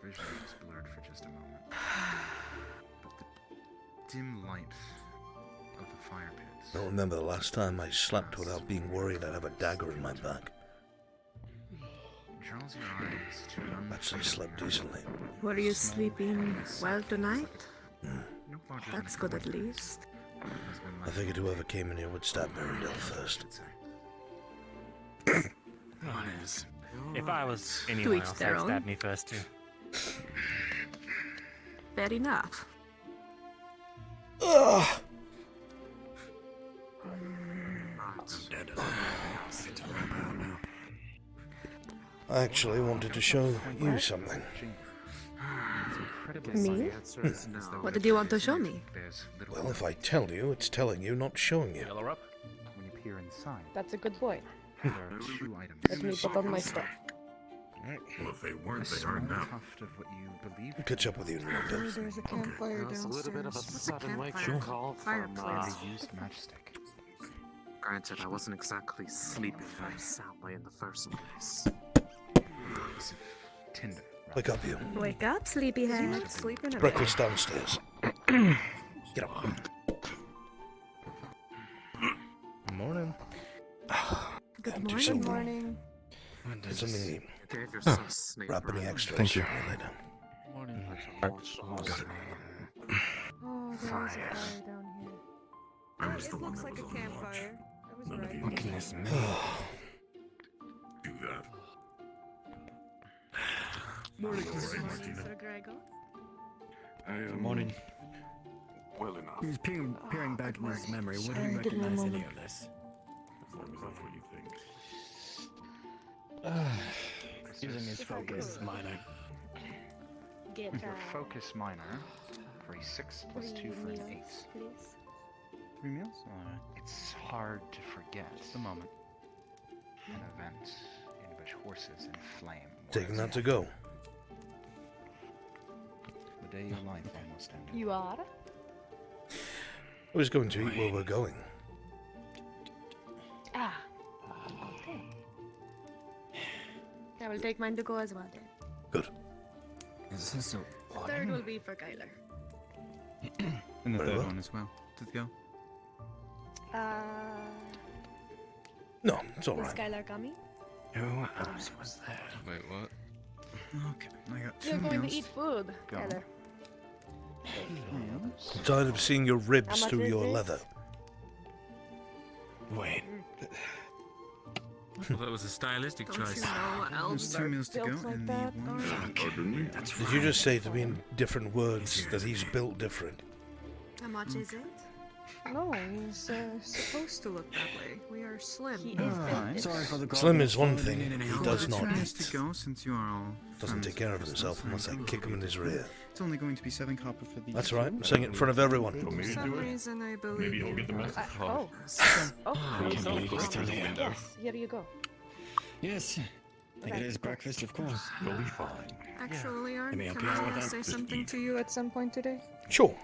vision was blurred for just a moment. But the dim light of the fire pits... I don't remember the last time I slept without being worried I'd have a dagger in my back. Draws your eyes to an Actually slept decently. Were you sleeping well tonight? No larger That's than good at 4 least. has been I left figured whoever came in here would stab Merindale first. If I was To anyone each else, their I'd own. stab me first too. Fair enough. Ugh! I actually wanted to show you something. Me? What did you want to show me? Well, if I tell you, it's telling you, not showing you. When you peer inside, That's a good boy. there are 2 items. Let me put on my stuff. Well, if they A weren't, they small are now. tuft of what you believe I'll catch up with you in a little bit. There's a campfire That was a little bit of a downstairs. sudden wake campfire? call from, Fireplace. a used matchstick. Granted, I wasn't exactly sleeping very soundly in the first place. Piece of tinder. Wake up, you. Wake up, sleepyhead. Sleeping a Breakfast downstairs. Get up. Morning. Good Can't do morning. something. Morning. Get something to eat. Gave yourself a snake Wrap any bite. extras. Thank you. Later. Morning. Got Oh, there is a fire down here. I was the one that was on the watch. None of you Goodness me. do that. Morning, All right, Martina. Sir Gregor? Good morning. Well enough. He's peering back in his memory. Would he Sorry, give me a recognize any moment. of this? As long as that's what you think. Using his focus minor. Get Your focus minor for a 6 plus 2 for an 8. please. 3 meals? It's hard to forget the moment. An event in which horses in flame. were Taking that to attacked. go. The day your life almost ended. You are? I was going to eat where we're going. Ah. Okay. I will take mine to go as well then. Good. Is this so The third will be for Kyler. And the Very third well. one as well. Did it go? No, it's Is alright. Kyler coming? Who else was there? Wait, what? Okay, I got 2 You're going to meals. eat food, Go. Kyler. I'm tired of seeing your How ribs much through is your this? leather. Wait. Well, that was a stylistic Don't you choice. know elves There's 2 meals to go, built like and that? the one. Oh, didn't we? That's Did you just say to me in different words that he's built different? How much is it? No, he's supposed to look that way. We are slim. He is built Sorry for the Slim is one falling thing, in and he out. does It's not nice eat. to go since you are all Doesn't friends take care of with himself us, unless I and kick him in his rear. It's only going to be 7 copper for the. That's right, I'm saying it in front of everyone. Want me For to some do it? reason, I believe Maybe he'll you. get the message. Oh, I can't believe it's still here. yes, here you go. Yes. I think it is breakfast, of course. You'll be fine. Actually, Arn, Let me help can you out with I that. say something to you at some point today? Sure.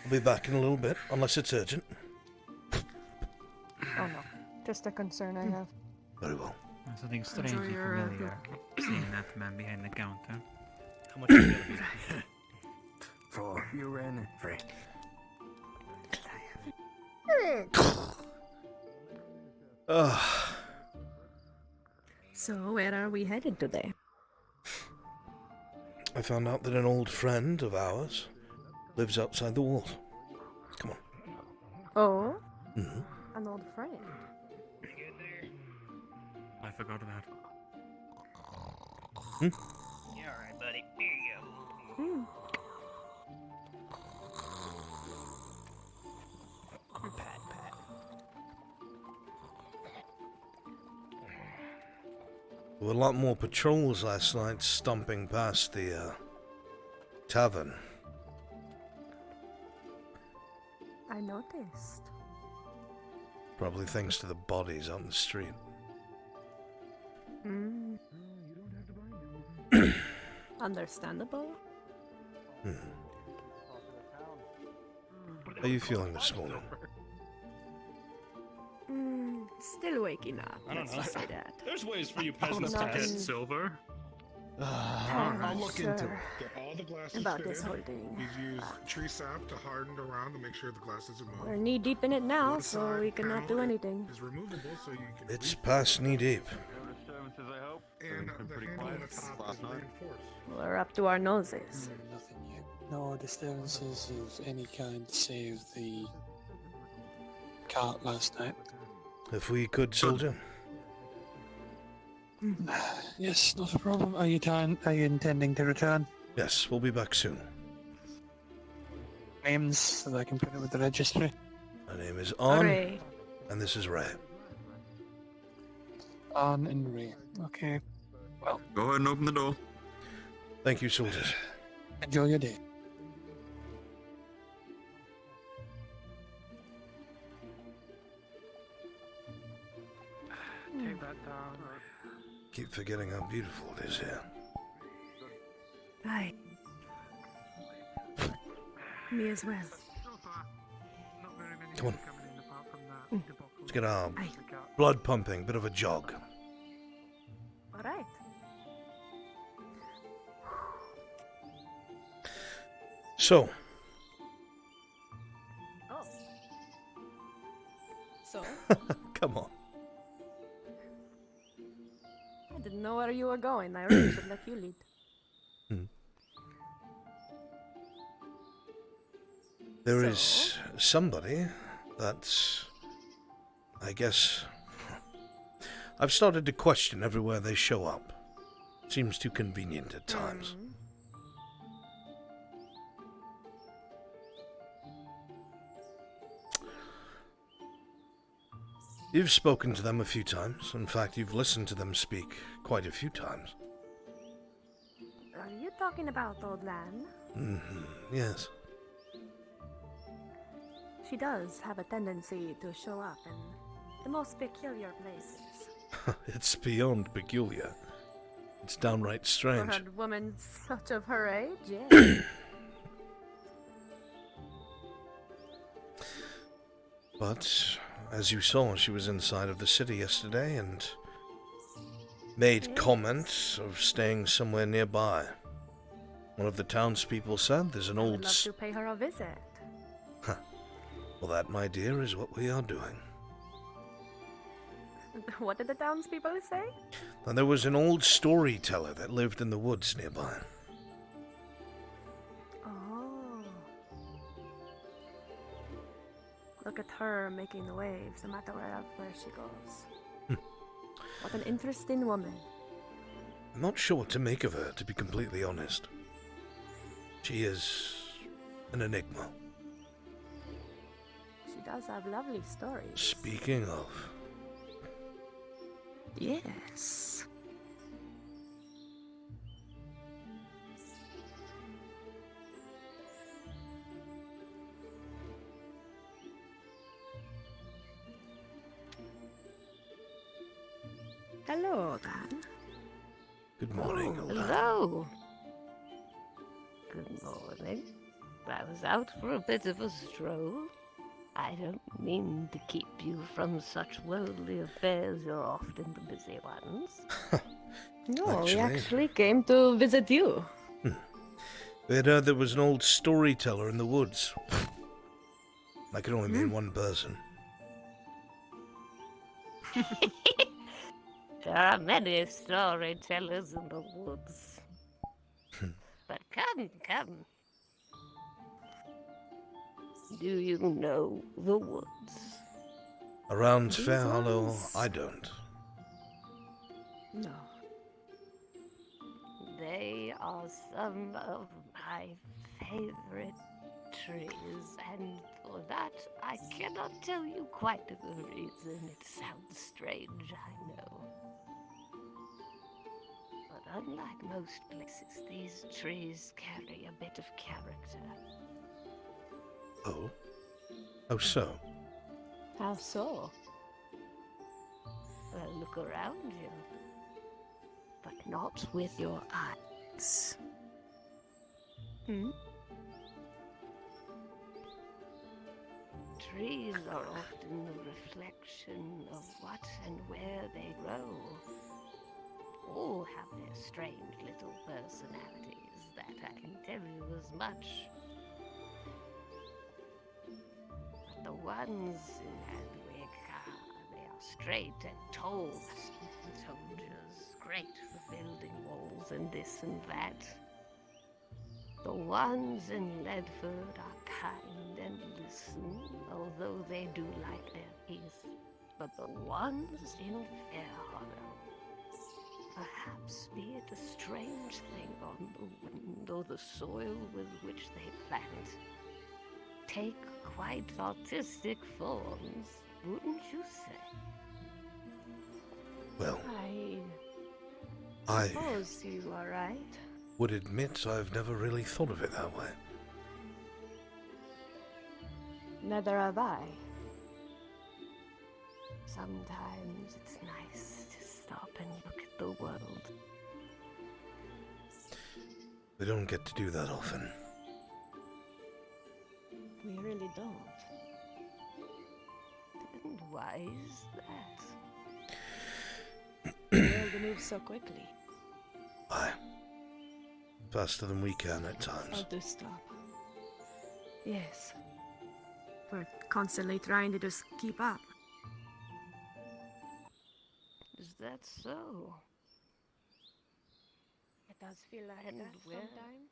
I'll be back in a little bit, unless it's urgent. Oh no, just a concern I have. Very well. Something strangely your, familiar. Seeing that man behind the counter. How much is it gonna be? For you ran free. Ugh. So, where are we headed today? I found out that an old friend of ours lives outside the walls. Come on. Oh? Mhm. An old friend. I forgot about. You're alright, buddy. Here you go. Hmm. Pat, pat. There were a lot more patrols last night stomping past the tavern. I noticed. Probably thanks to the bodies out in the street. Hmm. Understandable. How are you feeling this morning? Hmm. still waking up. I don't Let's know. just say that. There's ways for you I want peasants to to Not get in- silver. I'm I'll look into sure it. Get all the glasses about fitted. this whole thing. He's used tree sap to harden around to make sure the glasses are We're moved. knee deep in it now, One so side we cannot do panel anything. is removable so you can It's reach past knee deep. and the handle on the top is reinforced. We're up to our noses. Nothing yet. No disturbances of any kind save the cart last night. If we could, soldier. Yes, not a problem. Are you intending to return? Yes, we'll be back soon. Names so that I can put it with the registry. My name is On, Hooray. and this is Ray. On and Ray. Okay. Well, Go ahead and open the door. Thank you, soldiers. enjoy your day. Take that down. Keep forgetting how beautiful it is here. Right. Me as well. Come on. Let's get our Aye. blood pumping, bit of a jog. All right. So, Oh. So? come on. I didn't know where you were going. I really should let you lead. There is somebody that's, I guess, I've started to question everywhere they show up. Seems too convenient at times. Hmm. You've spoken to them a few times. In fact, you've listened to them speak quite a few times. Are you talking about Old Lan? Yes. She does have a tendency to show up in the most peculiar places. It's beyond peculiar. It's downright strange. For a woman such of her age, yeah. But, as you saw, she was inside of the city yesterday and made Yes. comments of staying somewhere nearby. One of the townspeople said there's an I would old... love to pay her a visit. Well, that, my dear, is what we are doing. What did the townspeople say? And there was an old storyteller that lived in the woods nearby. Oh. Look at her making the waves no matter where she goes. What an interesting woman. I'm not sure what to make of her, to be completely honest. She is an enigma. She does have lovely stories. Speaking of, Yes. Hello, Dan. good morning, old man. Hello. Good morning. I was out for a bit of a stroll. I don't mean to keep you from such worldly affairs. You're often the busy ones. No, we Actually- actually came to visit you. We had heard there was an old storyteller in the woods. That could only mean one person. There are many storytellers in the woods. But come. Do you know the woods? Around These Fair Hollow, ones? I don't. No. They are some of my favorite trees, and for that I cannot tell you quite the reason. It sounds strange, I know. But unlike most places, these trees carry a bit of character. Oh? Oh, so? How so? Well, look around you, but not with your eyes. trees are often the reflection of what and where they grow. All have their strange little personalities, that I can tell you as much. But the ones in Ludwig, they are straight and tall soldiers, great for building walls and this and that. The ones in Ledford are kind and listen, although they do like their peace. But the ones in Fairhollow, perhaps be it a strange thing on the wind or the soil with which they plant, take quite artistic forms, wouldn't you say? Well, I suppose you are right. would admit I've never really thought of it that way. Neither have I. Sometimes it's nice to stop and look at the world. We don't get to do that often. We really don't. And why is that? The world moves so quickly. Why? Faster than we can at times. I'll do stop. Yes. We're constantly trying to just keep up. Is that so? It does feel like And that where? sometimes.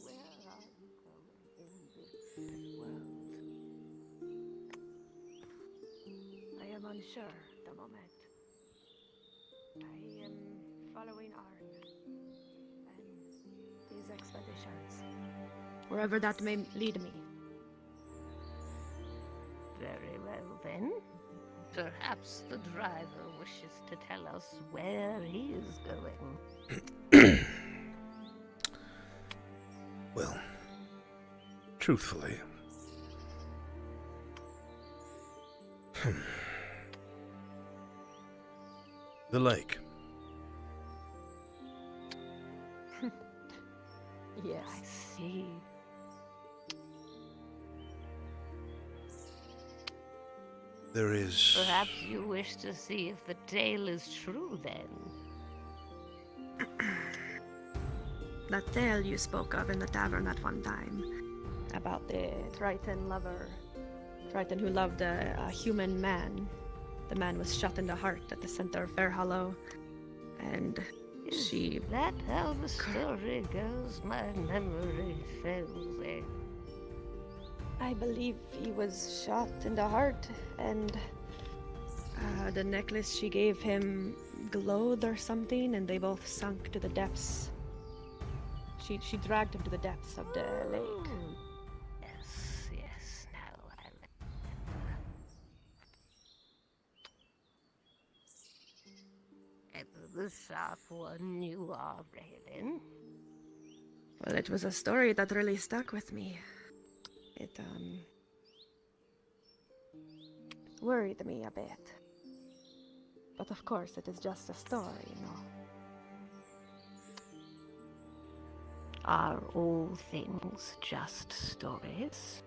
Where are you going in this world? I am unsure at the moment. I am following Arn and these expeditions. Wherever that may lead me. Very well then. Perhaps the driver wishes to tell us where he is going. Well, truthfully, the lake. Yes. I see. There is... Perhaps you wish to see if the tale is true then. That tale you spoke of in the tavern at one time. About the Triton lover. Triton who loved a human man. The man was shot in the heart at the center of Fairhollow. And she... Is that how the story goes? My memory fails there. I believe he was shot in the heart, and the necklace she gave him glowed or something, and they both sunk to the depths. She dragged him to the depths of the lake. Yes, now I remember. Ever the sharp one you are, Raylan. Well, it was a story that really stuck with me. It, worried me a bit. But of course, it is just a story, you know. Are all things just stories?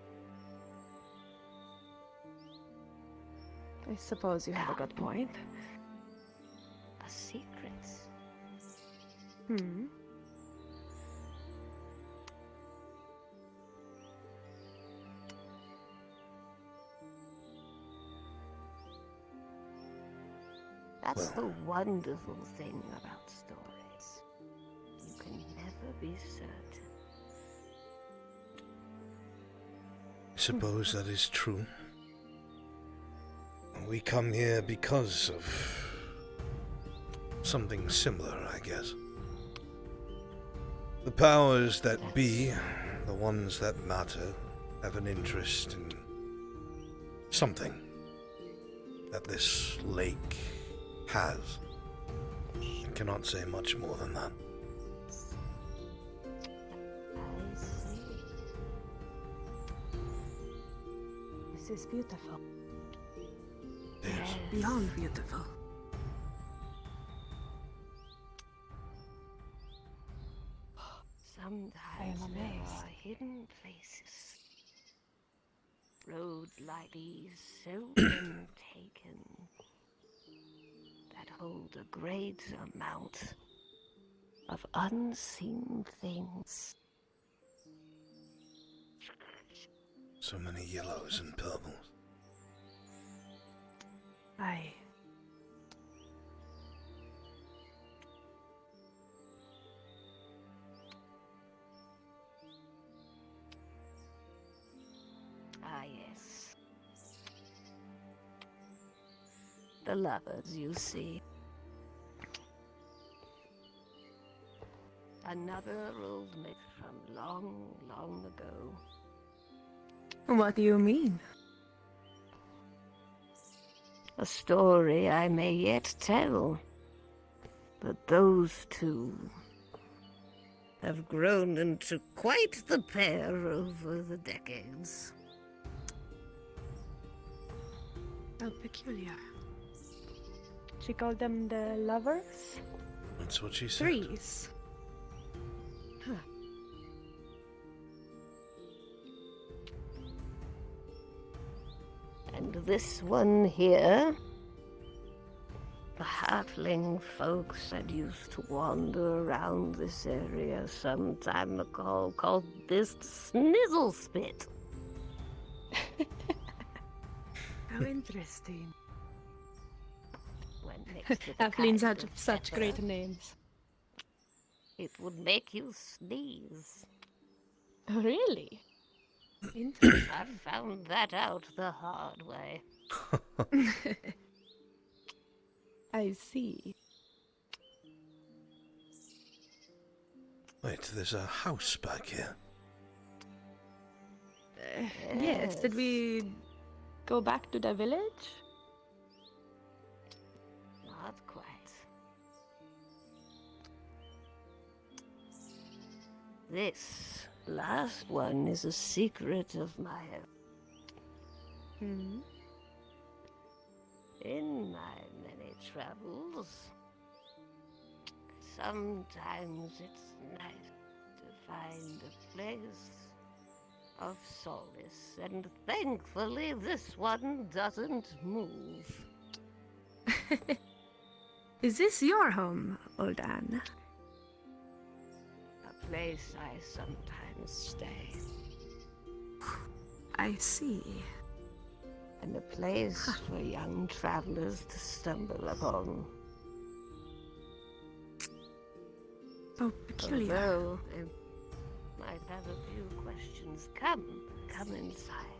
I suppose you have a good point. A secret? Hmm. That's the wonderful thing about stories. You can never be certain. I suppose that is true. We come here because of something similar, I guess. The powers that be, the ones that matter, have an interest in something that this lake has. I cannot say much more than that. I see. This is beautiful. Yes. Beyond beautiful. Sometimes there are hidden places. roads like these so taken that hold a great amount of unseen things. So many yellows and purples. Aye. Ah, yes. The lovers, you see. Another old myth from long, long ago. What do you mean? A story I may yet tell. But those two have grown into quite the pair over the decades. How peculiar. She called them the lovers? That's what she said. Threes. Huh. And this one here, the halfling folks that used to wander around this area some time ago called this Snizzle Spit. How interesting. When mixed with a Halflings kind had of such pepper, great names. it would make you sneeze. Really? I found that out the hard way. I see. Wait, there's a house back here. Yes, did we go back to the village? Not quite. This last one is a secret of my own. In my many travels, sometimes it's nice to find a place of solace, and thankfully this one doesn't move. Is this your home, old Anne? A place I sometimes stay. I see. And a place for young travelers to stumble upon. How peculiar. Although I might have a few questions. Come inside.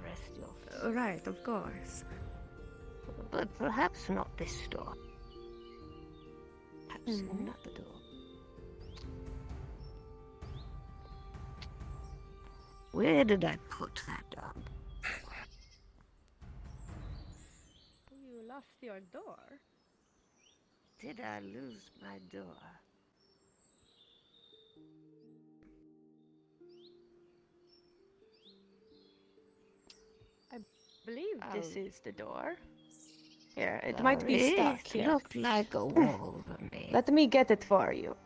Rest your feet. Right, of course. But perhaps not this door. Perhaps another door. Where did I put that dog? You lost your door? Did I lose my door? I believe this is the door. Here, it might be It stuck here. looked like a wall to me. Let me get it for you.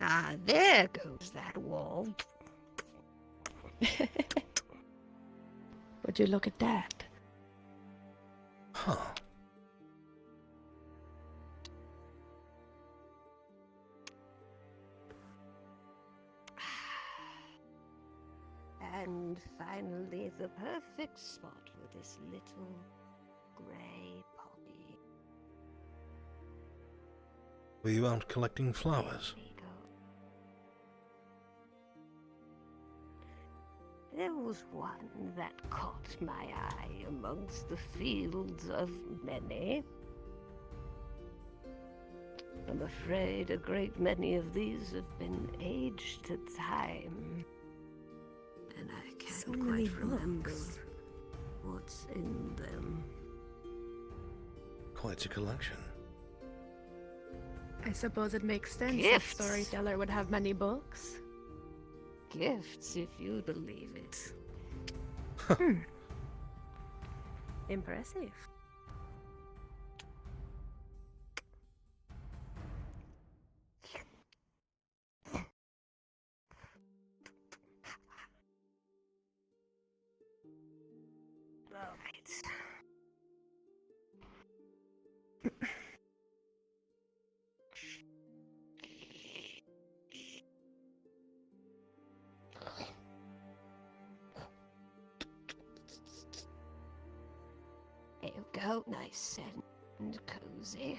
Ah, there goes that wall. Would you look at that? Huh. And finally, the perfect spot for this little grey poppy. Were you out collecting flowers? There was one that caught my eye amongst the fields of many. I'm afraid a great many of these have been aged to time. And I can't quite remember what's in them. Quite a collection. I suppose it makes sense Gifts. that storyteller would have many books. Gifts, if you believe it. Impressive. Alright. There you go, nice and cozy.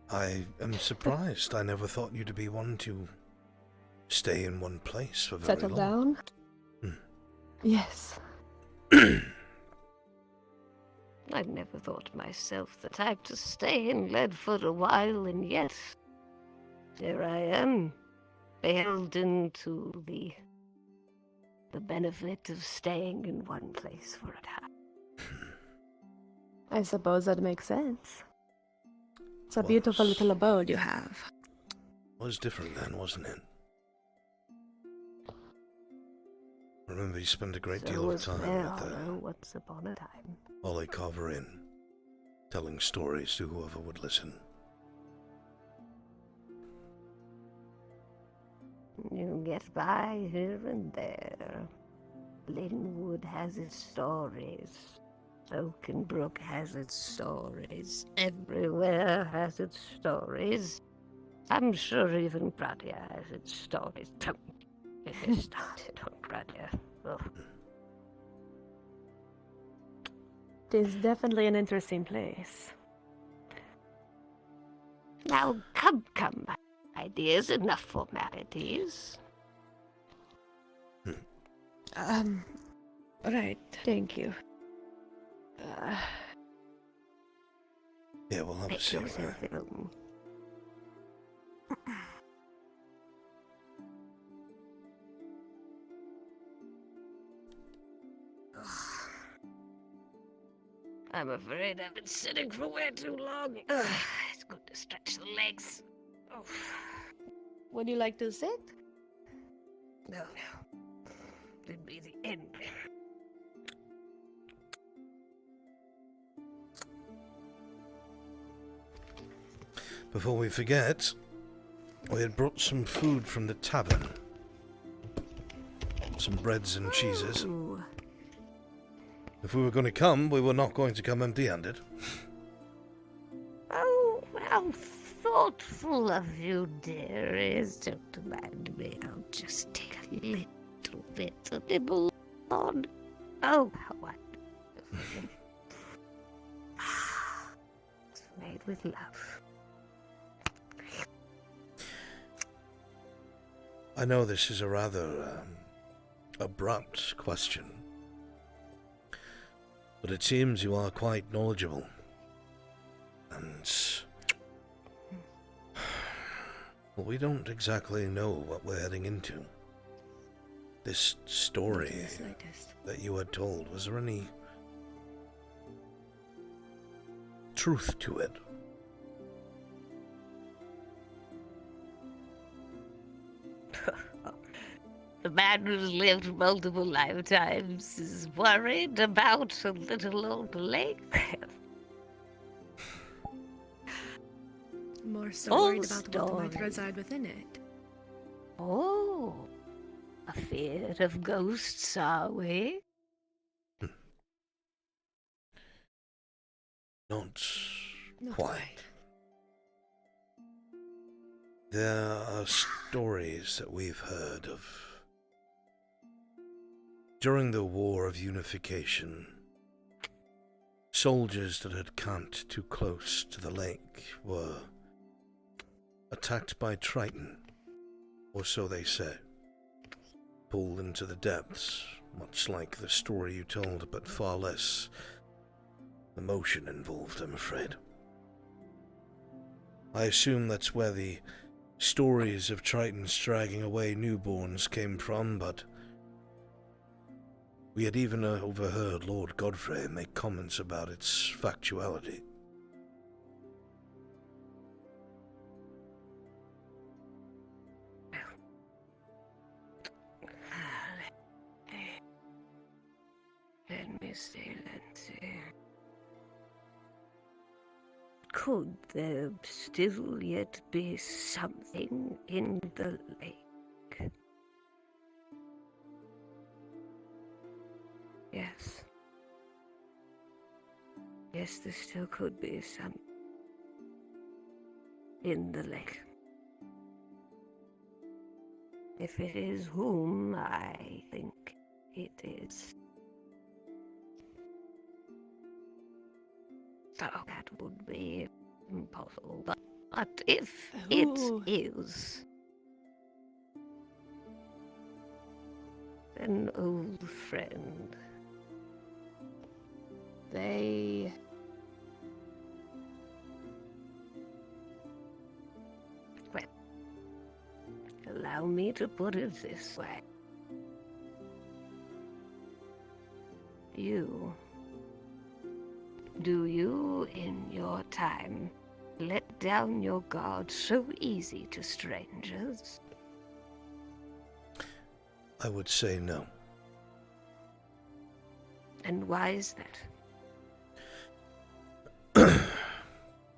I am surprised. I never thought you to be one to stay in one place for very Settle long. down? Yes. I never thought myself the type to stay in lead for a while, and yet here I am, beholden to the benefit of staying in one place for a time. I suppose that makes sense. It's a beautiful little abode you have. Was different then, wasn't it? I remember you spent a great deal of time at the once upon a time. Holly Carver Inn, telling stories to whoever would listen. You get by here and there. Linwood has its stories. Oakenbrook has its stories. Everywhere has its stories. I'm sure even Bradia has its stories. Don't get me started on Bradia. Oh. It is definitely an interesting place. Now, come. Ideas, enough formalities. Right, thank you. Yeah, we'll have a see. I'm afraid I've been sitting for way too long. It's good to stretch the legs. Oh. Would you like to sit? No. It'd be the end. Before we forget, we had brought some food from the tavern. Some breads and cheeses. Ooh. If we were going to come, we were not going to come empty-handed. Oh, how thoughtful of you, dearest. Don't mind me. I'll just take a little bit to nibble on. Oh, how wonderful. It's made with love. I know this is a rather abrupt question, but it seems you are quite knowledgeable. And well, we don't exactly know what we're heading into. This story that you had told, was there any truth to it? The man who's lived multiple lifetimes is worried about a little old lake. More so worried about what might reside within it. Oh, a fear of ghosts, are we? Not quite. There are stories that we've heard of. During the War of Unification, soldiers that had camped too close to the lake were attacked by Triton, or so they say, pulled into the depths, much like the story you told, but far less emotion involved, I'm afraid. I assume that's where the stories of Tritons dragging away newborns came from, but we had even overheard Lord Godfrey make comments about its factuality. Let me see. Could there still yet be something in the lake? Yes. Yes, there still could be some in the lake. If it is whom I think it is. So that would be impossible. But if Who? it is an old friend, they allow me to put it this way. Do you in your time let down your guard so easy to strangers? I would say no. And why is that?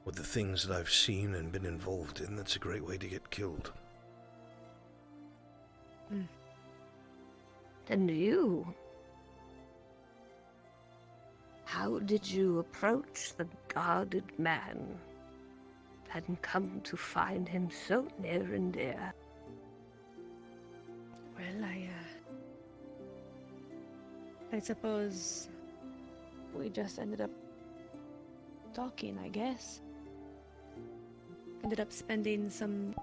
With the things that I've seen and been involved in, that's a great way to get killed. And you? How did you approach the guarded man and come to find him so near and dear? Well, I suppose we just ended up talking, I guess. Ended up spending some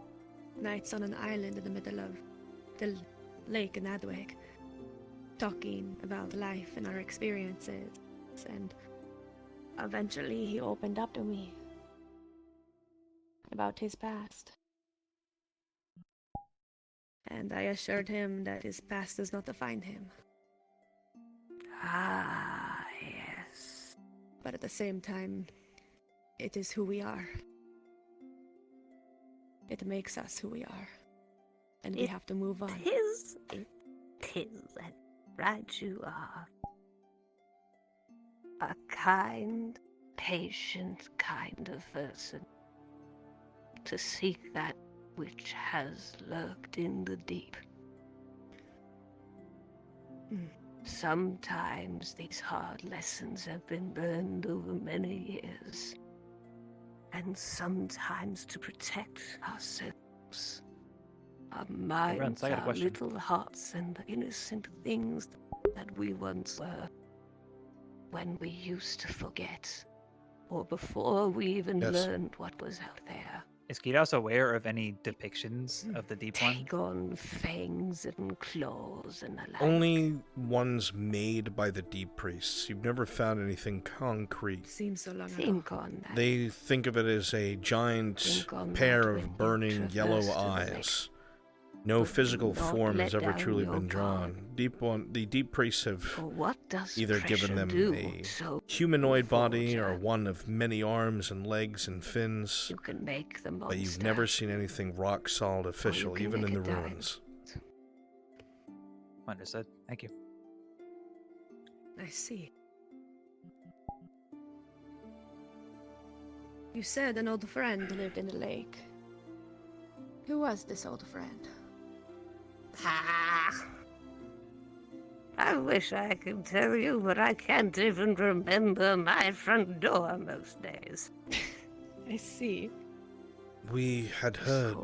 nights on an island in the middle of the lake in Adweg, talking about life and our experiences, and eventually he opened up to me about his past. And I assured him that his past does not define him. Ah, yes. But at the same time, it is who we are. It makes us who we are. And we have to move on. It is, and right you are. A kind, patient kind of person. To seek that which has lurked in the deep. Sometimes these hard lessons have been learned over many years. And sometimes to protect ourselves. Our minds, our little hearts, and the innocent things that we once were. When we used to forget. Or before we even learned what was out there. Is Kiros aware of any depictions of the Deep One? Take on fangs and claws and the like. Only ones made by the Deep Priests. You've never found anything concrete. Seems so long Think on that. They think of it as a giant pair of burning yellow eyes. No physical form has ever truly been drawn. The Deep Priests have either given them a humanoid body or one of many arms and legs and fins. You can make the monster. But you've never seen anything rock solid official, even in the ruins. Understood. Thank you. I see. You said an old friend lived in the lake. Who was this old friend? I wish I could tell you, but I can't even remember my front door most days. I see. We had heard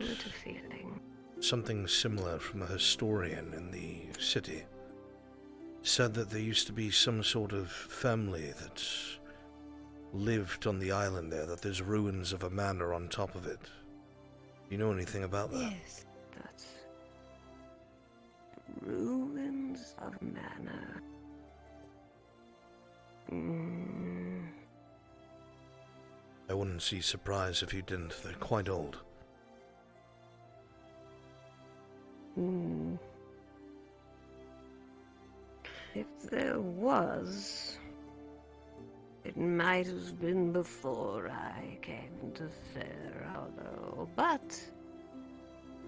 something similar from a historian in the city. Said that there used to be some sort of family that lived on the island there, that there's ruins of a manor on top of it. You know anything about that? Yes. That's ruins of manor. I wouldn't be surprised if you didn't. They're quite old. If there was, it might have been before I came to Fair Hollow, but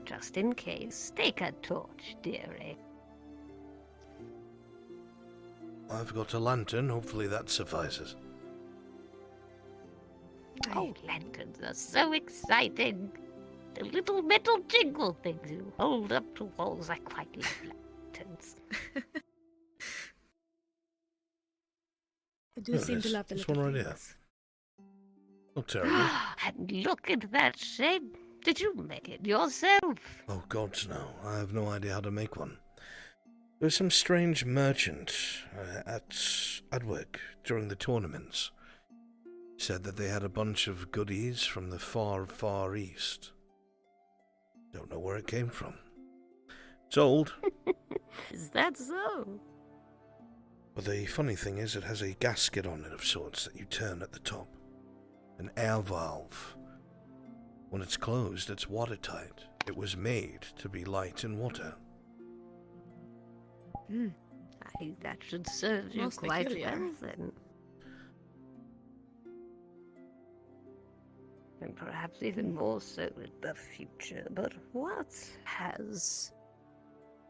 just in case, take a torch, dearie. I've got a lantern. Hopefully that suffices. Oh, lanterns are so exciting. The little metal jingle things you hold up to walls. I quite love lanterns. do seem to love the this little one right here. things. Not terrible. And look at that shape. Did you make it yourself? Oh, gods, no. I have no idea how to make one. There was some strange merchant at Adwick during the tournaments. Said that they had a bunch of goodies from the far, far east. Don't know where it came from. It's old. Is that so? But the funny thing is, it has a gasket on it of sorts that you turn at the top. An air valve. When it's closed, it's watertight. It was made to be light in water. That should serve you Most quite peculiar. well, then. And perhaps even more so in the future. But what has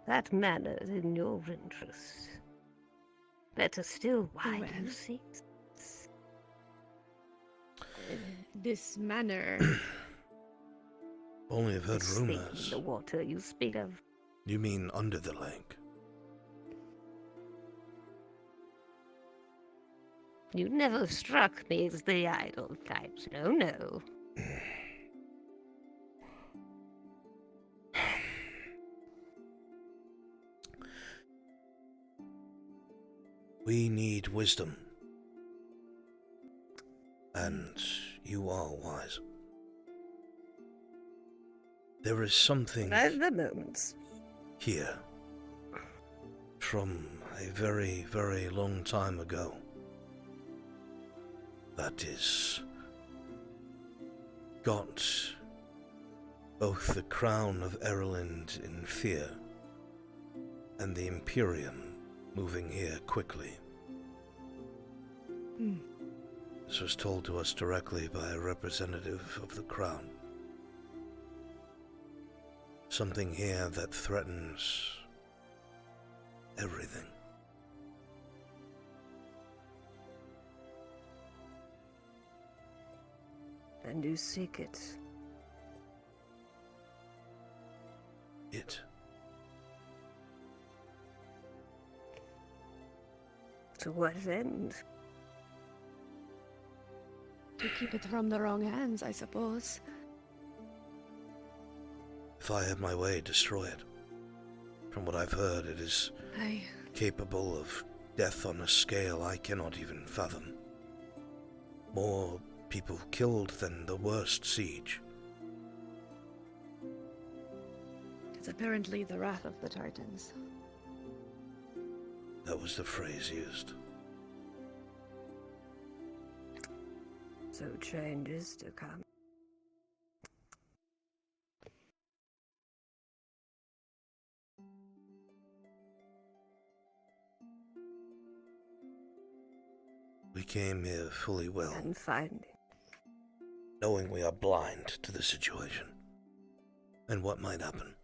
that manner in your interest? Better still, why do you Well. seek? This manner. Only have heard This thing in rumors. the water you speak of. You mean under the lake? You never struck me as the idle types. No, no. We need wisdom. And you are wise. There is something At the moment. here from a very, very long time ago that is got both the crown of Erland in fear and the Imperium moving here quickly. This was told to us directly by a representative of the crown. Something here that threatens everything. And you seek it. It. To what end? To keep it from the wrong hands, I suppose. If I had my way, destroy it. From what I've heard, it is capable of death on a scale I cannot even fathom. More people killed than the worst siege. It's apparently the wrath of the Titans. That was the phrase used. So change is to come. We came here fully well, And find it. knowing we are blind to the situation and what might happen.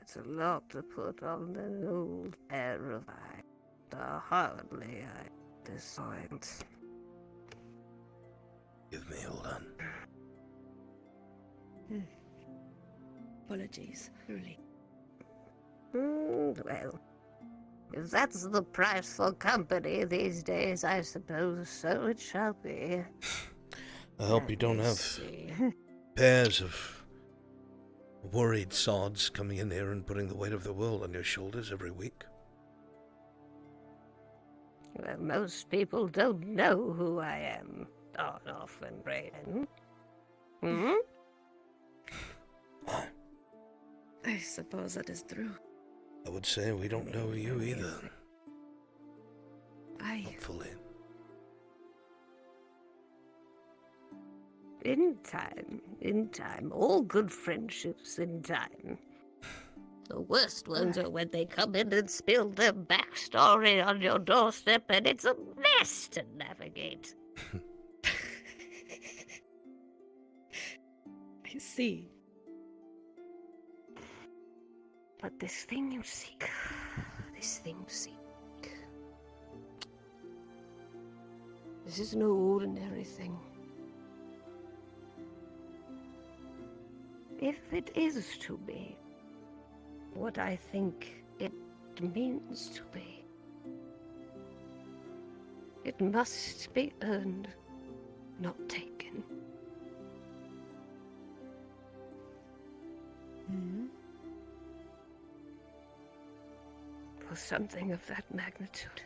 It's a lot to put on an old pair of eyes. Hardly I disappoint. Give me all done. Apologies, truly. Well, if that's the price for company these days, I suppose so it shall be. I hope you don't have See. pairs of worried sods coming in here and putting the weight of the world on your shoulders every week. Well, most people don't know who I am. Arnoff and Brayden. I suppose that is true. I would say we don't know you either. Not fully. In time. All good friendships in time. The worst ones are when they come in and spill their backstory on your doorstep and it's a mess to navigate. I see. But this thing you seek, this is no ordinary thing. If it is to be what I think it means to be. It must be earned, not taken. For something of that magnitude,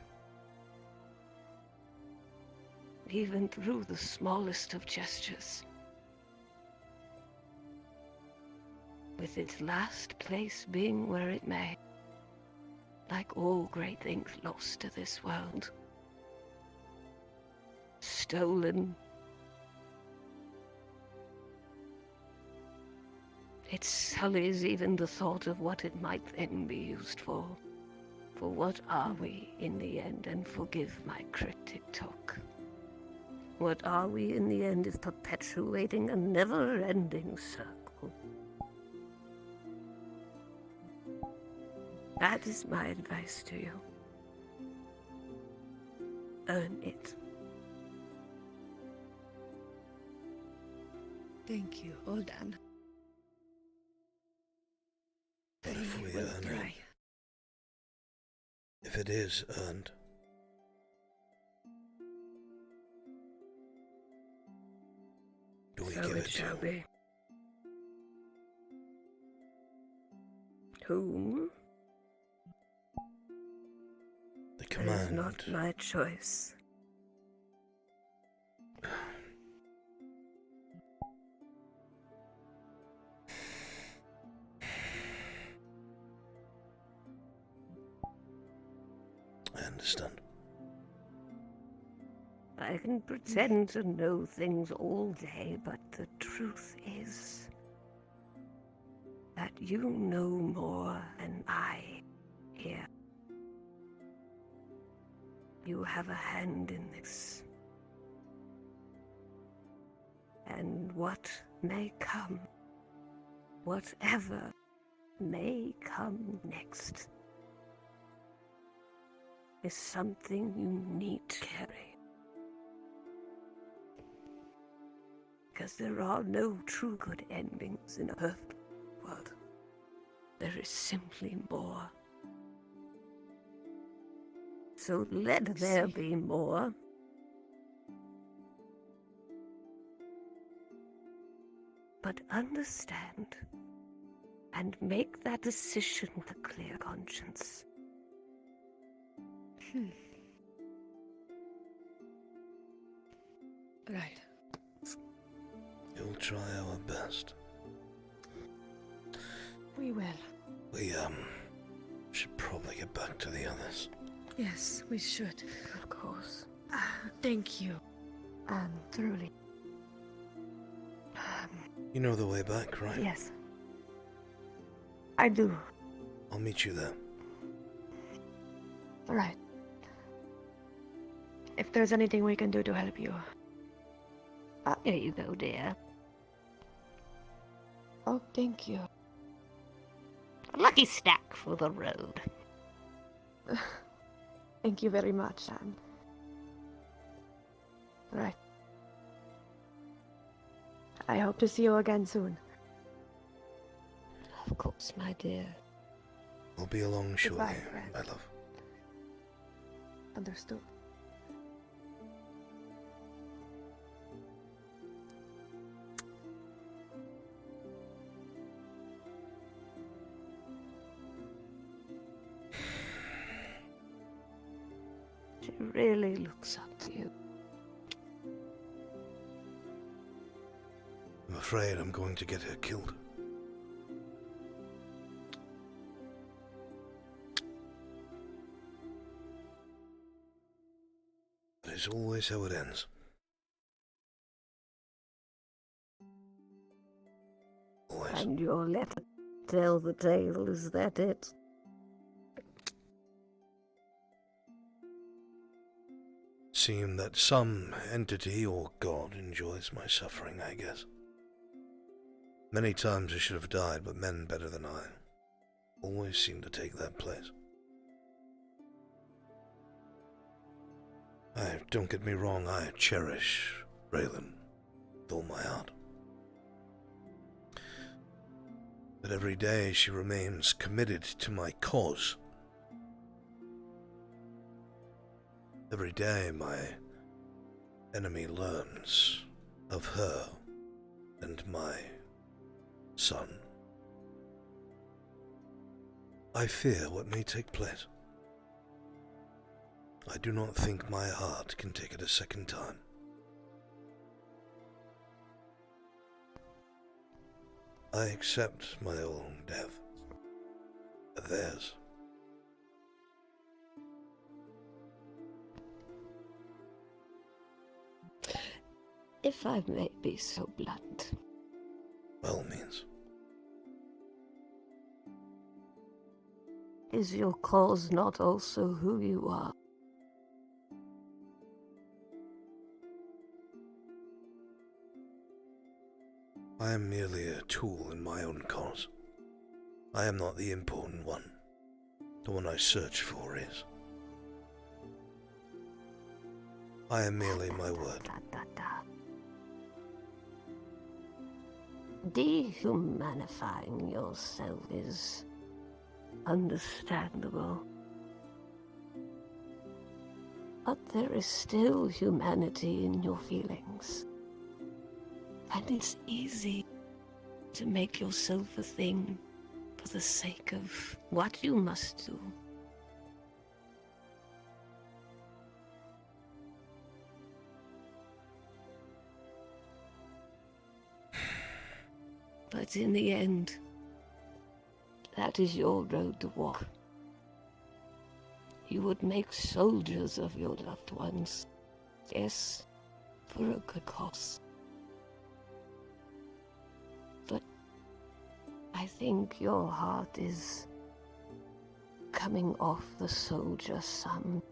even through the smallest of gestures, with its last place being where it may, like all great things lost to this world, stolen. It sullies even the thought of what it might then be used for. For what are we in the end? And forgive my cryptic talk. What are we in the end is perpetuating a never-ending circle. That is my advice to you. Earn it. Thank you, Oldan. But if we will earn try. it, if it is earned, do we So give it it shall to be. Whom? the That is command? not my choice. I understand. I can pretend to know things all day, but the truth is that you know more than I here. You have a hand in this. And what may come, whatever may come next, is something you need to carry. Because there are no true good endings in a perfect world. There is simply more. So let there be more. But understand and make that decision with a clear conscience. Right. We'll try our best. We will. We, should probably get back to the others. Yes, we should. Of course. Thank you. Truly. You know the way back, right? Yes. I do. I'll meet you there. Right. If there's anything we can do to help you. Here you go, dear. Oh, thank you. A lucky snack for the road. Thank you very much, Anne. Right. I hope to see you again soon. Of course, my dear. I'll be along shortly, Goodbye, friend. my love. Understood. She really looks up to you. I'm afraid I'm going to get her killed. That is always how it ends. Always. And your letter tell the tale, is that it? Seem that some entity or god enjoys my suffering, I guess. Many times I should have died, but men better than I always seem to take that place. Don't get me wrong, I cherish Raylan with all my heart. But every day she remains committed to my cause, Every day my enemy learns of her and my son. I fear what may take place. I do not think my heart can take it a second time. I accept my own death. Theirs. If I may be so blunt. By all means. Is your cause not also who you are? I am merely a tool in my own cause. I am not the important one. The one I search for is. I am merely my word. Dehumanifying yourself is understandable. But there is still humanity in your feelings. And it's easy to make yourself a thing for the sake of what you must do. But in the end, that is your road to walk. You would make soldiers of your loved ones. Yes, for a good cause. But I think your heart is coming off the soldier some.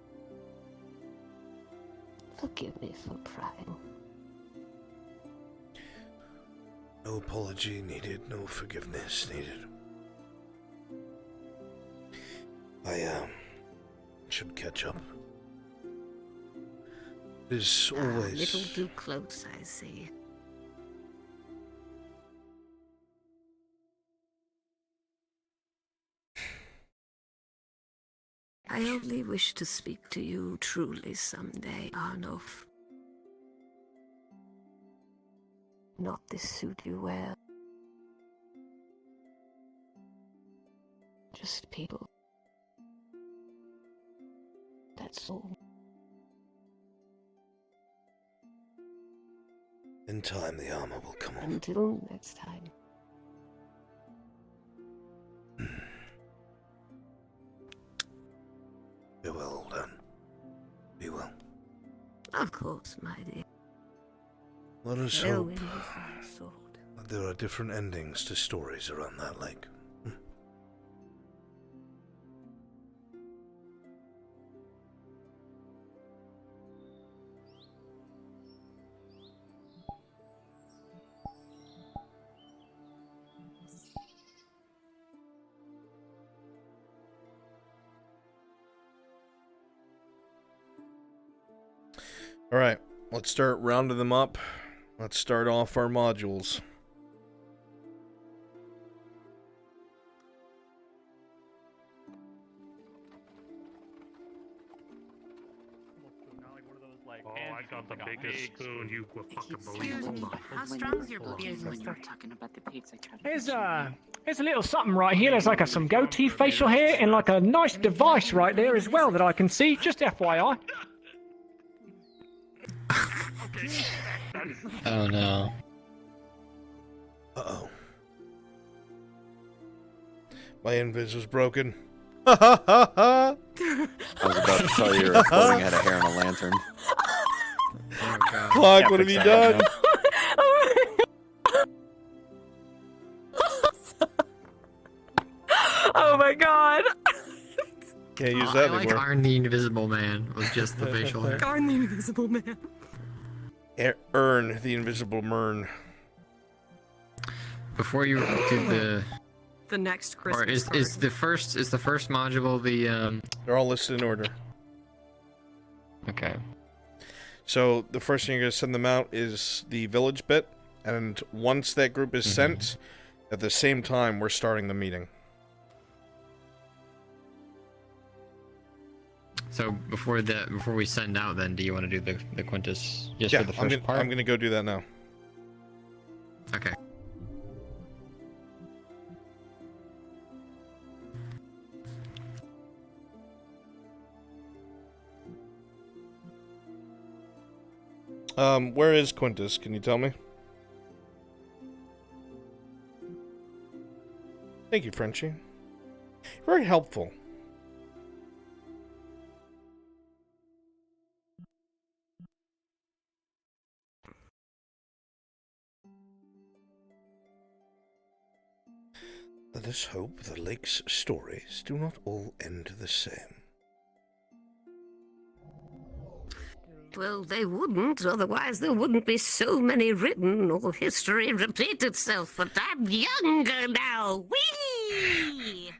Forgive me for prying. No apology needed, no forgiveness needed. I should catch up. It is always... A little too close, I see. I only wish to speak to you truly someday, Arnulf. Not this suit you wear. Just people. That's all. In time, the armor will come off. Until next time. Be well, old Anne. Be well. Of course, my dear. Let us No hope wind is our sword. that there are different endings to stories around that lake. Alright, let's start rounding them up. Let's start off our modules. Oh, I got the biggest spoon you could fucking Excuse believe. me, how strong's your beer? When you were talking about the pizza, Here's a little something right here. There's like some goatee facial hair and like a nice device right there as well that I can see. Just FYI. Oh no. Uh-oh. My invis was broken. Ha ha ha ha! I was about to tell you your floating head of hair on a lantern. Oh, God. Clock, what have you done? Oh my god! Can't use that I anymore. like Arn the Invisible Man with just the facial hair. Arn the Invisible Man. Earn the Invisible Mern. Before you do the next or Christmas. is the first module the They're all listed in order. Okay. So the first thing you're gonna send them out is the village bit, and once that group is sent, at the same time we're starting the meeting. So before we send out, then do you want to do the Quintus just Yeah, for the first part? I'm gonna go do that now. Okay. Where is Quintus? Can you tell me? Thank you, Frenchie. Very helpful. Let us hope the lake's stories do not all end the same. Well, they wouldn't, otherwise there wouldn't be so many written or history repeat itself, but I'm younger now! Whee!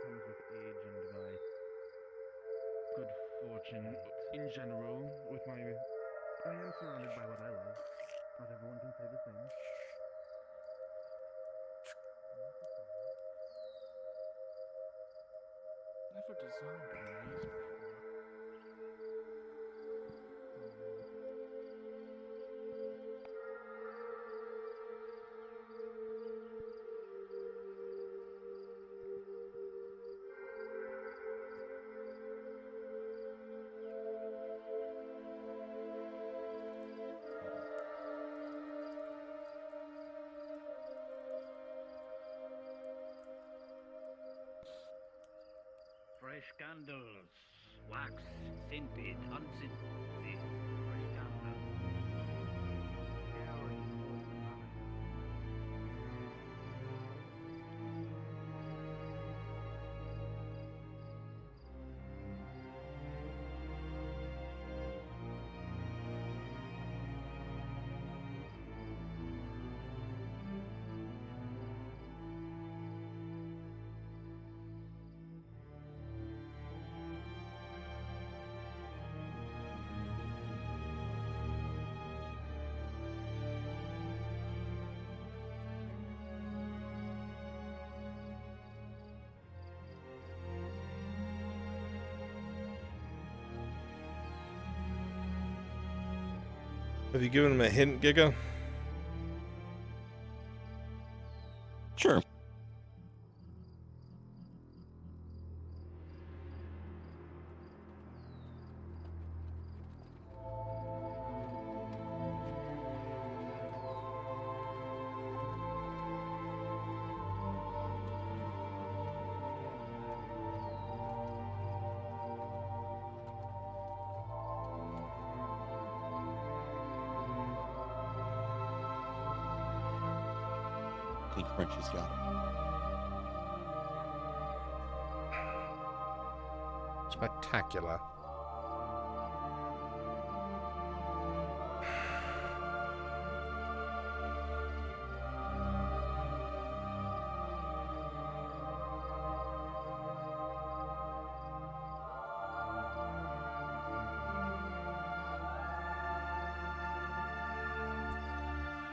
Comes with age and my good fortune in general. With my, I am surrounded by what I love. Not everyone can say the same. Never designed one of these before. Fresh candles, wax, scented, unscented. Fresh candles. Have you given him a hint, Giga? Sure. I think Frenchie's got it. Spectacular.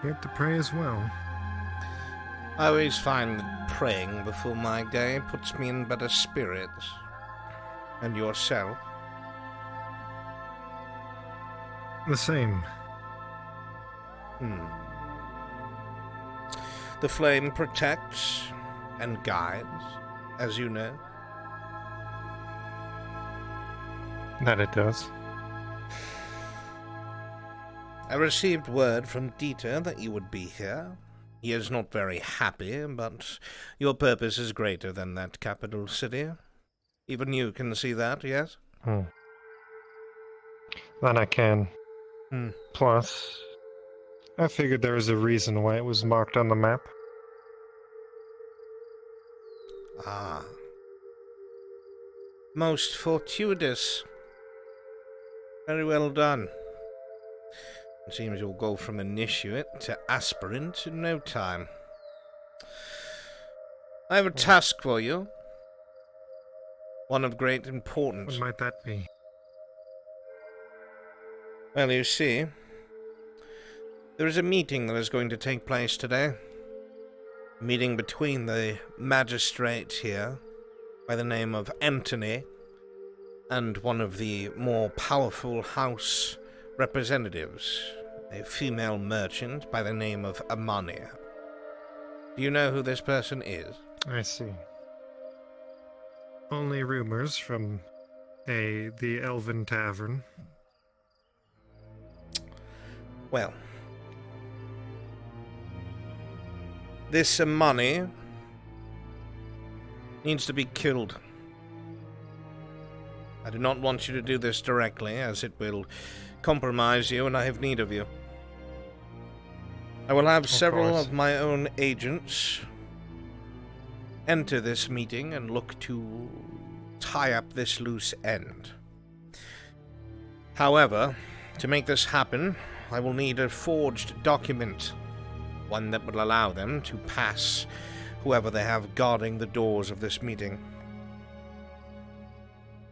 You have to pray as well. I always find that praying before my day puts me in better spirits. And yourself? The same. The flame protects and guides, as you know. That it does. I received word from Dieter that you would be here. He is not very happy, but your purpose is greater than that capital city. Even you can see that, yes? That I can. Plus, I figured there was a reason why it was marked on the map. Ah. Most fortuitous. Very well done. It seems you'll go from initiate to aspirant in no time. I have a task for you. One of great importance. What might that be? Well, you see, there is a meeting that is going to take place today. A meeting between the magistrate here, by the name of Anthony, and one of the more powerful house representatives, a female merchant by the name of Amani. Do you know who this person is? I see. Only rumors from the Elven Tavern. Well, this Amani needs to be killed. I do not want you to do this directly, as it will compromise you, and I have need of you. I will have several of my own agents enter this meeting and look to tie up this loose end. However, to make this happen, I will need a forged document, one that will allow them to pass whoever they have guarding the doors of this meeting.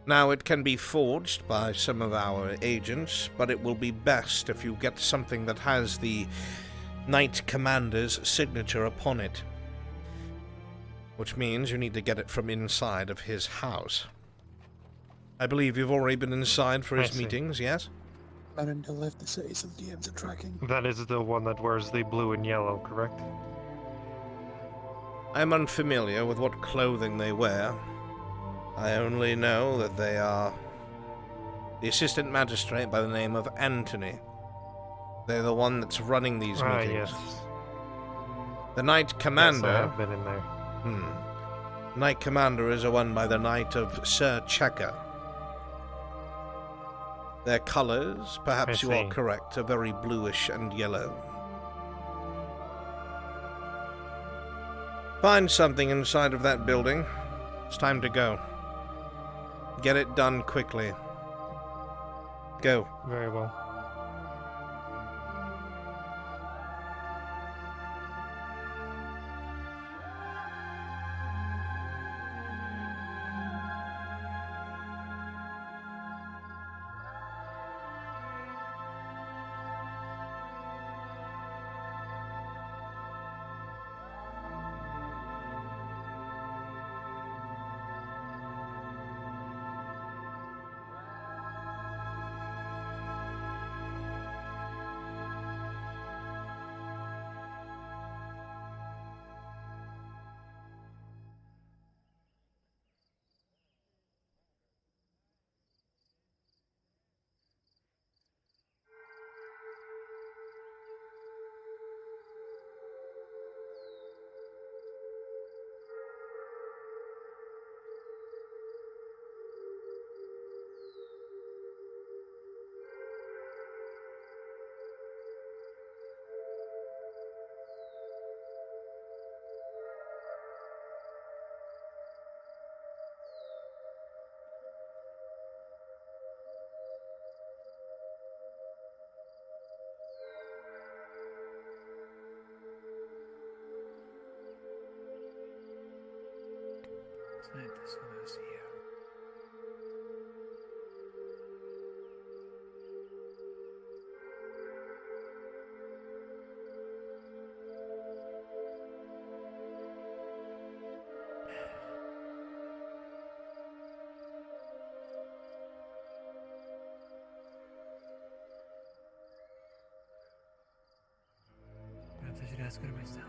Now, it can be forged by some of our agents, but it will be best if you get something that has the Knight Commander's signature upon it, which means you need to get it from inside of his house. I believe you've already been inside for his meetings, yes? Marindel left the city some DMs are tracking. That is the one that wears the blue and yellow, correct? I am unfamiliar with what clothing they wear. I only know that they are the assistant magistrate by the name of Anthony. They're the one that's running these meetings. Yes. The Knight Commander... Yes, I have been in there. Knight Commander is a one by the Knight of Sir Checker. Their colours, perhaps you are correct, are very bluish and yellow. Find something inside of that building. It's time to go. Get it done quickly. Go. Very well. This one is here. Perhaps I should ask her myself.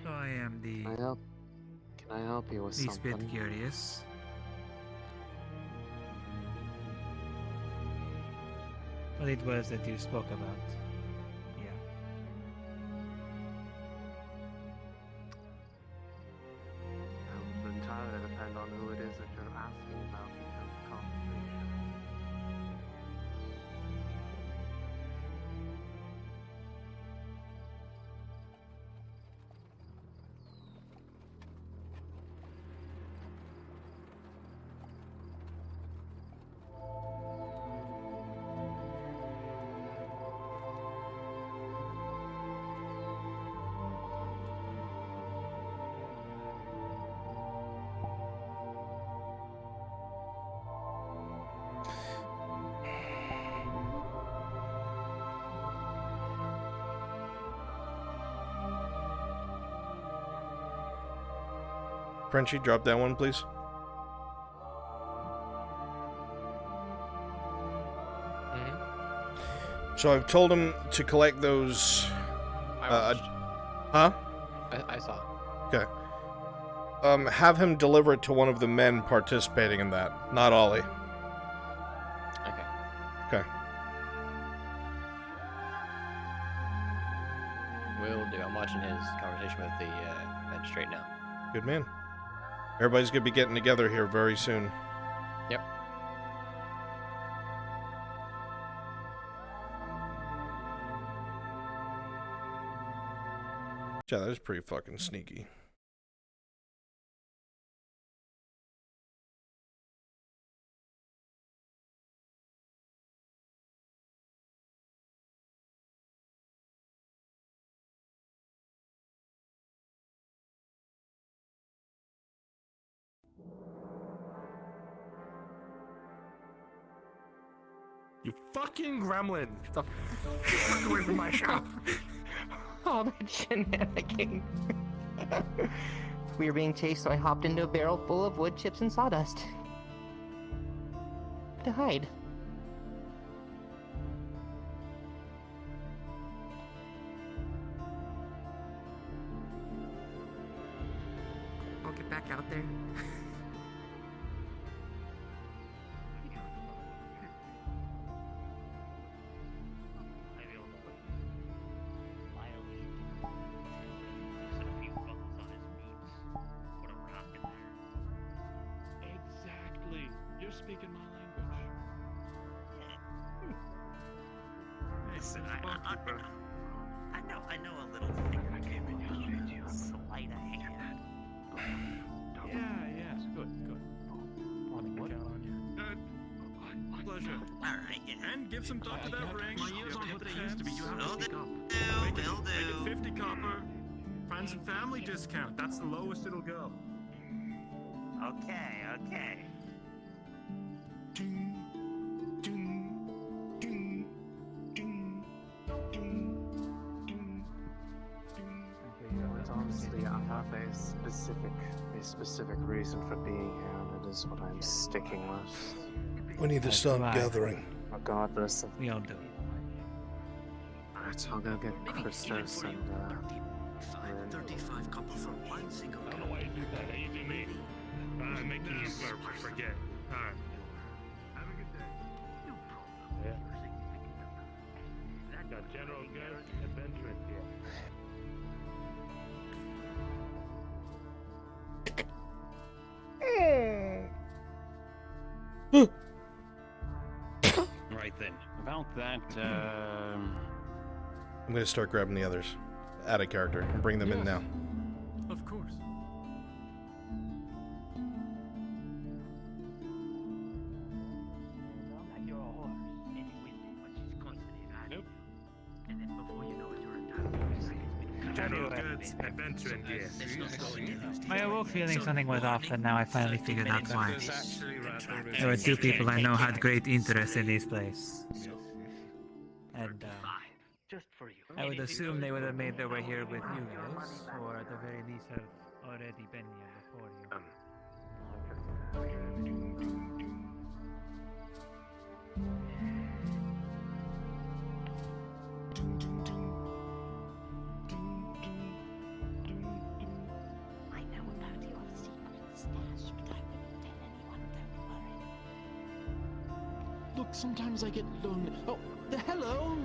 So I am the Can I help you with He's a something? bit curious. What it was that you spoke about. Yeah. It would entirely depend on who it is that you're asking about in terms of compensation. Frenchie, drop that one, please. So I've told him to collect those. Huh? I saw. Okay. Have him deliver it to one of the men participating in that, not Ollie. Okay. Okay. Will do. I'm watching his conversation with the magistrate now. Good man. Everybody's gonna be getting together here very soon. Yep. Yeah, that was pretty fucking sneaky. You fucking gremlin! Get the fuck away from my shop! All that shenanigans. We were being chased, so I hopped into a barrel full of wood chips and sawdust. To hide. I'll get back out there. Exactly. You're speaking my language. Listen, I know a little thing or two. Sleight of hand. Yeah, good. What? Pleasure. Alright, yeah. And give some thought to that ring. My ears aren't what they used to be. You have to speak up. Will do. 50 copper. Friends and family discount. That's the lowest it'll go. Okay. Honestly, I have a specific reason for being here, and it is what I'm sticking with. We need to start gathering. Regardless of... We all do. Alright, I'll go get Christos and, 35 copper for one single I don't know why you do that. Hey, you do me. Making you forget. Alright. Have a good day. Yeah. Got General Garrett and Benjamin here. Right then. About that, I'm gonna start grabbing the others. Out of character and bring them in now. Of course. You're a horse, and you win it, but she's constantly riding you. And then before you know it, you're a dime. General Goods, adventuring here. I awoke feeling something was off, and now I finally figured out why. There were two people I know had great interest in this place. And, Just for you. I would assume they would have made their way here with you guys, or at the very least have already been here before you. I know about yours. Look, sometimes I get lonely. Oh, hello!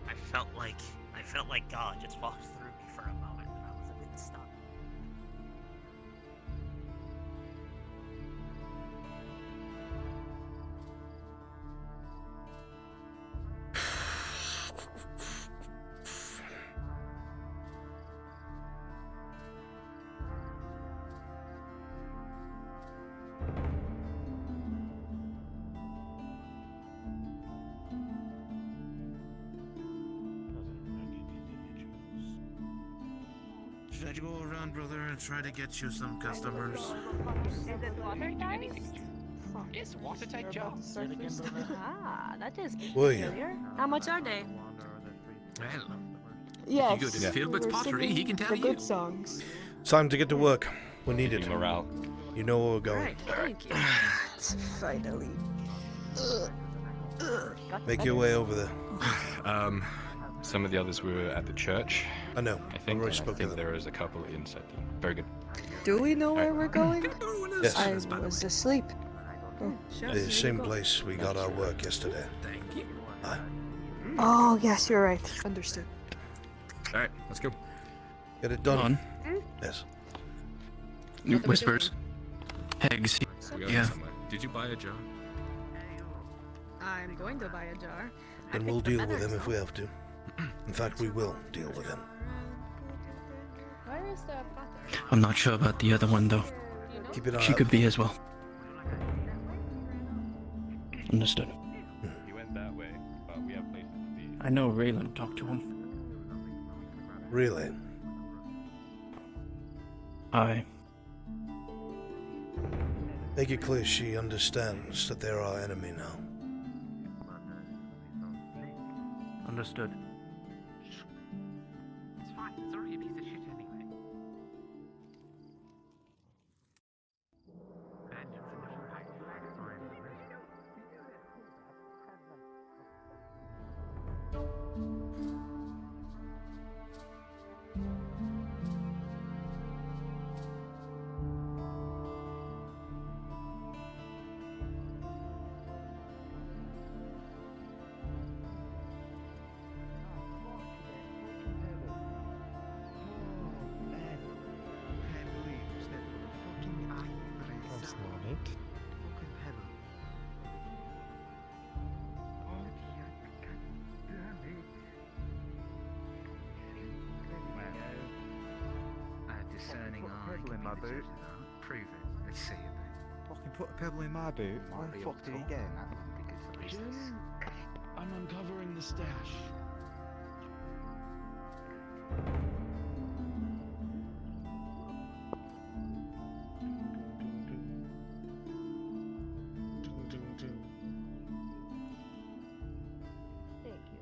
I felt like God just walked through me for a moment, and I was a bit stunned. Should I go around, brother, and try to get you some customers? Is it water guys? Yes, water type job. Ah, that is William. familiar. How much are they? Well, Yes, if you go to Philbert's we're Pottery, he singing can tell the you. good songs. It's time to get to work. We need it. Morale. You know where we're going. Right, thank you. Finally. Make your way over there. Some of the others were at the church. I know. I think, already spoke to them. there is a couple inside. Very good. Do we know where we're going? Yes. I was asleep. Oh, The same place we got our work yesterday. Thank you. Oh, yes, you're right. Understood. All right, let's go. Get it done. On. Yes. Whispers. Hegs. We got Yeah. somewhere. Did you buy a jar? I'm going to buy a jar. And we'll deal with him if we have to. In fact, we will deal with him. Where is the butter? I'm not sure about the other one though. Keep it on. She could be as well. Understood. He went that way, but we have places to be. I know Raylan talked to him. Really? Make it clear she understands that they're our enemy now. Understood. It's fine. It's already a piece of shit anyway. That's not it. Discerning eye. Pebble in my boot. Prove it. Let's see it then. Fucking put a pebble in my boot. Where the fuck did he get? That wouldn't be good for business. I'm uncovering the stash. Thank you.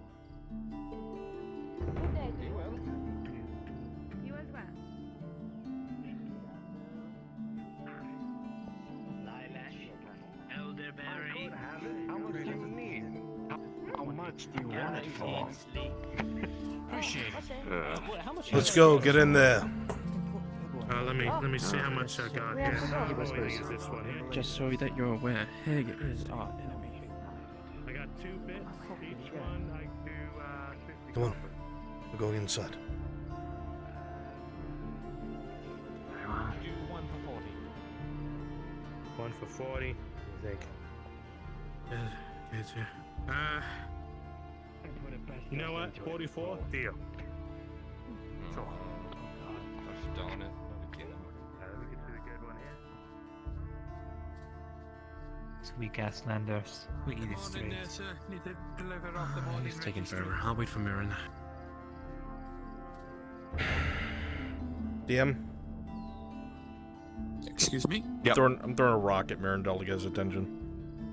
Good day to you. You as well. Lilac, elderberry. How much do you need? How much do you want it for? Appreciate it. Let's go. Get in there. Let me see how much I got here. Use this one here. Just so that you're aware, Heg is our enemy. I got 2 bits. Each one I do 50 Come on. copper. We're going inside. Do 1 for 40. 1 for 40. I think. You know what? 44? Deal. Gosh darn it. Again. Let me get to the good one here. Weak ass landers. We eat it straight. Need to deliver off the morning. It's taking forever. I'll wait for Mirren. DM? Excuse me? I'm throwing a rock at Mirandel to get his attention.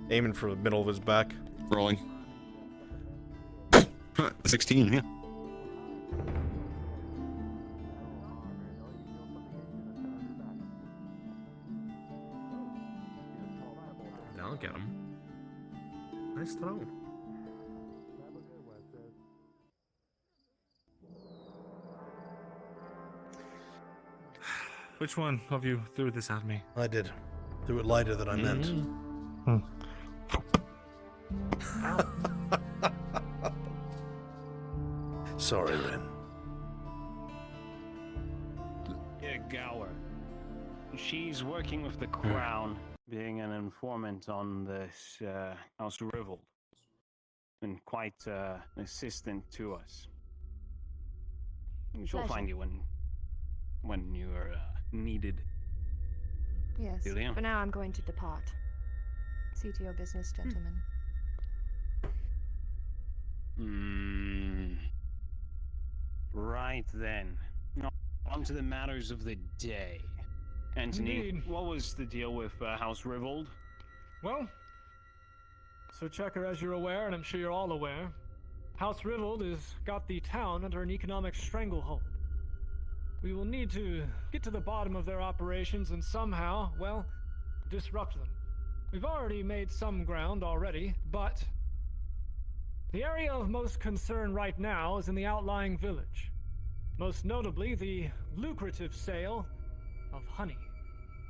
Aiming for the middle of his back. Rolling. 16, yeah. I'll get him. Nice throw. Which one of you threw this at me? I did. Threw it lighter than I meant. Sorry, Rin. Yeah, Gower. She's working with the Crown, being an informant on this House Rivel. Been quite an assistant to us. She'll Pleasure. find you when you're needed. Yes. Julia? For now, I'm going to depart. See to your business, gentlemen. Right then. On to the matters of the day. Anthony, Indeed. what was the deal with House Rivold? Well, Sir Checker, as you're aware, and I'm sure you're all aware, House Rivold has got the town under an economic stranglehold. We will need to get to the bottom of their operations and somehow, well, disrupt them. We've already made some ground already, but the area of most concern right now is in the outlying village. Most notably, the lucrative sale of honey.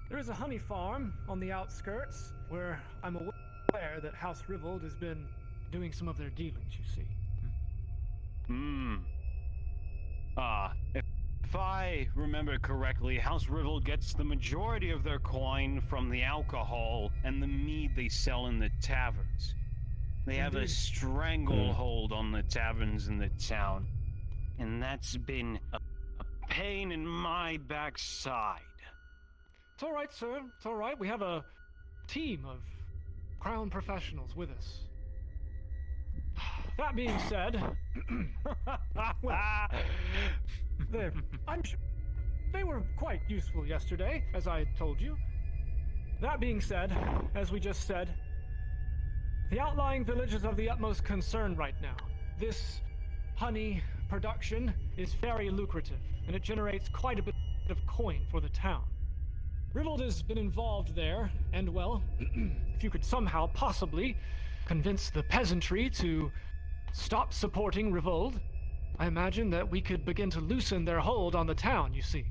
There is a honey farm on the outskirts where I'm aware that House Rivold has been doing some of their dealings, you see. If I remember correctly, House Rivold gets the majority of their coin from the alcohol and the mead they sell in the taverns. They have a stranglehold on the taverns in the town, and that's been a pain in my backside. It's all right, sir. It's all right. We have a team of Crown professionals with us. That being said, well, I'm sure they were quite useful yesterday, as I told you. That being said, as we just said, the outlying village is of the utmost concern right now. This honey production is very lucrative, and it generates quite a bit of coin for the town. Rivold has been involved there, and well, if you could somehow possibly convince the peasantry to stop supporting Rivold, I imagine that we could begin to loosen their hold on the town, you see.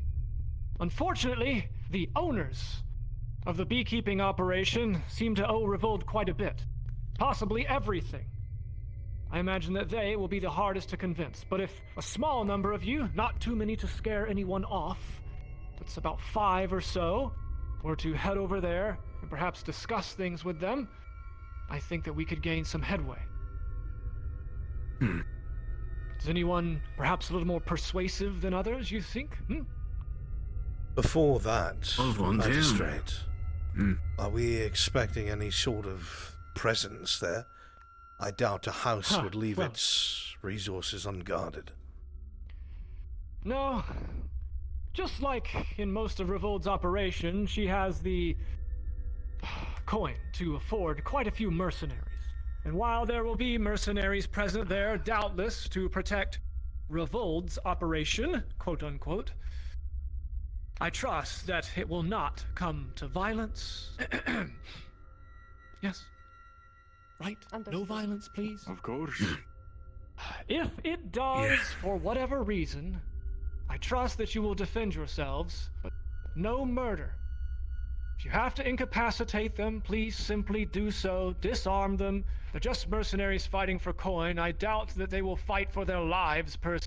Unfortunately, the owners of the beekeeping operation seem to owe Rivold quite a bit. Possibly everything. I imagine that they will be the hardest to convince, but if a small number of you, not too many to scare anyone off, it's about 5 or so, were to head over there and perhaps discuss things with them, I think that we could gain some headway. Is anyone perhaps a little more persuasive than others, you think? Before that, Magistrate, are we expecting any sort of presence there? I doubt a house would leave its resources unguarded. No. Just like in most of Rivold's operation, she has the coin to afford quite a few mercenaries. And while there will be mercenaries present there, doubtless, to protect Rivold's operation, quote-unquote, I trust that it will not come to violence. Yes? Right? No violence, please? Of course. If it does, for whatever reason, I trust that you will defend yourselves, but no murder. If you have to incapacitate them, please simply do so. Disarm them. They're just mercenaries fighting for coin. I doubt that they will fight for their lives, per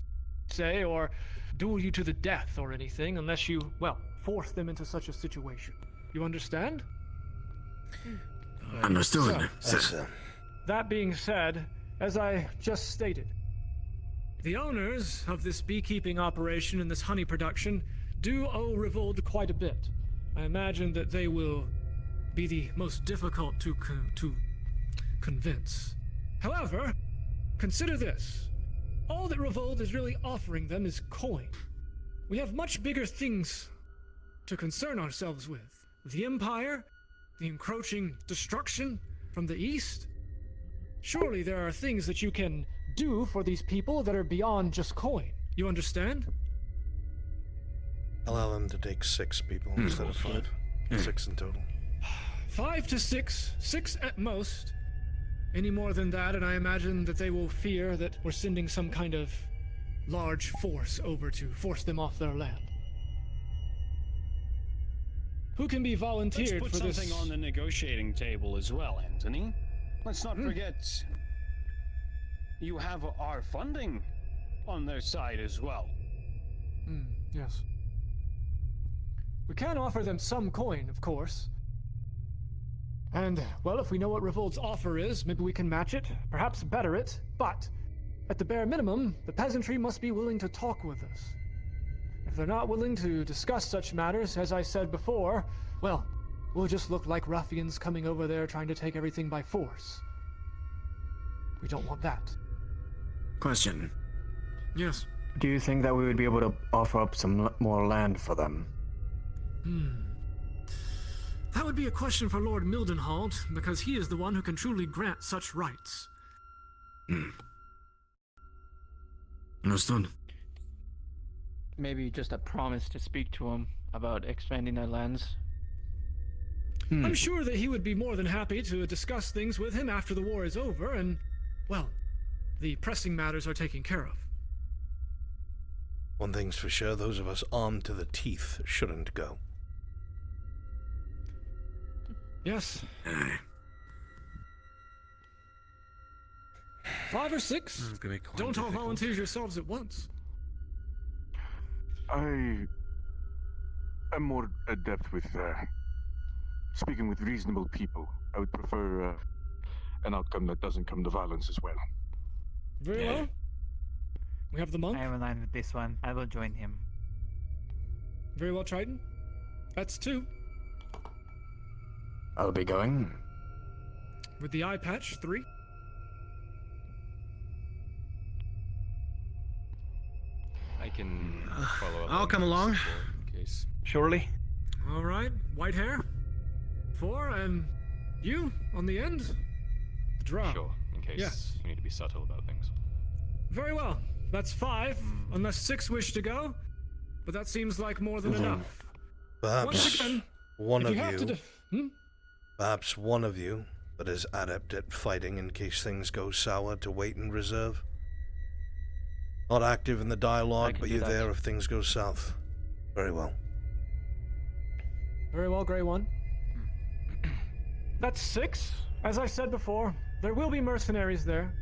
se, or duel you to the death or anything, unless you, well, force them into such a situation. You understand? Understood. So, that being said, as I just stated, the owners of this beekeeping operation and this honey production do owe Rivold quite a bit. I imagine that they will be the most difficult to convince. However, consider this. All that Rivold is really offering them is coin. We have much bigger things to concern ourselves with. The Empire, the encroaching destruction from the East. Surely there are things that you can do for these people that are beyond just coin. You understand? Allow them to take 6 people instead of 5. 6 in total. 5 to 6, 6 at most. Any more than that, and I imagine that they will fear that we're sending some kind of large force over to force them off their land. who can be volunteered Let's for put this? something on the negotiating table as well, Anthony. Let's not forget you have our funding on their side as well. Yes. We can offer them some coin, of course. And, well, if we know what Revolt's offer is, maybe we can match it, perhaps better it, but at the bare minimum, the peasantry must be willing to talk with us. If they're not willing to discuss such matters, as I said before, well, we'll just look like ruffians coming over there trying to take everything by force. We don't want that. Question. Yes. Do you think that we would be able to offer up some more land for them? That would be a question for Lord Mildenhall, because he is the one who can truly grant such rights. Understood. Maybe just a promise to speak to him about expanding their lands. I'm sure that he would be more than happy to discuss things with him after the war is over, and, well, the pressing matters are taken care of. One thing's for sure, those of us armed to the teeth shouldn't go. Yes. 5 or 6? Don't all volunteer yourselves at once. I am more adept with speaking with reasonable people. I would prefer an outcome that doesn't come to violence as well. Very well. We have the monk. I am aligned with this one. I will join him. Very well, Triton. That's 2. I'll be going. With the eye patch, 3. I can follow up. I'll come along. In case. Surely. All right, white hair. 4, and you on the end. The drow. Sure, in case Yes. we need to be subtle about things. Very well. That's 5, unless 6 wish to go. But that seems like more than enough. Perhaps Once again, one if of you have to perhaps one of you that is adept at fighting in case things go sour to wait in reserve. Not active in the dialogue, but you're there if things go south. Very well. Very well, Grey One. That's 6. As I said before, there will be mercenaries there.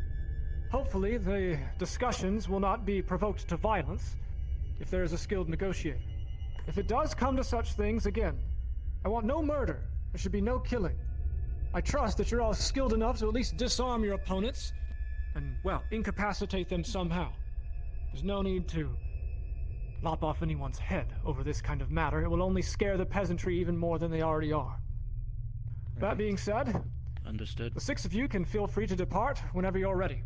Hopefully, the discussions will not be provoked to violence if there is a skilled negotiator. If it does come to such things, again, I want no murder. There should be no killing. I trust that you're all skilled enough to at least disarm your opponents and, well, incapacitate them somehow. There's no need to lop off anyone's head over this kind of matter. It will only scare the peasantry even more than they already are. That being said, Understood. the 6 of you can feel free to depart whenever you're ready.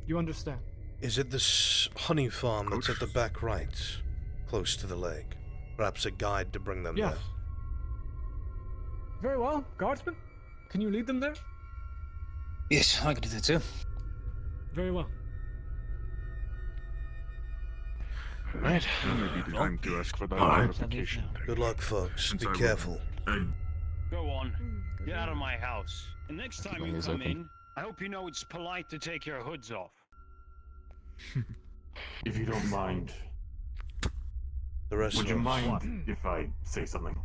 You understand? Is it this honey farm that's at the back right, close to the lake? Perhaps a guide to bring them Yes. there. Very well, guardsman. Can you lead them there? Yes, I can do that too. Very well. Right. Maybe the time to ask for that All right. clarification. Good luck, folks. Be I will- careful. Go on. Get out of my house. And next time you is come open. in, I hope you know it's polite to take your hoods off. If you don't mind, The rest would of you us, mind if I say something?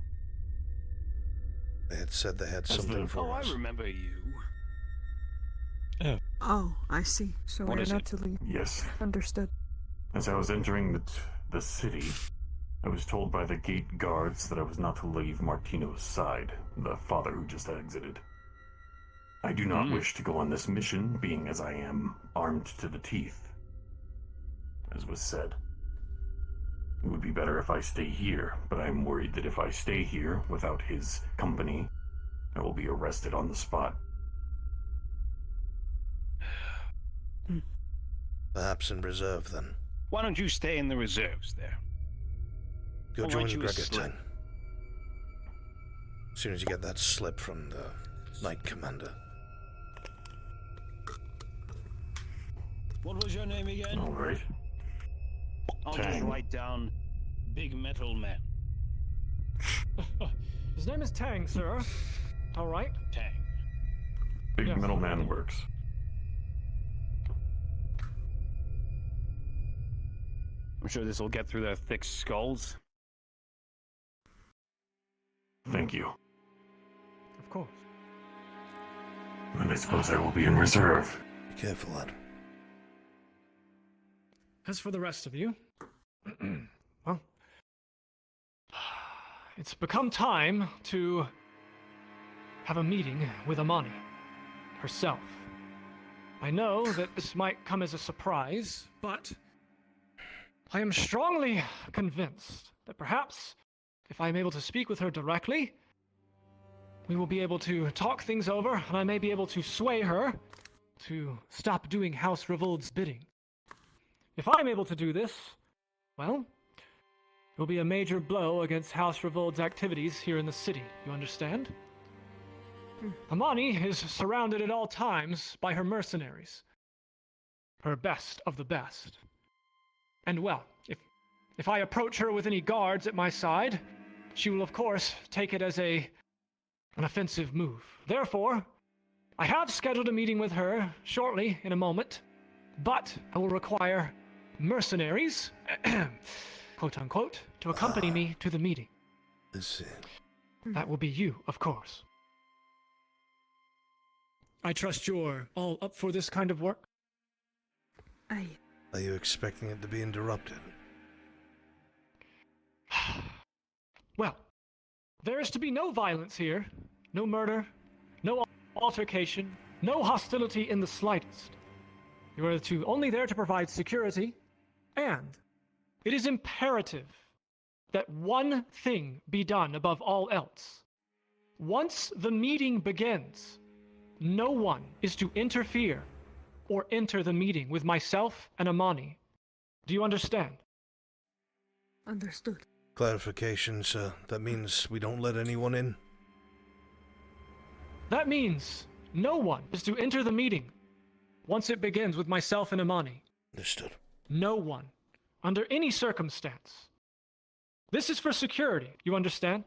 they had said they had As something the- for Oh, I us. remember you. Oh, I see. So What we're is not it? to leave. Yes. Understood. As I was entering the city, I was told by the gate guards that I was not to leave Martino's side, the father who just exited. I do not wish to go on this mission, being as I am armed to the teeth. As was said, it would be better if I stay here, but I am worried that if I stay here without his company, I will be arrested on the spot. Perhaps in reserve, then. Why don't you stay in the reserves there? Go I'll join write you a Gregor slip. 10. As soon as you get that slip from the Knight Commander. What was your name again? All right. I'll just Tang. write down Big Metal Man. His name is Tang, sir. All right. Tang. Big Yes. Metal Man works. I'm sure this will get through their thick skulls. Thank you. Of course. And I suppose I will be in reserve. Be careful, lad. As for the rest of you, well, it's become time to have a meeting with Amani herself. I know that this might come as a surprise, but I am strongly convinced that perhaps if I am able to speak with her directly, we will be able to talk things over, and I may be able to sway her to stop doing House Revold's bidding. If I'm able to do this, well, it will be a major blow against House Revold's activities here in the city, you understand? Amani is surrounded at all times by her mercenaries. Her best of the best. And well, if I approach her with any guards at my side, she will of course take it as an offensive move. Therefore, I have scheduled a meeting with her shortly in a moment, but I will require mercenaries, quote unquote, to accompany me to the meeting. That will be you, of course. I trust you're all up for this kind of work? Are you expecting it to be interrupted? Well, there is to be no violence here, no murder, no altercation, no hostility in the slightest. You are only there to provide security, and it is imperative that one thing be done above all else. Once the meeting begins, no one is to interfere or enter the meeting with myself and Amani. Do you understand? Understood. Clarification, sir. That means we don't let anyone in? That means no one is to enter the meeting once it begins with myself and Amani. Understood. No one, under any circumstance. This is for security, you understand?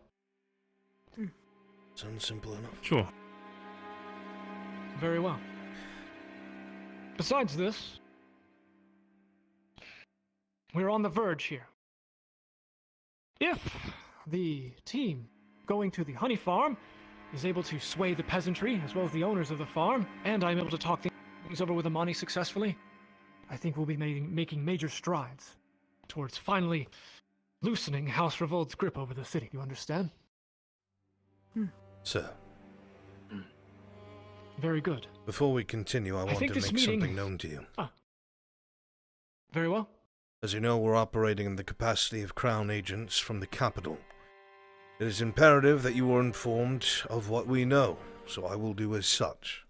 Sounds simple enough. Sure. Very well. Besides this, we're on the verge here. If the team going to the honey farm is able to sway the peasantry as well as the owners of the farm, and I'm able to talk things over with Amani successfully, I think we'll be making major strides towards finally loosening House Revold's grip over the city. You understand? Sir. Very good. Before we continue, I want to make meeting... something known to you. Very well. As you know, we're operating in the capacity of Crown agents from the capital. It is imperative that you are informed of what we know, so I will do as such.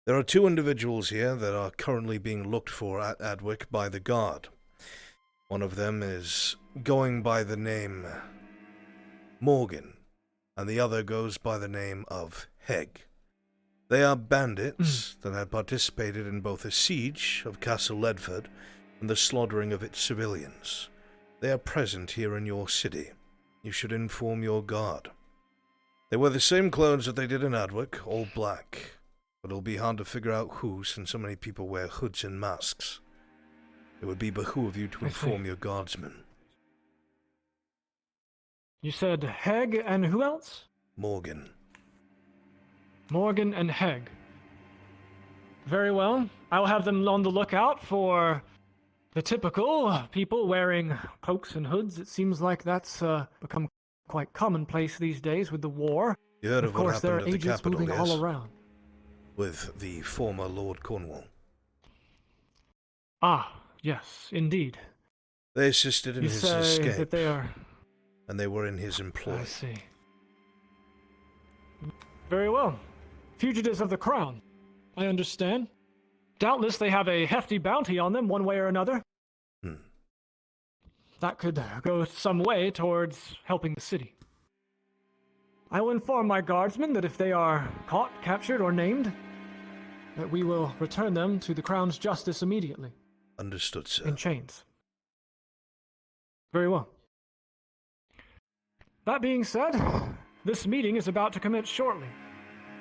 There are 2 individuals here that are currently being looked for at Adwick by the guard. One of them is going by the name Morgan, and the other goes by the name of Heg. They are bandits that had participated in both a siege of Castle Ledford and the slaughtering of its civilians. They are present here in your city. You should inform your guard. They wear the same clothes that they did in Adwick, all black, but it'll be hard to figure out who since so many people wear hoods and masks. It would behoove you to inform your guardsmen. You said Heg and who else? Morgan. Morgan and Heg. Very well. I'll have them on the lookout for the typical people wearing cloaks and hoods. It seems like that's become quite commonplace these days with the war. You heard of what course, there are happened at the agents capital, moving yes? all around. With the former Lord Cornwall. Ah, yes, indeed. They assisted in his escape. That they are... And they were in his employ. I see. Very well. Fugitives of the crown. I understand. Doubtless they have a hefty bounty on them one way or another. That could go some way towards helping the city. I will inform my guardsmen that if they are caught, captured, or named, that we will return them to the crown's justice immediately. Understood, sir. In chains. Very well. That being said, this meeting is about to commence shortly.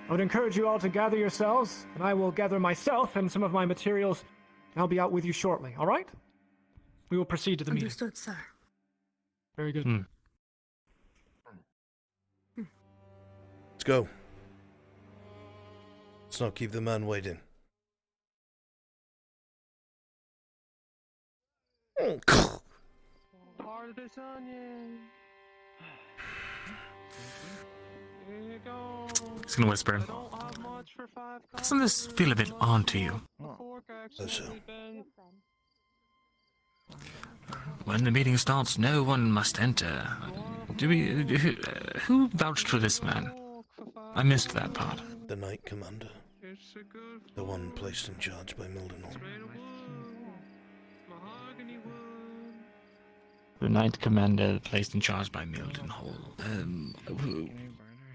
I would encourage you all to gather yourselves, and I will gather myself and some of my materials, and I'll be out with you shortly, all right? We will proceed to the meeting. Understood, sir. Very good. Let's go. Let's not keep the man waiting. Part of this onion. Here you go. He's gonna whisper. Doesn't this feel a bit odd to you? So. When the meeting starts, no one must enter. Who vouched for this man? I missed that part. The Knight Commander. The one placed in charge by Mildenhall. The Knight Commander placed in charge by Mildenhall.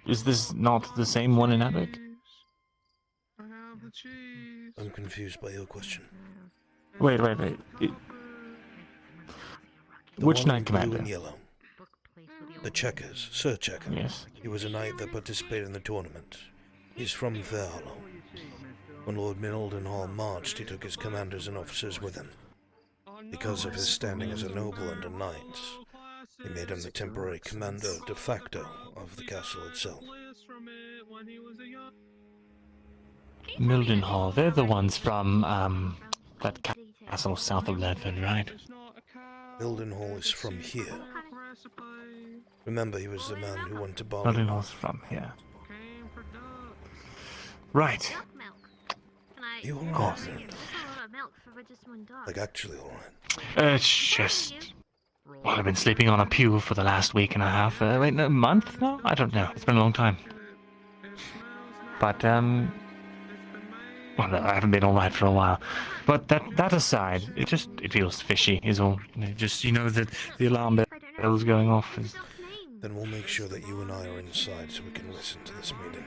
Is this not the same one in Epic? I'm confused by your question. Wait. Which Knight Blue Commander? and yellow. The Checkers, Sir Checker. Yes. He was a knight that participated in the tournament. He's from Fairhollow. When Lord Mildenhall marched, he took his commanders and officers with him. Because of his standing as a noble and a knight, he made him the temporary commander de facto of the castle itself. Mildenhall, they're the ones from, that castle south of Ledford, right? Mildenhall is from here. Remember, he was the man who went to Bali. Mildenhall's from here. Right. You Of alright? course. Like, actually alright. It's just... Well, I've been sleeping on a pew for the last week and a half. Wait, a month now? I don't know. It's been a long time. But, well, I haven't been alright for a while. But that aside, it feels fishy, is all. Just, the alarm bell's going off. Then we'll make sure that you and I are inside so we can listen to this meeting.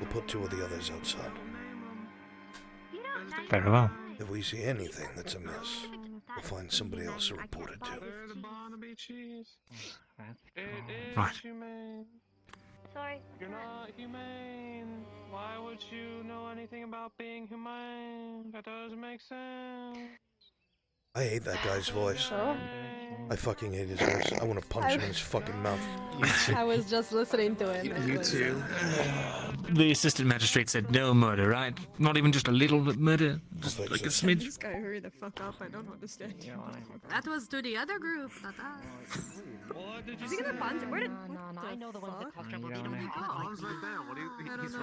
We'll put two of the others outside. Very well. If we see anything that's amiss, we'll find somebody else to report it to. Right. Sorry. You're not humane. Why would you know anything about being humane? That doesn't make sense. I hate that guy's voice. I fucking hate his voice. I want to punch him in his fucking mouth. I was just listening to him. The assistant magistrate said no murder, right? Not even just a little murder? Just like a smidge? This guy, hurry the fuck up. I don't understand. That was to the other group, not us. Is he gonna punch? Where did? I know the ones that cause trouble. They don't have arms right there. What do you? He's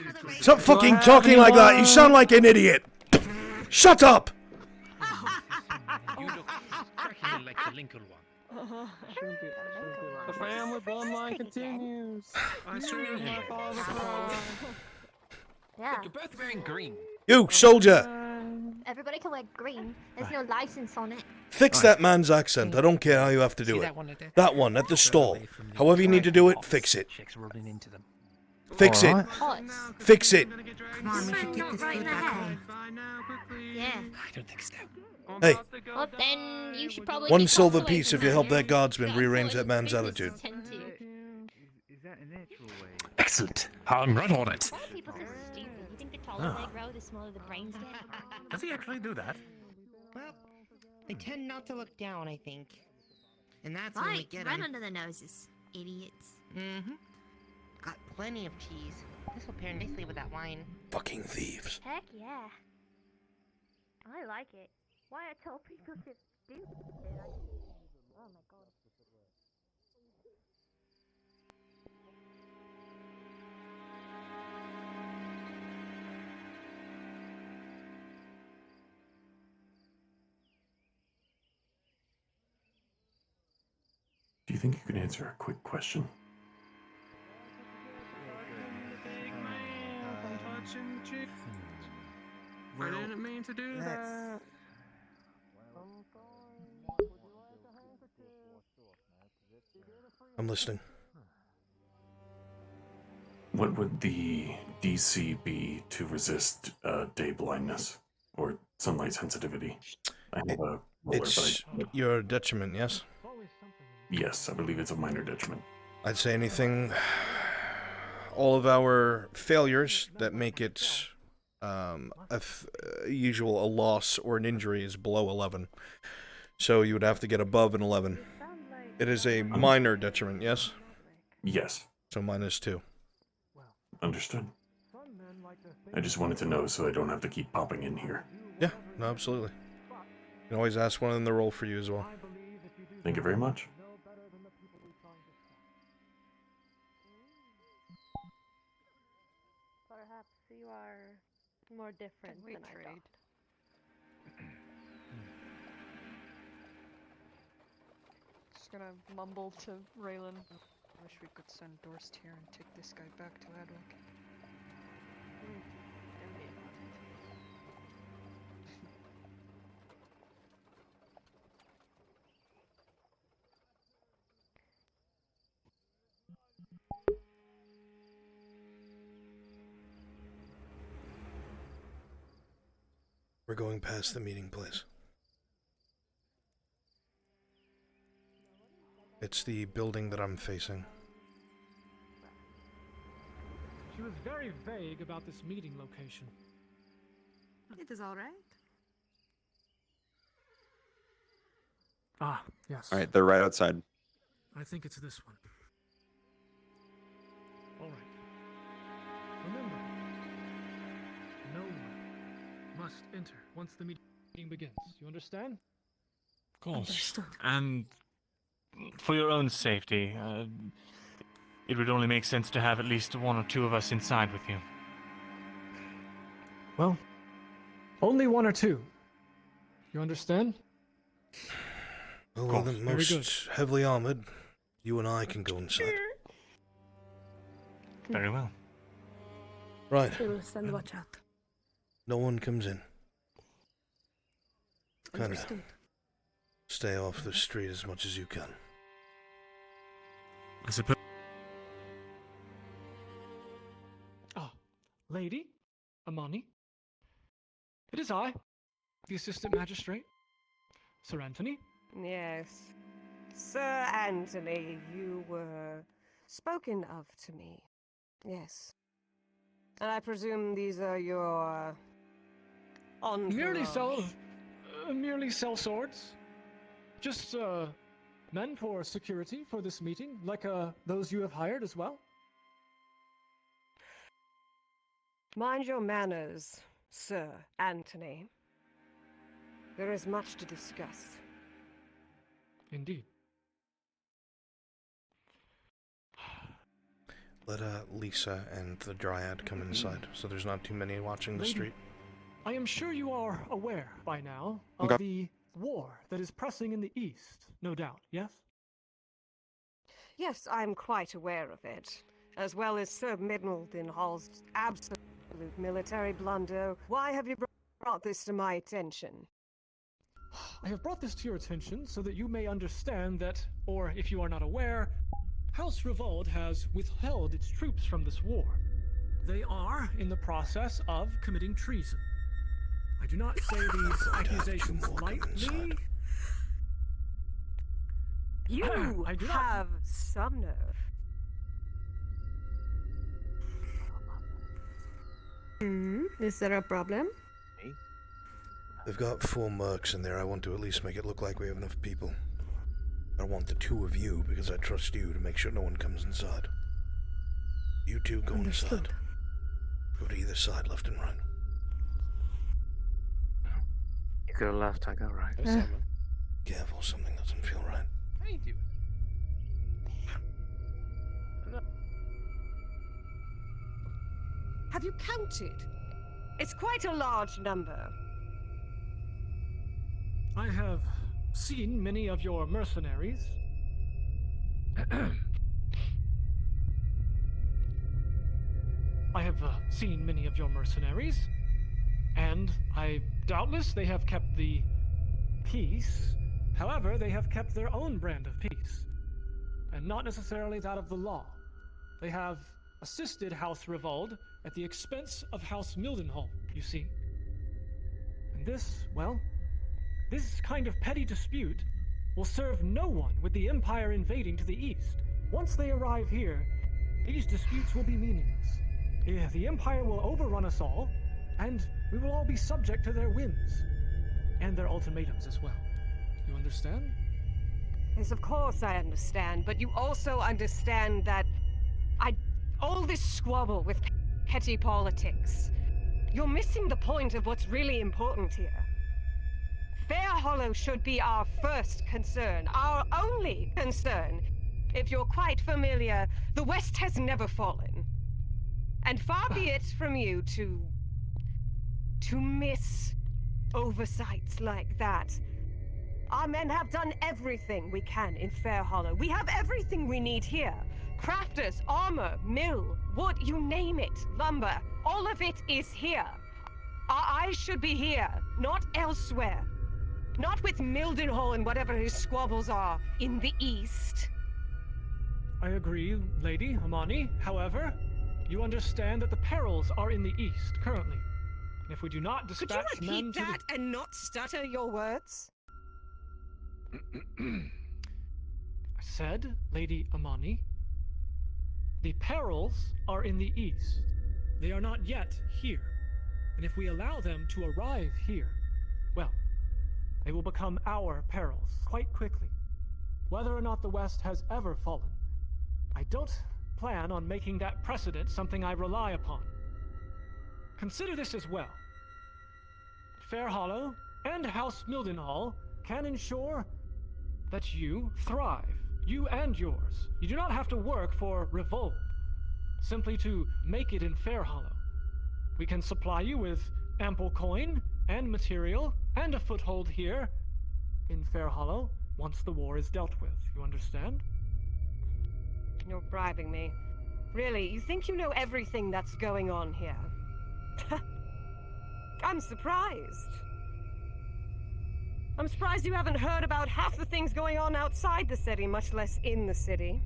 right there. Stop fucking talking like that. You sound like an idiot. Shut up. You look crackingly like the Lincoln one. The family bloodline continues. I serve my father's cause. Yeah. You're both wearing green. You, soldier. Everybody can wear green. There's no license on it. Fix that man's accent. I don't care how you have to do it. That one at the stall. However you need to do it, fix it. Fix it. Fix it. Come on, we should get this food back home. Yeah. I don't think so. Hey. Well, then you should probably One be silver consolate piece if for you that. help that guardsman rearrange that man's attitude. Excellent. I'm right on it. Why are people so stupid? You think the taller they grow, the smaller the brains get? Does he actually do that? Well, they tend not to look down, I think. And that's when we Right, get right 'em. under the noses, idiots. Mm-hmm. Got plenty of cheese. This will pair nicely with that wine. Fucking thieves. Heck yeah. I like it. Why I tell people to do it? Oh my god. Do you think you could answer a quick question? I didn't mean to do that. I'm listening. What would the DC be to resist day blindness or sunlight sensitivity? I have a roller, It's your detriment, yes? yes, I believe it's a minor detriment. I'd say anything. All of our failures that make it usual a loss or an injury is below 11. So you would have to get above an 11. It is a minor detriment, yes? Yes. So -2. Understood. I just wanted to know so I don't have to keep popping in here. Yeah, no, absolutely. You can always ask one of them to roll for you as well. Thank you very much. Perhaps you are more different than I thought. Just gonna mumble to Raylan. Wish we could send Dorst here and take this guy back to Adwick. We're going past the meeting place. It's the building that I'm facing. She was very vague about this meeting location. It is all right. Ah, yes. All right, they're right outside. I think it's this one. All right. Remember, no one must enter once the meeting begins. You understand? Of course. And for your own safety, it would only make sense to have at least one or two of us inside with you. Well, only one or two. You understand? Well, the most heavily armored, you and I can go inside. Very well. Right. We will send watch out. No one comes in. Kinda Understood. stay off the street as much as you can. I suppose. Ah, Lady Amani. It is I, the Assistant Magistrate, Sir Anthony. Yes. Sir Anthony, you were spoken of to me. Yes. And I presume these are your Merely entourage. sell swords. Just men for security for this meeting, like those you have hired as well. Mind your manners, Sir Anthony. There is much to discuss. Indeed. Let Lisa and the Dryad come inside, so there's not too many watching the Lady, street. I am sure you are aware by now of Okay. the war that is pressing in the east, no doubt, yes? Yes, I'm quite aware of it, as well as Sir Middelden Hall's absolute military blunder. Why have you brought this to my attention? I have brought this to your attention so that you may understand that, or if you are not aware, House Revolt has withheld its troops from this war. They are in the process of committing treason. I do not say these accusations lightly. You I do not- have some nerve. Is there a problem? They've got 4 mercs in there. I want to at least make it look like we have enough people. I want the 2 of you because I trust you to make sure no one comes inside. You two go inside. Go to either side, left and right. You go left, I go right. Careful, something doesn't feel right. How you doing? Have you counted? It's quite a large number. I have seen many of your mercenaries. I have seen many of your mercenaries, and doubtless they have kept the peace. However, they have kept their own brand of peace, and not necessarily that of the law. They have assisted House Revolt at the expense of House Mildenhall, you see. And this kind of petty dispute will serve no one with the Empire invading to the east. Once they arrive here, these disputes will be meaningless. The Empire will overrun us all, and we will all be subject to their whims. And their ultimatums as well. You understand? Yes, of course I understand, but you also understand that all this squabble with petty politics. You're missing the point of what's really important here. Fair Hollow should be our first concern, our only concern. If you're quite familiar, the West has never fallen. And far be it from you to miss oversights like that. Our men have done everything we can in Fair Hollow. We have everything we need here. Crafters, armor, mill, wood, you name it, lumber. All of it is here. Our eyes should be here, not elsewhere. Not with Mildenhall and whatever his squabbles are in the east. I agree, Lady Amani. However, you understand that the perils are in the east currently. And if we do not dispatch Could you repeat that and not stutter your words? I said, Lady Amani, the perils are in the east. They are not yet here. And if we allow them to arrive here, well, they will become our perils quite quickly. Whether or not the West has ever fallen, I don't plan on making that precedent something I rely upon. Consider this as well. Fair Hollow and House Mildenhall can ensure that you thrive, you and yours. You do not have to work for revolt, simply to make it in Fair Hollow. We can supply you with ample coin and material and a foothold here in Fair Hollow once the war is dealt with. You understand? You're bribing me. Really, you think you know everything that's going on here? I'm surprised. I'm surprised you haven't heard about half the things going on outside the city, much less in the city.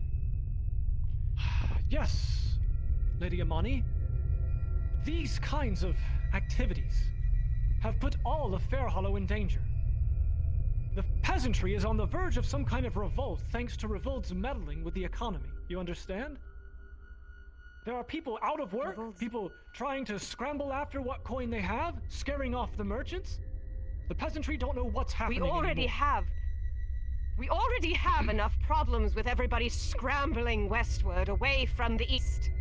Yes, Lady Amani. These kinds of activities have put all of Fair Hollow in danger. The peasantry is on the verge of some kind of revolt thanks to Revolt's meddling with the economy. You understand? There are people out of work, people trying to scramble after what coin they have, scaring off the merchants. The peasantry don't know what's happening anymore. We already have enough problems with everybody scrambling westward, away from the east.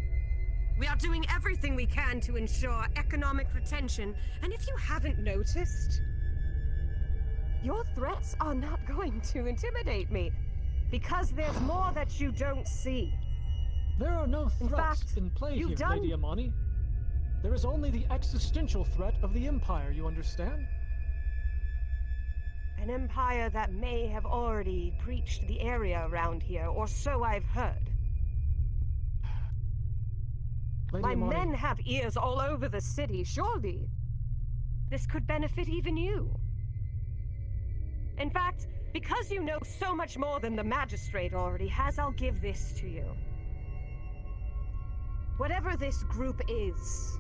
We are doing everything we can to ensure economic retention, and if you haven't noticed, your threats are not going to intimidate me, because there's more that you don't see. There are no threats in play here, Lady Amani. There is only the existential threat of the Empire, you understand? An empire that may have already breached the area around here, or so I've heard. My men have ears all over the city, surely. This could benefit even you. In fact, because you know so much more than the magistrate already has, I'll give this to you. Whatever this group is,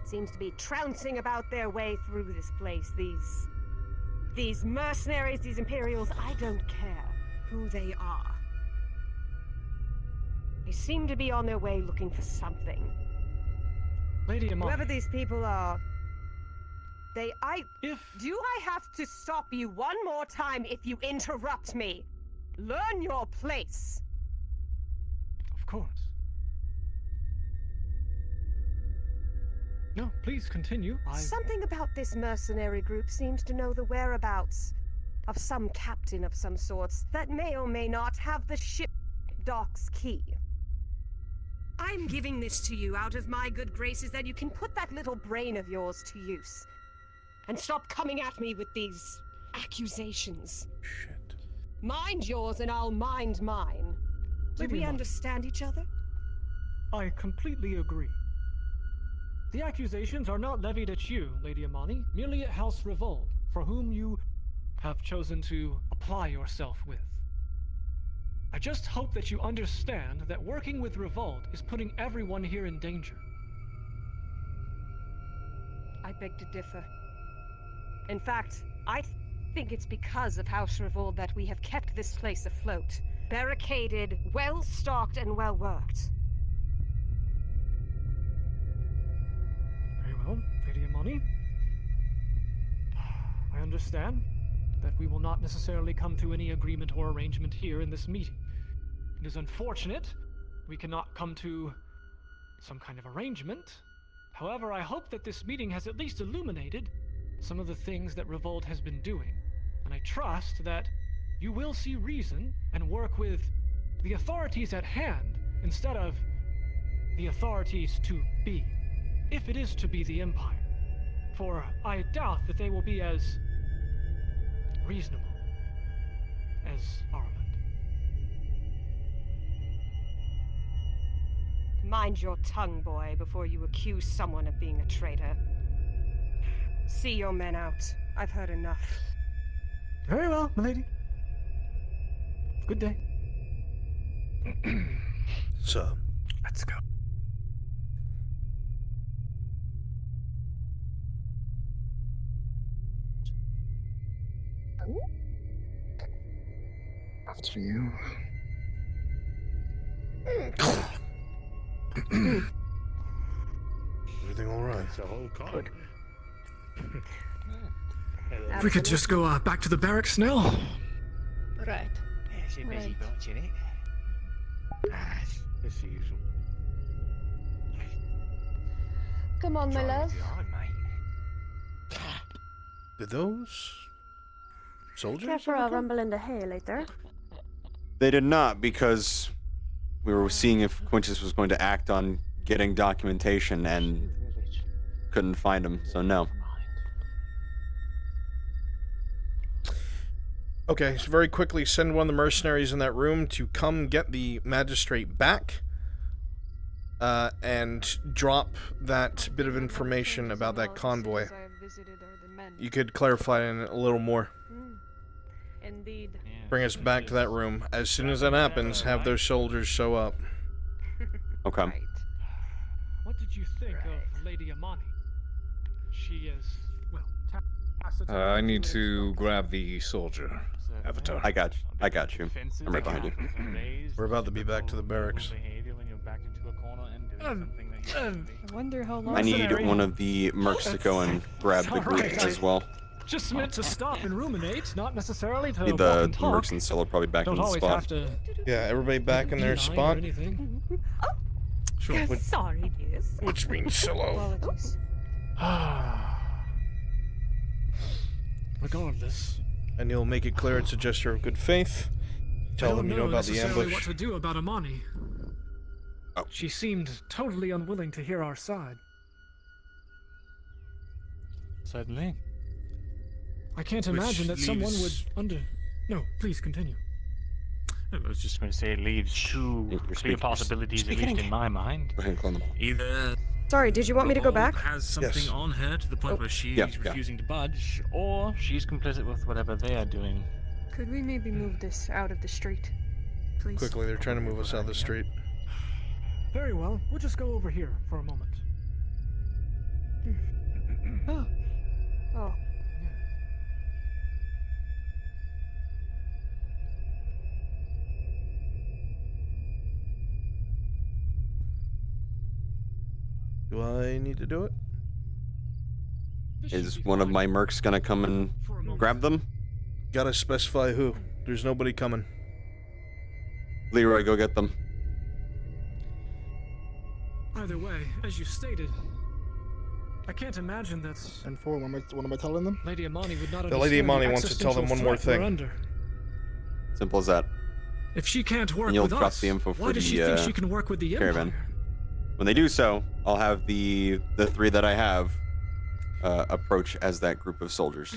it seems to be trouncing about their way through this place. These mercenaries, these Imperials, I don't care who they are. They seem to be on their way looking for something. Lady Amani. Whoever these people are, do I have to stop you one more time if you interrupt me? Learn your place. Of course. No, please continue. Something about this mercenary group seems to know the whereabouts of some captain of some sorts that may or may not have the ship dock's key. I'm giving this to you out of my good graces that you can put that little brain of yours to use. And stop coming at me with these accusations. Shit. Mind yours and I'll mind mine. Do we understand each other? I completely agree. The accusations are not levied at you, Lady Amani, merely at House Revolt, for whom you have chosen to apply yourself with. I just hope that you understand that working with Revolt is putting everyone here in danger. I beg to differ. In fact, I think it's because of House Revolt that we have kept this place afloat. Barricaded, well-stocked, and well-worked. Very well, Lady Amani. I understand that we will not necessarily come to any agreement or arrangement here in this meeting. It is unfortunate we cannot come to some kind of arrangement. However, I hope that this meeting has at least illuminated some of the things that Revolt has been doing, and I trust that you will see reason and work with the authorities at hand instead of the authorities to be, if it is to be the Empire. For I doubt that they will be as reasonable as Armand. Mind your tongue, boy, before you accuse someone of being a traitor. See your men out. I've heard enough. Very well, milady. Good day. So, let's go. After you. Everything all right? It's a whole card. If we could just go back to the barracks now. Right. It's a busy Right. bunch, isn't it? As usual. Come on, my love. Did those soldiers? Care for ever a come? rumble in the hay later. They did not, because we were seeing if Quintus was going to act on getting documentation and couldn't find him, so no. Okay, so very quickly send one of the mercenaries in that room to come get the magistrate back and drop that bit of information about that convoy. You could clarify it a little more. Indeed. Bring us back to that room. As soon as that happens, have those soldiers show up. Okay. What did you think of Lady Amani? She is, well, I need to grab the soldier. Avatar. I got you. I'm right behind you. We're about to be back to the barracks. I wonder how long. I need one of the mercs to go and grab the group as well. Just meant to stop and ruminate, not necessarily to Need walk the and talk. mercs and Scylla probably back Don't in the always spot. have to Yeah, everybody back in their deny or spot. anything. Sure. Which, Sorry, dears. which means solo. Apologies. Regardless, And you'll make it clear it's a gesture of good faith. Tell I them don't you know about the necessarily ambush. what to do about Amani. Oh. She seemed totally unwilling to hear our side. Certainly. I can't imagine that someone would No, please continue. I was just going to say it leaves two You're clear speaking. possibilities, at least in my mind. Go ahead and clone them all. Either Sorry, did you want me to go Revolt back? has something Yes. on her to the point where she's Yeah. Refusing to budge, or she's complicit with whatever they are doing. Could we maybe move this out of the street, please? Quickly, they're trying to move us out of the street. Very well, we'll just go over here for a moment. Oh. Do I need to do it? Is one of my mercs gonna come and grab them? Gotta specify who. There's nobody coming. Leroy, go get them. Either way, as you stated, I can't imagine that And for what am I telling them? Lady Amani would not The Lady understand Amani the wants to tell them one more existential threat thing. we're under. Simple as that. If she can't work And you'll with drop us, the info for why does she the, think she can work with the caravan. Empire? When they do so, I'll have the three that I have approach as that group of soldiers.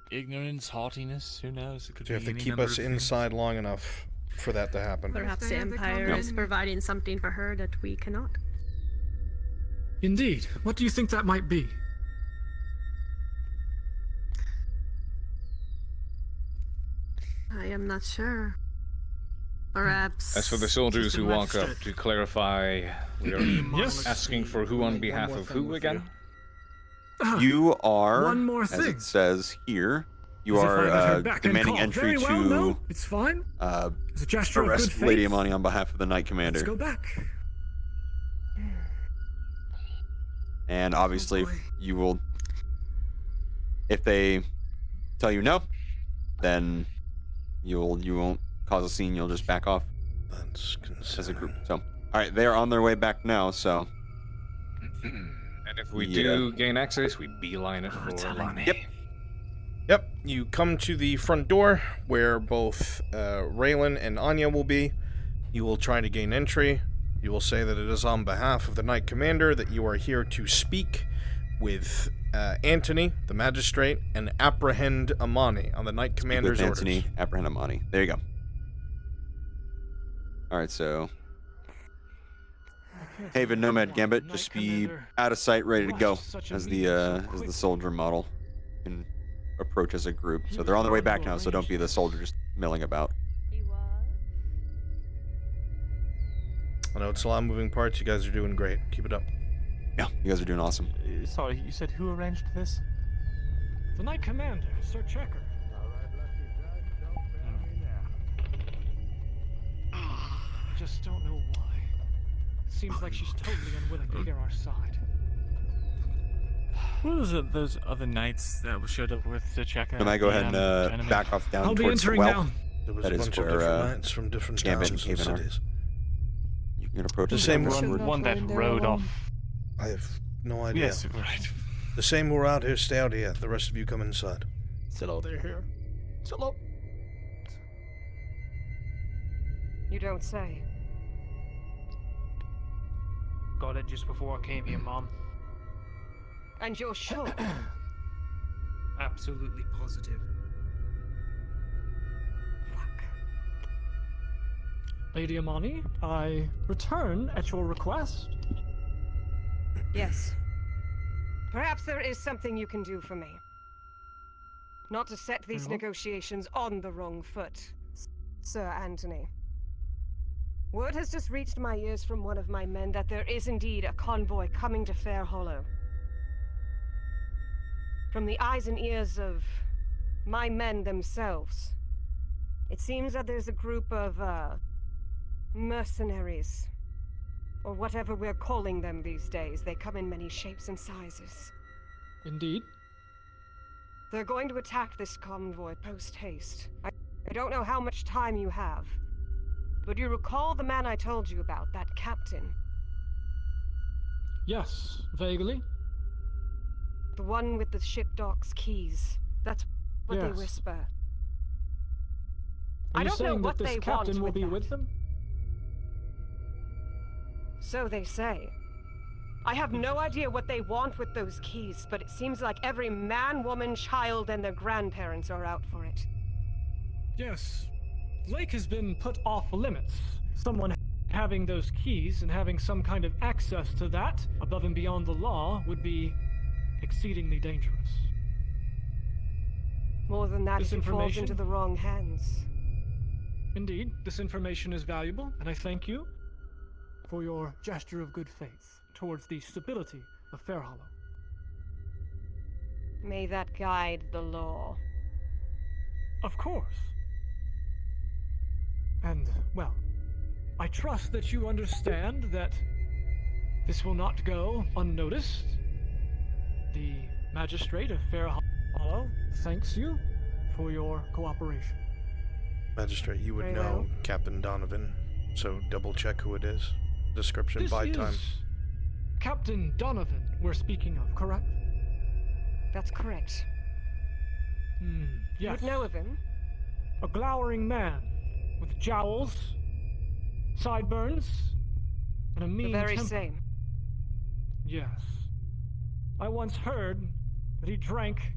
Ignorance, haughtiness, who knows? It could So you have be to any keep number us of things. inside long enough for that to happen. Perhaps the Empire is providing something for her that we cannot. Indeed. What do you think that might be? I am not sure. Perhaps. As for the soldiers who walk up, to clarify, we are asking for who on behalf of who again? You are, One more as thing. it says here, you As if I let are her back and demanding call. entry Very well, to no, it's fine. It's a gesture of arrest good faith. Lady Amani on behalf of the Knight Commander. Let's go back. And obviously, you will. If they tell you no, then you won't cause a scene. You'll just back off That's as a group. So All right, they are on their way back now. So. And if we do gain access, we beeline it for Lonnie. Yep. Yep, you come to the front door where both Raylan and Anya will be. You will try to gain entry. You will say that it is on behalf of the Knight Commander that you are here to speak with Anthony, the magistrate, and apprehend Amani on the Knight Commander's orders. Anthony, apprehend Amani. There you go. All right, so Haven Nomad Gambit, just be out of sight, ready to go as the soldier model. Can approach as a group. So they're on their way back now, so don't be the soldier just milling about. I know it's a lot of moving parts. You guys are doing great. Keep it up. Yeah, you guys are doing awesome. Sorry, you said who arranged this? The Knight Commander, Sir Checker. I just don't know why. It seems like she's totally unwilling to hear our side. What was it, those other knights that showed up with the checker? Can I go ahead and back off down towards the well? There was That a is bunch of where different knights from different Gambit towns and and Haven are. cities. You can approach The the same one that rode off. I have no idea. Yes, right. The same who are out here, stay out here. The rest of you come inside. Hello, they're here. Hello. You don't say. Got it just before I came here, Mom. And you're sure? Absolutely positive. Lady Amani, I return at your request. Yes. Perhaps there is something you can do for me. Not to set these negotiations on the wrong foot, Sir Anthony. Word has just reached my ears from one of my men that there is indeed a convoy coming to Fair Hollow. From the eyes and ears of my men themselves, it seems that there's a group of, mercenaries. Or whatever we're calling them these days. They come in many shapes and sizes. Indeed. They're going to attack this convoy post-haste. I don't know how much time you have, but you recall the man I told you about, that captain? Yes, vaguely. The one with the ship dock's keys. That's what they Yes. whisper. Are I you don't know saying what that they this captain want will with be that. with them? So they say. I have no idea what they want with those keys, but it seems like every man, woman, child, and their grandparents are out for it. Yes. Lake has been put off limits. Someone having those keys and having some kind of access to that, above and beyond the law, would be exceedingly dangerous. More than that This if it falls information- into the wrong hands. Indeed, this information is valuable, and I thank you for your gesture of good faith towards the stability of Fair Hollow. May that guide the law. Of course. And, well, I trust that you understand that this will not go unnoticed. The magistrate of Fair Hollow thanks you for your cooperation. Magistrate, you would Very know well. Captain Donovan, so double check who it is. Description This by is time. Captain Donovan we're speaking of, correct? That's correct. You Yes. would know of him? A glowering man with jowls, sideburns, and a mean The very temper. same. Yes. I once heard that he drank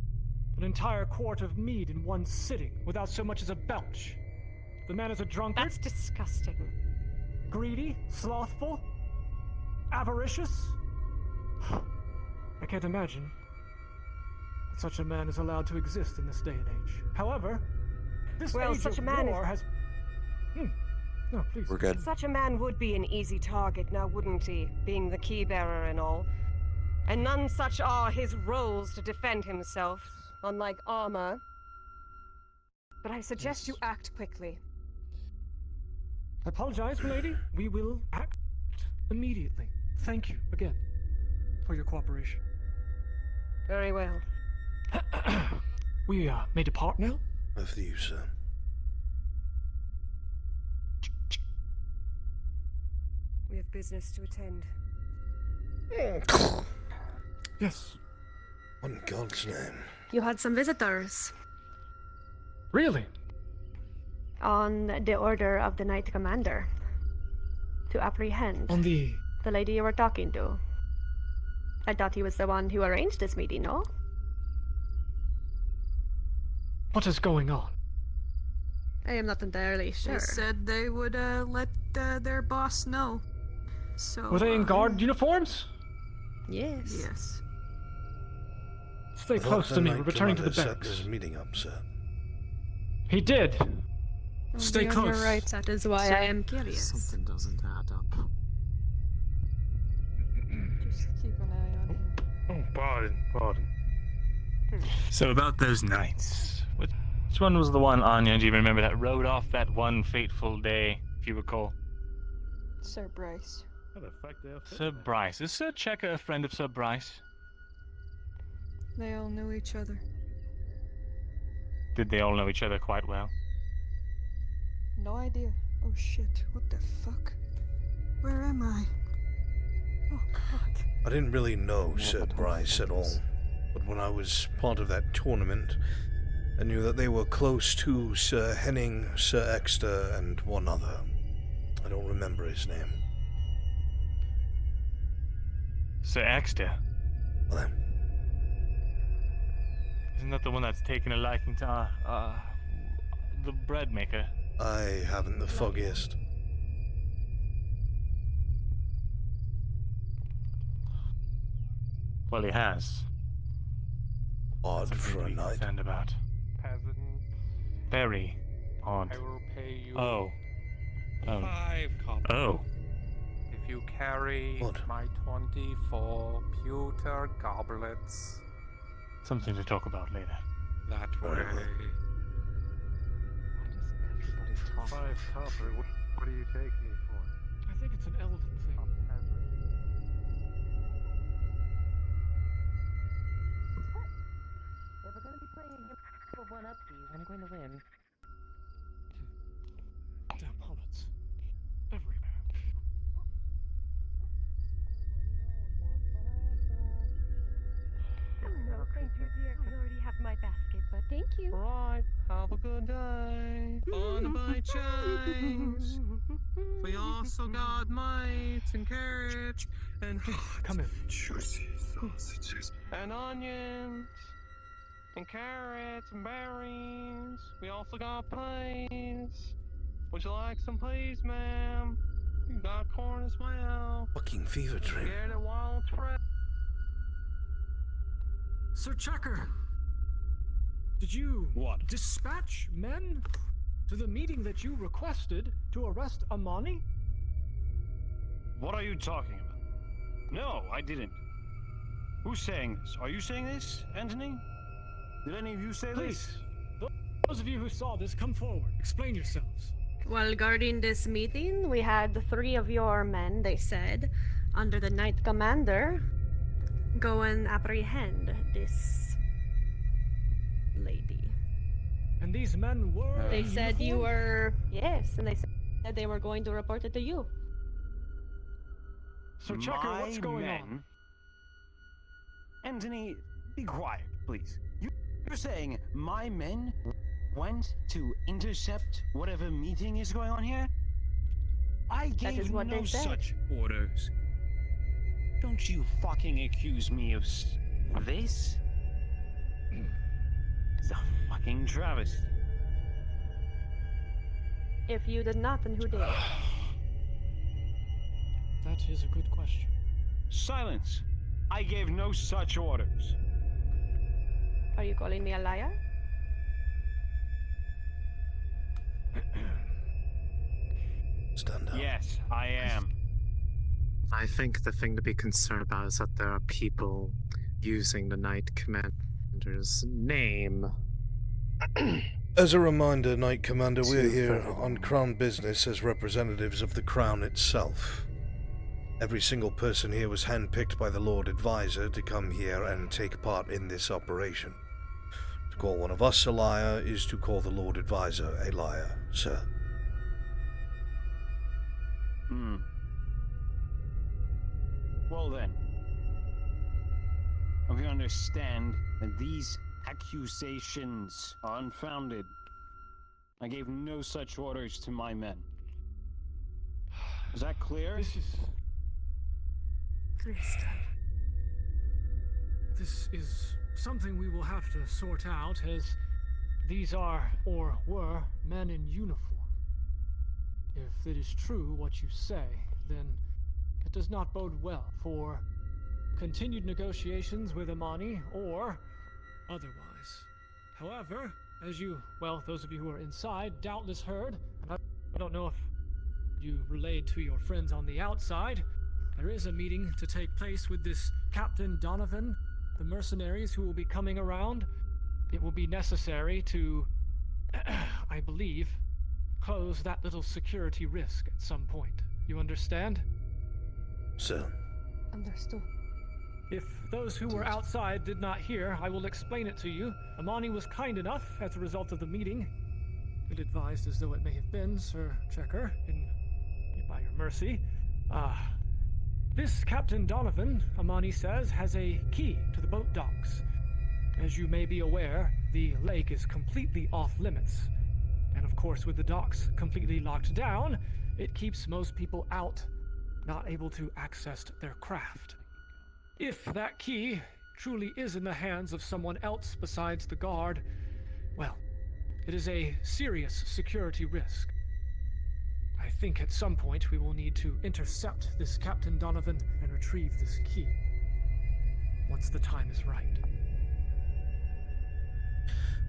an entire quart of mead in one sitting without so much as a belch. The man is a drunkard. That's disgusting. Greedy, slothful, avaricious. I can't imagine that such a man is allowed to exist in this day and age. However, this Well, age such of a man war is- has... No, please. We're good. Such a man would be an easy target, now wouldn't he? Being the key bearer and all. And none such are his roles to defend himself, unlike armor. But I suggest you act quickly. I apologize, milady. We will act immediately. Thank you again for your cooperation. Very well. We may depart now. After you, sir. We have business to attend. Yes. What in God's name? You had some visitors. Really? On the order of the Knight Commander. To apprehend. On the lady you were talking to. I thought he was the one who arranged this meeting, no? What is going on? I am not entirely sure. They said they would let their boss know. So Were they in guard uniforms? Yes. Yes. Stay close to me. We're returning to the Set barracks. this meeting up, sir. He did. Stay close. You're right. That is why I am curious. Something doesn't add up. Just keep an eye on him. Oh, pardon. So about those knights. Which one was the one, Anya, do you remember, that rode off that one fateful day, if you recall? Sir Bryce. Sir Bryce. Is Sir Checker a friend of Sir Bryce? They all knew each other. Did they all know each other quite well? No idea. Oh shit, what the fuck? Where am I? Oh god. I didn't really know Sir Bryce at all, but when I was part of that tournament, I knew that they were close to Sir Henning, Sir Exeter, and one other. I don't remember his name. Sir Exeter? Well, isn't that the one that's taken a liking to, the bread maker? I haven't the foggiest. Well, he has. Odd for a night. Concerned about. Peasant. Very odd. I will pay you Oh. 5 copper. Oh. If you carry What? my 24 pewter goblets. Something to talk about later. That way. 5 copper. What do you take me for? I think it's an elven thing. If we're gonna be playing a game of one-upsies, I'm going to win. Damn hobbits. Everywhere. No, thank you, dear. I already have my basket, but thank you. Right, have a good day. On the bite chains. We also got meat and carrots and Come in. juicy sausages and onions and carrots and berries. We also got peas. Would you like some peas, ma'am? You got corn as well. Fucking fever dream. Get a wild trip. Sir Checker, did you dispatch men to the meeting that you requested to arrest Amani? What are you talking about? No, I didn't. Who's saying this? Are you saying this, Anthony? Did any of you say Please, this? those of you who saw this, come forward. Explain yourselves. While guarding this meeting, we had 3 of your men, they said, under the Knight Commander, go and apprehend this lady. And these men were They in said you uniform? were... Yes, and they said they were going to report it to you. Sir Checker, what's going on? Anthony, be quiet, please. You're saying my men went to intercept whatever meeting is going on here? I That is gave what no they said. such orders. Don't you fucking accuse me of this? It's a fucking travesty. If you did not, then who did? That is a good question. Silence! I gave no such orders. Are you calling me a liar? Stand up. Yes, I am. I think the thing to be concerned about is that there are people using the Knight Commander's name. As a reminder, Knight Commander, we're here on Crown business as representatives of the Crown itself. Every single person here was handpicked by the Lord Advisor to come here and take part in this operation. To call one of us a liar is to call the Lord Advisor a liar, sir. Well then, I hope you understand that these accusations are unfounded. I gave no such orders to my men. Is that clear? Crystal. This is something we will have to sort out, as these are, or were, men in uniform. If it is true what you say, then it does not bode well for continued negotiations with Amani, or otherwise. However, as you, well, those of you who are inside doubtless heard, and I don't know if you relayed to your friends on the outside, there is a meeting to take place with this Captain Donovan, the mercenaries who will be coming around. It will be necessary to, I believe, close that little security risk at some point. You understand? So. Understood. If those who were outside did not hear, I will explain it to you. Amani was kind enough, as a result of the meeting, ill-advised as though it may have been, Sir Checker, by your mercy. This Captain Donovan, Amani says, has a key to the boat docks. As you may be aware, the lake is completely off-limits. And of course, with the docks completely locked down, it keeps most people out, not able to access their craft. If that key truly is in the hands of someone else besides the guard, well, it is a serious security risk. I think at some point we will need to intercept this Captain Donovan and retrieve this key. Once the time is right.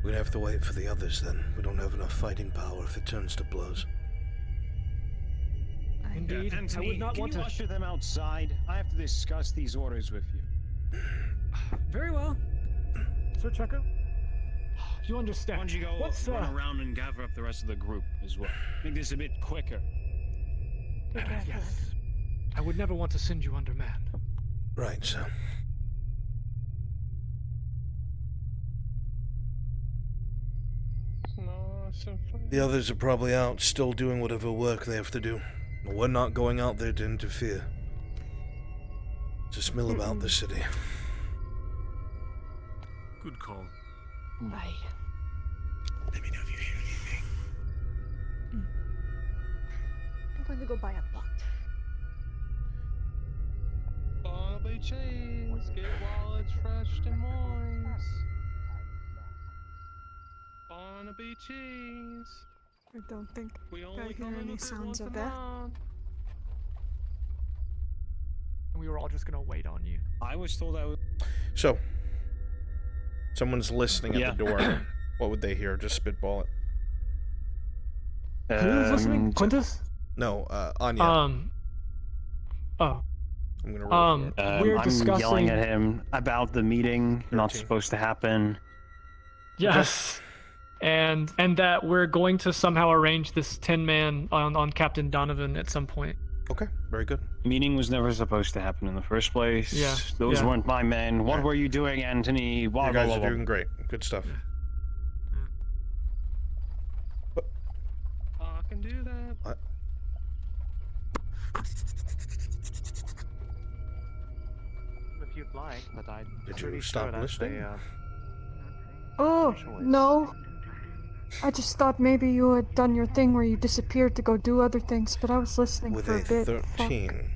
We'd have to wait for the others then. We don't have enough fighting power if it turns to blows. Indeed, Anthony, I would not can want you to usher them outside? I have to discuss these orders with you. Very well. Sir Checker? You understand. Why don't you go run around and gather up the rest of the group as well? Make this a bit quicker. Yes. I would never want to send you undermanned. Right, so. The others are probably out, still doing whatever work they have to do. But we're not going out there to interfere. Just mill about the city. Good call. Right. Let me know if you hear anything. I'm going to go buy a pot. Barnaby cheese, get while it's fresh and moist. Barnaby cheese. I don't think We I only hear come in any a bit sounds once of a that. month. We were all just gonna wait on you. I was told I was. So, someone's listening at the door. What would they hear? Just spitball it. Who's listening? Quintus? No, Anya. Oh. I'm gonna roll for it. We're I'm discussing... yelling at him about the meeting 13. not supposed to happen. Yes. And that we're going to somehow arrange this 10-man on Captain Donovan at some point. Okay, very good. Meeting was never supposed to happen in the first place. Yeah. Those weren't my men. What were you doing, Anthony? You guys are doing great. Good stuff. I can do that. What? If you'd like, but I. Did you stop listening? Oh, no. I just thought maybe you had done your thing where you disappeared to go do other things, but I was listening With for a bit. 13,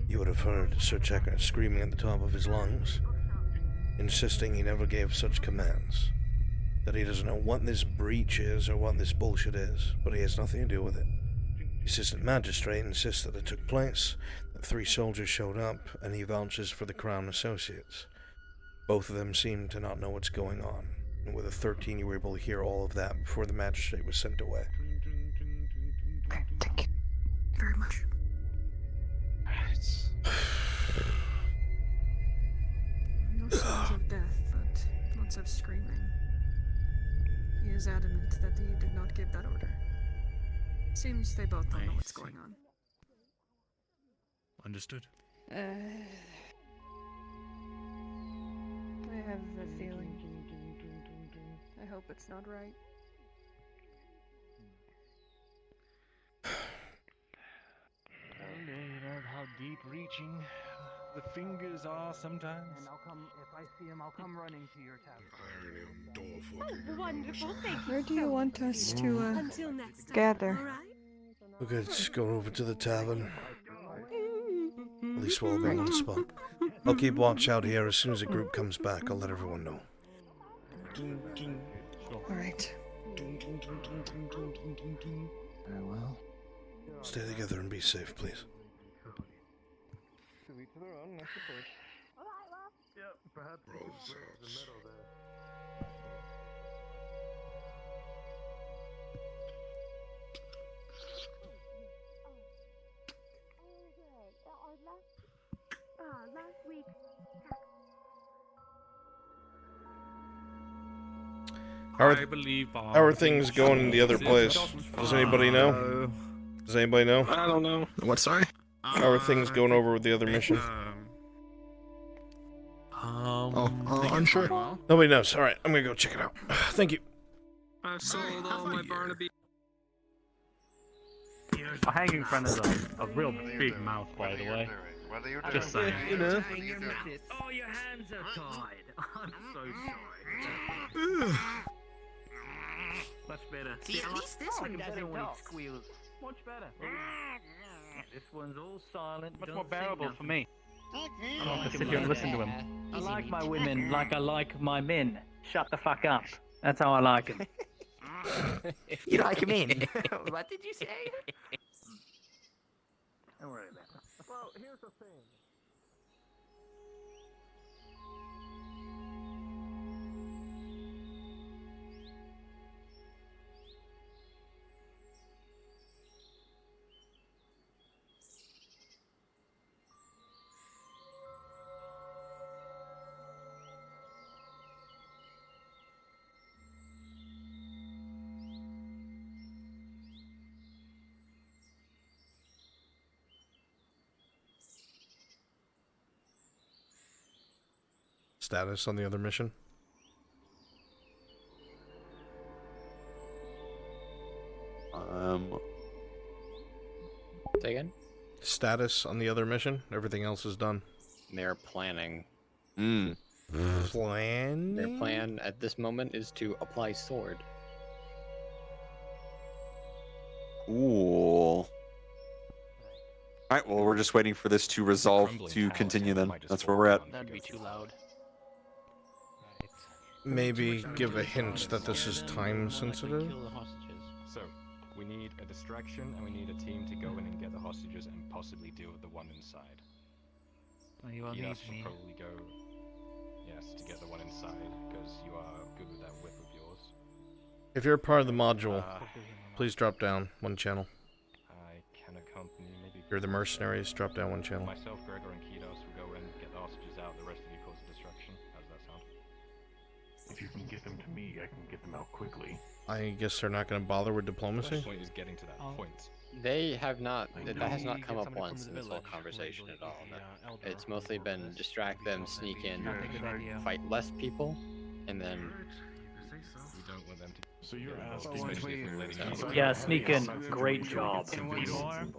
you would have heard Sir Checker screaming at the top of his lungs, insisting he never gave such commands, that he doesn't know what this breach is or what this bullshit is, but he has nothing to do with it. The assistant magistrate insists that it took place, that 3 soldiers showed up, and he vouches for the Crown Associates. Both of them seem to not know what's going on, and with a 13 you were able to hear all of that before the magistrate was sent away. Thank you very much. No signs of death, but lots of screaming. He is adamant that he did not give that order. Seems they both don't know what's going on. Understood. I have a feeling. I hope it's not right. How deep reach itching. The fingers are sometimes. And I'll come, if I see him, I'll come running to your tavern. Oh, wonderful. Thank you. Where do you want us to Until next time. gather? All right? Okay, let's go over to the tavern. At least we'll all go in one spot. I'll keep watch out here. As soon as the group comes back, I'll let everyone know. Alright. Very well. Stay together and be safe, please. To each their own, I suppose. Yep, perhaps the middle there. Last week. How I believe how are things going in the other place? Does anybody know? Does anybody know? I don't know. What, sorry? How are things going over with the other mission? I'm sure. Nobody knows. Alright, I'm gonna go check it out. Thank you. I've sold all my Barnaby. Hanging friend is a real big mouth, by the way. Just saying. You know. Oh, your hands are tied. I'm so sorry. Much better. See, at least this one doesn't when it talk. squeals. Much better. This one's all silent. Much don't more say bearable nothing. for me. I I don't have to sit here and listen to him. I like my women like I like my men. Shut the fuck up. That's how I like them. You like men? What did you say? Don't worry about it. Well, here's the thing. Status on the other mission? Say again? Status on the other mission? Everything else is done. They're planning. Plan? Their plan at this moment is to apply sword. Cool. Alright, well, we're just waiting for this to resolve to continue then. That's where we're at. That'd be too loud. Maybe give a hint that this is time sensitive? So, we need a distraction and we need a team to go in and get the hostages and possibly deal with the one inside. You will Yes, need should me. probably go, yes, to get the one inside, because you are good with that whip of yours. If you're part of the module, please drop down one channel. I can accompany maybe... You're the mercenaries, drop down one channel. Myself, Gregor, and Kidos will go in, get the hostages out, the rest of you cause a distraction. How does that sound? If you can get them to me, I can get them out quickly. I guess they're not going to bother with The diplomacy? point is getting to that point. They have not. That has not come up somebody from once the in this whole village, conversation at all. elder It's mostly been distract them, sneak in, Not a good idea. fight less people, and then. We don't want them to... So you're asking especially if we're letting you... Yeah, sneak in. Great job.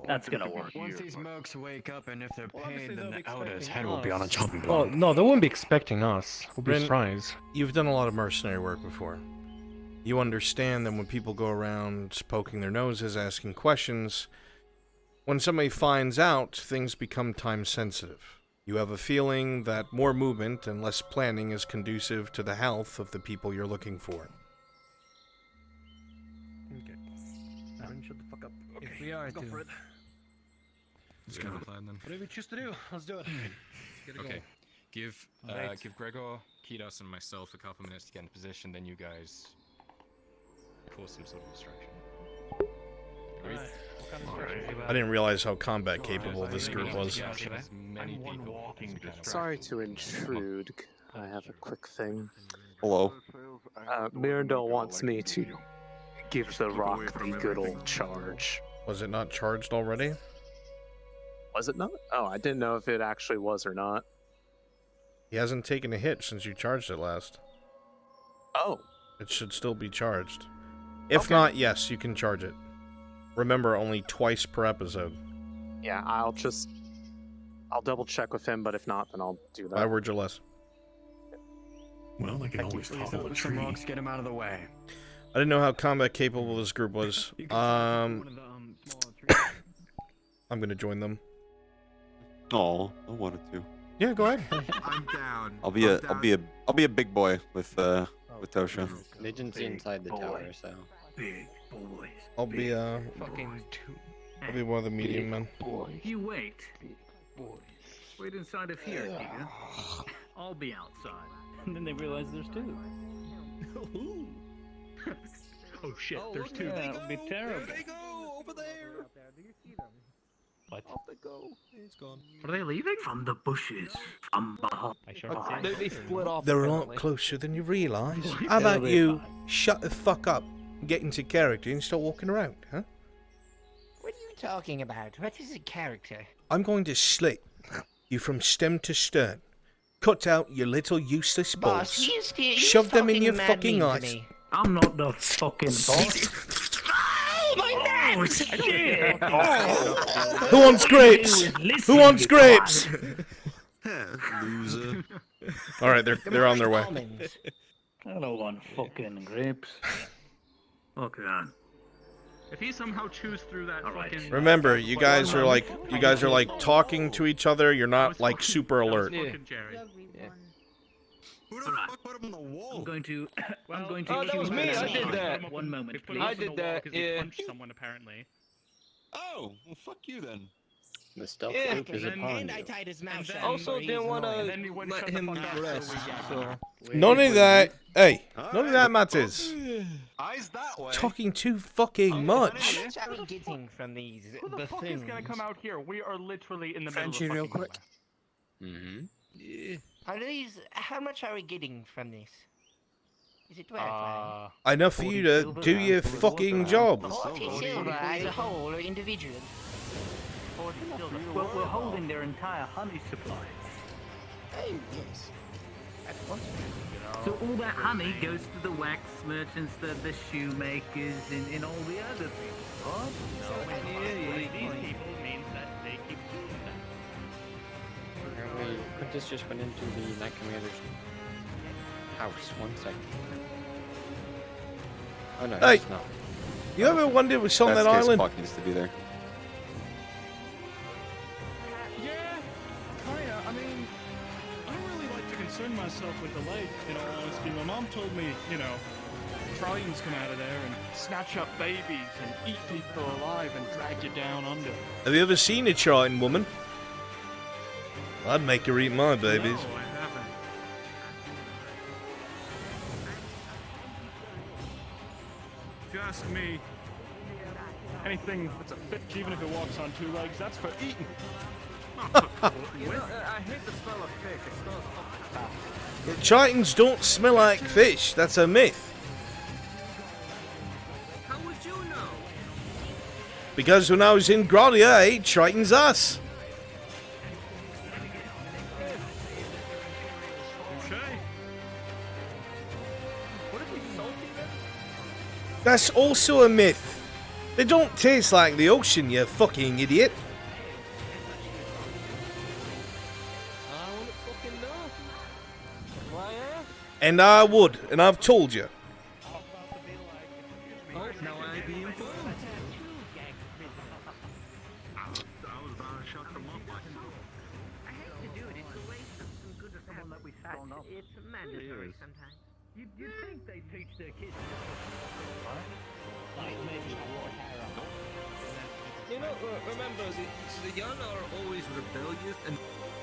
That's gonna work. Once these mercs wake up and if they're Well, obviously paid, then they'll the be Elder's expecting head us. will be on a chopping Well, block. no, they wouldn't be expecting us. We'll be Bryn, surprised. You've done a lot of mercenary work before. You understand that when people go around poking their noses, asking questions, when somebody finds out, things become time sensitive. You have a feeling that more movement and less planning is conducive to the health of the people you're looking for. Okay. Shut the fuck up. If we are go to- for it. Let's go to the plan then. Whatever you choose to do, let's do it. Get it Okay. going. Give Alright. give Gregor, Kidos, and myself a couple minutes to get in position, then you guys cause some sort of distraction. Agreed? I didn't realize how combat capable this group was. As many people as we can. Sorry to intrude. I have a quick thing. Hello. Mirandel wants me to give the rock the good old charge. Was it not charged already? Was it not? Oh, I didn't know if it actually was or not. He hasn't taken a hit since you charged it last. Oh. It should still be charged. If not, yes, you can charge it. Remember, only twice per episode. Yeah, I'll just I'll double check with him, but if not, then I'll do that. My words or less. Well, I can always topple a Some tree. rocks, get him out of the way. I didn't know how combat capable this group was. I'm gonna join them. Oh, I wanted to. Yeah, go ahead. I'm down. I'll be a big boy with Tosha. They didn't see inside the tower, so. Big boys. I'll be Fucking two. I'll be one of the medium men. You wait. Wait inside of here, Giga. I'll be outside. And then they realize there's two. Oh shit, there's two. That would be terrible. There they go, over there. What? Off they go. He's gone. Are they leaving? From the bushes. From behind. I sure hope They split off. They're a apparently. lot closer than you realise. How about you shut the fuck up, get into character, and start walking around, huh? What are you talking about? What is a character? I'm going to slit you from stem to stern. Cut out your little useless Boss, balls. he's Shove them in talking your mad fucking mean to eyes. me. I'm not the fucking boss. Oh, my Oh, nuts! shit! Who wants grapes? Who wants grapes? Loser. All right, they're on their way. I don't want fucking grapes. Okay. If he somehow chews through that fucking. Remember, you guys are like talking to each other. You're not like super alert. Who the fuck put him on the wall? I'm going to Oh, that was me. I did that. One moment, please. I did that. Yeah. Punched someone apparently. Oh, well, fuck you then. The stealth Yeah, group is upon And I you. tied his mouth shut. Also, didn't want annoying. to let him rest. So. None of that. Hey, none of that matters. Eyes that way. Talking too fucking much. How much are we getting from these Who the fuck is gonna come out here? We are literally in the middle of Frenchie a real fucking quick. Mm-hmm. Are these? How much are we getting from this? Is it worth Enough for you to do your fucking job. 40 silver as a whole or individual? Well, we're holding their entire honey supply. Oh, yes. That's wonderful. So all that honey goes to the wax merchants, the shoemakers, and all the other things, right? These people means that they keep doing that. Apparently, Quintus just went into the Knight Commander's house. 1 second. Oh no, Hey, it's not. you ever wondered what's on that That's island? Puck needs to be there. Yeah, kinda. I mean, I don't really like to concern myself with the lake, in all honesty. My mom told me, you know, Tritons come out of there and snatch up babies and eat people alive and drag you down under. Have you ever seen a Triton woman? I'd make her eat my babies. No, I haven't. If you ask me, anything that's a fish, even if it walks on 2 legs, that's for eating. I hate the smell of fish. It smells fucking bad. Tritons don't smell like fish. That's a myth. How would you know? Because when I was in Gradia, I ate Triton's ass. That's also a myth. They don't taste like the ocean, you fucking idiot. I want to fucking know. Why ask? And I would, and I've told you. Oh, now I be informed. I was about to shut them up. I hate to do it. It's a waste of some good someone that we strong up. It's mandatory sometimes. You'd think they teach their kids. You know, remember, the young are always rebellious and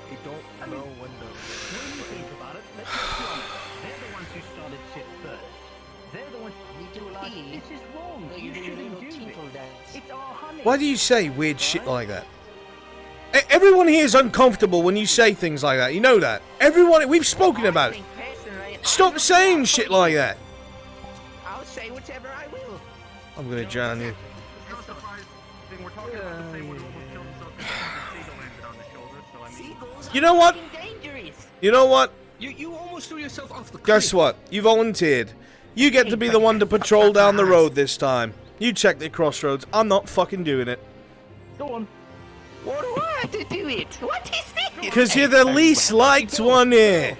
they don't know when to. When you think about it, let's be honest. They're the ones who started shit first. They're the ones who do like, this is wrong. You shouldn't do this. It's our honey. Why do you say weird shit like that? Everyone here is uncomfortable when you say things like that. You know that. Everyone, we've spoken about it. Stop saying shit like that. I'll say whatever I will. I'm gonna drown you. We're talking about the same one who almost killed himself because the seagull landed on his shoulder, so I mean... Seagulls You know what? dangerous. You know what? You almost threw yourself off the cliff. Guess what? You volunteered. You get to be the one to patrol down the road this time. You check the crossroads. I'm not fucking doing it. Go on. What do I have to do it? What is this? Because you're the least liked one here.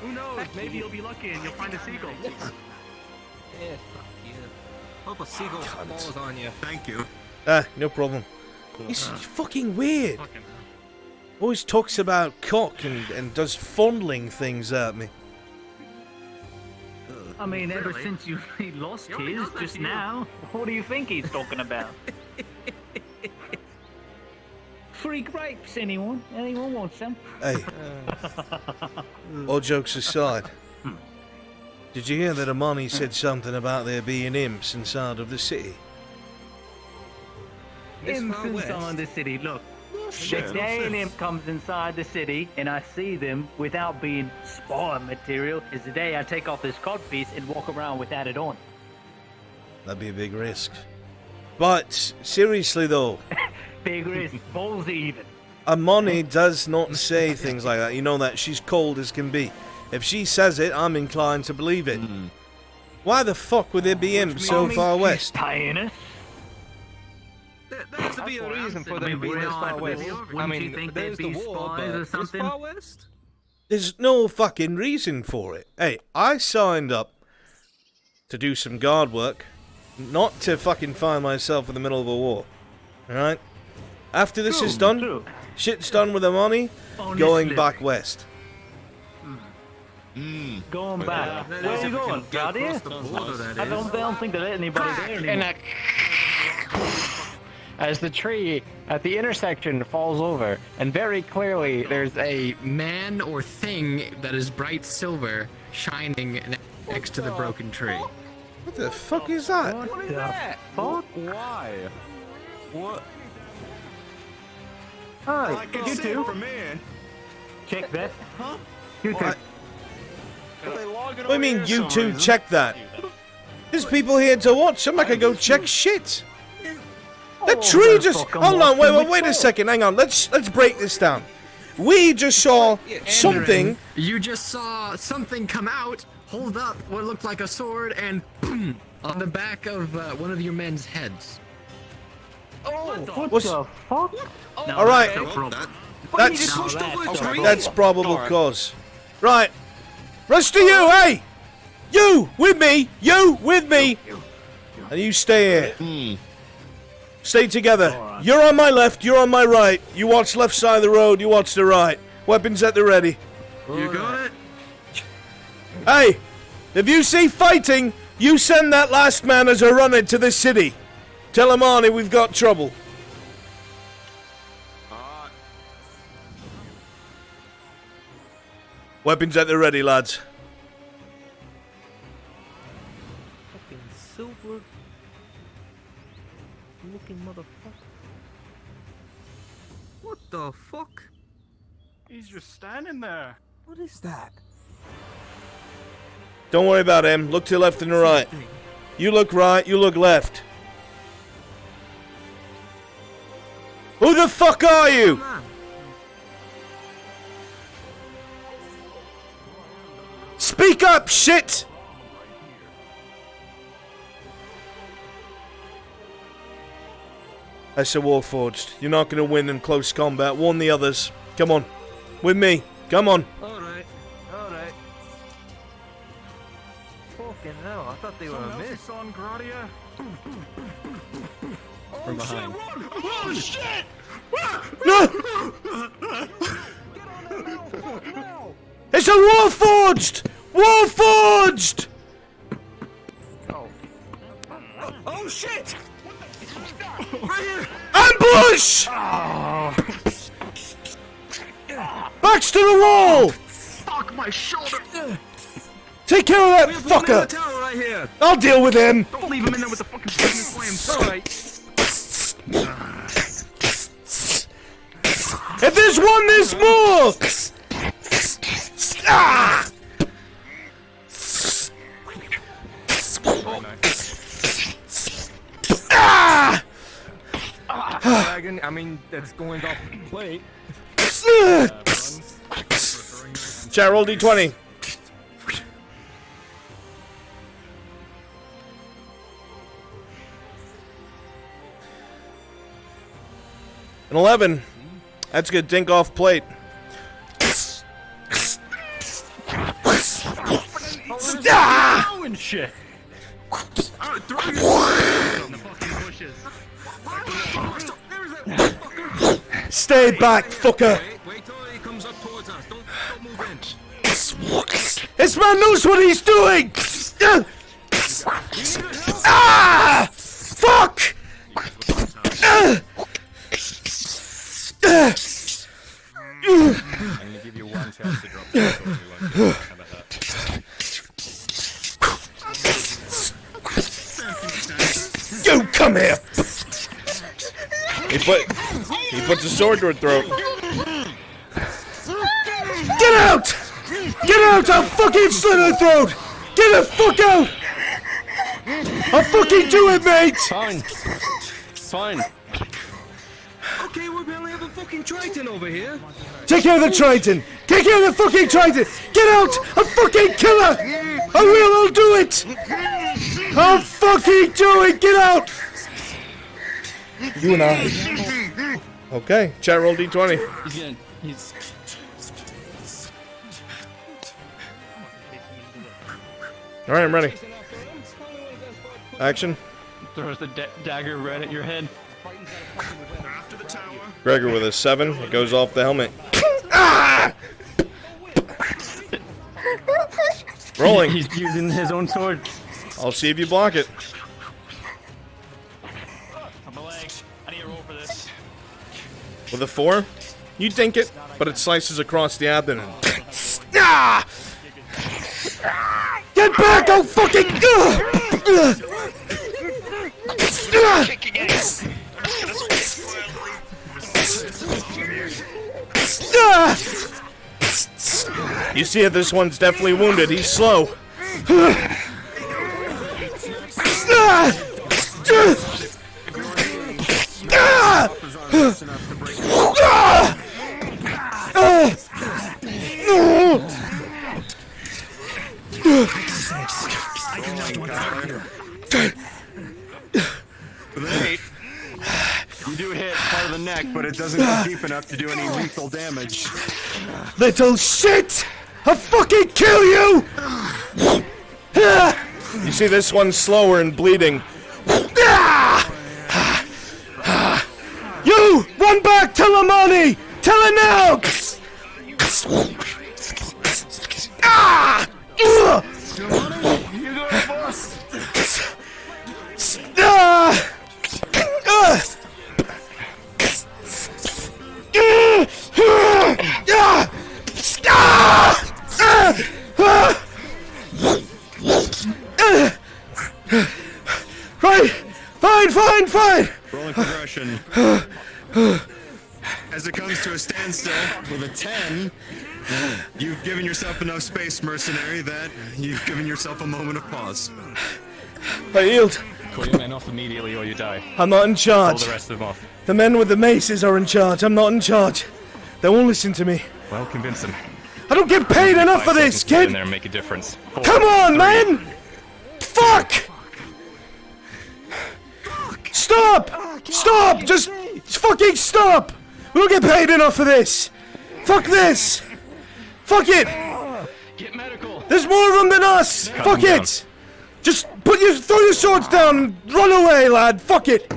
Who knows? Maybe you'll be lucky and you'll find a seagull. Yeah, fuck you. Hope a seagull falls on you. Thank you. No problem. He's fucking weird. Always talks about cock and does fondling things at me. I mean, ever since he lost his just now, what do you think he's talking about? Free grapes, anyone? Anyone wants some? Hey, all jokes aside, did you hear that Amani said something about there being imps inside of the city? Imps inside the city, look. The day an imp comes inside the city and I see them without being spawn material is the day I take off this codpiece and walk around without it on. That'd be a big risk. But, seriously though... Big risk, balls even. Amani does not say things like that. You know that. She's cold as can be. If she says it, I'm inclined to believe it. Why the fuck would there be imps so far west? Hyenas? There has to be a reason for them being this far west. I mean, there's the war, but this far west? There's no fucking reason for it. Hey, I signed up to do some guard work, not to fucking find myself in the middle of a war. Alright? After this is done, shit's done with the money, going back west. Going back. Where are you going? Out here? I don't think they let anybody there anymore. As the tree at the intersection falls over, and very clearly there's a man or thing that is bright silver shining next to the broken tree. What the fuck is that? What is that? Fuck? Why? What? Hi, you two. From me. Check that. Huh? You two. What do you mean you two check that? There's people here to watch. I'm not gonna go check shit. The tree just... Hold on, wait a second. Hang on. Let's break this down. We just saw something... You just saw something come out, hold up what looked like a sword, and boom, on the back of one of your men's heads. Oh, what the fuck? All right. That's probable cause. Right. Rest of you, hey! You with me! You with me! And you stay here. Stay together. You're on my left, you're on my right. You watch left side of the road, you watch the right. Weapons at the ready. You got it? Hey! If you see fighting, you send that last man as a runner to the city. Tell him, Arnie, we've got trouble. Weapons at the ready, lads. Fucking silver looking motherfucker. What the fuck? He's just standing there. What is that? Don't worry about him. Look to the left and the right. You look right, you look left. Who the fuck are you? Speak up, shit! I said Warforged. You're not gonna win in close combat. Warn the others. Come on. With me. Come on. Alright. Fucking hell, I thought they were a miss. On Gradia. From behind. Oh shit! It's a Warforged! Warforged! Oh shit! Right here! Ambush! Backs to the wall! Fuck my shoulder! Take care of that We have one man in fucker! the tower right here! I'll deal with him! Don't leave him in there with the fucking business flames. Alright. If there's one, there's more! Ah! Ah! Dragon, I mean, that's going off the plate. Chat, roll D20. An 11. That's good. Dink off plate. Ah! And shit. Stay back, fucker. Wait till he comes up towards us. Don't move in. This man knows what he's doing. Ah! Fuck! I'm gonna give you one chance to drop the sword. How about that? You come here. He puts a sword to her throat. Get out! Get out! I'll fucking slit her throat! Get the fuck out! I'll fucking do it, mate! Fine. Fine. Okay, we barely have a fucking Triton over here. Take care of the Triton! Take care of the fucking Triton! Get out! I'll fucking kill her! I will, I'll do it! I'll fucking do it! Get out! You and I. Okay, chat roll D20. He's Alright, I'm ready. Action. Throws the dagger right at your head. Gregor with a 7. It goes off the helmet. Ah! Rolling. He's using his own sword. I'll see if you block it. On my leg. I need to roll for this. With a 4, you dink it, but it slices across the abdomen. Ah! Get back! I'll fucking. You see it, this one's definitely wounded. He's slow. You do hit part of the neck, but it doesn't go deep enough to do any lethal damage. Little shit! I'll fucking kill you! You see, this one's slower and bleeding. You! Run back! Tell her money! Tell her now! Ah! You go, boss. Fine! Rolling progression. As it comes to a standstill with a 10, you've given yourself enough space, mercenary, that you've given yourself a moment of pause. I yield. Call your men off immediately or you die. I'm not in charge. Call the rest of them off. The men with the maces are in charge. I'm not in charge. They won't listen to me. Well, convince them. I don't get paid enough for this, Get in kid! there and make a difference. 4, Come on, 3. man! Fuck! Stop! Stop! Just fucking stop! We don't get paid enough for this! Fuck this! Fuck it! Get medical. There's more of them than us! Fuck it! Just throw your swords down and run away, lad! Fuck it!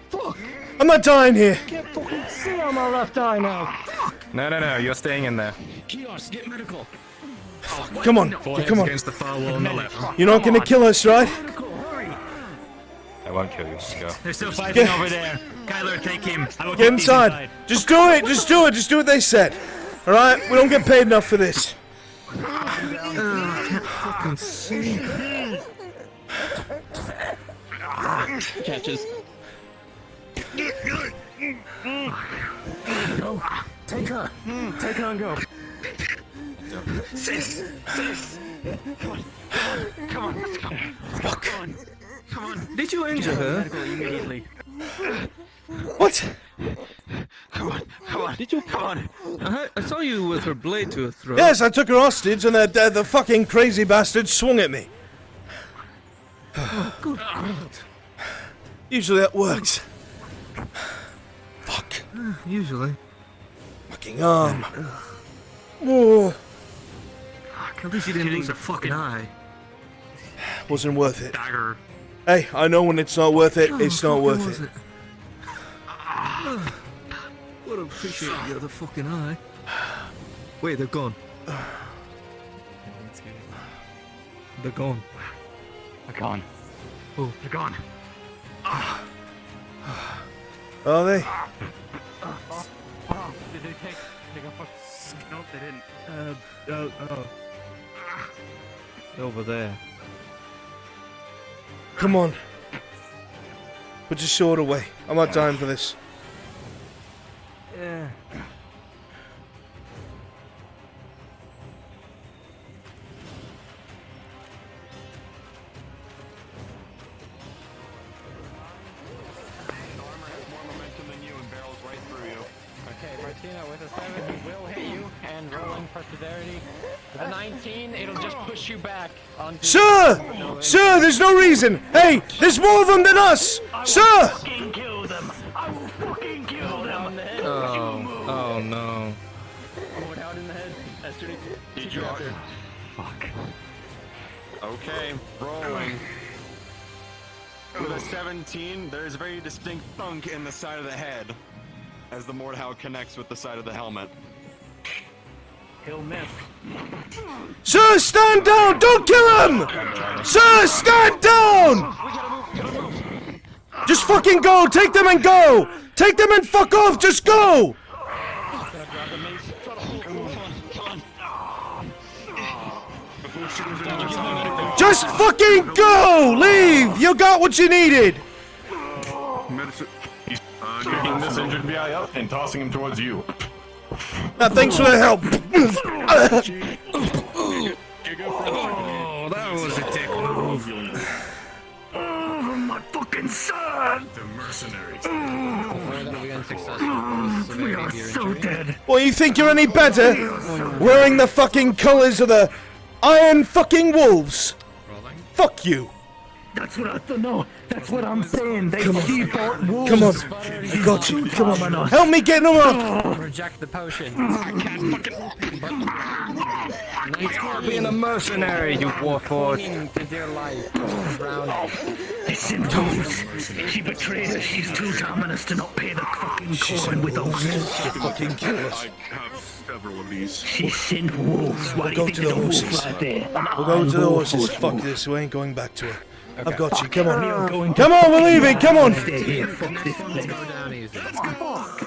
Fuck! I'm not dying here! Can't fucking see on my left eye now. No, you're staying in there. Kios, get medical. Come on, Foreheads come on. against the far wall on the left. You're not gonna kill us, right? I won't kill you, let's go. They're still fighting over there. Kyler, take him. I will Get keep these inside! Just do it! Just do it! Just do what they said! Alright? We don't get paid enough for this. Can't fucking see. Catches. Go. Take her. Take her and go. Sis! Come on, let's go. Fuck. Come on. Did you injure her? Immediately. What? Come on. Did you? Come on. I saw you with her blade to her throat. Yes, I took her hostage and the fucking crazy bastard swung at me. Good God. Usually that works. Fuck. Usually. Fucking arm. Oh. At least you didn't lose a fucking eye. Wasn't worth it. Dagger. Hey, I know when it's not worth it, it's not worth it. Would appreciate the other fucking eye. Wait, they're gone. They're gone. They're gone. Oh, they're gone. Are they? Did they take a fuck? Nope, they didn't. over there. Come on. Put your sword away. I'm not dying for this. Yeah. Okay, Martina, with a 7, he will hit you, and rolling for severity. With a 19, it'll just push you back onto... Sir! Sir, there's no reason! Hey, there's more of them than us! Sir! fucking kill them! I will fucking kill them! Oh no. Going out in the head. Yesterday. Did you after. Fuck. Okay, rolling. With a 17, there's a very distinct thunk in the side of the head as the Mordhau connects with the side of the helmet. He'll miss. Sir, stand down! Don't kill him! Sir, stand down! Just fucking go! Take them and go! Take them and fuck off! Just go! Just fucking go! Leave! You got what you needed! He's picking this injured guy up and tossing him towards you. Thanks for the help! Oh, that was a dick move. Oh, my fucking son! The mercenaries. We are so dead. Well, you think you're any better? Wearing the fucking colours of the Iron fucking Wolves! Fuck you! That's what I thought. No, that's what I'm saying. They Come on. keep out wolves. Come on. I got you. Come on. Help me get them up! Reject the potion. Nice being a mercenary, you warforged. To their life. Drowning. Listen, Toes. She betrayed us. She's too dominant to not pay the fucking coin with those. Fucking kill us. I have several of these. She sent wolves. Why do you think there's a wolf right there? We'll go to the horses. Fuck this. We ain't going back to her. I've got you. Come on. Come on, we're leaving. Come on. Stay here. Fuck this place. Go down easy. Fuck.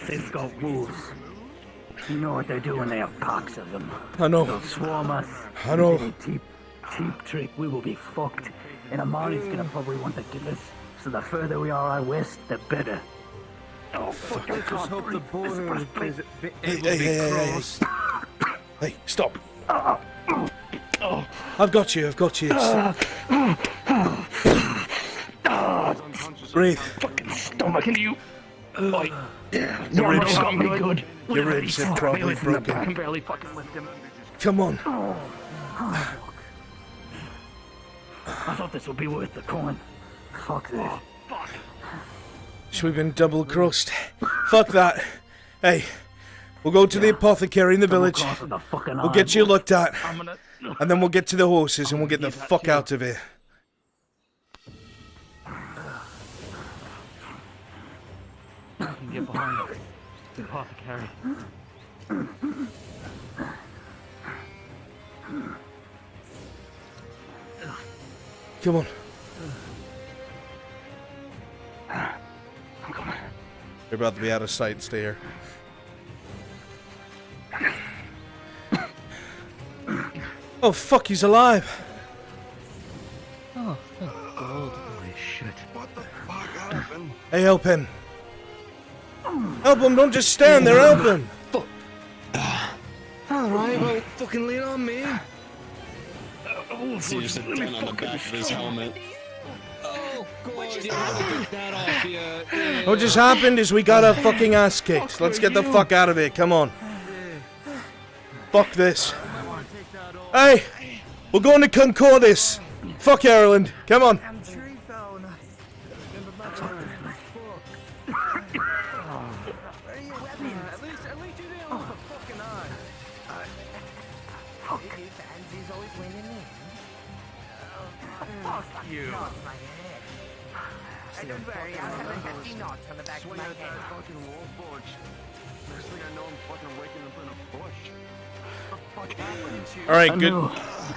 They've got wolves. You know what they're doing? They have packs of them. I know. They'll swarm us. I know. Cheap trick. We will be fucked. And Amari's gonna probably want to kill us. So the further we are out west, the better. Oh, fuck. I Just hope the border is Hey, hey, stop. I've got you. Breathe. Fucking stomach in you. Your ribs are good. Your ribs are probably I can broken. barely fucking lift him. Come on. I thought this would be worth the coin. Fuck this. So we've been double crossed. Fuck that. Hey, we'll go to the apothecary in the village. We'll get you looked at. And then we'll get to the horses and we'll get the fuck out of here. Get behind the apothecary. Come on. I'm coming. You're about to be out of sight. Stay here. Oh, fuck, he's alive. Oh, thank God. Holy shit. What the fuck happened? Hey, help him. Help him, don't just stand there, help him. Alright, well, fucking lean on me. See, there's a dent on the back of his helmet. Oh, God, you take that off you. What just happened is we got our fucking ass kicked. Let's get the fuck out of here, come on. Fuck this. Hey! We're going to Concordis. Fuck Ireland. Come on. I'm tree phone. Where are your weapons? At least you didn't lose a fucking eye. Fuck. Fancy's always winning in. Fuck you. Not my head. Don't worry, I'll have a hefty knot on the back of my head. Fucking wall forge. Next thing I know, I'm fucking waking up in a bush. What the fuck happened to you? All right,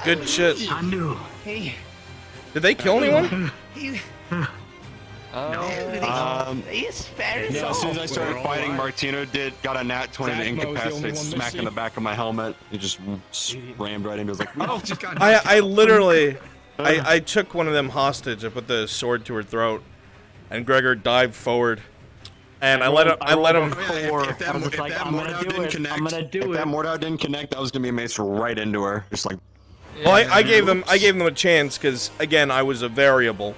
good shit. I knew. Hey. Did they kill anyone? As soon as I started fighting, Martino got a nat 20 to incapacitate smack in the back of my helmet. He just rammed right into it. Like, oh, just got. I literally, I took one of them hostage. I put the sword to her throat, and Gregor dived forward, and I let him. If that Mordau didn't connect, that was gonna be a mace right into her. Just like. Well, I gave them a chance because again I was a variable.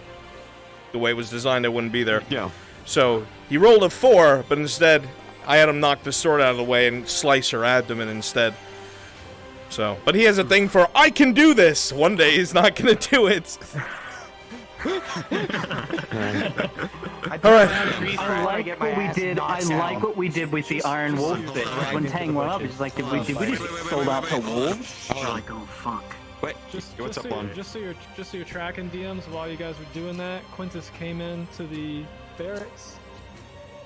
The way it was designed, I wouldn't be there. Yeah. So he rolled a 4, but instead I had him knock the sword out of the way and slice her abdomen instead. So, but he has a thing for I can do this. One day he's not gonna do it. All right. I like what we did. I like what we did with the Iron Wolf thing. When Tang went up, it's like, did we just sold out to wolves? Like, oh fuck. Wait, what's up, on? Just so you're tracking DMs while you guys were doing that, Quintus came into the barracks.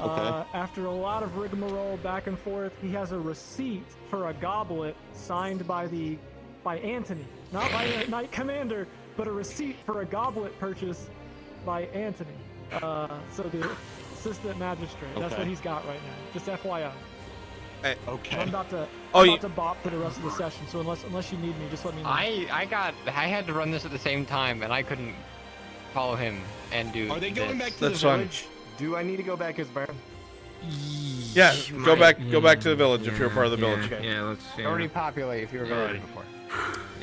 Okay. After a lot of rigmarole back and forth, he has a receipt for a goblet signed by Anthony, not by a Knight Commander, but a receipt for a goblet purchase by Anthony. So the assistant magistrate. That's what he's got right now. Just FYI. Okay. I'm about to bop for the rest of the session. So unless you need me, just let me know. I had to run this at the same time, and I couldn't follow him and do. Are they going this. back to the village? Do I need to go back as Baron? Yeah, go back to the village if you're a part of the village. Yeah, let's already populate if you were village before.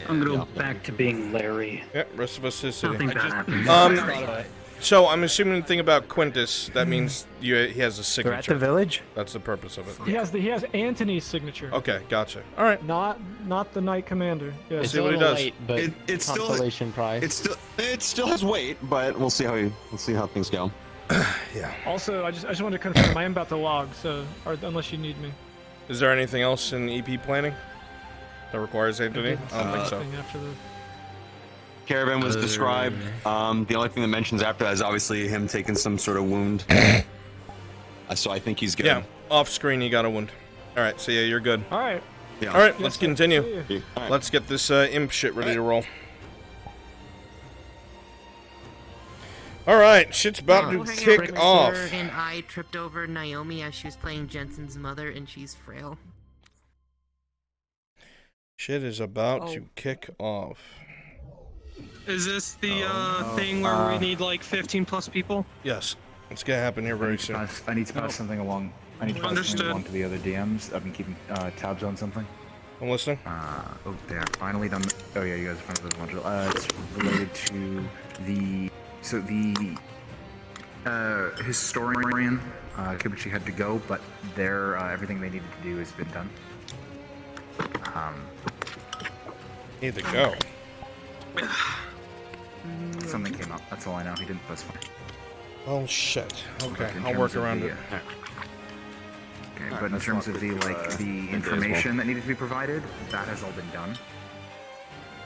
I'm gonna go back to being Larry. Yeah, rest of us is city. Nothing bad happened. So I'm assuming the thing about Quintus, that means he has a signature. They're at the village? That's the purpose of it. He has Anthony's signature. Okay, gotcha. All right. Not the Knight Commander. Yeah. Let's see what he does. Late, but It's still consolation prize. it still has weight, but we'll see how things go. Yeah. Also, I just wanted to confirm I am about to log, so unless you need me. Is there anything else in EP planning that requires Anthony? I don't think so. After the... Caravan was described. The only thing that mentions after that is obviously him taking some sort of wound. So I think he's good. Yeah, off screen he got a wound. All right, so yeah, you're good. All right. Yeah. All right, Yes, let's sir. continue. See you. All right. Let's get this imp shit ready to roll. All right, shit's about to kick off. And I tripped over Naomi as she was playing Jensen's mother, and she's frail. Shit is about to kick off. Is this the thing where we need like 15 plus people? Yes, it's gonna happen here very soon. I need to pass something along. I need to pass something along to the other DMs. I've been keeping tabs on something. I'm listening. Oh, they are finally done. Oh yeah, you guys are finally done the module. It's related to the historian. Kibuchi had to go, but their everything they needed to do has been done. Need to go. Something came up. That's all I know. He didn't specify. Oh shit. Okay, In I'll terms work of around the, it. Okay, but in terms of the information that needed to be provided, that has all been done.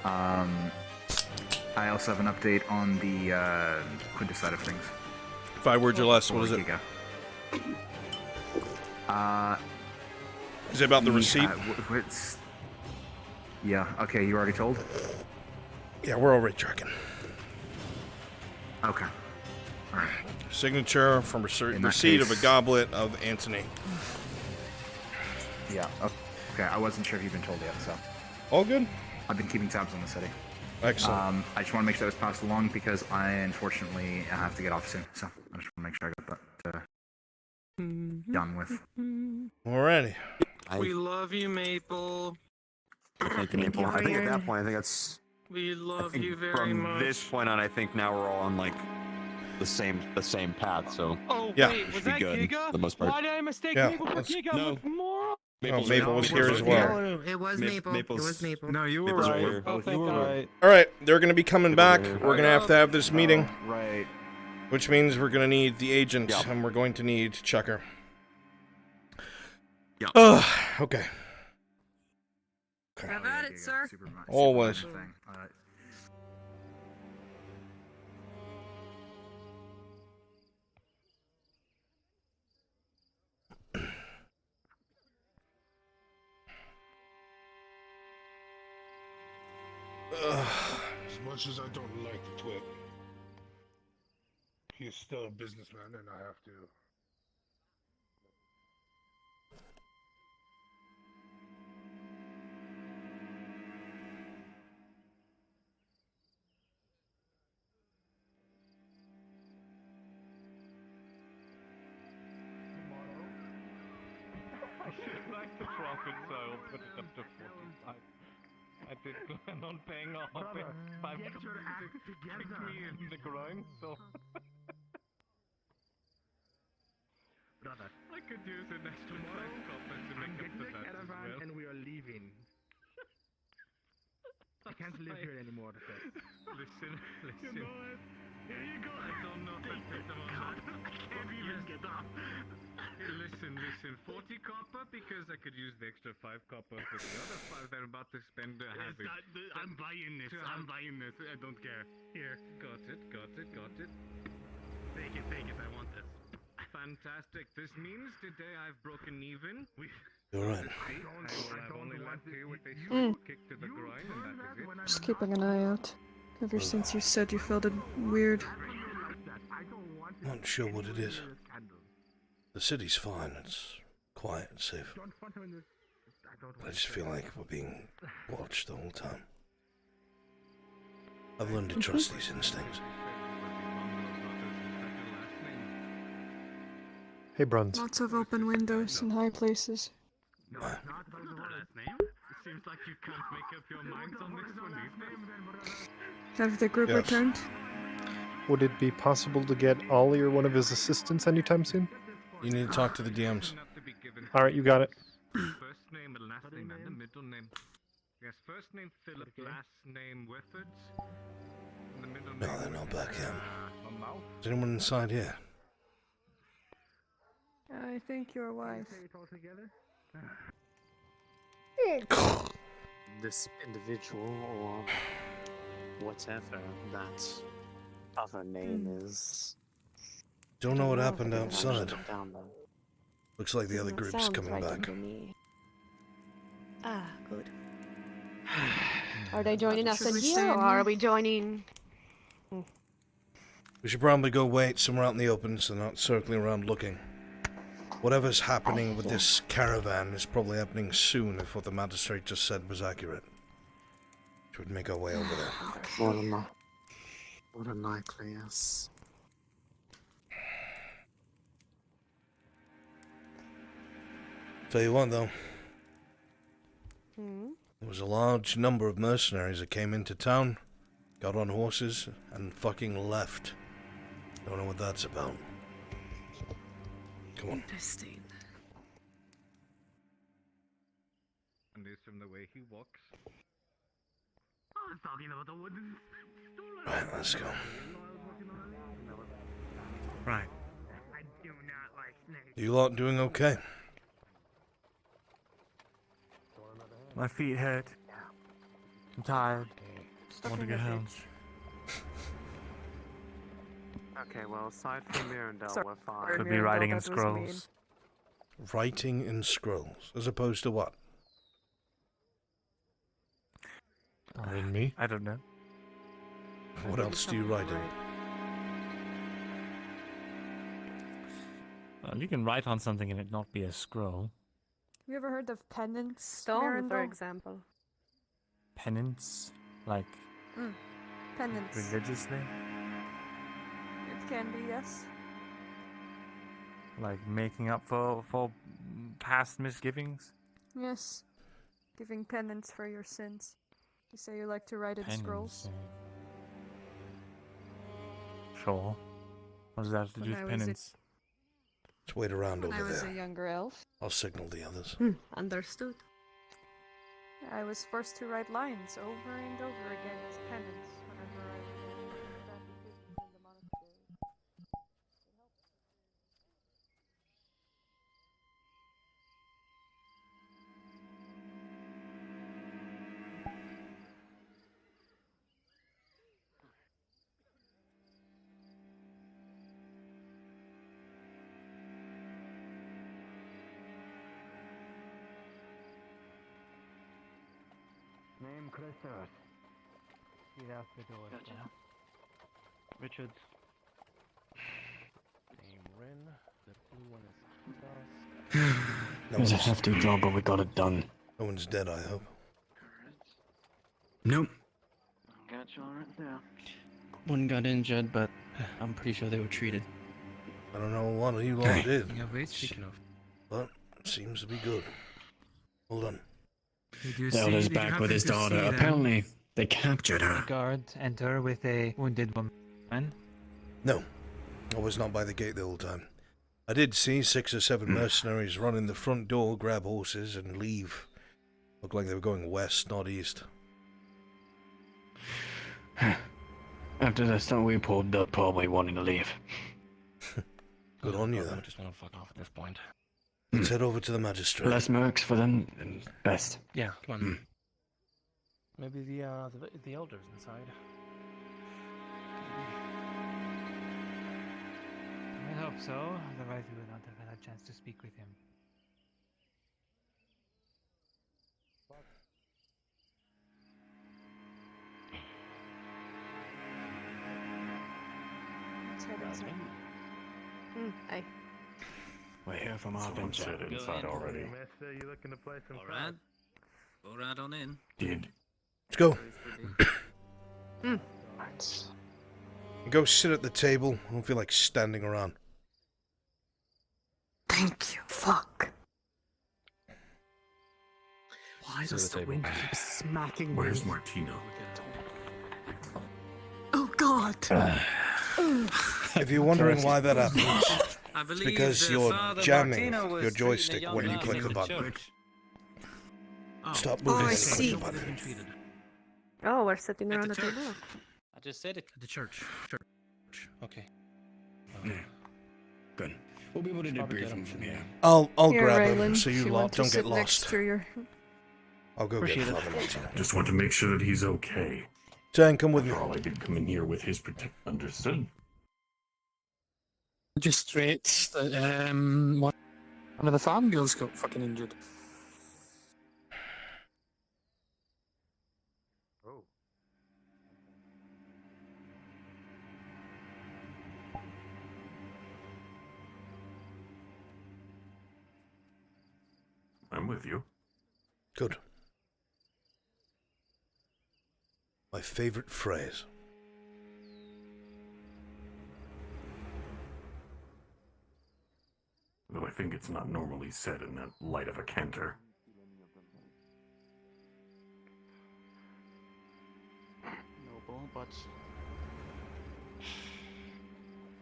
I also have an update on the Quintus side of things. 5 words or less. What is it? Is it about the receipt? Yeah. Okay. You already told. Yeah, we're already tracking. Okay. All right. Signature from receipt of a goblet of Anthony. Yeah. Okay. I wasn't sure if you've been told yet, so. All good. I've been keeping tabs on the city. Excellent. I just want to make sure that was passed along because I unfortunately have to get off soon, so I just want to make sure I got that done with. Alrighty. We love you, Maple. Thank you, Maple. I think at that point, I think that's. We love you very from much. From this point on, I think now we're all on like the same path. So Oh yeah, wait, was should be that good Giga? for the most part. Why did I mistake Yeah, Maple for that's- Giga? no. I'm a moron. Maple was here as well. No, it was Maple. It was Maple. No, you were Maple's right. here. You were right. All right, they're gonna be coming back. here. We're gonna have to have this meeting, Right. which means we're gonna need the agent, and we're going to need Chucker. Yep. Okay. Have at it, sir. Always. As much as I don't like the twit, he is still a businessman, and I have to. I should like the profit, so I'll put it up to 45. I did plan on paying off it. Get your act together. Me in the groin, so. Brother, I could use an extra 5 coppers to make up for that as well. and we are leaving. I can't live here anymore. Listen. You know it. Here you go. I don't know if I take them on that. I can't even get up. Listen, 40 copper because I could use the extra 5 copper for the other 5 they're about to spend having. I'm buying this. I'm buying this. I don't care. Here. Got it. Take it. I want this. Fantastic. This means today I've broken even. You're right. I've only left here with a slight kick to the groin, and that is it. Just keeping an eye out. Ever since you said you felt it weird. Not sure what it is. The city's fine. It's quiet and safe. I just feel like we're being watched the whole time. I've learned to trust these instincts. Hey, Bruns. Lots of open windows in high places. No, that's not her last name. It seems like you can't make up your minds on this one these days. Have the group returned? Would it be possible to get Ollie or one of his assistants anytime soon? You need to talk to the DMs. Alright, you got it. First name, last name, and the middle name. Yes, first name Philip, last name Wiffords. And the middle name. No, they're not back yet. Is anyone inside here? I think your wife. This individual, or whatever that other name is. Don't know what happened outside. Down there. Looks like the other group's coming back. Ah, good. Are they joining us Should in we here, stay in or are here? we joining? We should probably go wait somewhere out in the open so they're not circling around looking. Whatever's happening with this caravan is probably happening soon if what the magistrate just said was accurate. Should we make our way over there? More than likely, yes. Tell you what, though. Hmm? There was a large number of mercenaries that came into town, got on horses, and fucking left. Don't know what that's about. Come on. Interesting. And this from the way he walks. I was talking about the wooden. Right, let's go. Right. I do not like snakes. You lot doing okay? My feet hurt. I'm tired. Want to go home. Okay, well, aside from Mirandel, Sorry. we're fine. Could be writing in scrolls. Writing in scrolls, as opposed to what? And me? I don't know. What else do you write in? Well, you can write on something and it not be a scroll. You ever heard of penance? Stone, for Mirandel? example. Penance? Like Penance. religiously? It can be, yes. Like making up for past misgivings? Yes. Giving penance for your sins. You say you like to write in scrolls. Sure. What does that have to do When with I was a- penance? Let's wait around over I was there. a younger elf. I'll signal the others. Understood. I was forced to write lines over and over again as penance whenever I would bad decisions in the monastery. Name Christos. Get out the door. Gotcha. Yeah. Richards. Name Rin. The blue one is It was a hefty job, but we got it done. No one's dead, I hope. Nope. Got you all right there. One got injured, but I'm pretty sure they were treated. I don't know what you all did. Yeah, wait, speaking of. But it seems to be good. Hold on. The elder's back with his daughter. Apparently, they captured her. Guard enter with a wounded woman. No, I was not by the gate the whole time. I did see 6 or 7 mercenaries run in the front door, grab horses, and leave. Looked like they were going west, not east. After the stunt we pulled, they're probably wanting to leave. Good on you, then. I just want to fuck off at this point. Let's head over to the magistrate. Less mercs for them, and best. Yeah, come on. Maybe the elders inside. I hope so, otherwise we would not have had a chance to speak with him. Let's head inside. Aye. We're here from our Someone venture. said inside already. Mister, you looking to play some Alright. Go right on in. Did. Let's go. Let's... Go sit at the table. I don't feel like standing around. Thank you. Fuck. Why does the wind keep smacking me? Where's Martino? Oh God. If you're wondering why that happens, I it's believe because that you're Father jamming Martino was your treating a joystick young when you man click in the button. church. Stop Oh, moving I when you see. click the button. Oh, we're sitting At around the the church. table. I just said it. The church. Okay. Yeah. Good. We'll be able to debrief them from here. I'll Here, grab Raylan, him so you she lot wants to don't sit get next lost. to your... I'll go get Appreciate it. Father Martino. Just want to make sure that he's okay. Dan, come with me. After all, I did come in here with his protect. Understood. Magistrate, one of the farm girls got fucking injured. Oh. I'm with you. Good. My favorite phrase. Though I think it's not normally said in the light of a canter. Noble, but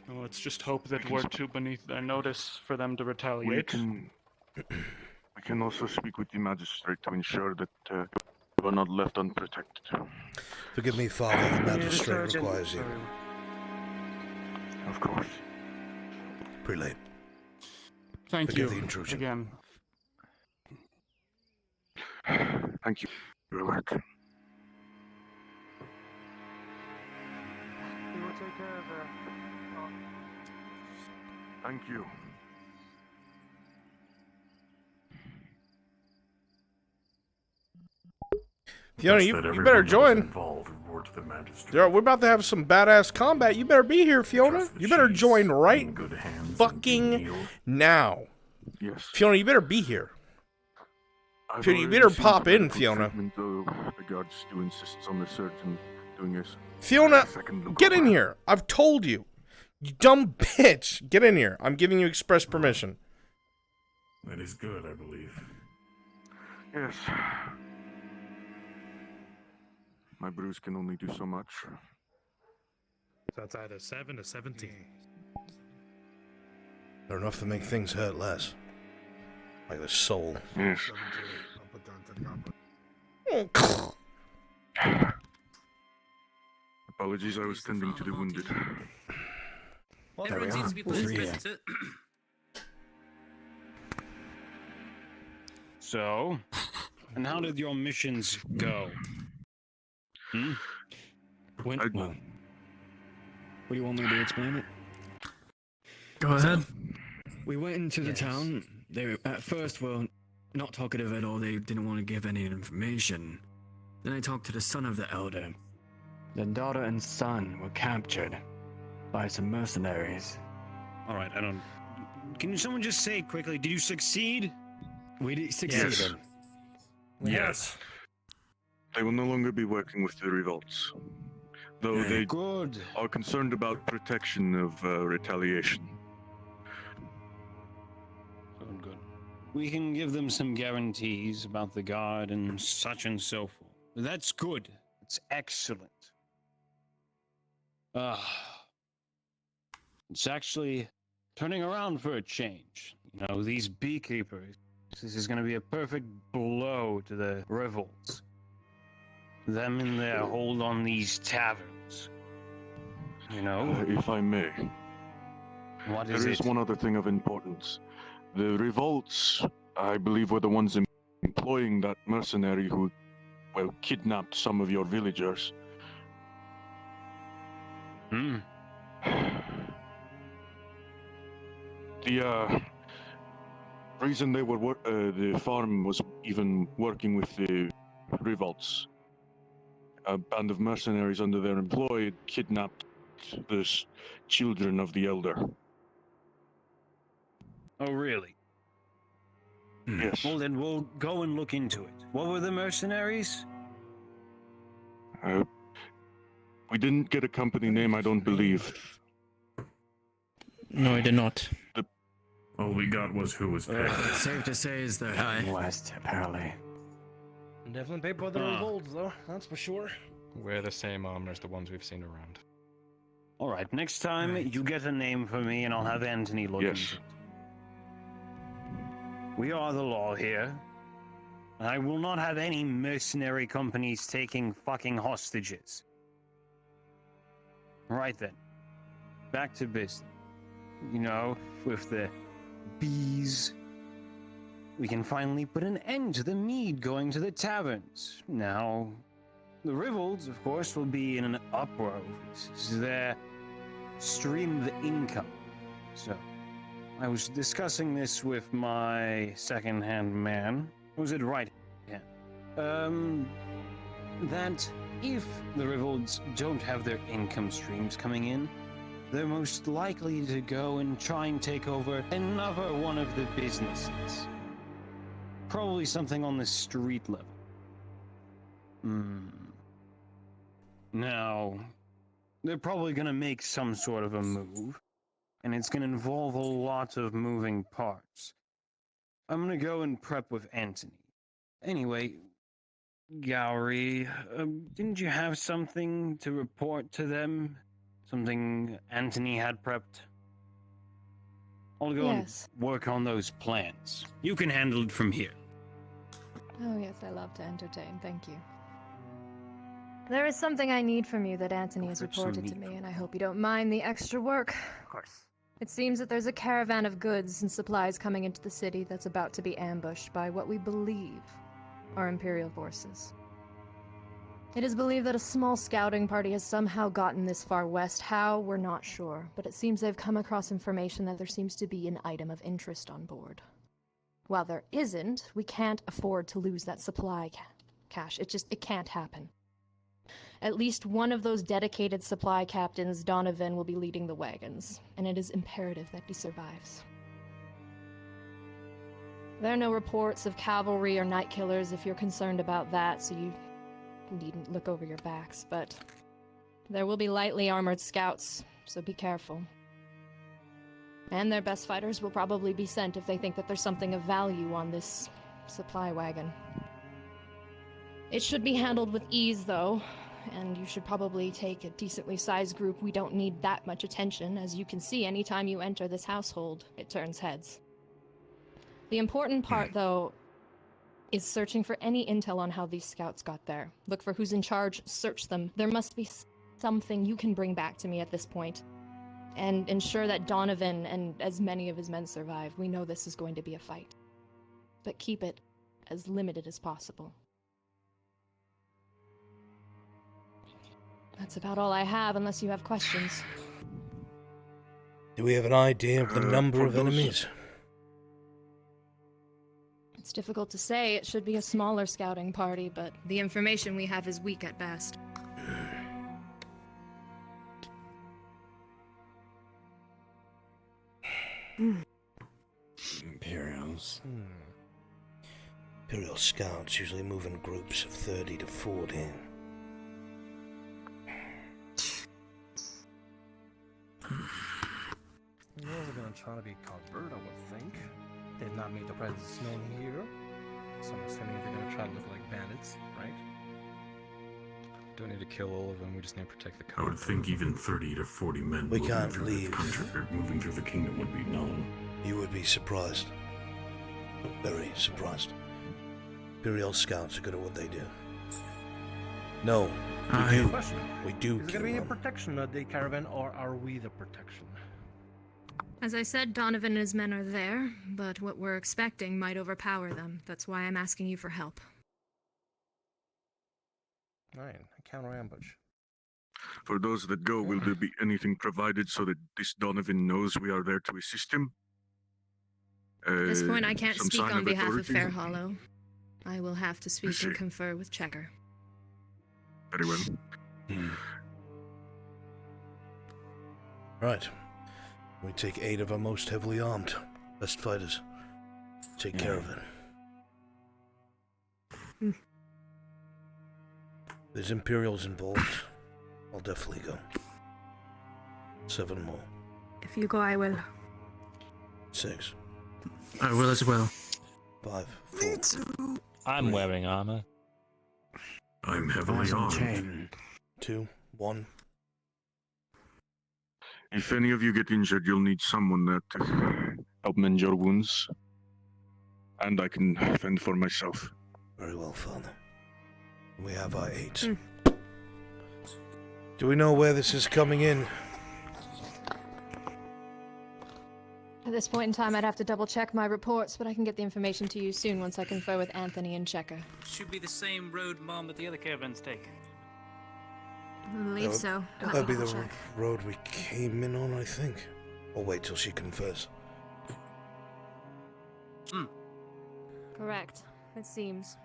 no, let's just hope that we're too beneath their notice for them to retaliate. We can also speak with the magistrate to ensure that you are not left unprotected. Forgive me, Father, the magistrate requires you. Of course. Prelate. Thank Forgive you the intrusion. again. Thank you for your work. We will take care of her. Thank you. Fiona, Trust you that better everyone that was join. involved report to the magistrate. Yeah, we're about to have some badass combat. You better be here, Fiona. Trust that You better she's join right in good hands and fucking can heal. now. Yes. Fiona, you better be here. I've Fiona, you already better received pop in, medical Fiona. treatment, though the guards do insist on the surgeon doing this. Fiona, Second look get in over. here. I've told you. You dumb bitch. Get in here. I'm giving you express permission. That is good, I believe. Yes. My bruise can only do so much. So that's either 7 or 17. They're enough to make things hurt less. Like the soul. Yes. Apologies, I was tending to the wounded. Well, Everyone seems to be putting his best into it. So, and how did your missions go? Well, what do you want me to explain it? Go ahead. We went into the town. They were, at first were not talkative at all. They didn't want to give any information. Then I talked to the son of the elder. The daughter and son were captured by some mercenaries. All right, I don't. Can someone just say quickly? Did you succeed? We succeeded. Yes. Yes. They will no longer be working with the revolts, though they are concerned about protection of retaliation. Good. We can give them some guarantees about the guard and such and so forth. That's good. It's excellent. It's actually turning around for a change. You know, these beekeepers, this is going to be a perfect blow to the revolts. Them in their hold on these taverns. You know? If I may. What is There is one other thing of importance. The revolts, I believe, were the ones employing that mercenary who, well, kidnapped some of your villagers. The reason they were the farm was even working with the revolts. A band of mercenaries under their employ kidnapped the children of the elder. Oh, really? Yes. Well, then we'll go and look into it. What were the mercenaries? We didn't get a company name, I don't believe. No, I did not. All we got was who was paid. Safe to say is the West, apparently. Definitely paid by the revolts, though. That's for sure. Wear the same armor as the ones we've seen around. All right, next time you get a name for me and I'll have Anthony look into it. We are the law here. I will not have any mercenary companies taking fucking hostages. Right then. Back to business. You know, with the bees, we can finally put an end to the mead going to the taverns. Now, the revolts, of course, will be in an uproar. This is their stream of income. So, I was discussing this with my second-hand man. Was it right hand? That if the revolts don't have their income streams coming in, they're most likely to go and try and take over another one of the businesses. Probably something on the street level. Now, they're probably gonna make some sort of a move, and it's gonna involve a lot of moving parts. I'm gonna go and prep with Anthony. Anyway, Gowrie, didn't you have something to report to them? Something Anthony had prepped? I'll go and work on those plans. You can handle it from here. Oh yes, I love to entertain, thank you. There is something I need from you that Anthony has reported to me, and I hope you don't mind the extra work. Of course. It seems that there's a caravan of goods and supplies coming into the city that's about to be ambushed by what we believe are Imperial forces. It is believed that a small scouting party has somehow gotten this far west. How, we're not sure, but it seems they've come across information that there seems to be an item of interest on board. While there isn't, we can't afford to lose that supply cache. It can't happen. At least one of those dedicated supply captains, Donovan, will be leading the wagons, and it is imperative that he survives. There are no reports of cavalry or night killers if you're concerned about that, so you needn't look over your backs, but there will be lightly armored scouts, so be careful. And their best fighters will probably be sent if they think that there's something of value on this supply wagon. It should be handled with ease, though, and you should probably take a decently sized group. We don't need that much attention. As you can see, anytime you enter this household, it turns heads. The important part, though, is searching for any intel on how these scouts got there. Look for who's in charge, search them. There must be something you can bring back to me at this point. And ensure that Donovan and as many of his men survive. We know this is going to be a fight. But keep it as limited as possible. That's about all I have, unless you have questions. Do we have an idea of the number of enemies? It's difficult to say. It should be a smaller scouting party, but the information we have is weak at best. Imperials. Imperial scouts usually move in groups of 30 to 40. He wasn't gonna try to be covert, I would think. Did not make the presence known here. So I'm assuming they're gonna try to look like bandits, right? Don't need to kill all of them, we just need to protect the I coast. would think even 30 to 40 men We moving can't through leave. the country, or moving through the kingdom would be known. You would be surprised. Very surprised. Imperial scouts are good at what they do. No, we do. Question. We do Is it kill gonna be a them. protection of the caravan, or are we the protection? As I said, Donovan and his men are there, but what we're expecting might overpower them. That's why I'm asking you for help. Alright, a counter ambush. For those that go, will there be anything provided so that this Donovan knows we are there to assist him? At this point, I can't some speak sign on behalf of authority? Fair Hollow. I will have to speak see. and confer with Checker. Very well. Right. We take 8 of our most heavily armed, best fighters. Take care of it. There's Imperials involved. I'll definitely go. 7 more. If you go, I will. 6. I will as well. 5. 4. I'm wearing armor. I'm heavily armed. Chain. 2. 1. If any of you get injured, you'll need someone there to help mend your wounds. And I can fend for myself. Very well, Father. We have our 8. Do we know where this is coming in? At this point in time, I'd have to double check my reports, but I can get the information to you soon once I confer with Anthony and Checker. Should be the same road, Mom, that the other caravans take. I believe so. Let That'd me be the double check. road we came in on, I think. I'll wait till she confers. Correct. It seems.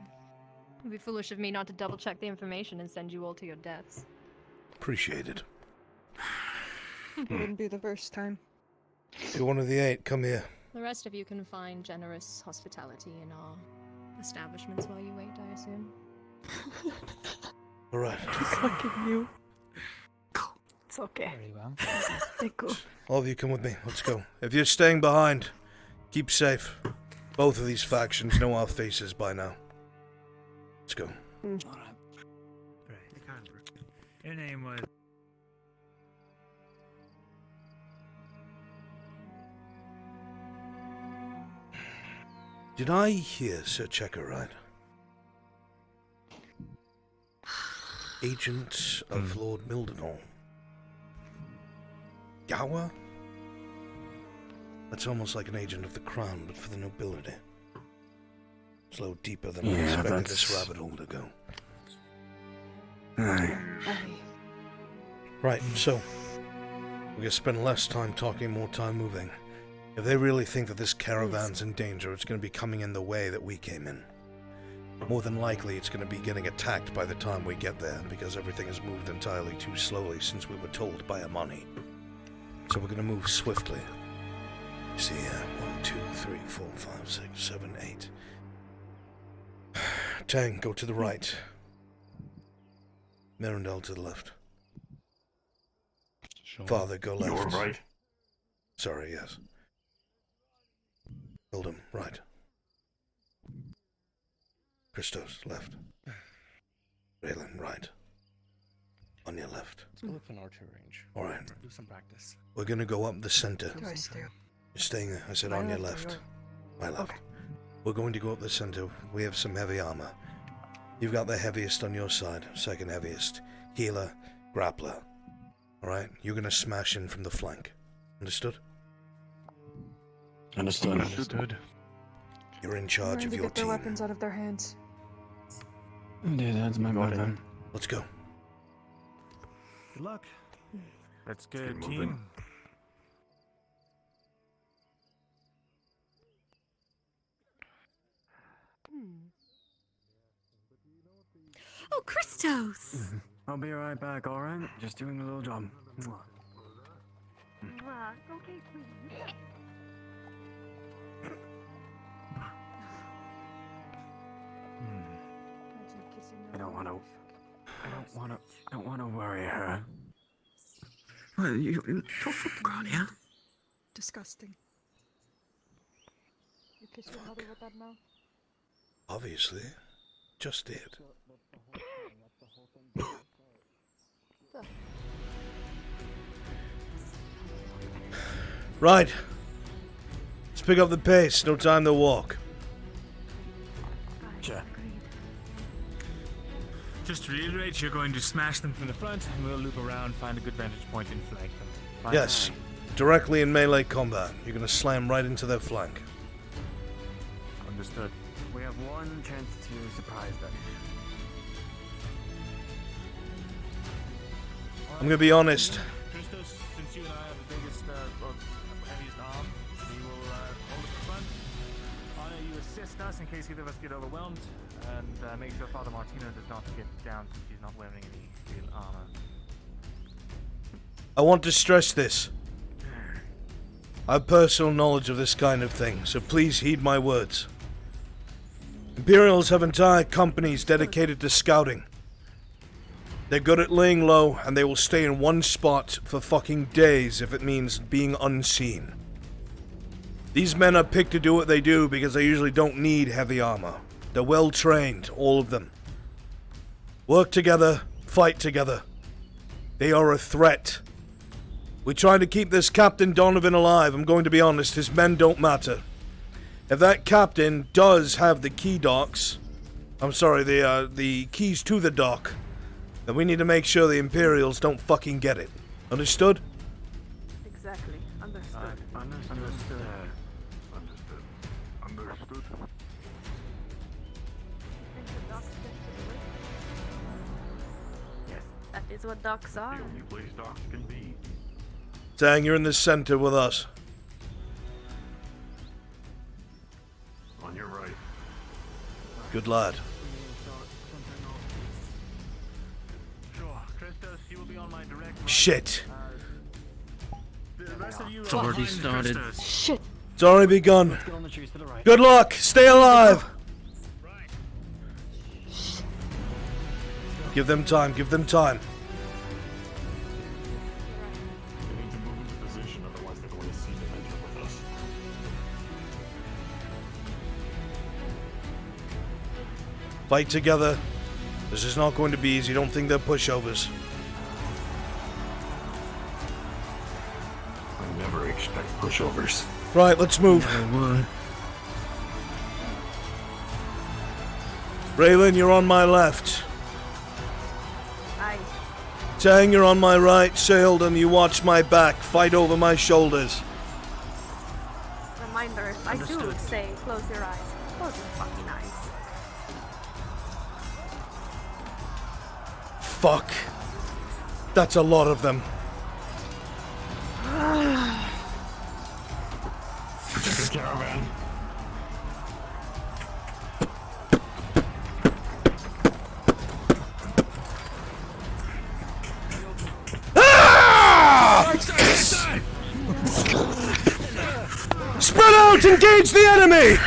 It'd be foolish of me not to double check the information and send you all to your deaths. Appreciated. It wouldn't be the first time. You're one of the 8. Come here. The rest of you can find generous hospitality in our establishments while you wait, I assume. All right. Just look at you. It's okay. Very well. Stay cool. All of you come with me. Let's go. If you're staying behind, keep safe. Both of these factions know our faces by now. Let's go. Alright. Your name was... Did I hear Sir Checker right? Agent of Lord Mildenhall. Gower? That's almost like an agent of the crown, but for the nobility. It's a little deeper than I expected this rabbit hole to go. Right, so we're gonna spend less time talking, more time moving. If they really think that this caravan's in danger, it's gonna be coming in the way that we came in. More than likely, it's gonna be getting attacked by the time we get there, because everything has moved entirely too slowly since we were told by Amani. So we're gonna move swiftly. See here, 1, 2, 3, 4, 5, 6, 7, 8. Tang, go to the right. Mirandel to the left. Sure. Father, go left. You're right. Sorry, yes. Hildem, right. Christos, left. Raylan, right. Let's go within archery range. All right. Do some practice. We're gonna go up the center. Do I stay? You're staying there. I said My on your left or left. your- My left. Okay. We're going to go up the center. We have some heavy armor. You've got the heaviest on your side. Second heaviest. Healer, grappler. Alright? You're gonna smash in from the flank. Understood? Understood. You're in I'm charge ready of to your get their team. weapons out of their hands. Indeed, that's my boy then. Let's go. Good luck. Let's get get moving. team. Oh, Christos! I'll be right back, alright? Just doing a little job. Okay, please. I don't wanna worry her. Well, you forgot, yeah? Disgusting. You kiss your mother with that mouth? Obviously. Just did. Right. Let's pick up the pace. No time to walk. Sure. Just to reiterate, you're going to smash them from the front, and we'll loop around, find a good vantage point, and flank them. Fine. Yes. Directly in melee combat. You're gonna slam right into their flank. Understood. We have one chance to surprise them. I'm gonna be honest. Christos, since you and I have the biggest, or heaviest arm, we will hold at the front. Honor, you assist us in case either of us get overwhelmed, and make sure Father Martino does not get down since she's not wearing any real armor. I want to stress this. I have personal knowledge of this kind of thing, so please heed my words. Imperials have entire companies dedicated to scouting. They're good at laying low, and they will stay in one spot for fucking days if it means being unseen. These men are picked to do what they do because they usually don't need heavy armor. They're well trained, all of them. Work together, fight together. They are a threat. We're trying to keep this Captain Donovan alive. I'm going to be honest, his men don't matter. If that captain does have the key docks, the keys to the dock, then we need to make sure the Imperials don't fucking get it. Understood? Exactly. Understood. Understood. Understood. Yes, that is what docks are. The only place docks can be. Tang, you're in the center with us. On your right. Good lad. Sure, Christos, you will be on my direct right. Shit. The rest of you It's are already behind started. Christos. Shit. It's already begun. Let's get on the trees to the right. Good luck. Stay alive. Give them time. Give them time. We need to move into position, otherwise they're going to see them enter with us. Fight together. This is not going to be easy. Don't think they're pushovers. I never expect pushovers. Right, let's move. Raylan, you're on my left. Aye. Tang, you're on my right. Sheldon, you watch my back. Fight over my shoulders. Reminder, I do say close your eyes. Close your fucking eyes. Fuck. That's a lot of them. This caravan. Spread out! Engage the enemy!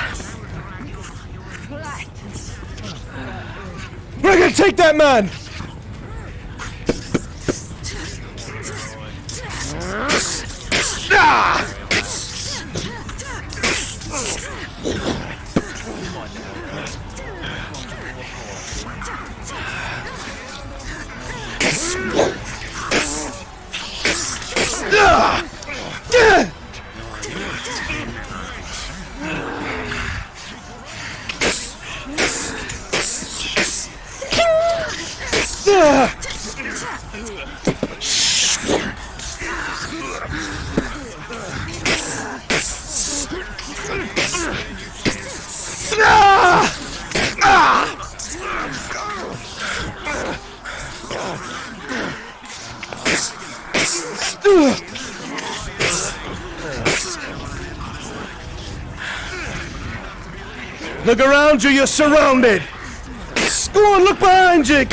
We're gonna take that man! Ah! Look around you, you're surrounded! Go on, look behind you!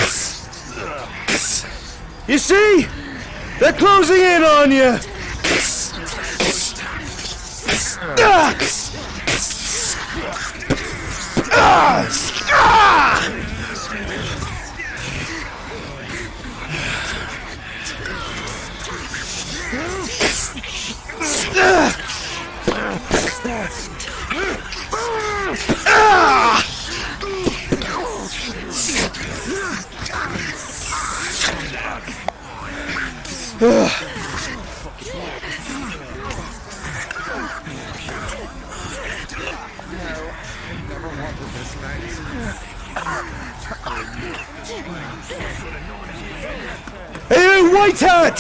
You see? They're closing in on you! Hey, you white hat!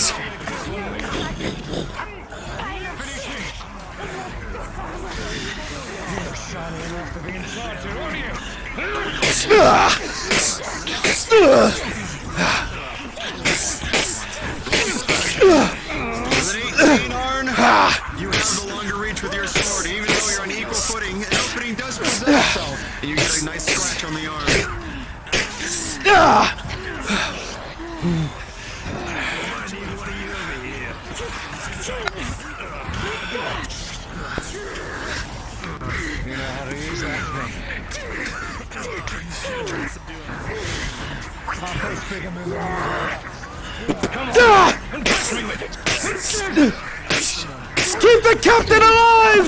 You have the longer reach with your sword, even though you're on equal footing. An opening does present itself, and you get a nice scratch on the arm. You know how to use that thing. Come on, and touch me with it. Keep the captain alive!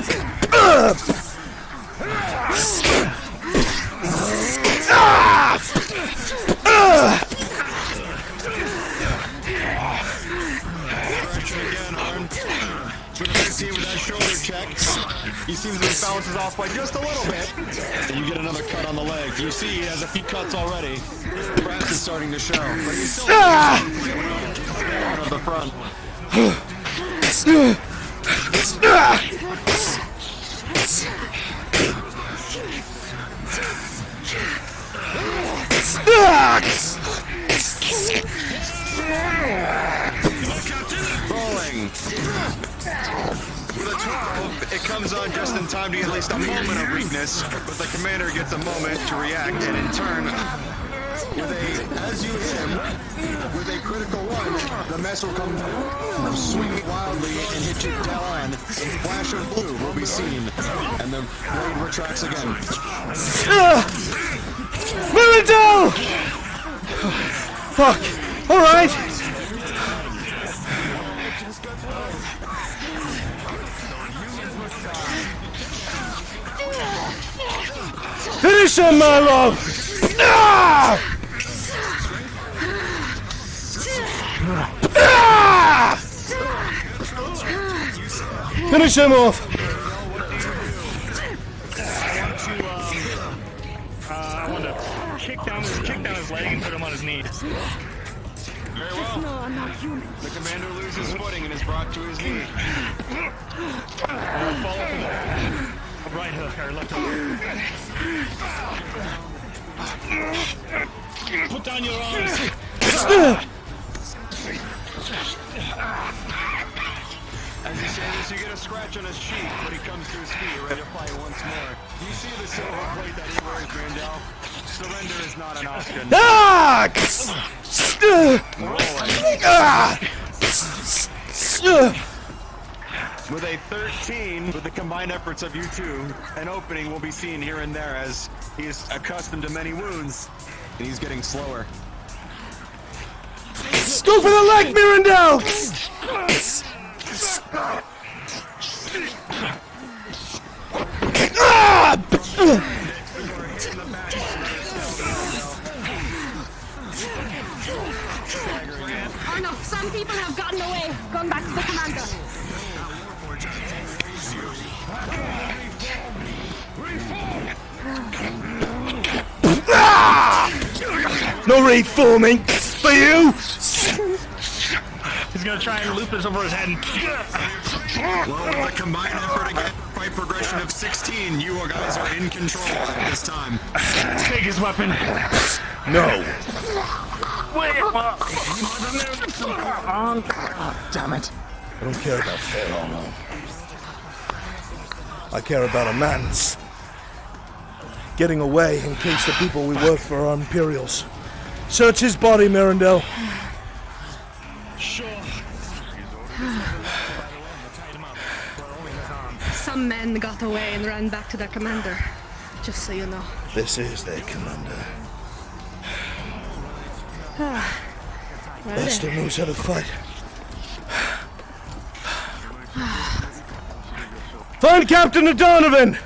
Again, Arn. With a 15 with that shoulder check. He seems to be bounces off by just a little bit. And you get another cut on the leg. You see he has a few cuts already. Brass is starting to show. But he's still out of the front. Rolling. With a 12, it comes on just in time to get at least a moment of weakness, but the commander gets a moment to react, and in turn, as you hit him, with a critical one, the mess will come swinging wildly and hit you dead on. A flash of blue will be seen, and the blade retracts again. Mirandel! Fuck. Alright. Finish him, my love! Finish him off! I want to kick down his leg and put him on his knees. Very well. No, I'm not human. The commander loses footing and is brought to his knee. Fall for the right hook or left hook. Put down your arms. As you say this, you get a scratch on his cheek, but he comes to his feet, ready to fight once more. You see the silver plate that he wears, Grandel? Surrender is not an option. With a 13, with the combined efforts of you two, an opening will be seen here and there as he is accustomed to many wounds, and he's getting slower. Go for the leg, Mirandel! Oh no, some people have gotten away. Going back to the commander. No reforming! for you! He's gonna try and loop this over his head. Well, with a combined effort again, fight progression of 16, you guys are in control at this time. Take his weapon. No. Wait. Damn it. I don't care about fair, no. I care about a man's getting away in case the people we work for are Imperials. Search his body, Mirandel. Sure. Some men got away and ran back to their commander. Just so you know. This is their commander. Master knows how to fight. Find Captain O'Donovan!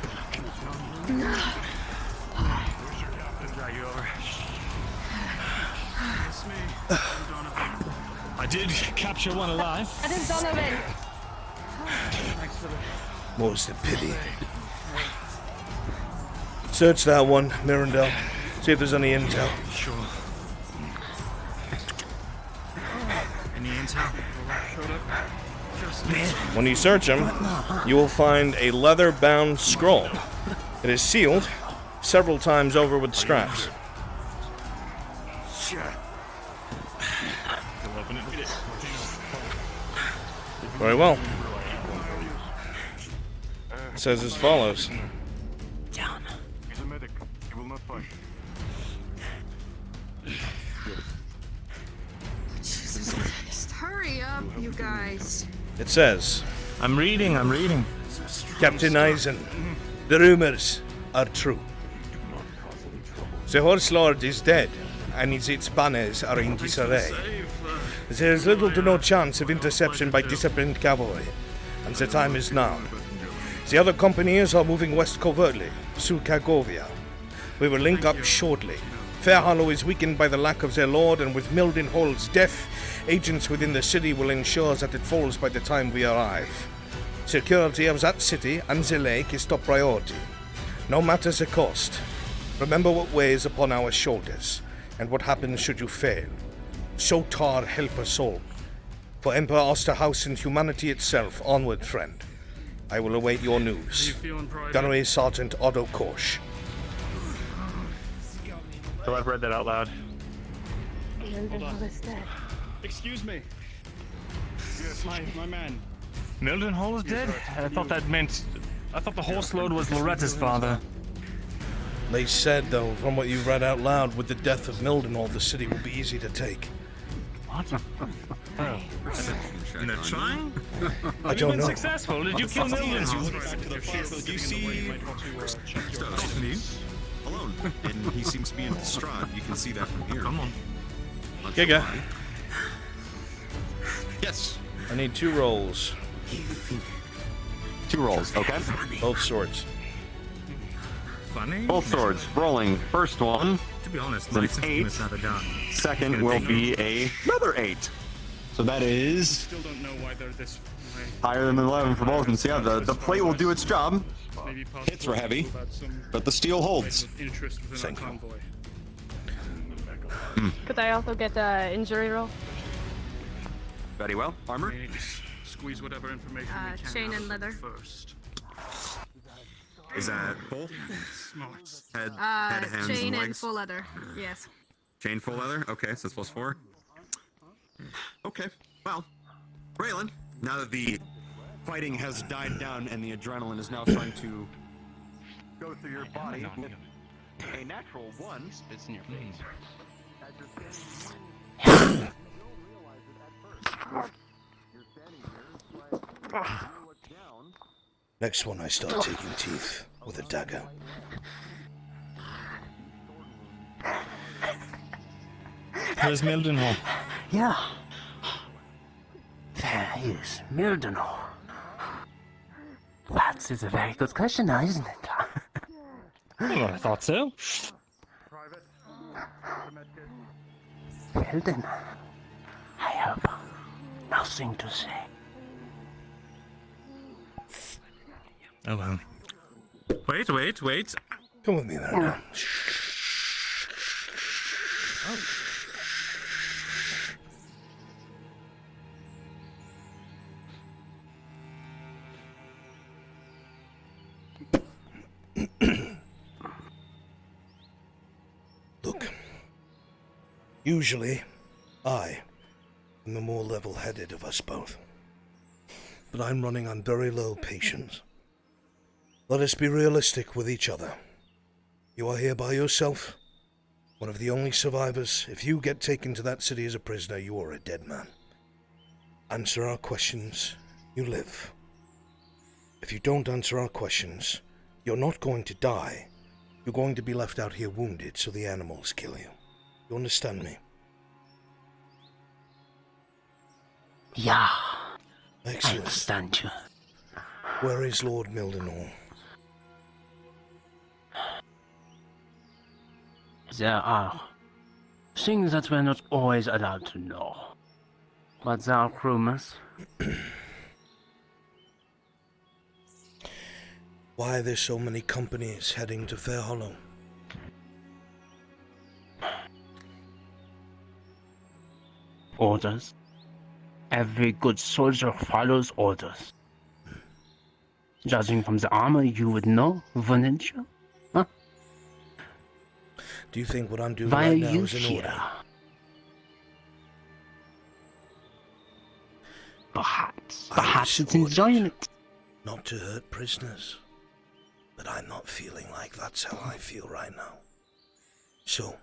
I did capture one alive. That is Donovan. More's the pity. Search that one, Mirandel. See if there's any intel. Sure. Any intel? When you search him, you will find a leather-bound scroll. It is sealed several times over with straps. Very well. It says as follows. Down. He's a medic. He will not fight. Jesus Christ. Hurry up, you guys. It says, I'm reading. Captain Eisen, the rumors are true. The Horse Lord is dead, and its banners are in disarray. There is little to no chance of interception by disciplined cavalry, and the time is now. The other companies are moving west covertly, through Kagovia. We will link up shortly. Fairhollow is weakened by the lack of their lord, and with Mildenhall's death, agents within the city will ensure that it falls by the time we arrive. Security of that city and the lake is top priority, no matter the cost. Remember what weighs upon our shoulders, and what happens should you fail. Sotar help us all. For Emperor Osterhaus and humanity itself, onward, friend. I will await your news. Gunnery Sergeant Otto Korsch. So I've read that out loud. Excuse me. Yes, my man. Mildenhall is dead? I thought the horse lord was Loretta's father. They said, though, from what you read out loud, with the death of Mildenhall, the city will be easy to take. What? Oh. In the trying? I don't know. Successful? Did you kill Mildenhall? You see alone, and he seems to be in distraught. You can see that from here. Come on. Giga. Yes. I need 2 rolls. 2 rolls, okay. Both swords. Funny? Both swords. Rolling. First one. To be honest, It's an my sensitivity 8. out of done. Second will be another 8. So that is Still don't know why they're this way. higher than 11 for both. And so yeah, the plate will do its job. Maybe Hits were heavy, but the steel holds. interest within our convoy. Could I also get an injury roll? Very well. Armor? We need to squeeze whatever information we can Chain out and of leather. it first. Is that full? Smarts. Head, hands, Chain and and legs? full leather. Yes. Chain full leather? Okay, so it's +4. Okay, well, Raylan, now that the fighting has died down and the adrenaline is now starting to go through your body with a natural 1. Spits in your face. Next one I start taking teeth with a dagger. Where's Mildenhall? Yeah. There is Mildenhall. That is a very good question now, isn't it? Well, I thought so. Well then, I have nothing to say. Oh well. Wait. Come with me there now. Usually, I am the more level-headed of us both. But I'm running on very low patience. Let us be realistic with each other. You are here by yourself, one of the only survivors. If you get taken to that city as a prisoner, you are a dead man. Answer our questions, you live. If you don't answer our questions, you're not going to die. You're going to be left out here wounded, so the animals kill you. You understand me? Yeah. Excellent. I understand you. Where is Lord Mildenhall? There are things that we're not always allowed to know. But there are rumors. Why are there so many companies heading to Fair Hollow? Orders. Every good soldier follows orders. Judging from the armor, you would know, wouldn't you? Huh? Do you think what I'm doing Why right are now you is in here? order? Perhaps it's enjoyment. Not to hurt prisoners. But I'm not feeling like that's how I feel right now. So,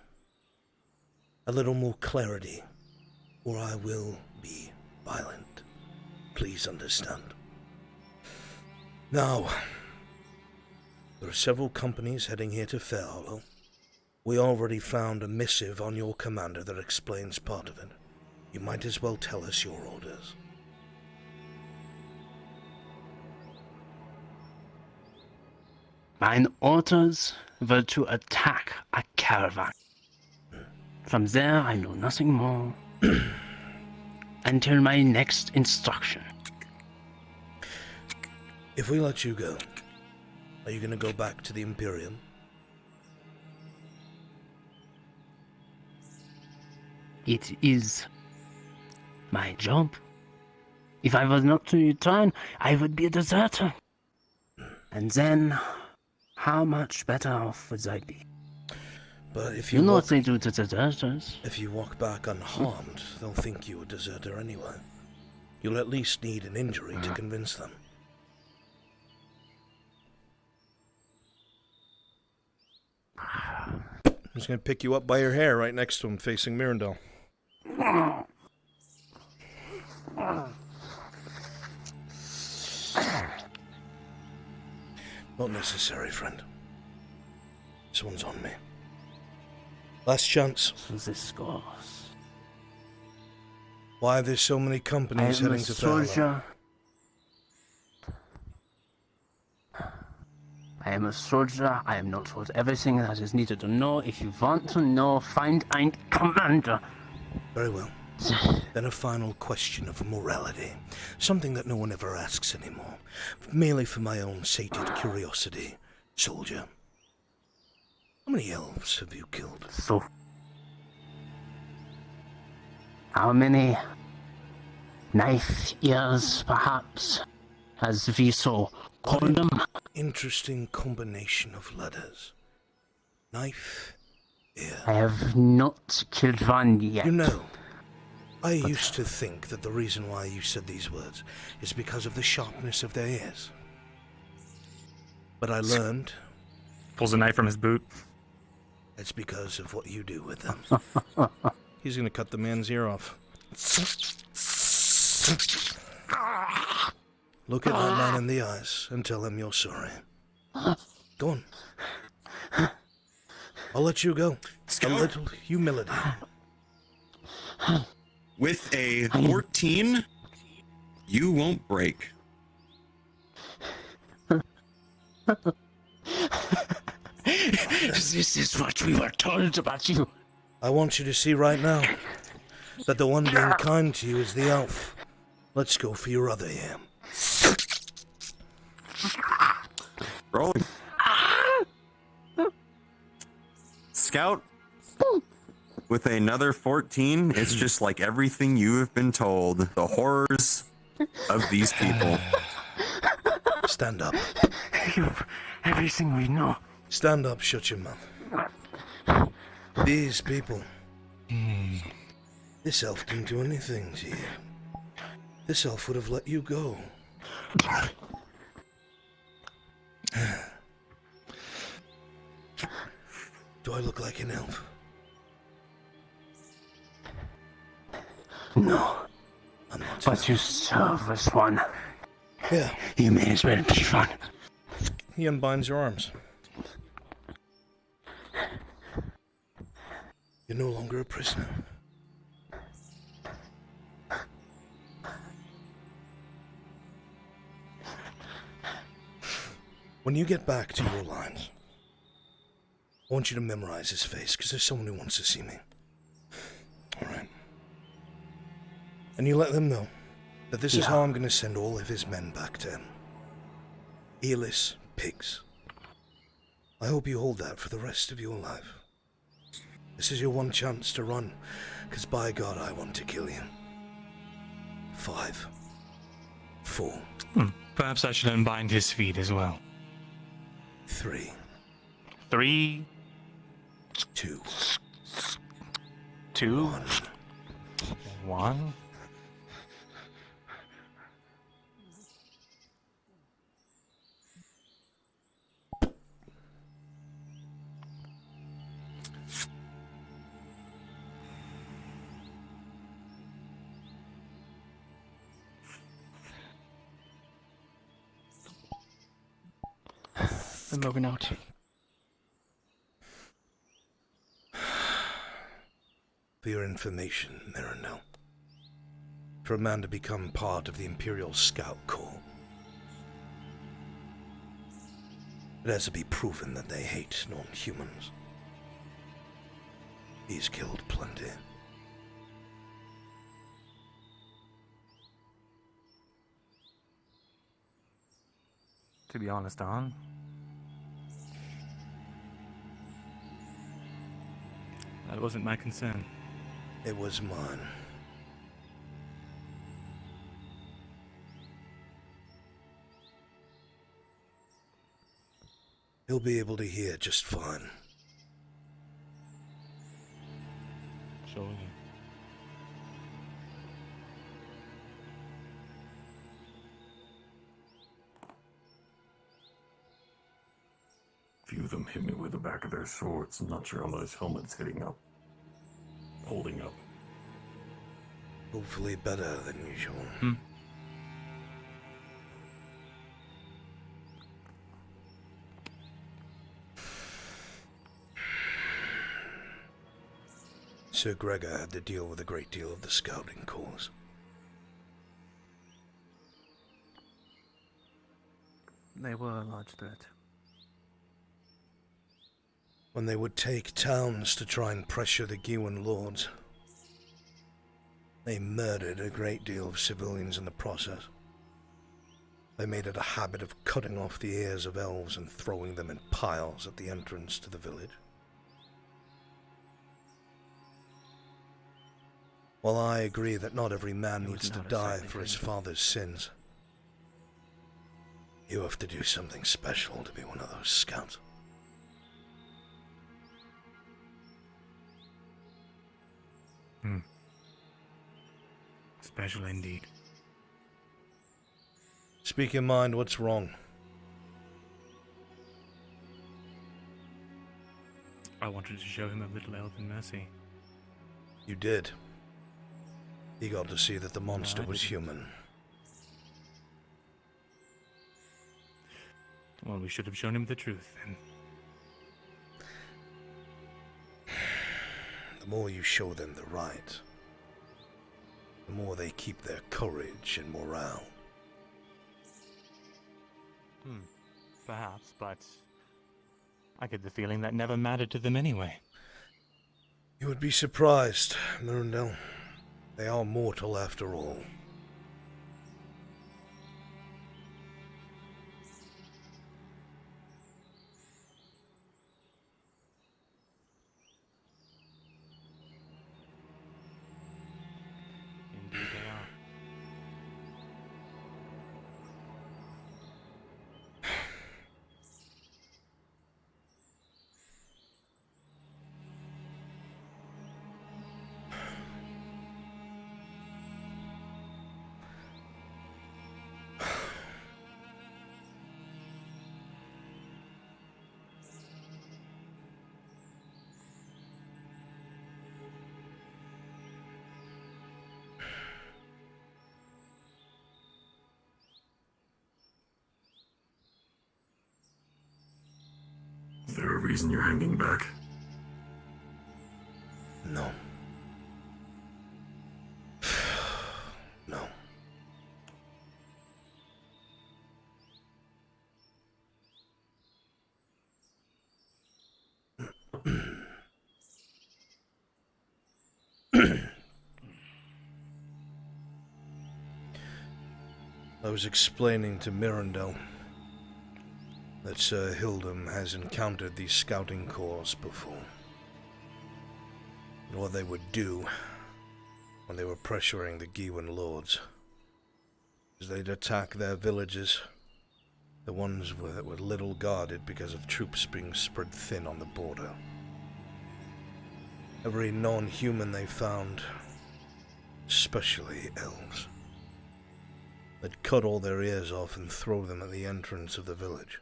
a little more clarity, or I will be violent. Please understand. Now, there are several companies heading here to Fair Hollow. We already found a missive on your commander that explains part of it. You might as well tell us your orders. Mine orders were to attack a caravan. From there, I know nothing more until my next instruction. If we let you go, are you going to go back to the Imperium? It is my job. If I was not to return, I would be a deserter. And then, how much better off would I be? But if you know what they do to deserters. If you walk back unharmed, they'll think you a deserter anyway. You'll at least need an injury to convince them. I'm just going to pick you up by your hair right next to him, facing Mirandel. Not necessary, friend. This one's on me. Last chance. This goes. Why are there so many companies heading to Fair Hollow? I am a soldier. I am not told everything that is needed to know. If you want to know, find ein commander. Very well. Then a final question of morality. Something that no one ever asks anymore. Merely for my own sated curiosity. Soldier. How many elves have you killed? So. How many? Knife ears, perhaps? As we so call them? Interesting combination of letters. Knife, ear. I have not killed one yet. You know, I used to think that the reason why you said these words is because of the sharpness of their ears. But I learned... Pulls a knife from his boot. It's because of what you do with them. He's gonna cut the man's ear off. Look at that man in the eyes and tell him you're sorry. Go on. I'll let you go. A little humility. With a 14, you won't break. This is what we were told about you. I want you to see right now that the one being kind to you is the elf. Let's go for your other ear. Rolling. Scout, with another 14, it's just like everything you have been told. The horrors of these people. Stand up. Everything we know. Stand up, shut your mouth. These people, This elf didn't do anything to you. This elf would have let you go. Do I look like an elf? No. I'm not. But you serve as one. Yeah. You may as well be one. He unbinds your arms. You're no longer a prisoner. When you get back to your lines, I want you to memorize his face, because there's someone who wants to see me. Alright. And you let them know that this is how I'm going to send all of his men back to him. Earless pigs. I hope you hold that for the rest of your life. This is your one chance to run, because by God, I want to kill you. 5, 4. Perhaps I should unbind his feet as well. 3, 3, 2, 1. I'm moving out. For your information, Mirandel, for a man to become part of the Imperial Scout Corps, it has to be proven that they hate non-humans. He's killed plenty. To be honest, Don, that wasn't my concern. It was mine. He'll be able to hear just fine. Surely. Few of them hit me with the back of their swords. I'm not sure how those helmets holding up. Hopefully better than usual. Sir Gregor had to deal with a great deal of the scouting corps. They were a large threat. When they would take towns to try and pressure the Gewin lords, they murdered a great deal of civilians in the process. They made it a habit of cutting off the ears of elves and throwing them in piles at the entrance to the village. While I agree that not every man needs to die for his father's sins, you have to do something special to be one of those scouts. Special indeed. Speak your mind, what's wrong? I wanted to show him a little elven mercy. You did. He got to see that the monster was human. Well, we should have shown him the truth, then. The more you show them the right, the more they keep their courage and morale. Perhaps, but I get the feeling that never mattered to them anyway. You would be surprised, Mirandel. They are mortal after all. Indeed they are. there a reason you're hanging back? No. No. I was explaining to Mirandel that Sir Hildum has encountered these scouting corps before, and what they would do when they were pressuring the Gewin lords is they'd attack their villages, the ones that were little guarded because of troops being spread thin on the border. Every non-human they found, especially elves, they'd cut all their ears off and throw them at the entrance of the village.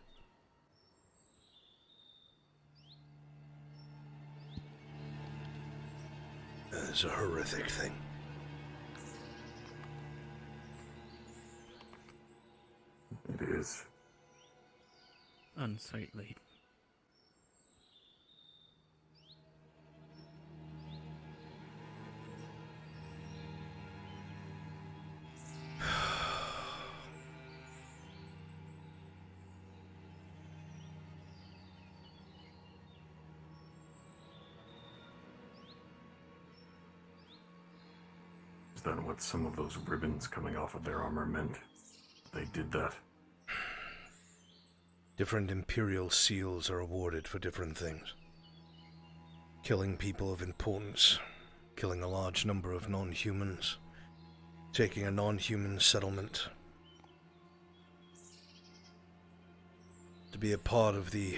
It's a horrific thing. It is. Unsightly. Is that what some of those ribbons coming off of their armor meant? They did that. Different Imperial seals are awarded for different things. Killing people of importance, killing a large number of non-humans, taking a non-human settlement. To be a part of the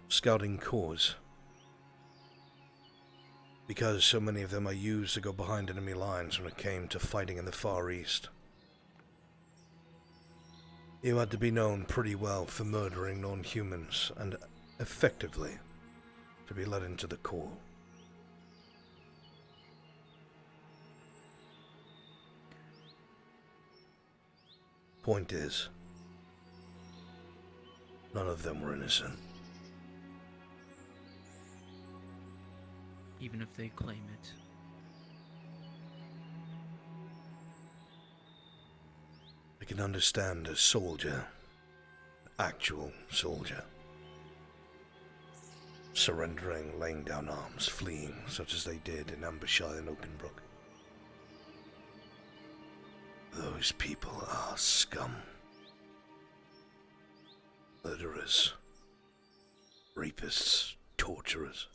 scouting corps, because so many of them are used to go behind enemy lines when it came to fighting in the Far East. You had to be known pretty well for murdering non-humans, and effectively to be let into the corps. Point is, none of them were innocent. Even if they claim it. I can understand a soldier, actual soldier, surrendering, laying down arms, fleeing, such as they did in Ambershire and Oakenbrook. Those people are scum. Murderers, rapists, torturers.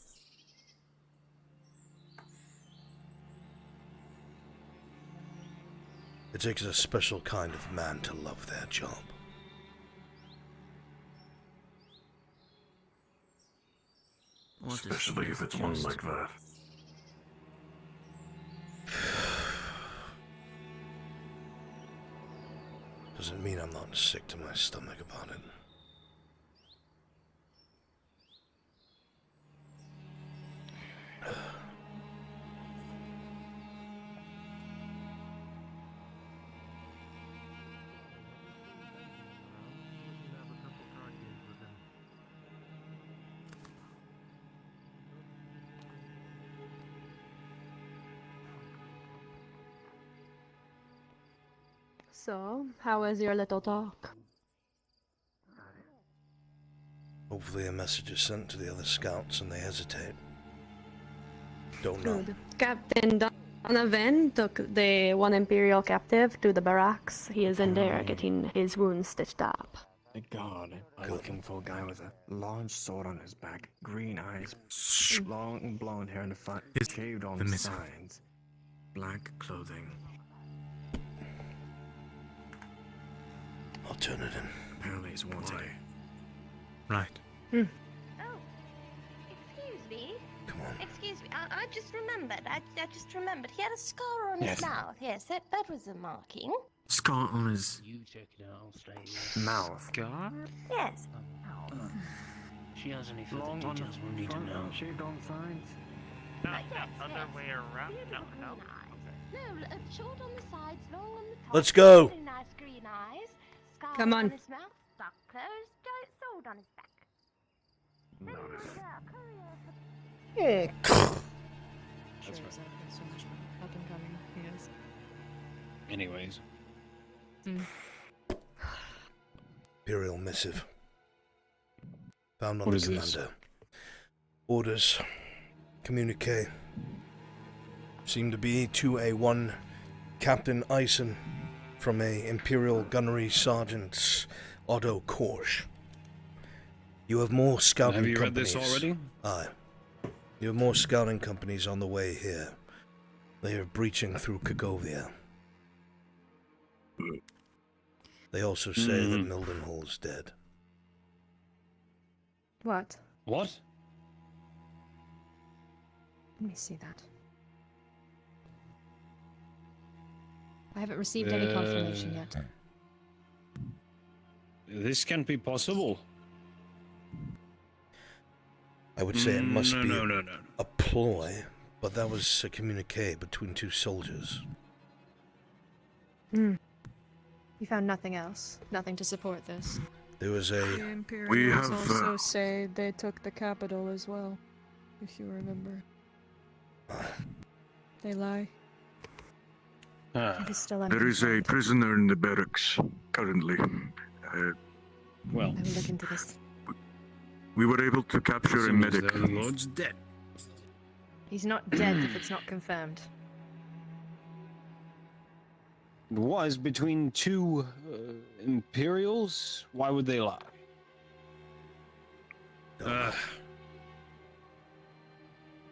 It takes a special kind of man to love their job. Especially if it's one like that. Doesn't mean I'm not sick to my stomach about it. So, how was your little talk? Hopefully a message is sent to the other scouts and they hesitate. Don't know. Good. Captain Donovan took the one Imperial captive to the barracks. He is in there getting his wounds stitched up. Thank God. I'm looking for a guy with a large sword on his back, green eyes, long blonde hair in the front, shaved on the sides, black clothing. I'll turn it in. Apparently he's wanted. Right. Oh, excuse me. Come on. Excuse me. I just remembered. I just remembered. He had a scar on his mouth. Yes, that was a marking. Scar on his You check it out, I'll stay here. mouth. Scar? Yes. She has any further Long on details the we'll need to front, know. shaved on sides. No, other way around. No. No, short on the sides, long on the top. Let's go. Very nice green eyes. Scar Come on. on his mouth, stock clothes, giant sword on his back. Sure, exactly. So much up and coming. Yes. Anyways. Imperial missive. Found on What the is this? commander. Orders. Communique. Seem to be to a one Captain Eisen from a Imperial Gunnery Sergeant Otto Korsch. You have more scouting Have you read companies. this already? Aye. You have more scouting companies on the way here. They are breaching through Kagovia. They also say that Mildenhall's dead. What? What? Let me see that. I haven't received any confirmation yet. This can't be possible. I would say it must be no. a ploy, but that was a communique between two soldiers. You found nothing else? Nothing to support this? There was a... The Imperials also say they took the capital as well, if you remember. They lie. It is still There is a prisoner in the barracks currently. Well, I will look into this. We were able to capture a medic. The Lord's dead. He's not dead if it's not confirmed. It was between two Imperials? Why would they lie?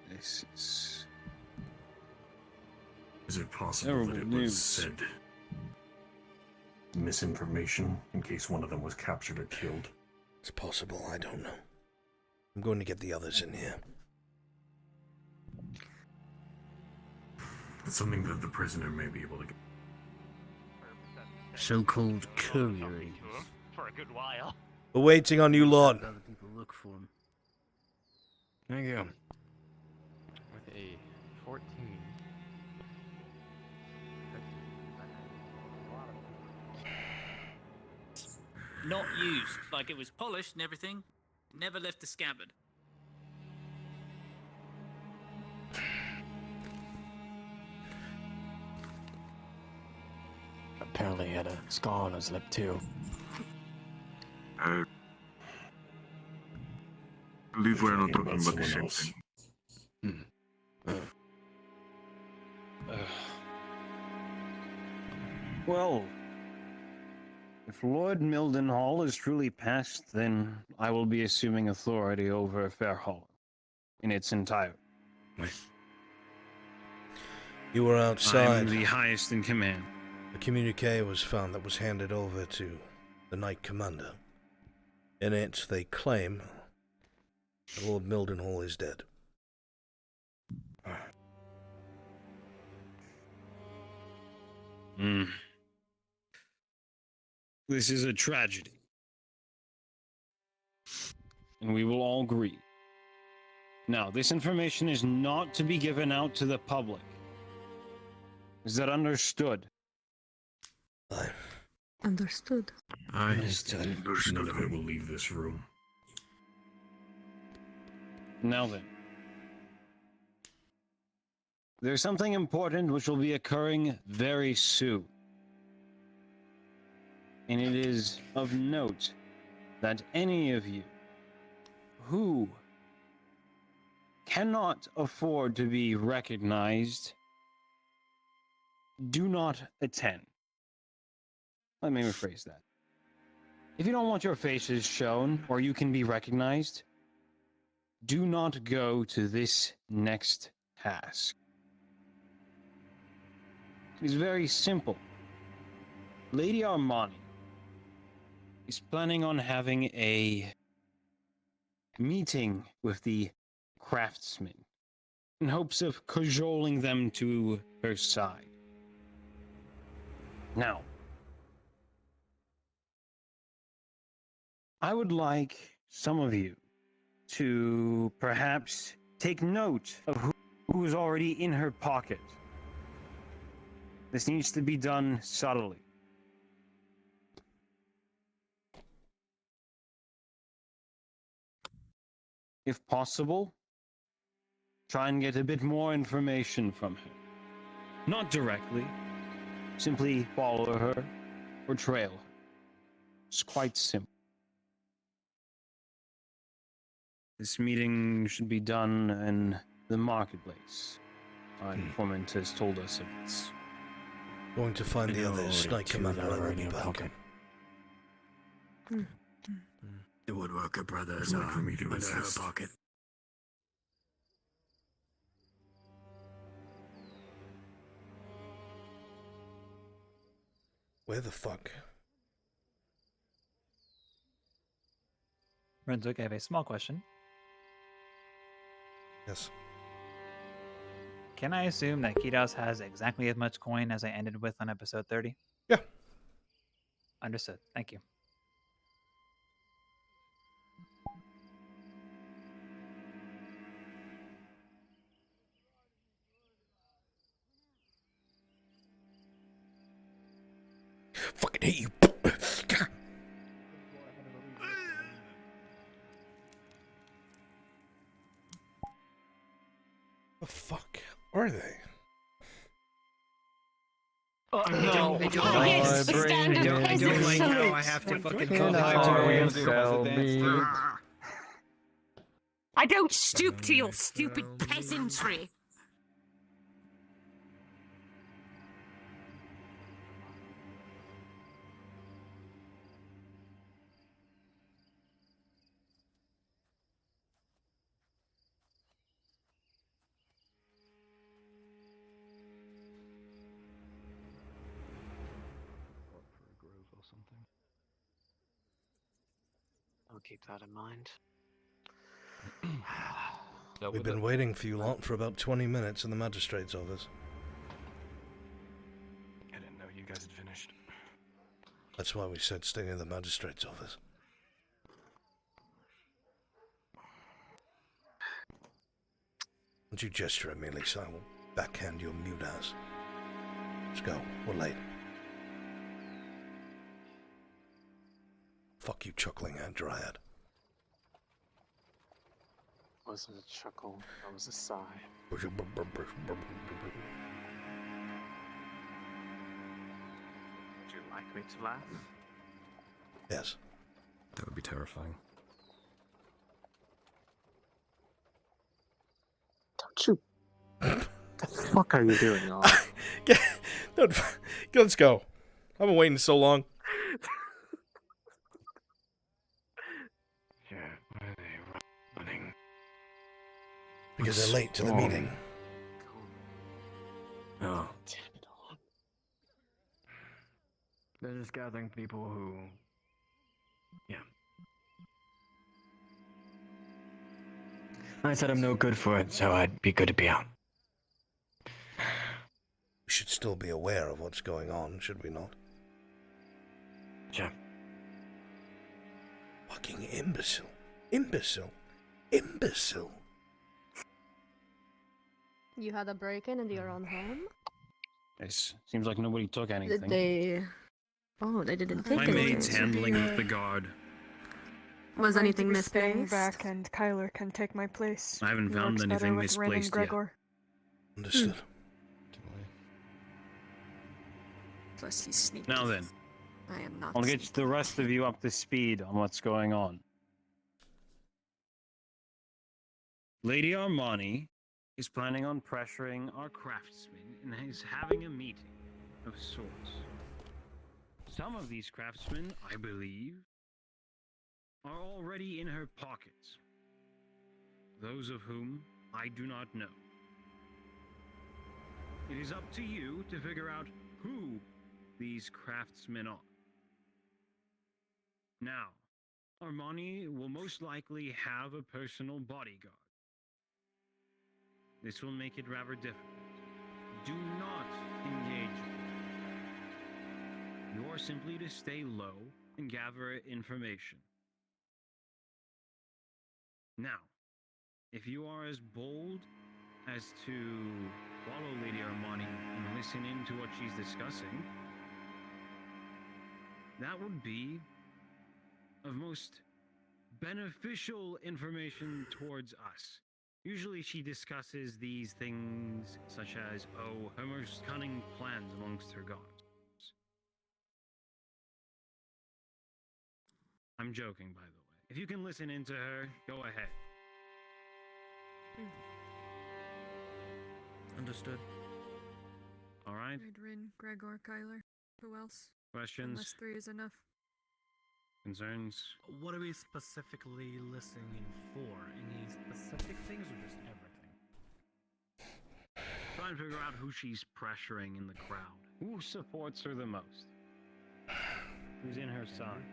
This is... Is it possible Terrible that it news. was said misinformation in case one of them was captured or killed? It's possible, I don't know. I'm going to get the others in here. It's something that the prisoner may be able to get. So-called courier. For a good while. We're waiting on you, Lord. Other people look for him. Thank you. With a 14. Not used, like it was polished and everything. Never left the scabbard. Apparently he had a scar on his lip too. I believe we're not talking about the same thing. Well, if Lord Mildenhall is truly passed, then I will be assuming authority over Fairhall in its entirety. You were outside. I'm the highest in command. A communique was found that was handed over to the Knight Commander. In it, they claim that Lord Mildenhall is dead. This is a tragedy. And we will all grieve. Now, this information is not to be given out to the public. Is that understood? Understood. Understood. None of it will leave this room. Now then. There's something important which will be occurring very soon. And it is of note that any of you who cannot afford to be recognized do not attend. Let me rephrase that. If you don't want your faces shown or you can be recognized, do not go to this next task. It's very simple. Lady Armani is planning on having a meeting with the craftsmen in hopes of cajoling them to her side. Now, I would like some of you to perhaps take note of who is already in her pocket. This needs to be done subtly. if possible, try and get a bit more information from her. Not directly. Simply follow her or trail her. It's quite simple. This meeting should be done in the marketplace. Our informant has told us of this. Going to find the others. Knight Commander, I will be back. The woodworker brothers are under her pocket. Where the fuck? Brunswick, I have a small question. Yes. Can I assume that Kidos has exactly as much coin as I ended with on episode 30? Yeah. Understood. Thank you. Fucking hate you. The fuck are they? Oh, no. I don't like how I have to fucking go I don't stoop to your stupid peasantry. I'll keep that in mind. We've been waiting for you lot for about 20 minutes in the magistrate's office. I didn't know you guys had finished. That's why we said stay in the magistrate's office. Don't you gesture at me, Lisa. I will backhand your mute ass. Let's go. We're late. Fuck you, chuckling at Dryad. Wasn't a chuckle, that was a sigh. Would you like me to laugh? Yes. That would be terrifying. Don't you... the fuck are you doing, y'all? Let's go. I've been waiting so long. Yeah, where are they running? Because they're late to the meeting. Oh. Damn it all. They're just gathering people who... Yeah. I said I'm no good for it, so I'd be good to be out. We should still be aware of what's going on, should we not? Sure. Fucking imbecile. Imbecile. Imbecile. You had a break-in into your own home? It seems like nobody took anything. Did they... Oh, they didn't take My anything. maid's handling with the guard. Was anything staying misplaced? back and Kyler can take my place. I haven't He found works better anything with Rin and misplaced yet. Gregor. Understood. Plus he's sneaky. Now then, I am not I'll get the rest of you up to speed on what's going on. Lady Armani is planning on pressuring our craftsmen and is having a meeting of sorts. Some of these craftsmen, I believe, are already in her pockets. Those of whom I do not know. It is up to you to figure out who these craftsmen are. Now, Armani will most likely have a personal bodyguard. This will make it rather difficult. Do not engage. You are simply to stay low and gather information. Now, if you are as bold as to follow Lady Armani and listen in to what she's discussing, that would be of most beneficial information towards us. Usually she discusses these things such as, oh, her most cunning plans amongst her gods. I'm joking, by the way. If you can listen into her, go ahead. Understood. All right. Rin, Gregor, Kyler. Who else? Questions? Unless 3 is enough. Concerns? What are we specifically listening for? Any specific things or just everything? Trying to figure out who she's pressuring in the crowd. Who supports her the most? Who's in her side?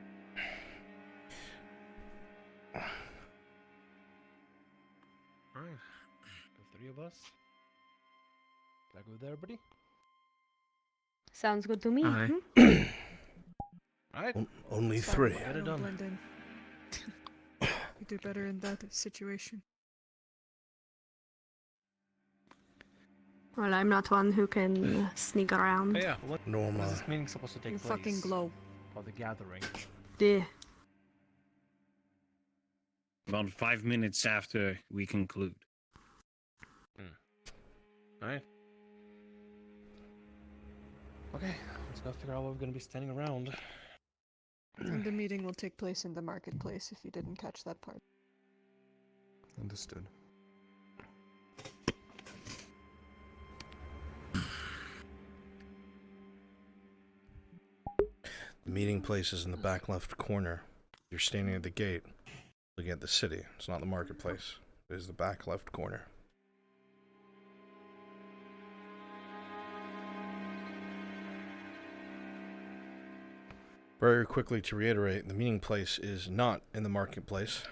Alright. The 3 of us. Can I go with everybody? Sounds good to me. Aye. Alright. Only 3. I don't blend in. You do better in that situation. Well, I'm not one who can sneak around. Oh, yeah. What Norma. is this meeting supposed to take You place? fucking glow. Or the gathering? Yeah. About 5 minutes after we conclude. Alright. Okay, let's go figure out what we're gonna be standing around. And the meeting will take place in the marketplace if you didn't catch that part. Understood. The meeting place is in the back left corner. You're standing at the gate, looking at the city. It's not the marketplace. It is the back left corner. Very quickly to reiterate, the meeting place is not in the marketplace.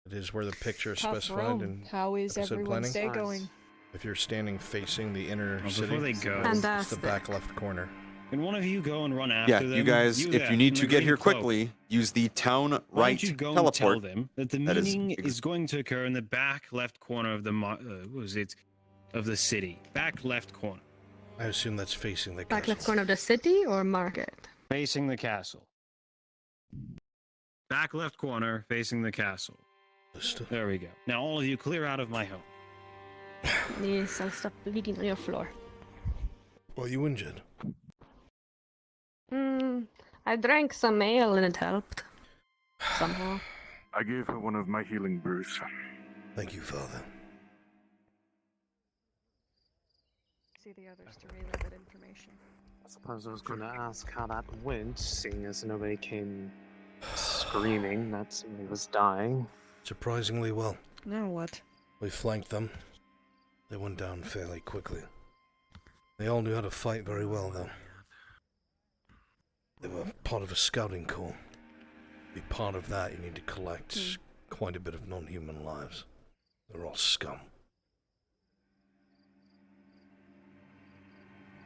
It is where the picture is Tough specified room. in How is episode everyone's planning. day going? If you're standing facing the inner Well, city, before they go- it's the Fantastic. back left corner. Can one of you go and run after Yeah, them? you guys, if there, you need in to the get green here cloak. quickly, use the town Why right don't you go teleport. and tell them that the That is meeting is going to occur in the back left corner of the of the city. Back left corner. I assume that's facing the Back castle. left corner of the city or market? Facing the castle. Back left corner, facing the castle. There we go. Now all of you clear out of my home. Yes, I'll stop bleeding on your floor. Well, you injured. I drank some ale and it helped. Somehow. I gave her one of my healing brews. Thank you, Father. See the others to relay that information. I suppose I was going to ask how that went, seeing as nobody came screaming that somebody was dying. Surprisingly well. Now what? We flanked them. They went down fairly quickly. They all knew how to fight very well, though. They were part of a scouting corps. To be part of that, you need to collect quite a bit of non-human lives. They're all scum.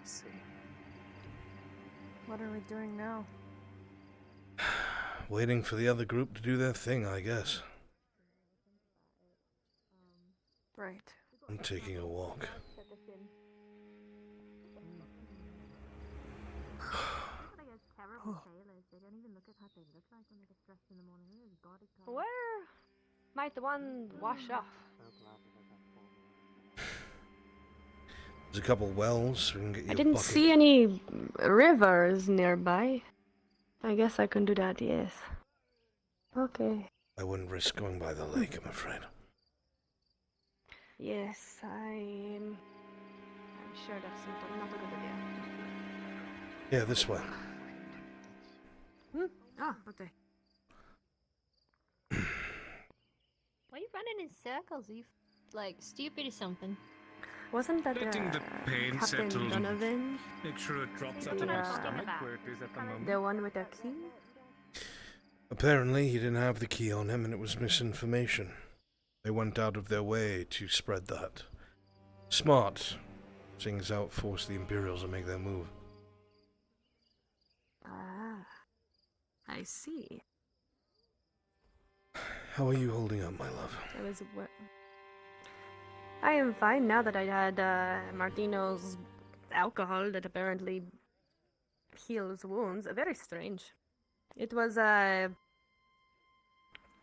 I see. What are we doing now? Waiting for the other group to do their thing, I guess. Right. I'm taking a walk. Where might the one wash off? There's a couple wells. We can get you I a didn't bucket. see any rivers nearby. I guess I can do that, yes. Okay. I wouldn't risk going by the lake, I'm afraid. Yes, I'm sure that's not a good idea. Yeah, this way. Ah, okay. Why are you running in circles? Are you like stupid or something? Wasn't that Letting the pain Captain settle. Donovan? Make sure it drops out of my stomach where it is at the moment. The one with the key? Apparently, he didn't have the key on him and it was misinformation. They went out of their way to spread that. Smart. Seeing as how it forced the Imperials to make their move. Ah, I see. How are you holding up, my love? It was I am fine now that I had Martino's alcohol that apparently heals wounds. Very strange. It was kind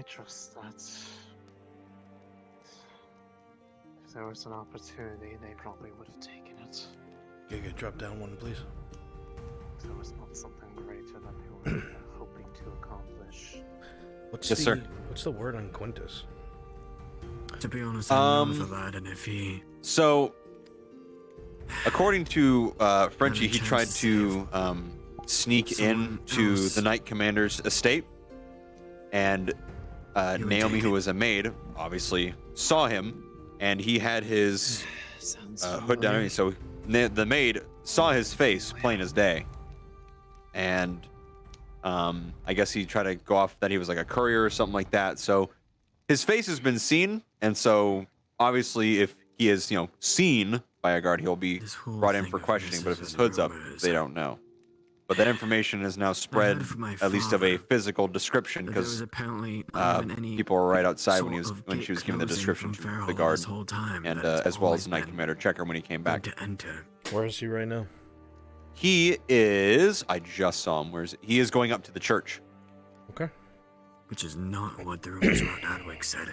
I trust that if there was an opportunity, they probably would have taken it. Giga, drop down one, please. If there was not something greater that they were hoping to accomplish. What's the word on Quintus? To be honest, I don't know for that, and if he... So, according to Frenchie, he tried to sneak into the Knight Commander's estate, and Naomi, who was a maid, obviously saw him, and he had his hood down, so the maid saw his face plain as day, and I guess he tried to go off that he was like a courier or something like that. So his face has been seen, and so obviously if he is, seen by a guard, he'll be brought in for questioning. But if his hood's up, they don't know. But that information is now spread, at least of a physical description, because people were right outside when she was giving the description to the guard, and as well as the Knight Commander Checker when he came back. Where is he right now? He is. I just saw him. He is going up to the church. Okay. Which is not what the rumors around Adwick said.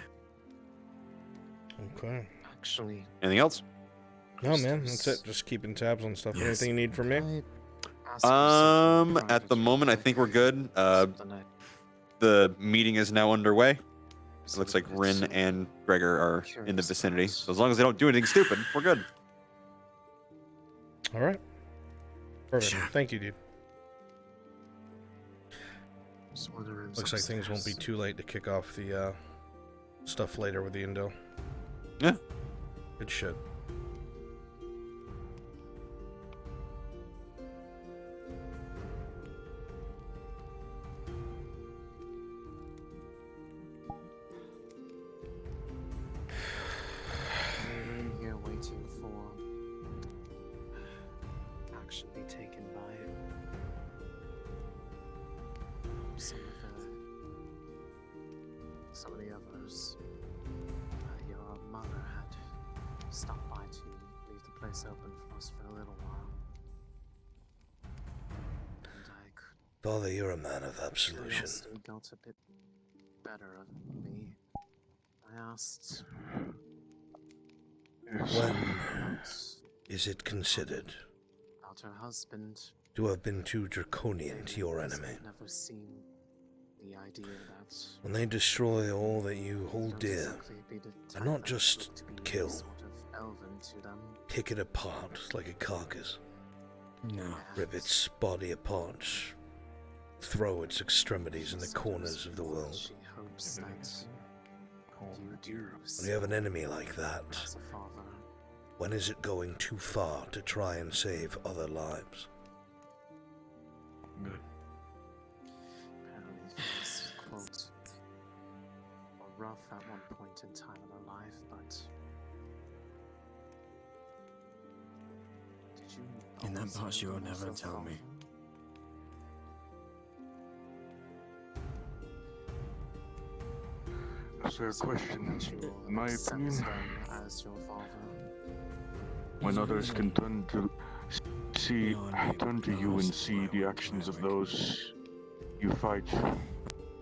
Okay. Actually. Anything else? No, man. That's it. Just keeping tabs on stuff. Anything you need from me? At the moment, I think we're good. The meeting is now underway. It looks like Rin and Gregor are in the vicinity. So as long as they don't do anything stupid, we're good. All right. Perfect. Thank you, dude. Looks like things won't be too late to kick off the stuff later with the Indo. Yeah. It should. Here waiting for action be taken by some of the others. Your mother had stopped by to leave the place open for us for a little while. And I could... Father, you're a man of absolution. Curiosity got a bit better of me. I asked... When is it considered about her husband to have been too draconian to your enemy? I've never seen the idea that When they destroy all that you hold dear, and not just kill, pick it apart like a carcass. No. Rip its body apart, throw its extremities in the corners of the world. she hopes that When you have an enemy like that, when is it going too far to try and save other lives? apparently things, quote, were rough at one point in time in her life, but did you In that part she will never tell me. A fair question. In my opinion, as your father? when others can turn to you and see the actions of those you fight.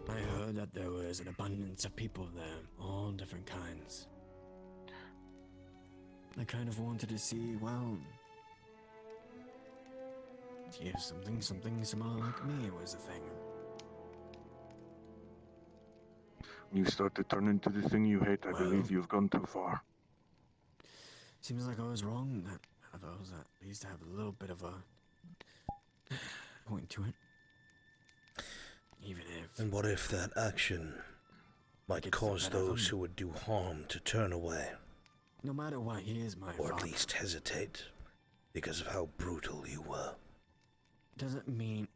I heard that there was an abundance of people there, all different kinds. I kind of wanted to see, well, if something similar like me was a thing. When you start to turn into the thing you hate, I believe you've gone too far. Seems like I was wrong that those at least have a little bit of a point to it. Even if... And what if that action might cause those who would do harm to turn away? No matter what, he is my Or at father. least hesitate, because of how brutal you were. Doesn't mean...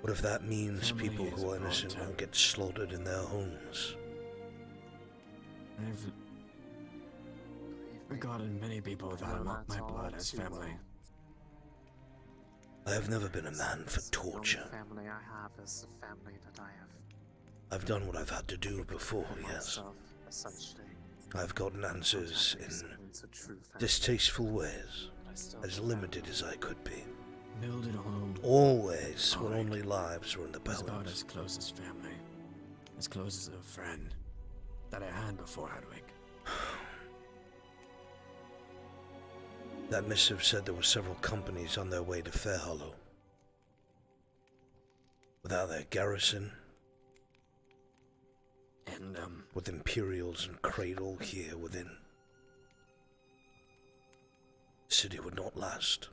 What if that means people who are innocent won't get slaughtered in their homes? I've regarded many people that are not my blood as family. I have never been a man for torture. The family I have is the family that I have. I've done what I've had to do before, yes. Essentially. I've gotten answers in distasteful ways, as limited as I could be. Build it home. Always, when only lives were in the It was about balance. as close as family. As close as a friend that I had before Hadwick. That missive said there were several companies on their way to Fairhollow. Without their garrison, and with Imperials and Cradle here within, the city would not last.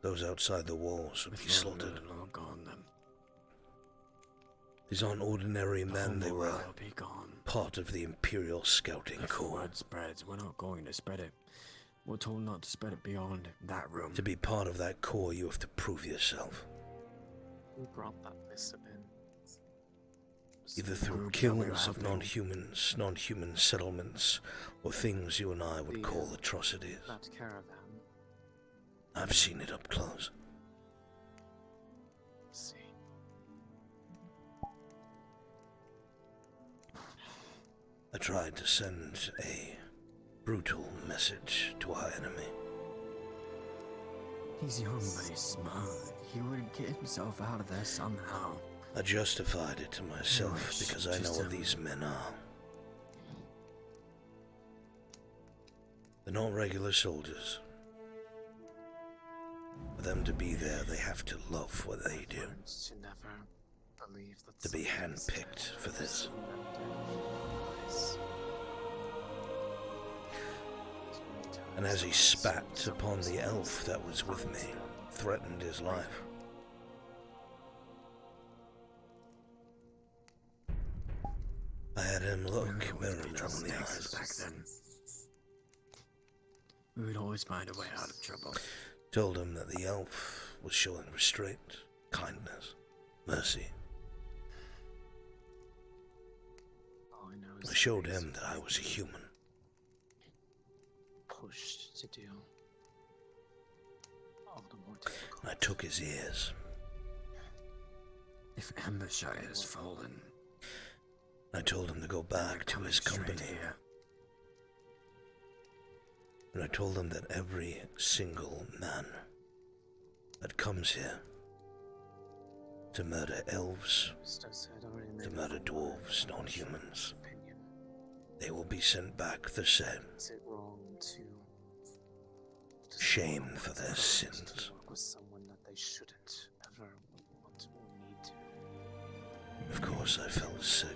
Those outside the walls would be slaughtered. These aren't ordinary men, they were part of the Imperial Scouting If Corps. the word spreads, we're not going to spread it. We're told not to spread it beyond that room. To be part of that corps, you have to prove yourself. Who brought that missive in? Either through kills of non-humans, non-human settlements, or things you and I would call atrocities. That caravan. I've seen it up close. See. I tried to send a brutal message to our enemy. He's young, but he's smart. He would get himself out of there somehow. I justified it to myself because I know what these men are. They're not regular soldiers. For them to be there, they have to love what they do. To never believe that To be handpicked for this. And as he spat upon the elf that was with me, threatened his life. I had him look Miranda on the eyes. Back then, we would always find a way out of trouble. Told him that the elf was showing restraint, kindness, mercy. I showed him that I was a human. Pushed to do all the more difficult. I took his ears. If Ambershire has fallen, I told him to go back to his company. And I told him that every single man that comes here to murder elves, to murder dwarves, non-humans, they will be sent back the same. Is it wrong to Shame for their sins. work with someone that they shouldn't ever want or need to? Of course I felt sick.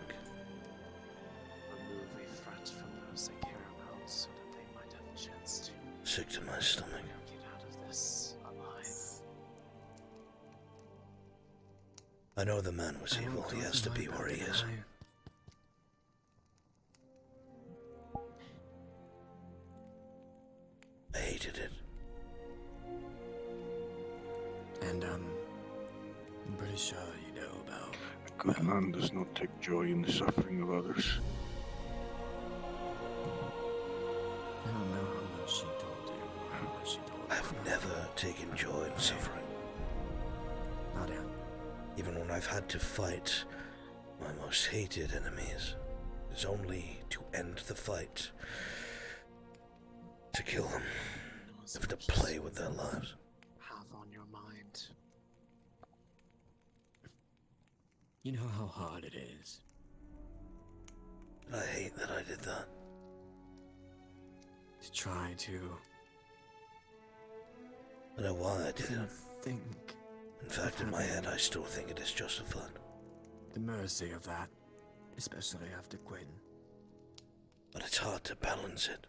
Remove a threat from those they care about so that they might have a chance to Sick to my stomach. get out of this alive. I know the man was evil. He has to be where he is. I hated it. And I'm pretty sure you know about. A good man does not take joy in the suffering of others. I don't know how much she told you, or how much she told I've never taken joy in suffering. Not yet. Even when I've had to fight my most hated enemies, it's only to end the fight. To kill them. Never to play with their lives. Have on your mind. You know how hard it is. I hate that I did that. To try to I know why I did it. think In fact, in my head, I still think it is justified. the mercy of that, especially after Quinn. But it's hard to balance it.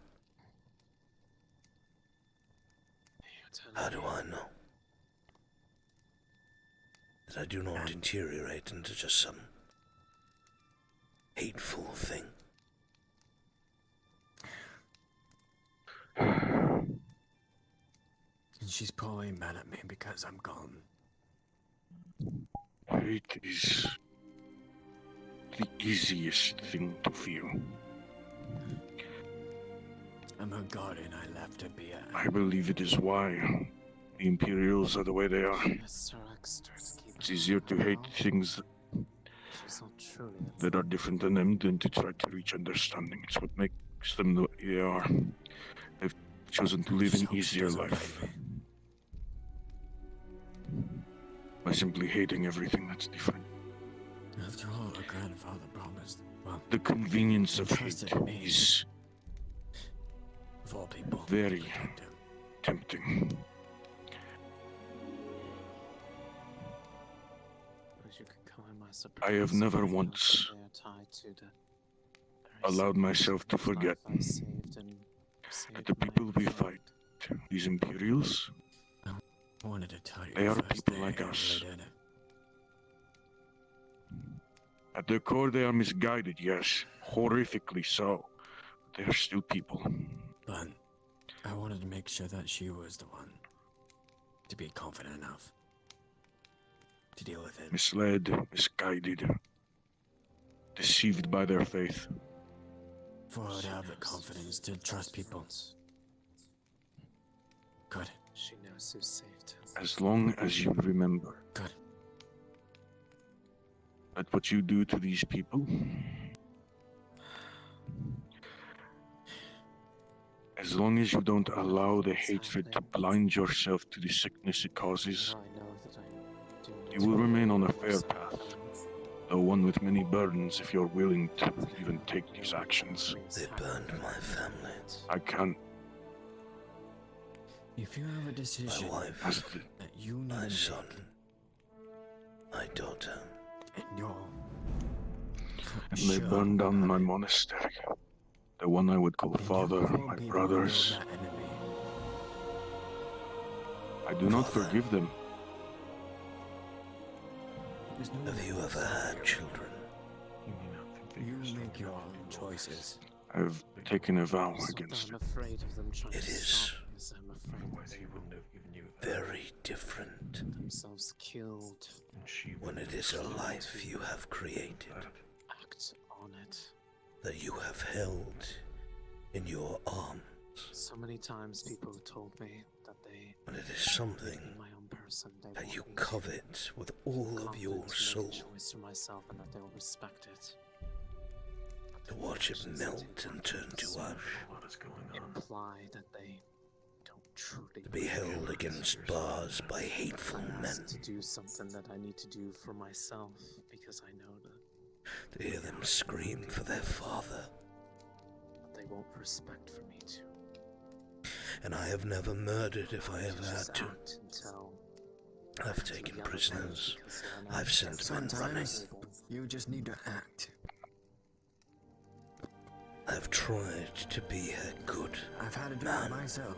How do I know that I do not deteriorate into just some hateful thing? And she's probably mad at me because I'm gone. Hate is the easiest thing to feel. I'm her guardian. I left her be. I believe it is why the Imperials are the way they are. It's easier to hate things She's not truly that are different than them than to try to reach understanding. It's what makes them the way they are. They've chosen to live an easier life by simply hating everything that's different. After all, our grandfather promised. Well, The convenience of hate trusted me. is Of all people, very tempting. As you could call my I have surprise, never they are once tied to the allowed myself to forget I saved and that the people we fight, these Imperials, I wanted to tell you they are first people day like I us. really did it. At their core, they are misguided, yes, horrifically so. But they are still people. But I wanted to make sure that she was the one to be confident enough to deal with it. Misled, misguided, deceived by their faith. For her to have the confidence to trust people. Good. She knows who saved her. As long as you remember Good. that what you do to these people, as long as you don't allow the hatred to blind yourself to the sickness it causes, I know that I do you will remain on a fair path, though one with many burdens if you're willing to even take these actions. They burned my family. I can't. If you have a decision My wife, As that you need my to son, my daughter. make, and you're and they burned down my monastery, the one I would call father, my brothers. I do not forgive them. Have you ever had children? You make your own choices. I've taken a vow against I'm it. afraid of them trying It to is stop me, so I'm afraid that they will very different get themselves killed. when it is a life you have created, Act on it. that you have held in your arms, So many times people have told me that they when it is something my own person. They that want you me to covet with all of your confident to soul, make a choice for myself and that they will respect it. to watch it melt and turn to ash, Imply that they don't truly to be held against bars by hateful I'm men, asked to do something that I need to do for myself because I know that to hear them scream for their father. they won't respect for me to. And I have never murdered if I ever had to. Act until I've taken prisoners. I've sent men running. Sometimes you just need to act. I've tried to be a good I've had to do man, it myself.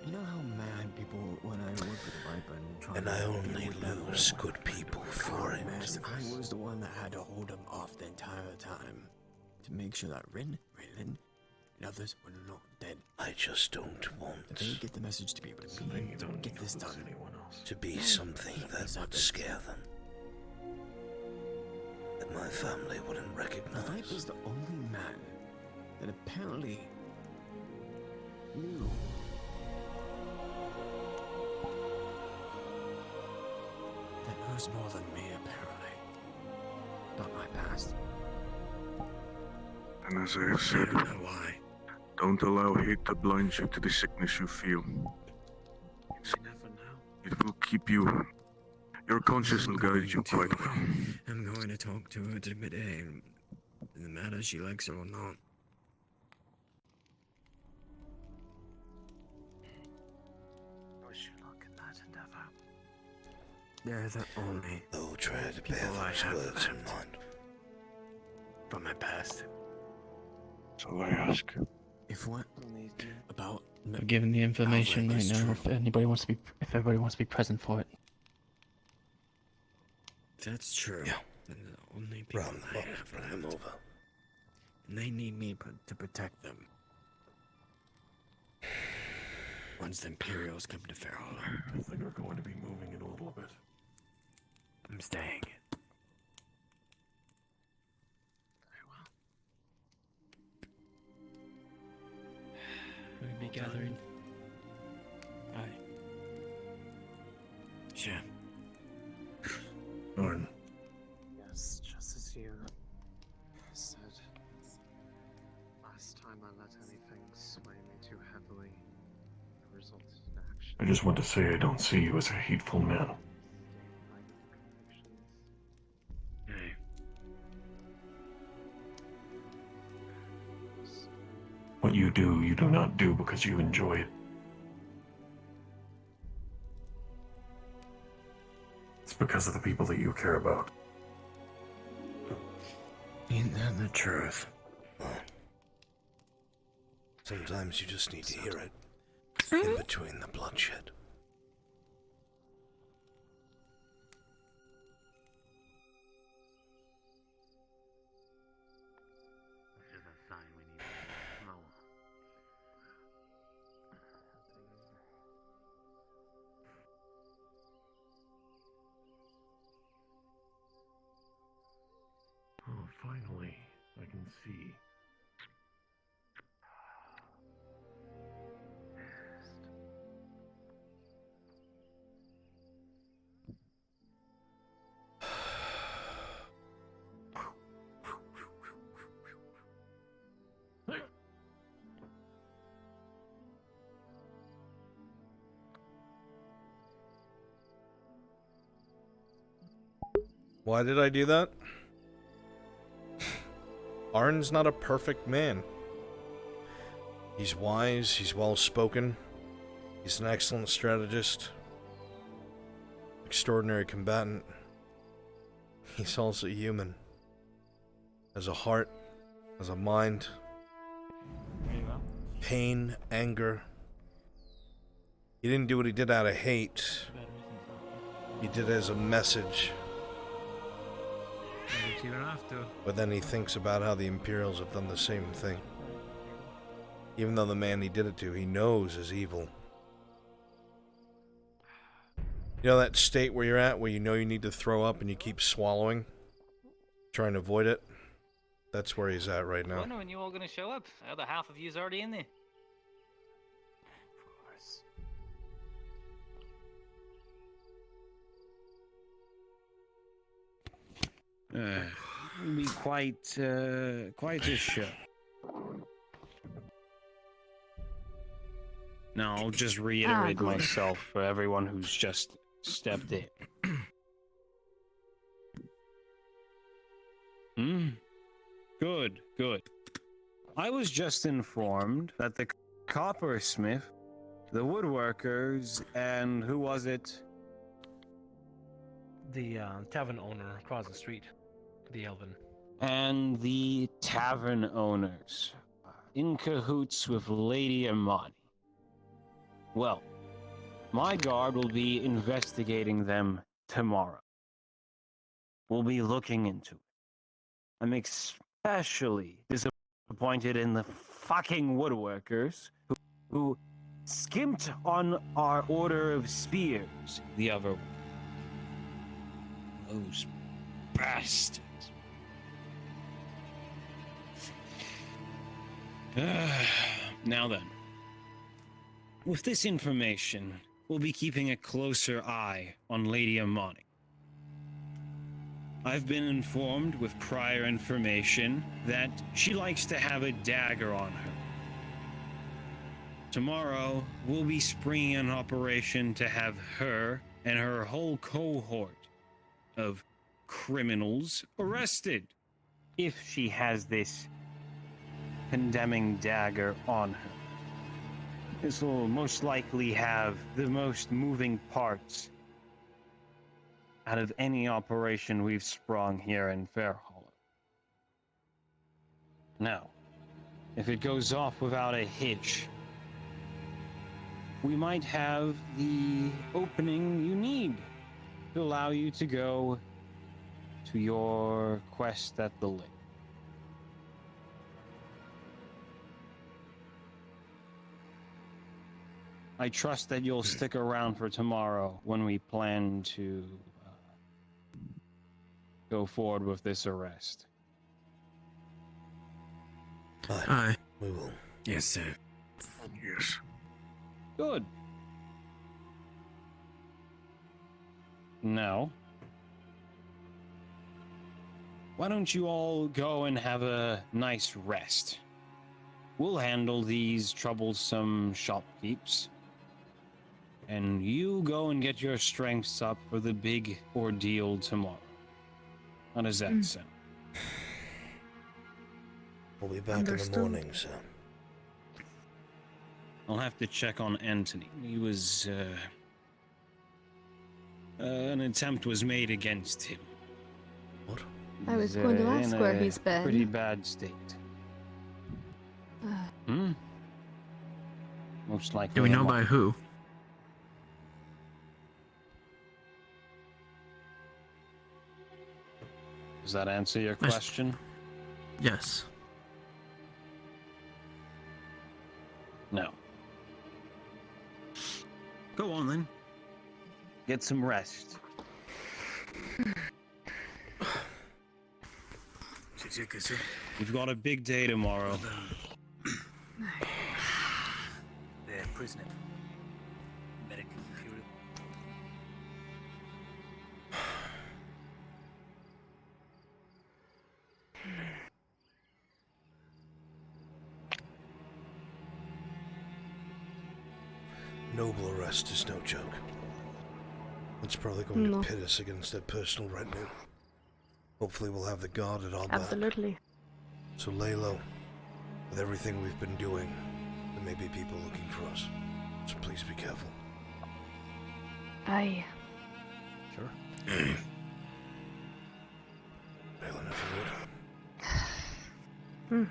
You know how mad people when I work with Viper and try and to I help only people with that lose war. good people for it. Mess, I was the one that had to hold him off the entire time to make sure that Raylan, and others were not dead. I just don't want If they get the message to be able to be get this done. to be something that would scare them, that my family wouldn't recognize. Viper's the only man that apparently knew. That knows more than me, apparently. About my past. And as I have I said, don't know why. don't allow hate to blind you to the sickness you feel. It will keep you. Your conscience will guide you quite well. I'm going to talk to her to midday. No matter if she likes it or not. Wish you luck in that endeavor. They're the only Oh, try to bear people I those have words in left mind. from my past. So I ask. If what about I've given the information like right this now. true. If everybody wants to be present for it. if that's true, Yeah. then the only people Round I them up, have bring them left, over. and they need me to protect them. Once the Imperials come to Fairhollow, I think we're going to be moving in a little bit. I'm staying. Very well. We'll be gathering. Aye. Sure. Norn, Yes, just as you said last time time I let anything sway me too heavily, it resulted in action. I just want to say I don't see you as a hateful man. What you do not do because you enjoy it. It's because of the people that you care about. Ain't that the truth? Sometimes you just need to hear it in between the bloodshed. This is a sign we need to move slower. Oh, finally, I can see. Why did I do that? Arn's not a perfect man. He's wise, he's well-spoken, he's an excellent strategist, extraordinary combatant. He's also human. Has a heart, has a mind, pain, anger. He didn't do what he did out of hate. He did it as a message. You don't have to. But then he thinks about how the Imperials have done the same thing. Even though the man he did it to, he knows is evil. You know that state where you're at, where you know you need to throw up and you keep swallowing? Trying to avoid it? That's where he's at right now. Wonder when you all gonna show up. The other half of you's already in there. It'll be quite a show. Now, I'll just reiterate myself for everyone who's just stepped in. Good, good. I was just informed that the coppersmith, the woodworkers, and who was it? The tavern owner across the street. The Elven. And the tavern owners in cahoots with Lady Amani. Well, my guard will be investigating them tomorrow. We'll be looking into it. I'm especially disappointed in the fucking woodworkers who skimped on our order of spears the other way. Those bastards. Now then, with this information, we'll be keeping a closer eye on Lady Amani. I've been informed with prior information that she likes to have a dagger on her. Tomorrow, we'll be springing an operation to have her and her whole cohort of criminals arrested if she has this condemning dagger on her. This will most likely have the most moving parts out of any operation we've sprung here in Fairhollow. Now, if it goes off without a hitch, we might have the opening you need to allow you to go to your quest at the lake. I trust that you'll stick around for tomorrow when we plan to go forward with this arrest. Aye. We will. Yes, sir. Yes. Good. Now, why don't you all go and have a nice rest? We'll handle these troublesome shopkeepers. And you go and get your strengths up for the big ordeal tomorrow. How does that sound? We'll be back in the morning, sir. I'll have to check on Anthony. He was, an attempt was made against him. What? I was going to ask where he's been. Pretty bad state. Most likely. Do we know by who? Does that answer your question? Yes. No. Go on then. Get some rest. You've got a big day tomorrow. They're prisoner. Medic computer. Noble arrest is no joke. It's probably going to pit us against their personal retinue. Hopefully we'll have the guard at our back. Absolutely. So lay low. With everything we've been doing, there may be people looking for us. So please be careful. Aye. Sure. Raylan, if you would.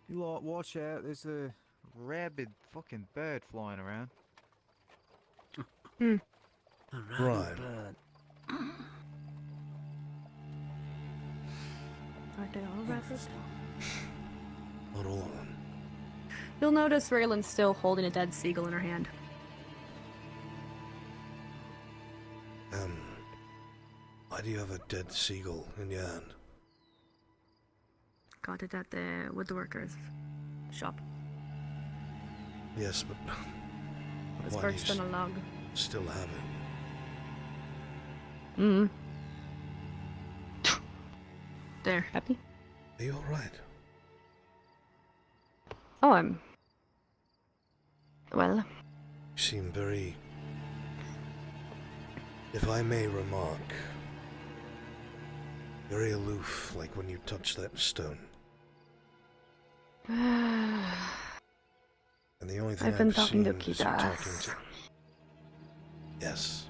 You lot, watch out, there's a rabid fucking bird flying around. Right. Are they all rabbits? Not all of them. You'll notice Raylan's still holding a dead seagull in her hand. Why do you have a dead seagull in your hand? Got it at the woodworkers shop. Yes, but It was why do you perched on a log. still have it? There, happy? Are you alright? Oh, I'm... Well... You seem very... If I may remark... very aloof, like when you touch that stone. And the only thing I've been seen talking to is you talking Kitas. to... Yes.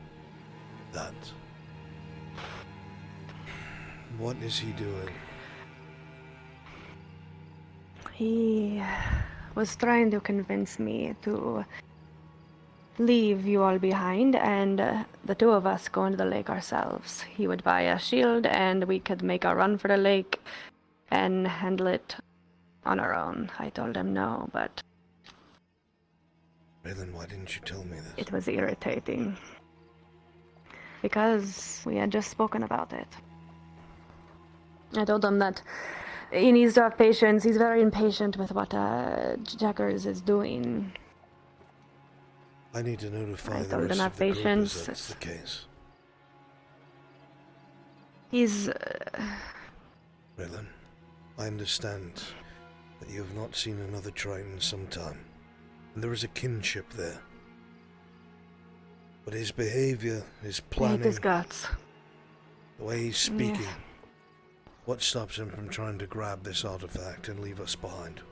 That. What is he doing? He was trying to convince me to leave you all behind and the two of us go into the lake ourselves. He would buy a shield and we could make a run for the lake and handle it on our own. I told him no, but Raylan, why didn't you tell me this? it was irritating. Because we had just spoken about it. I told him that he needs to have patience. He's very impatient with what Jaggers is doing. I need to notify I the told rest him of have the group patience. as that's the case. He's... Raylan, I understand that you have not seen another Triton in some time, and there is a kinship there. But his behavior, his planning, his guts. the way he's speaking, Yeah. what stops him from trying to grab this artifact and leave us behind?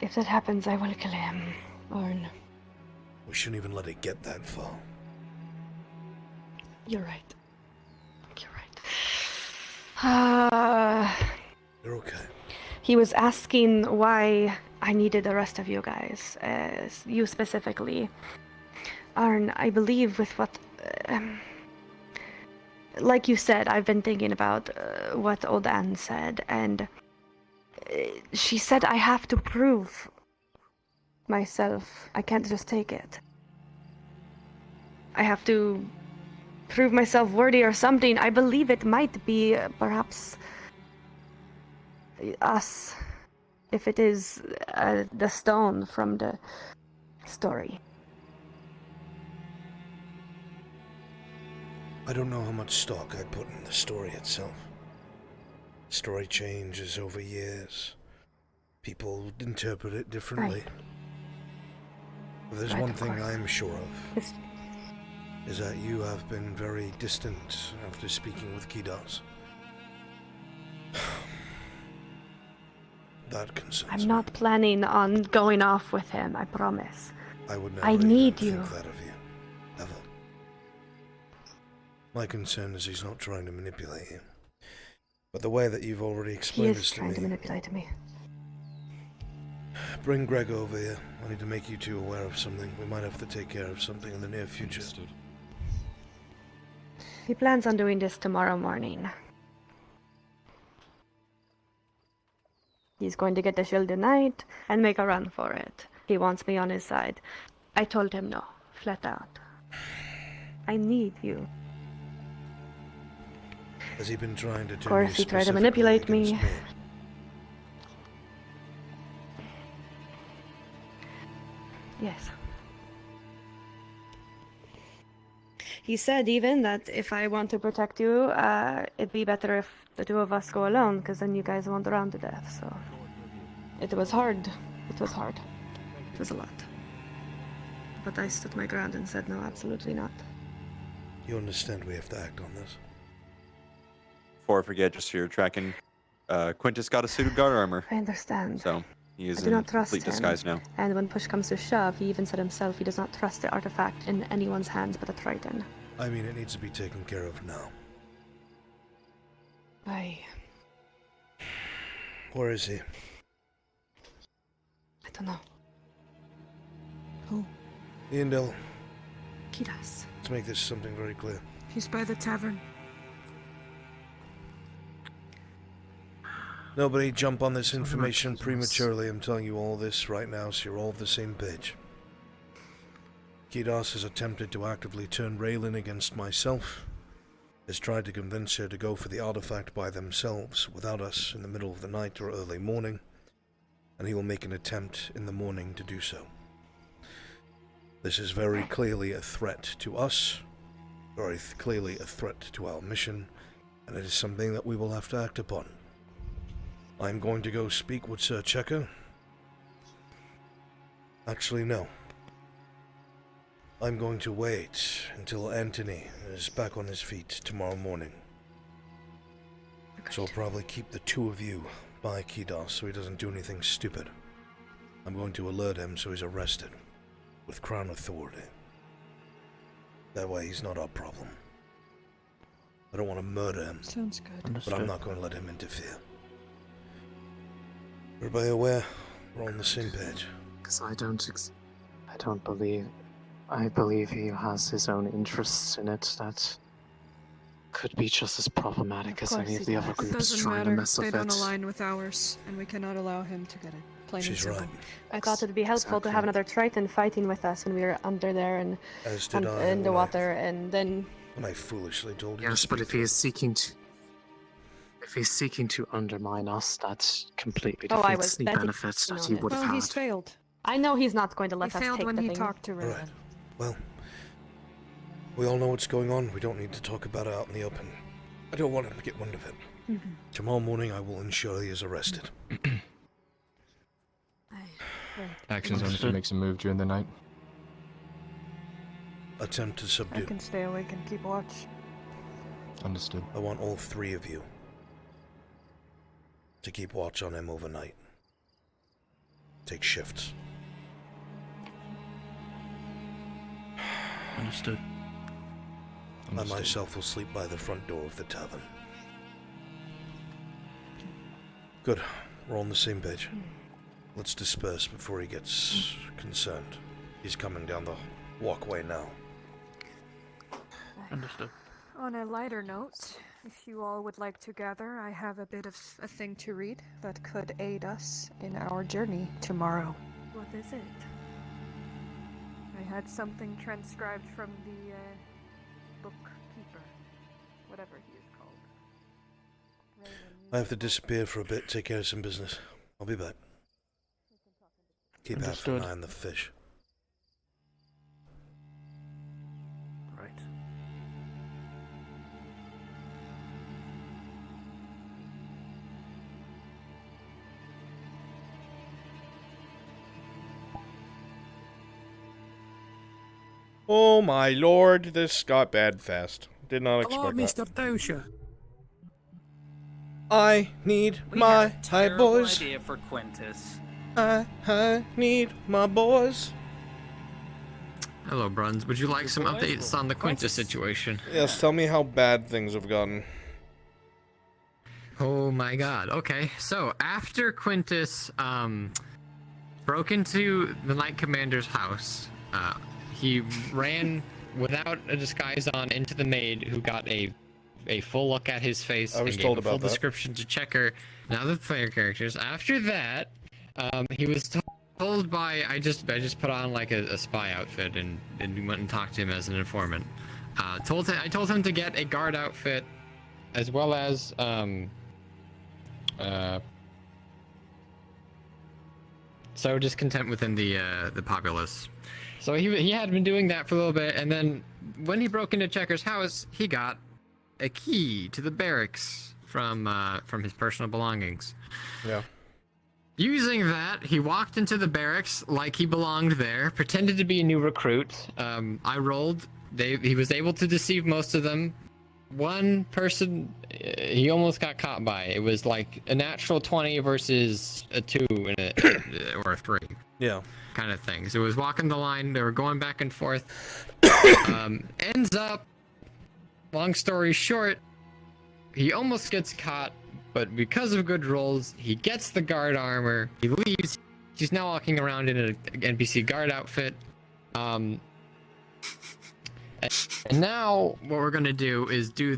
If that happens, I will kill him. Orn. We shouldn't even let it get that far. You're right. You're right. You're okay. He was asking why I needed the rest of you guys. You specifically. Arn, I believe with what... like you said, I've been thinking about what old Anne said, and she said I have to prove myself. I can't just take it. I have to prove myself worthy or something. I believe it might be perhaps us, if it is the stone from the story. I don't know how much stock I put in the story itself. Story changes over years. People interpret it differently. Right. But there's Right, one of thing course. I'm sure of, is that you have been very distant after speaking with Kidas. That concerns I'm me. not planning on going off with him, I promise. I would never I even need think you. that of you. Ever. My concern is he's not trying to manipulate you. But the way that you've already He explained is this to trying to me... manipulate me. Bring Greg over here. I need to make you two aware of something. We might have to take care of something in the near future. He plans on doing this tomorrow morning. He's going to get the shield tonight and make a run for it. He wants me on his side. I told him no, flat out. I need you. Has he been trying to Of turn course, you he tried to specifically manipulate against me. Yes. He said even that if I want to protect you, it'd be better if the two of us go alone, because then you guys won't drown to death, so... It was hard. It was hard. It was a lot. But I stood my ground and said no, absolutely not. You understand we have to act on this. Before I forget, just so you're tracking, Quintus got a suit of guard armor. I understand. So, he is I do in not trust complete him. disguise now. And when push comes to shove, he even said himself he does not trust the artifact in anyone's hands but a Triton. I mean, it needs to be taken care of now. Where is he? I don't know. Who? Iandel, Kidas. let's make this something very clear. He's by the tavern. Nobody jump on this information prematurely. I'm telling you all this right now so you're all on the same page. Kidas has attempted to actively turn Raylan against myself, has tried to convince her to go for the artifact by themselves without us in the middle of the night or early morning, and he will make an attempt in the morning to do so. This is very clearly a threat to us, very clearly a threat to our mission, and it is something that we will have to act upon. I'm going to go speak with Sir Checker. Actually, no. I'm going to wait until Anthony is back on his feet tomorrow morning. So I'll probably keep the two of you by Kidas so he doesn't do anything stupid. I'm going to alert him so he's arrested with Crown authority. That way he's not our problem. I don't want to murder him. Sounds good. But I'm not going to let him interfere. Everybody aware? We're on the same page. Because I believe he has his own interests in it that could be just as problematic as any of the other It groups doesn't trying to matter. mess They with don't it. align with ours, and we cannot allow him to get it. Plain and She's simple. right. I thought it'd be helpful to have another Triton fighting with us when we were under there and As did I, in the when I- water, and then... When I foolishly told you Yes, to but speak if he is seeking to undermine us, that completely Oh, I defeats was the betting benefits that on he it. would have Well, had. he's failed. I know he's not going to He let us failed take when the he thing. talked to Raylan. Right. Well, we all know what's going on. We don't need to talk about it out in the open. I don't want him to get wind of it. Mhm. Tomorrow morning I will ensure he is arrested. Actions on if he makes a move during the night. Attempt to I subdue. can stay awake and keep watch. Understood. I want all three of you to keep watch on him overnight. Take shifts. Understood. I myself will sleep by the front door of the tavern. Good. We're on the same page. Let's disperse before he gets concerned. He's coming down the walkway now. Understood. On a lighter note, if you all would like to gather, I have a bit of a thing to read that could aid us in our journey tomorrow. What is it? I had something transcribed from the bookkeeper, whatever he is called. I have to disappear for a bit, take care of some business. I'll be back. Keep half an eye on the fish. Right. Oh my lord, this got bad fast. Did not expect that. Mr. Dosha. I need We my had a high terrible boys. idea for Quintus. I need my boys. Hello, Bruns. Would you like some updates on the Quintus situation? Yes, tell me how bad things have gotten. Oh my god. Okay, so after Quintus broke into the Knight Commander's house, he ran without a disguise on into the maid, who got a full look at his face I was and told gave a about full that. description to Checker and other player characters. After that, he was told by I just put on like a spy outfit and went and talked to him as an informant. I told him to get a guard outfit, as well as so discontent within the populace. So he had been doing that for a little bit, and then when he broke into Checker's house, he got a key to the barracks from his personal belongings. Yeah. Using that, he walked into the barracks like he belonged there, pretended to be a new recruit. I rolled. He was able to deceive most of them. One person he almost got caught by. It was like a natural 20 versus a 2 or a 3. Yeah. Kind of thing. So it was walking the line. They were going back and forth. Ends up, long story short, he almost gets caught, but because of good rolls, he gets the guard armor. He leaves. He's now walking around in an NPC guard outfit. And now what we're gonna do is do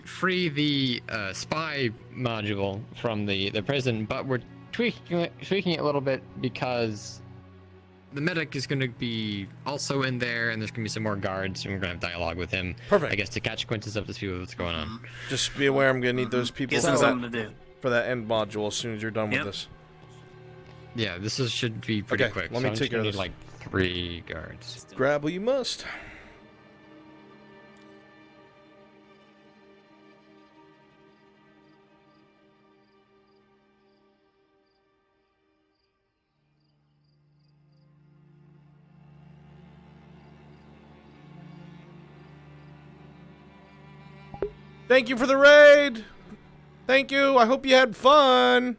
free the spy module from the prison, but we're tweaking it a little bit because the medic is gonna be also in there, and there's gonna be some more guards, and we're gonna have dialogue with him. Perfect. I guess to catch Quintus up to speed with what's going on. Just be aware I'm gonna need those people Gives for us that, something to do. for that end module as soon as you're done Yep. with this. Yeah, should be pretty Okay, quick. let so me I'm take just care gonna of need this. like 3 guards. Grab what you must. Thank you for the raid. Thank you. I hope you had fun.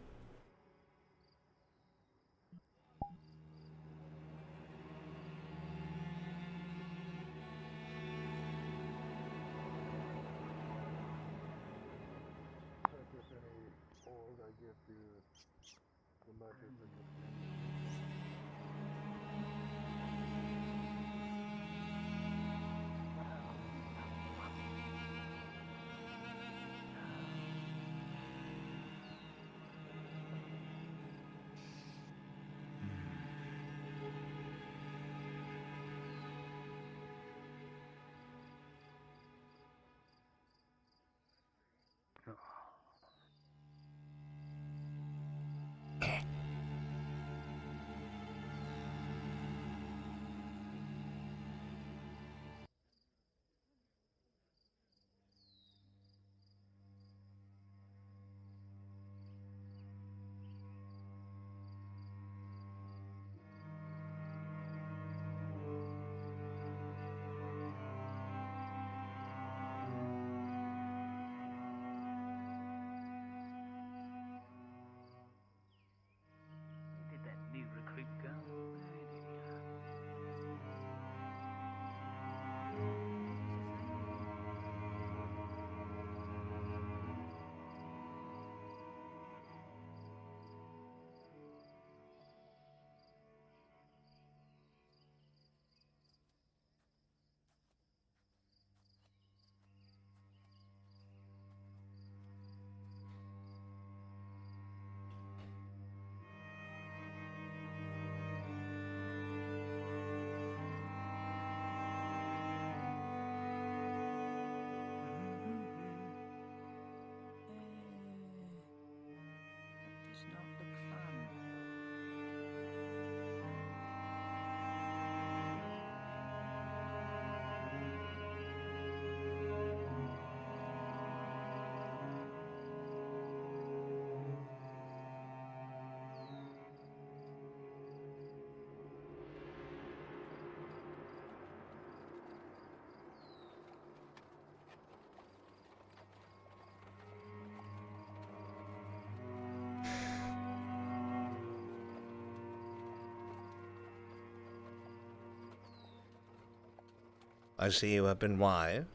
I see you have been wise,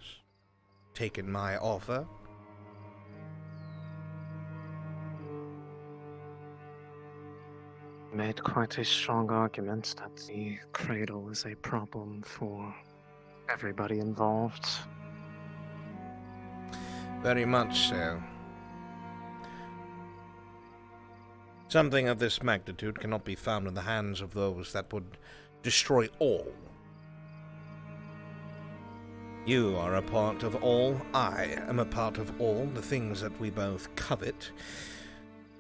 taken my offer. Made quite a strong argument that the cradle is a problem for everybody involved. Very much so. Something of this magnitude cannot be found in the hands of those that would destroy all. You are a part of all, I am a part of all. The things that we both covet,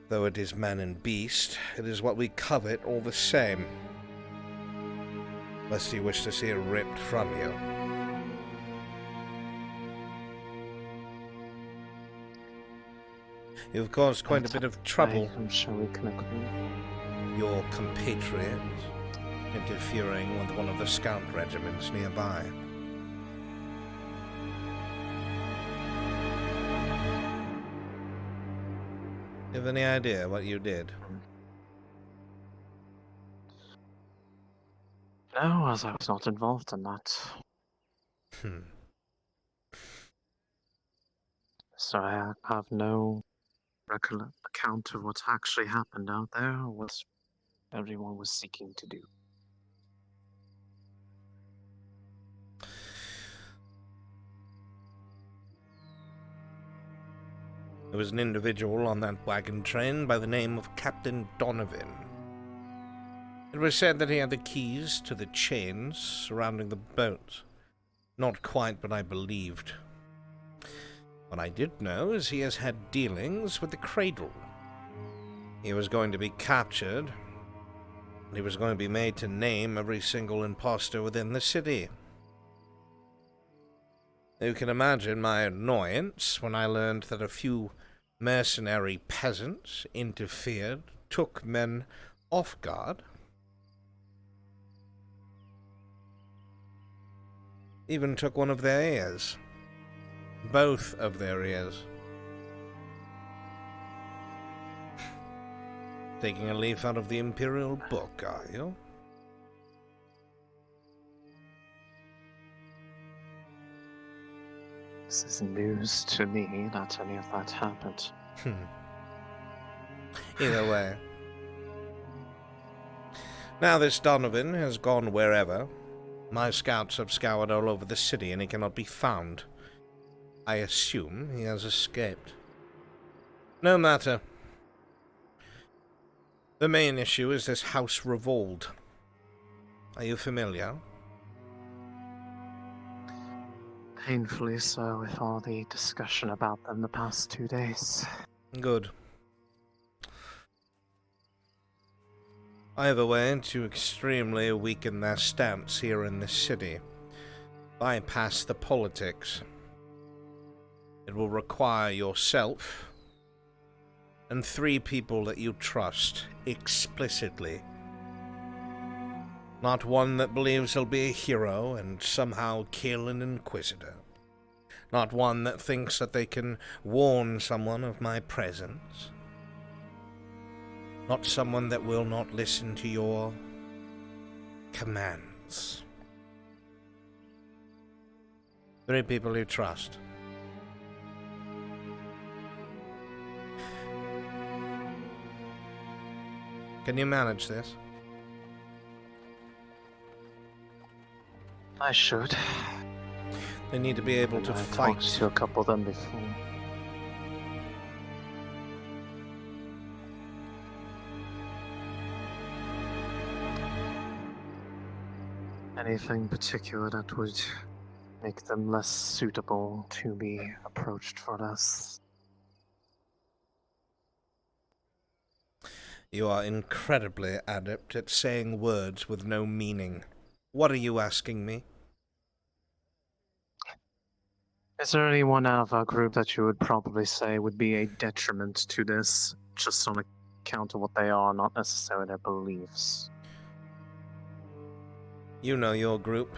though it is man and beast, it is what we covet all the same. Lest you wish to see it ripped from you. You've caused quite a bit of trouble. I'm sure we can agree. Your compatriot interfering with one of the scout regiments nearby. You have any idea what you did? No, as I was not involved in that. So I have no account of what actually happened out there, or what everyone was seeking to do. There was an individual on that wagon train by the name of Captain Donovan. It was said that he had the keys to the chains surrounding the boat. Not quite what I believed. What I did know is he has had dealings with the cradle. He was going to be captured, and he was going to be made to name every single imposter within the city. You can imagine my annoyance when I learned that a few mercenary peasants interfered, took men off guard. Even took one of their ears. Both of their ears. Taking a leaf out of the Imperial book, are you? This is news to me that any of that happened. Either way. Now this Donovan has gone wherever. My scouts have scoured all over the city and he cannot be found. I assume he has escaped. No matter. The main issue is this House Revolt. Are you familiar? Painfully so, with all the discussion about them the past 2 days. Good. I have a way to extremely weaken their stance here in this city. Bypass the politics. It will require yourself and 3 people that you trust explicitly. Not one that believes he'll be a hero and somehow kill an inquisitor. Not one that thinks that they can warn someone of my presence. Not someone that will not listen to your commands. 3 people you trust. Can you manage this? I should. They need to be able to fight. I've talked to a couple of them before. Anything particular that would make them less suitable to be approached for this? You are incredibly adept at saying words with no meaning. What are you asking me? Is there anyone out of our group that you would probably say would be a detriment to this, just on account of what they are, not necessarily their beliefs? You know your group.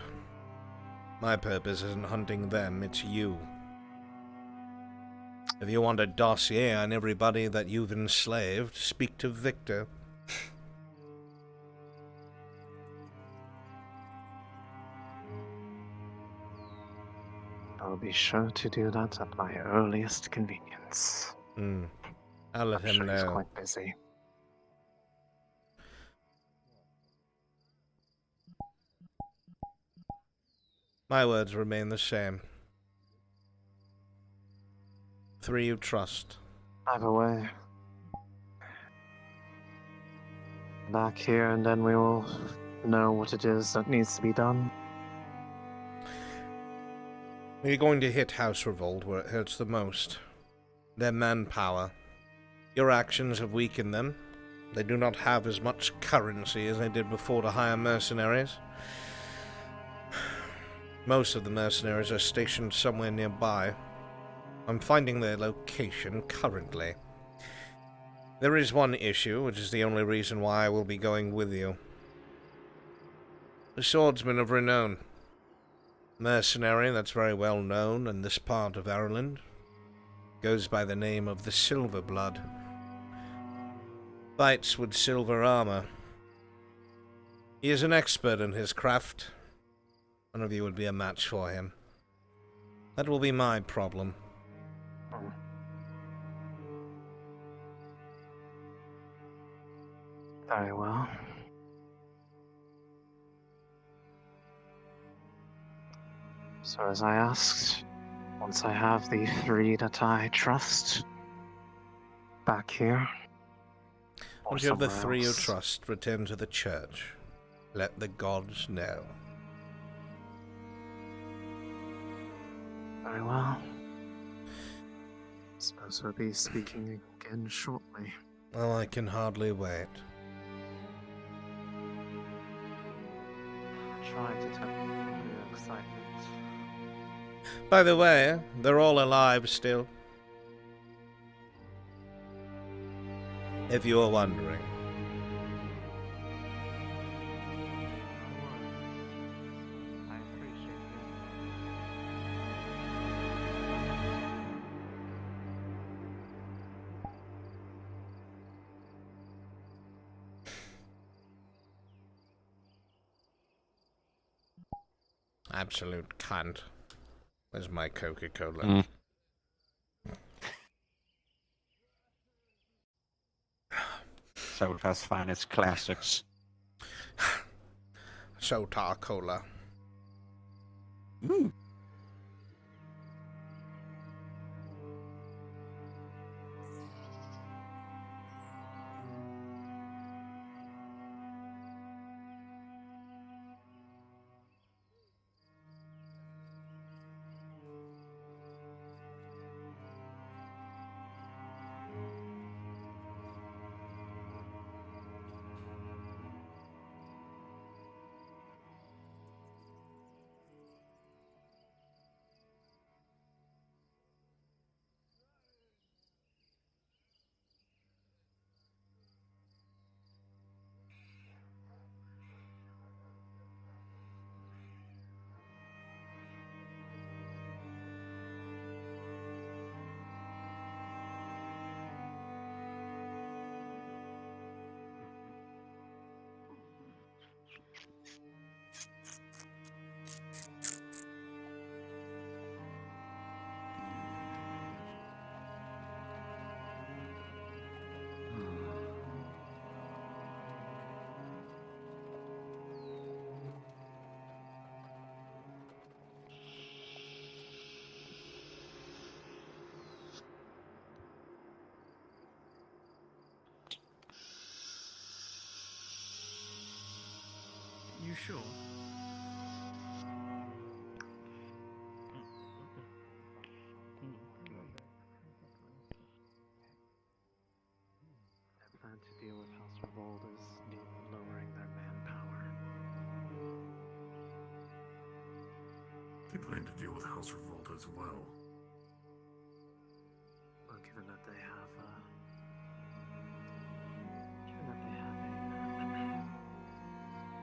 My purpose isn't hunting them, it's you. If you want a dossier on everybody that you've enslaved, speak to Victor. I'll be sure to do that at my earliest convenience. I'll let I'm him sure know. he's quite busy. My words remain the same. 3 you trust. Either way. Back here, and then we will know what it is that needs to be done. We're going to hit House Revolt where it hurts the most. Their manpower. Your actions have weakened them. They do not have as much currency as they did before to hire mercenaries. Most of the mercenaries are stationed somewhere nearby. I'm finding their location currently. There is one issue, which is the only reason why I will be going with you. The swordsman of renown. Mercenary that's very well known in this part of Ireland. Goes by the name of the Silver Blood. Fights with silver armor. He is an expert in his craft. None of you would be a match for him. That will be my problem. Very well. So as I asked, once I have the 3 that I trust back here, or Once you have the somewhere 3 you else, trust, return to the church. Let the gods know. Very well. Suppose we'll be speaking again shortly. Oh, I can hardly wait. Try to temper your excitement. By the way, they're all alive still. If you are wondering. I appreciate Absolute cunt. Where's my Coca-Cola? Soda's finest classics. Soda Cola. You sure? Their plan to deal with House Revolt is lowering their manpower. They plan to deal with House Revolt as well. Well, given that they have a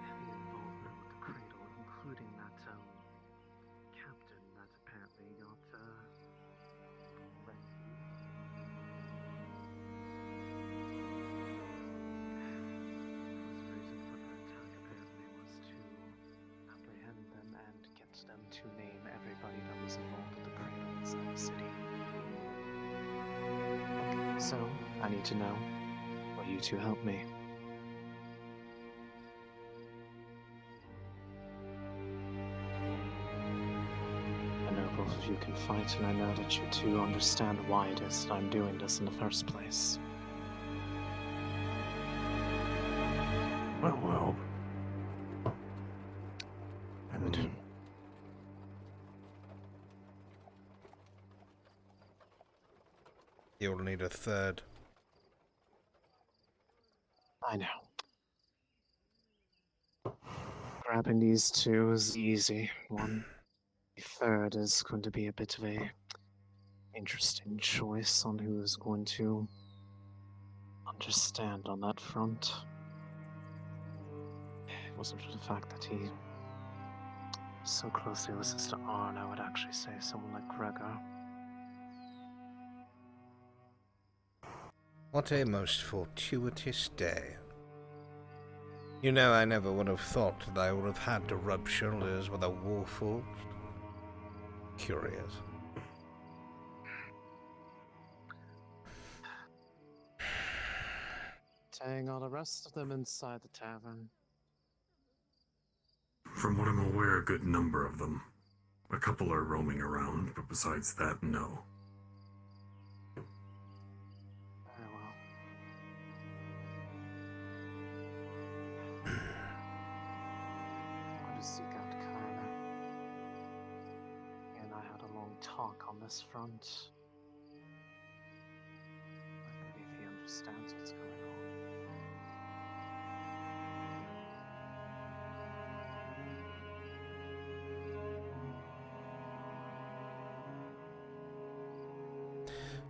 heavy involvement with the Cradle, including that captain that apparently got rescued. The reason for their attack apparently was to apprehend them and get them to name everybody that was involved in So, I need to know, will you two help me? I know both of you can fight, and I know that you two understand why it is that I'm doing this in the first place. Well. Good. You'll need a third. I know. Grabbing these two is easy. The third is going to be a bit of a interesting choice on who is going to understand on that front. It wasn't for the fact that he so closely listens to Arn, I would actually say someone like Gregor. What a most fortuitous day. You know, I never would have thought that I would have had to rub shoulders with a warforged. Curious. Tying all the rest of them inside the tavern. From what I'm aware, a good number of them. A couple are roaming around, but besides that, no. Very well. I'm going to seek out Kyler. He and I had a long talk on this front. I believe he understands what's going on.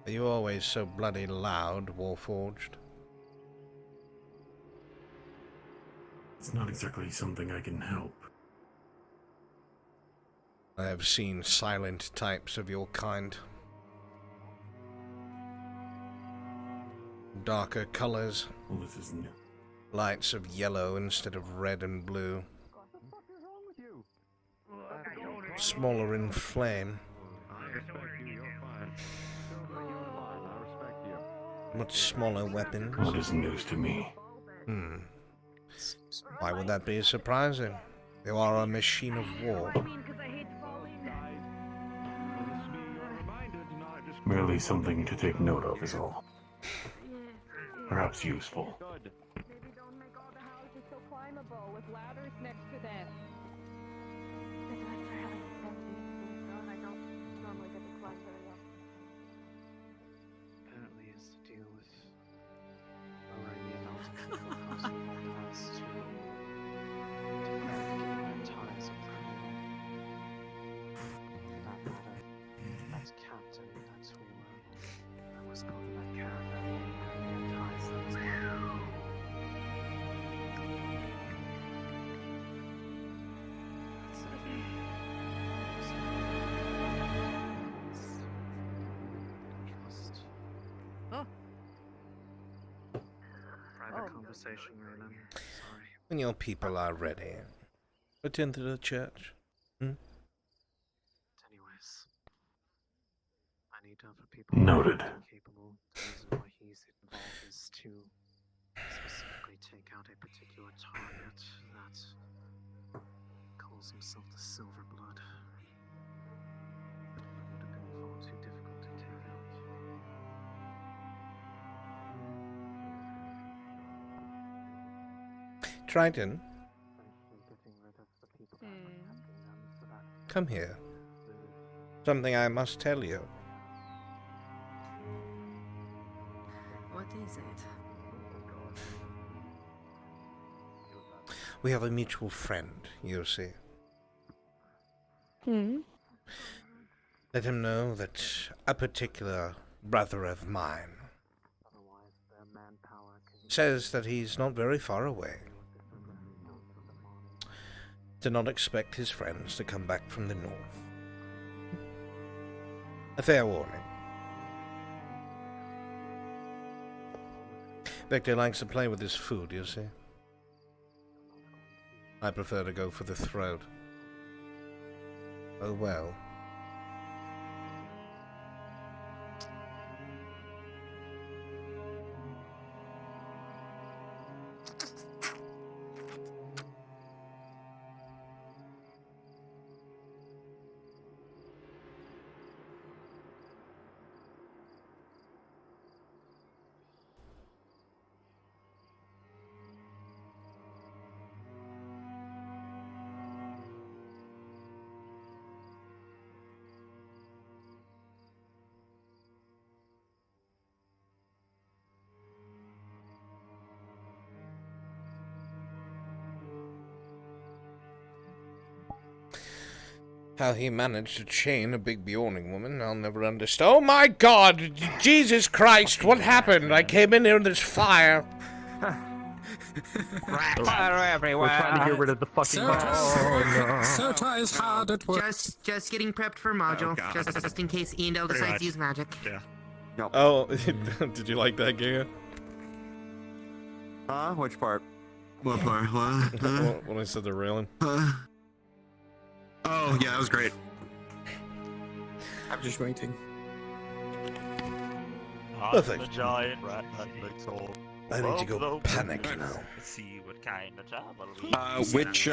Are you always so bloody loud, Warforged? It's not exactly something I can help. I have seen silent types of your kind. Darker colors. Well, this is new. Lights of yellow instead of red and blue. Smaller in flame. Much smaller weapons. What is news to me? Why would that be surprising? You are a machine of war. Merely something to take note of is all. Perhaps useful. Maybe don't make all the houses so climbable with ladders next to them. They do it fairly expensive, so I don't normally get to climb very often. Apparently it's to deal with lowering the amount of people costing us to keep ties of crew. That matter, as captain, that's who I was going to that caravan and ties that was well. Private conversation, Raylan. Sorry. When your people are ready, attend to the church. Anyways, I need other people Noted. capable. The reason why he's involved is to specifically take out a particular target that calls himself the Silver Blood. It would have been far too difficult to take out. Triton, come here. Something I must tell you. What is it? We have a mutual friend, you see. Let him know that a particular brother of mine says that he's not very far away. Do not expect his friends to come back from the north. A fair warning. Victor likes to play with his food, you see. I prefer to go for the throat. Oh well. How he managed to chain a big Bjorning woman, I'll never understand. Oh my God! Jesus Christ! What happened? I came in here in this fire. Fire everywhere. We're trying to get rid of the fucking. Sota is hard at work. Just getting prepped for module, just in case Iandel decides to use magic. Yeah. Oh, did you like that, Giga? Which part? What part? What? When I said the railing. Oh, yeah, that was great. I'm just waiting. Perfect. The giant rat that makes all. I need to go panic now. See what kind of job I'll Which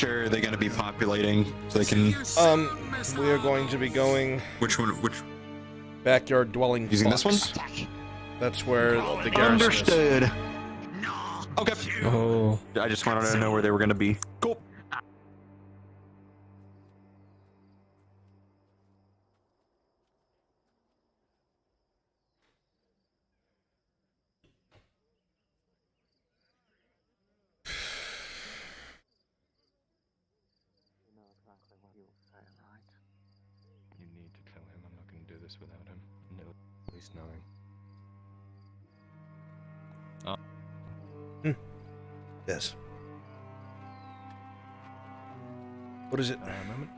are they going to be populating so they can? We are going to be going. Which one? Which? Backyard dwelling. Using box. this one? That's where the garrison Understood. is. Okay. Oh. I just wanted to know where they were going to be. Cool. You need to tell him I'm not going to do this without him. No, at least knowing. Yes. What is it? A moment.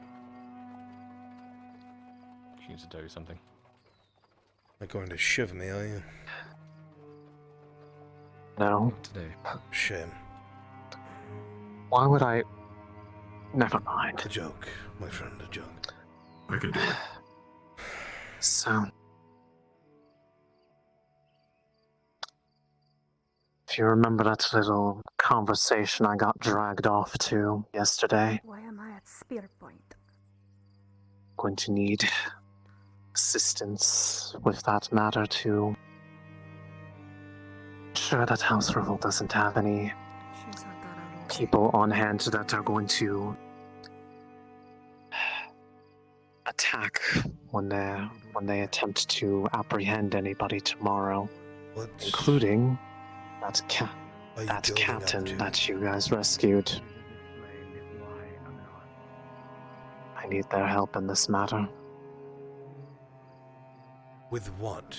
She needs to tell you something. You're going to shiv me, are you? No. Not today. Shame. Why would I? Never mind. A joke, my friend, a joke. I can do it. So, if you remember that little conversation I got dragged off to yesterday, Why am I at spear point? going to need assistance with that matter to ensure that House Revolt doesn't have any people on hand that are going to attack when they attempt to apprehend anybody tomorrow, including that captain that you guys rescued. I need their help in this matter. With what?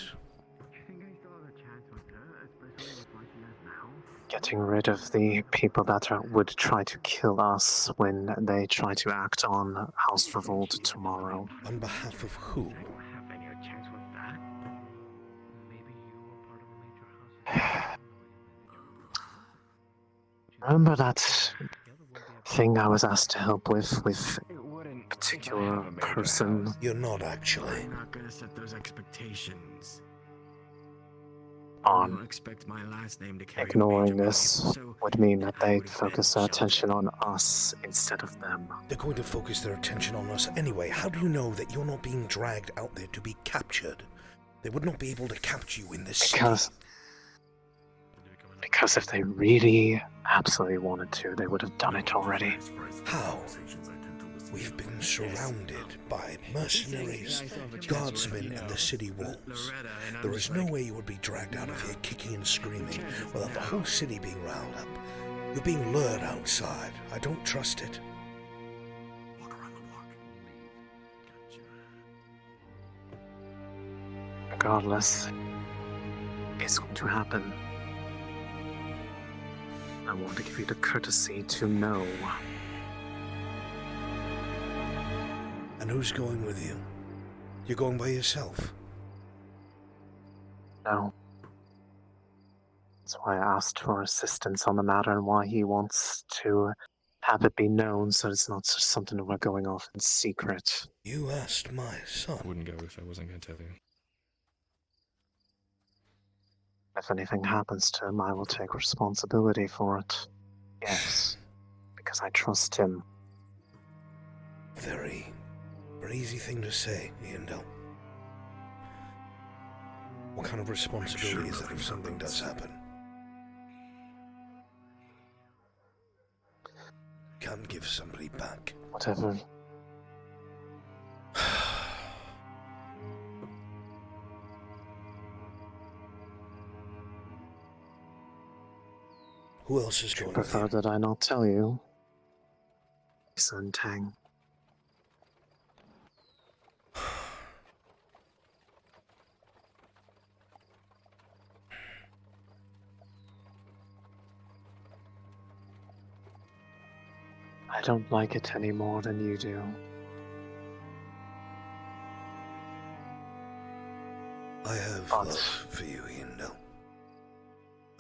Getting rid of the people that would try to kill us when they try to act on House Revolt tomorrow. On behalf of who? Remember that thing I was asked to help with a particular person? You're not actually. I'm not gonna set those expectations. On Expect my last name to carry ignoring this would mean that they'd focus their attention on us instead of them. They're going to focus their attention on us anyway. How do you know that you're not being dragged out there to be captured? They would not be able to capture you in this city. Because if they really absolutely wanted to, they would have done it already. How? We've been surrounded by mercenaries, guardsmen, and the city walls. There is no way you would be dragged out of here kicking and screaming without the whole city being riled up. You're being lured outside. I don't trust it. Regardless, it's going to happen. I want to give you the courtesy to know. And who's going with you? You're going by yourself? No. That's why I asked for assistance on the matter and why he wants to have it be known so it's not just something that we're going off in secret. You asked my son. I wouldn't go if I wasn't going to tell you. If anything happens to him, I will take responsibility for it. Yes, because I trust him. Very easy thing to say, Iandel. What kind of responsibility is that if something does happen? Can't give somebody back. Whatever. Who else is going with Prefer you? that I not tell you? Son Tang. I don't like it any more than you do. I have love for you, Yindel.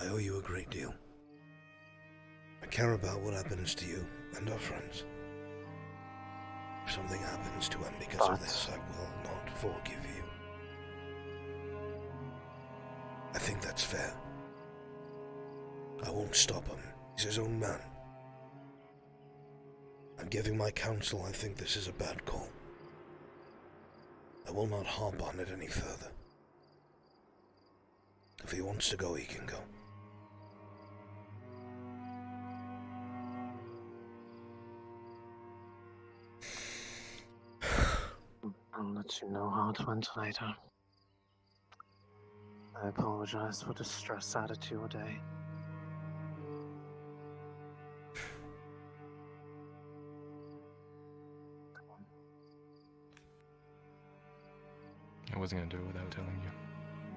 I owe you a great deal. I care about what happens to you and our friends. If something happens to him because of this, I will not forgive you. I think that's fair. I won't stop him. He's his own man. I'm giving my counsel. I think this is a bad call. I will not harp on it any further. If he wants to go, he can go. I'll let you know how it went later. I apologize for the stress added to your day. I wasn't gonna do it without telling you.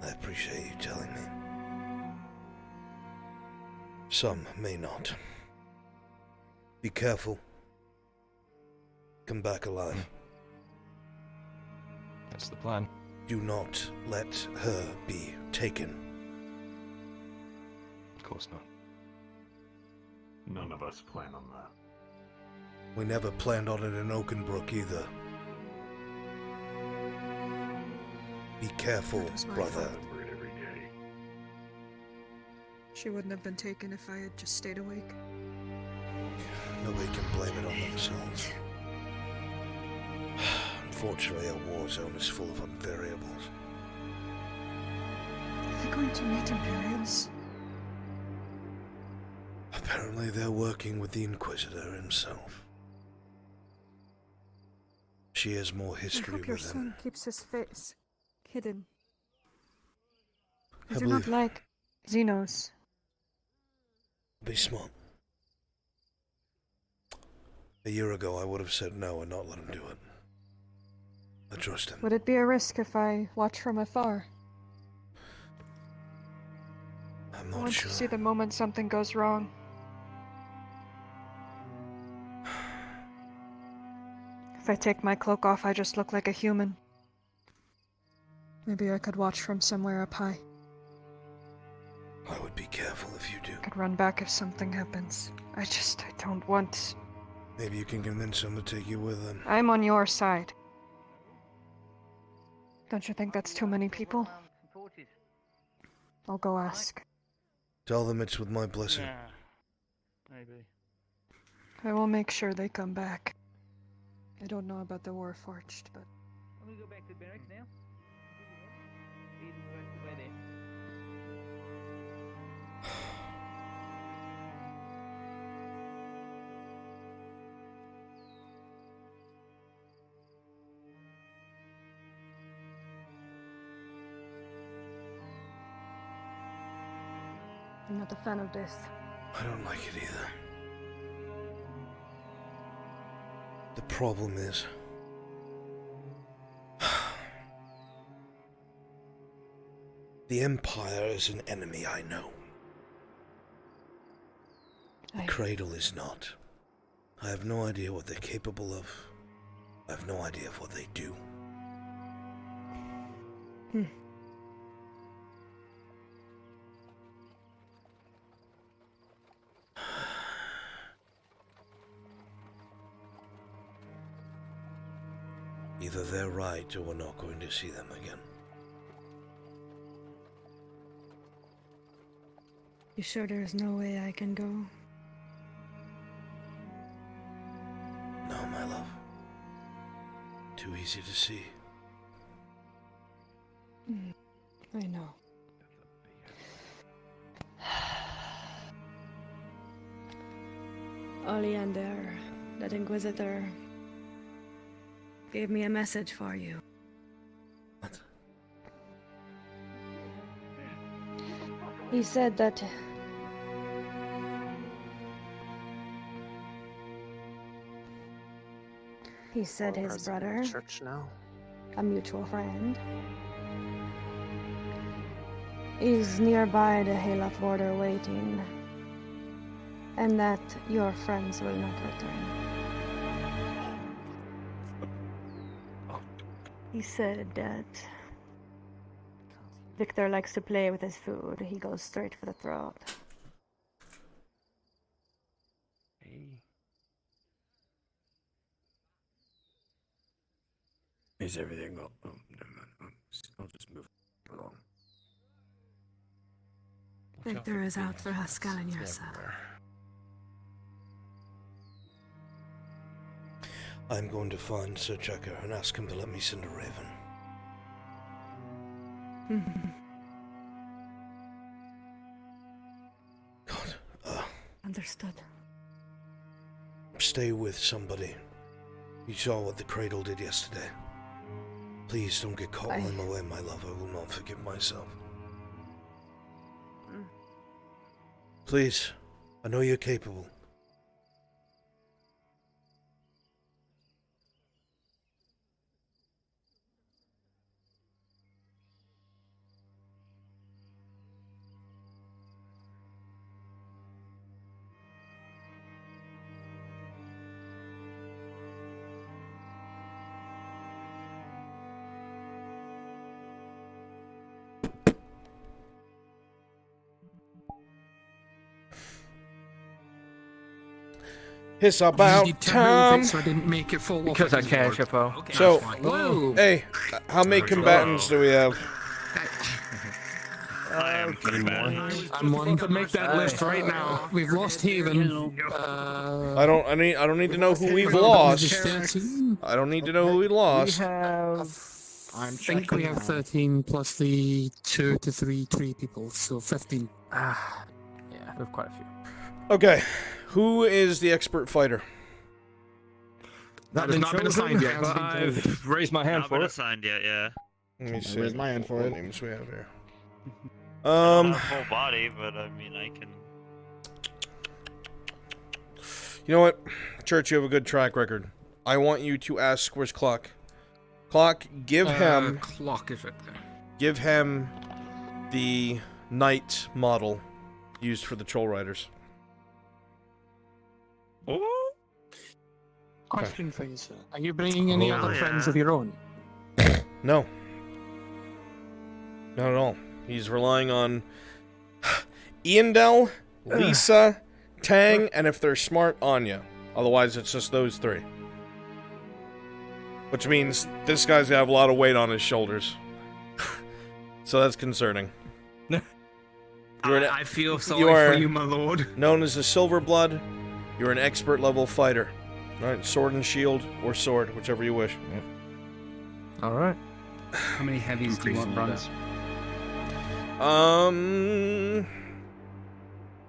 I appreciate you telling me. Some may not. Be careful. Come back alive. That's the plan. Do not let her be taken. Of course not. None of us plan on that. We never planned on it in Oakenbrook either. Be careful, brother. She wouldn't have been taken if I had just stayed awake. Nobody can blame it on themselves. Unfortunately, a war zone is full of unvariables. Are they going to meet Imperials? Apparently, they're working with the Inquisitor himself. She has more I history hope your with him. son keeps his face hidden. I I do not believe- like Xenos. Be smart. A year ago, I would have said no and not let him do it. I trust him. Would it be a risk if I watch from afar? I'm I not want sure. to see the moment something goes wrong. If I take my cloak off, I just look like a human. Maybe I could watch from somewhere up high. I would be careful if you do. I could run back if something happens. I don't want... Maybe you can convince him to take you with him. I'm on your side. Don't you think that's too many people? I'll go ask. Tell them it's with my blessing. Yeah, maybe. I will make sure they come back. I don't know about the Warforged, but... I'm gonna go back to the barracks now. Aiden's right by there. I'm not a fan of this. I don't like it either. The problem is... the Empire is an enemy I know. The Cradle is not. I have no idea what they're capable of. I have no idea of what they do. Either they're right or we're not going to see them again. You sure there's no way I can go? No, my love. Too easy to see. I know. Oleander, that Inquisitor, gave me a message for you. What? He said that his brother, Church now. a mutual friend, is nearby the Halaf border waiting. and that your friends will not return. He said that Victor likes to play with his food. He goes straight for the throat. Is everything up? Oh, never mind. I'll just move along. Victor is out for Haskell and yourself. I'm going to find Sir Checker and ask him to let me send a raven. Understood. Stay with somebody. You saw what the cradle did yesterday. Please don't get caught on my way, my love. I will not forgive myself. Please, I know you're capable. It's about time. So I didn't make it full. Because I can, Chapeau. Okay, So, fine. Whoa. hey, how many combatants do we have? I am pretty bad. I'm one to make that list right now. We've lost Haven. I don't need to know who we've lost. I don't need to know who we lost. We have. I think we have 13 plus the 2 to 3 tree people, so 15. Yeah, we have quite a few. Okay, who is the expert fighter? That has not been assigned yet. But I've raised my hand Not for been it. assigned yet, yeah. Let me see. Where's my hand for what it? names we have here. Not full body, but I mean, I can. You know what? Church, you have a good track record. I want you to ask, where's Clock? Clock, give him... Clock is it there. Give him the knight model used for the Troll Riders. Oh? Question for you, sir. Are you bringing any other friends of your own? No. Not at all. He's relying on Iandel, Lisa, Tang, and if they're smart, Anya. Otherwise, it's just those three. Which means this guy's gonna have a lot of weight on his shoulders. So that's concerning. I feel sorry for you, my lord. Known as a Silver Blood, you're an expert level fighter. Alright, sword and shield, or sword, whichever you wish. Alright. How many heavies do you want, Bruns?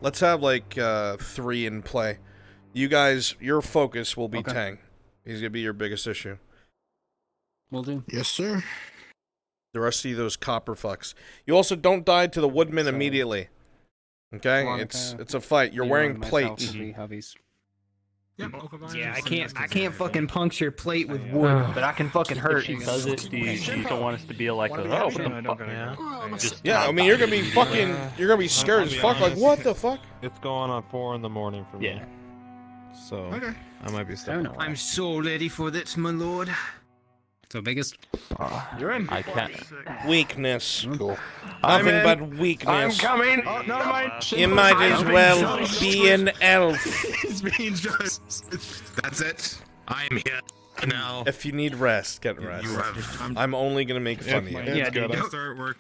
Let's have like 3 in play. You guys, your focus will be Tang. He's gonna be your biggest issue. Will do. Yes, sir. The rest of you, those copper fucks. You also don't die to the woodman immediately. Okay, it's a fight. You're wearing plates. Yeah, I can't fucking puncture plate with wood, but I can fucking hurt. If she does it, do you still want us to be like, oh, what the fuck? Yeah, I mean, you're gonna be fucking, you're gonna be scared as fuck, like, what the fuck? It's going on 4 in the morning for me. Yeah. So, I might be stuck. I'm so ready for this, my lord. So biggest. You're in. I can't. Weakness. Cool. Nothing but weakness. I'm coming. Oh, never mind. You might as well be an elf. It's being just. That's it. I'm here now. If you need rest, get rest. I'm only gonna make fun of you. Yeah, dude. Start work.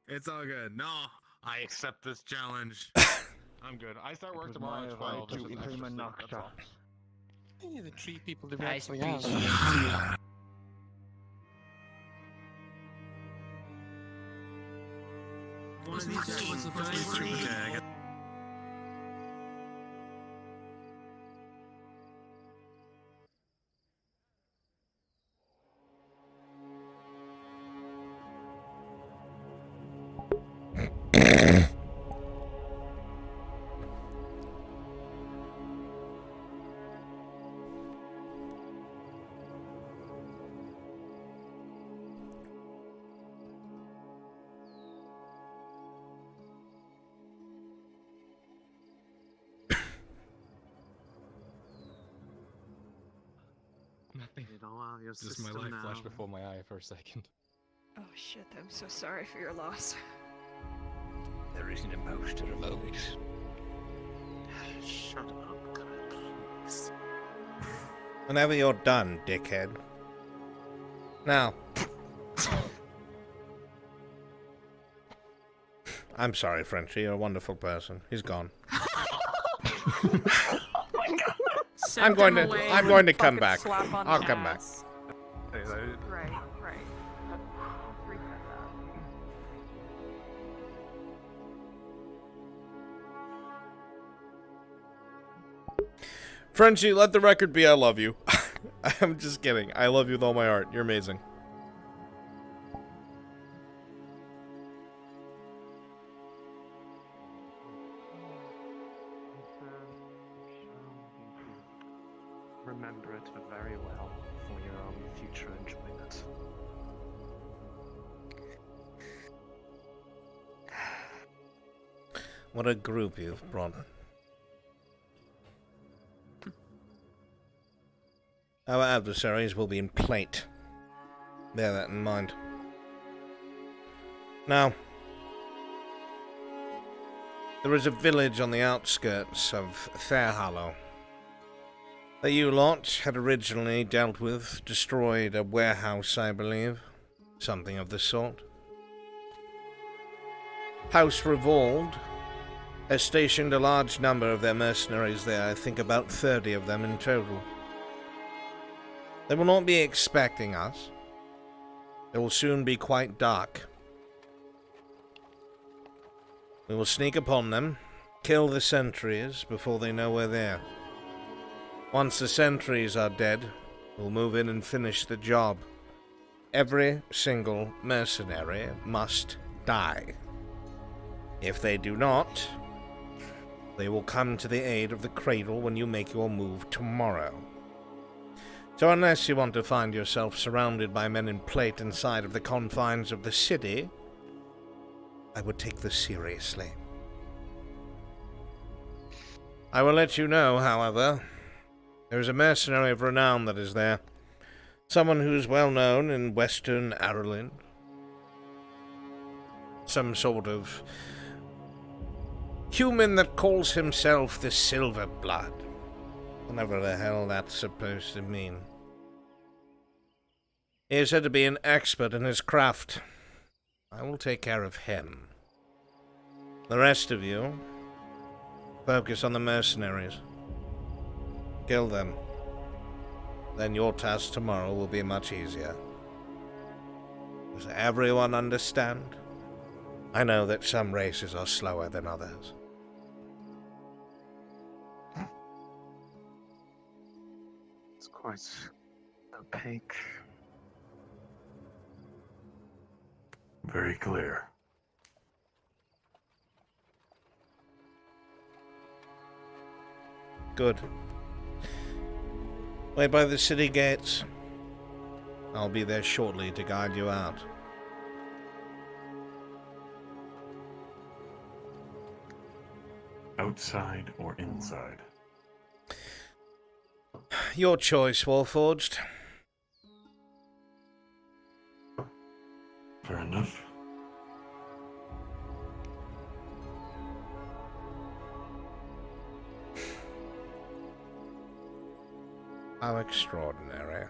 It's all good. No, I accept this challenge. I'm good. I start work tomorrow at 12. Yeah, the tree people do Nice actually piece. Nothing. It'll out of your Just my system life now. flashed before my eye for a second. Oh shit, I'm so sorry for your loss. There isn't a mouse to the movies. Shut up, God, please. Whenever you're done, dickhead. Now. I'm sorry, Frenchie. You're a wonderful person. He's gone. I'm going to come back. I'll come back. Right, right. Frenchie, let the record be I love you. I'm just kidding. I love you with all my heart. You're amazing. Remember it very well for your own future enjoyment. What a group you've brought. Our adversaries will be in plate. Bear that in mind. Now, there is a village on the outskirts of Fairhollow that you lot had originally dealt with, destroyed a warehouse, I believe. Something of the sort. House Revolved has stationed a large number of their mercenaries there, I think about 30 of them in total. They will not be expecting us. It will soon be quite dark. We will sneak upon them, kill the sentries before they know we're there. Once the sentries are dead, we'll move in and finish the job. Every single mercenary must die. If they do not, they will come to the aid of the cradle when you make your move tomorrow. So unless you want to find yourself surrounded by men in plate inside of the confines of the city, I would take this seriously. I will let you know, however, there is a mercenary of renown that is there. Someone who is well known in Western Ireland. Some sort of human that calls himself the Silver Blood. Whatever the hell that's supposed to mean. He is said to be an expert in his craft. I will take care of him. The rest of you, focus on the mercenaries. Kill them. Then your task tomorrow will be much easier. Does everyone understand? I know that some races are slower than others. It's quite opaque. Very clear. Good. Wait by the city gates. I'll be there shortly to guide you out. Outside or inside? Your choice, Warforged. Fair enough. How extraordinary.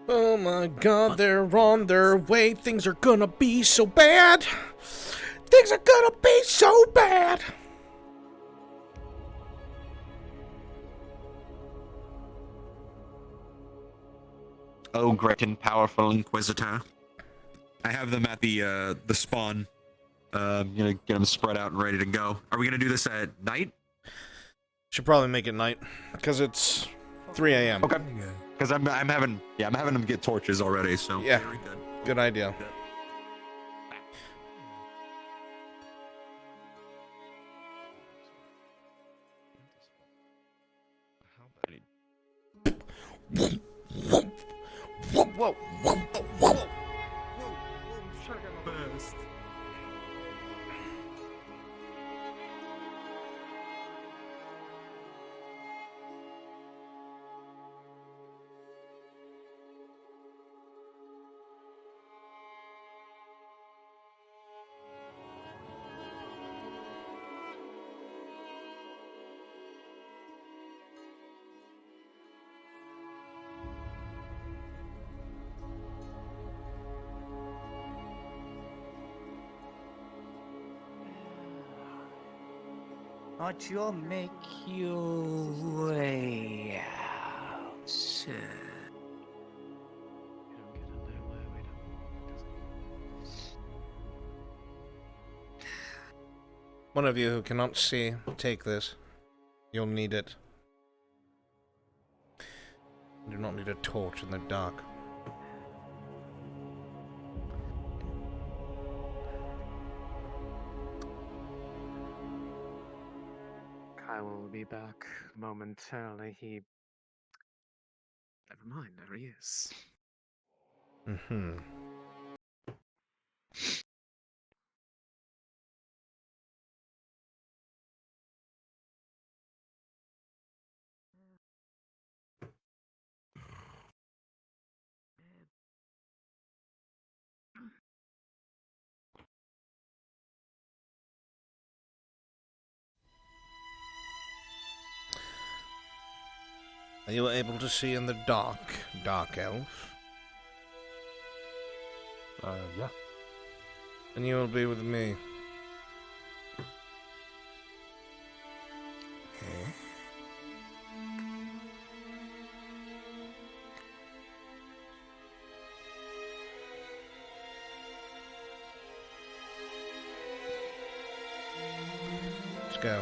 Oh my god, they're on their way. Things are gonna be so bad. Things are gonna be so bad. Oh, great and powerful Inquisitor. I have them at the spawn. Gonna get them spread out and ready to go. Are we gonna do this at night? Should probably make it night, because it's 3 a.m. Okay. Because I'm having them get torches already. So yeah, very good. Good idea. Whoa! Whoa! Whoa! Shotgun blast. But you'll make your way out soon. One of you who cannot see, take this. You'll need it. You do not need a torch in the dark. Kyle will be back momentarily. Never mind, there he is. Mm-hmm. Are you able to see in the dark, Dark Elf? Yeah. And you will be with me. Let's go.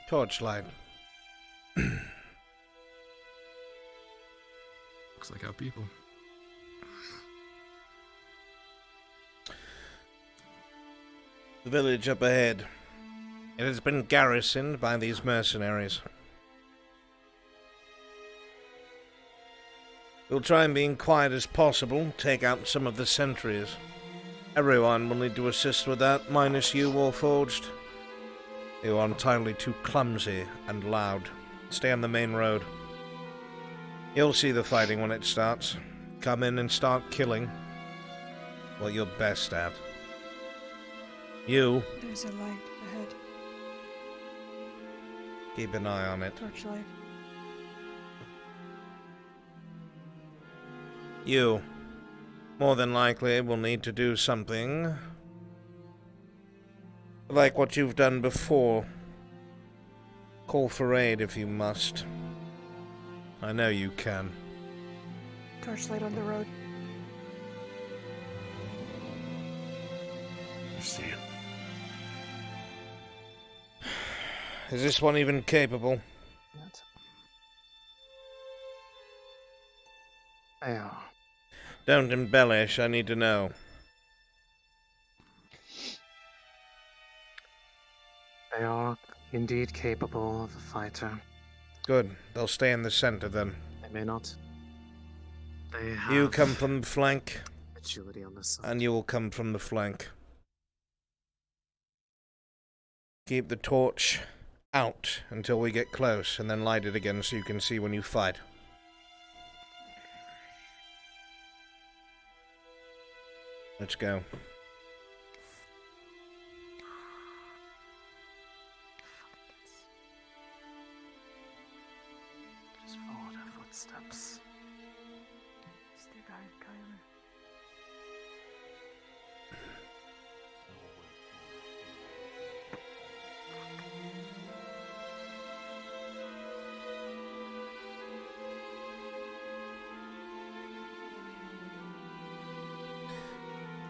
Torchlight. Looks like our people. The village up ahead. It has been garrisoned by these mercenaries. We'll try and be as quiet as possible, take out some of the sentries. Everyone will need to assist with that, minus you, Warforged. You are entirely too clumsy and loud. Stay on the main road. You'll see the fighting when it starts. Come in and start killing what you're best at. You. There's a light ahead. Keep an eye on it. Torchlight. You. More than likely will need to do something like what you've done before. Call for aid if you must. I know you can. Torchlight on the road. I see it. Is this one even capable? What? They are. Don't embellish, I need to know. They are indeed capable of a fighter. Good. They'll stay in the center then. They may not. They have You come from the flank, agility on this side. and you will come from the flank. Keep the torch out until we get close, and then light it again so you can see when you fight. Let's go. Just follow their footsteps.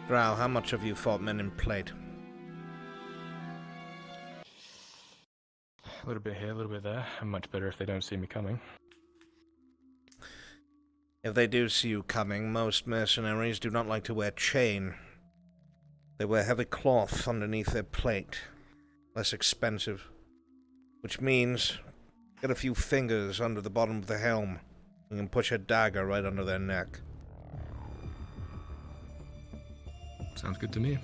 Drow, how much have you fought men in plate? A little bit here, a little bit there. And much better if they don't see me coming. If they do see you coming, most mercenaries do not like to wear chain. They wear heavy cloth underneath their plate. Less expensive. Which means, get a few fingers under the bottom of the helm. You can push a dagger right under their neck. Sounds good to me.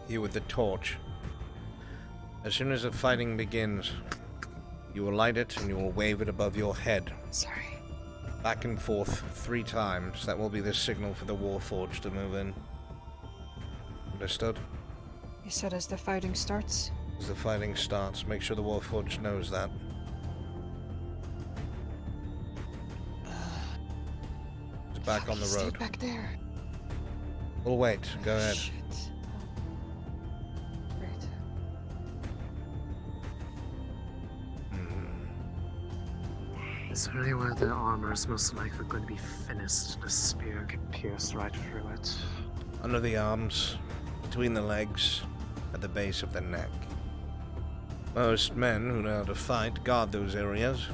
You with the torch. As soon as the fighting begins, you will light it and you will wave it above your head. Sorry. Back and forth 3 times. That will be the signal for the Warforged to move in. Understood? You said as the fighting starts? As the fighting starts, make sure the Warforged knows that. It's back on the Stay road. back there. We'll wait. Go ahead. Shit. Great. Is there anywhere the armor is most likely going to be finished and a spear can pierce right through it? Under the arms, between the legs, at the base of the neck. Most men who know how to fight guard those areas.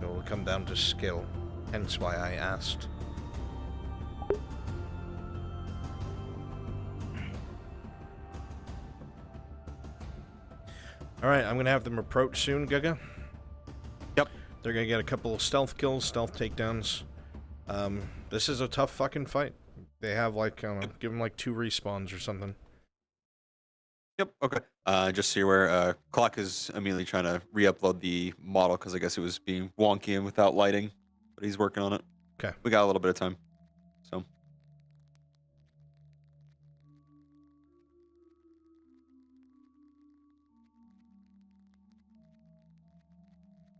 It will come down to skill, hence why I asked. Alright, I'm gonna have them approach soon, Guga. Yep. They're gonna get a couple of stealth kills, stealth takedowns. This is a tough fucking fight. They have like, I don't know, give them like 2 respawns or something. Yep, okay. Just so you're aware, Clock is immediately trying to re-upload the model because I guess it was being wonky and without lighting, but he's working on it. Okay. We got a little bit of time, so.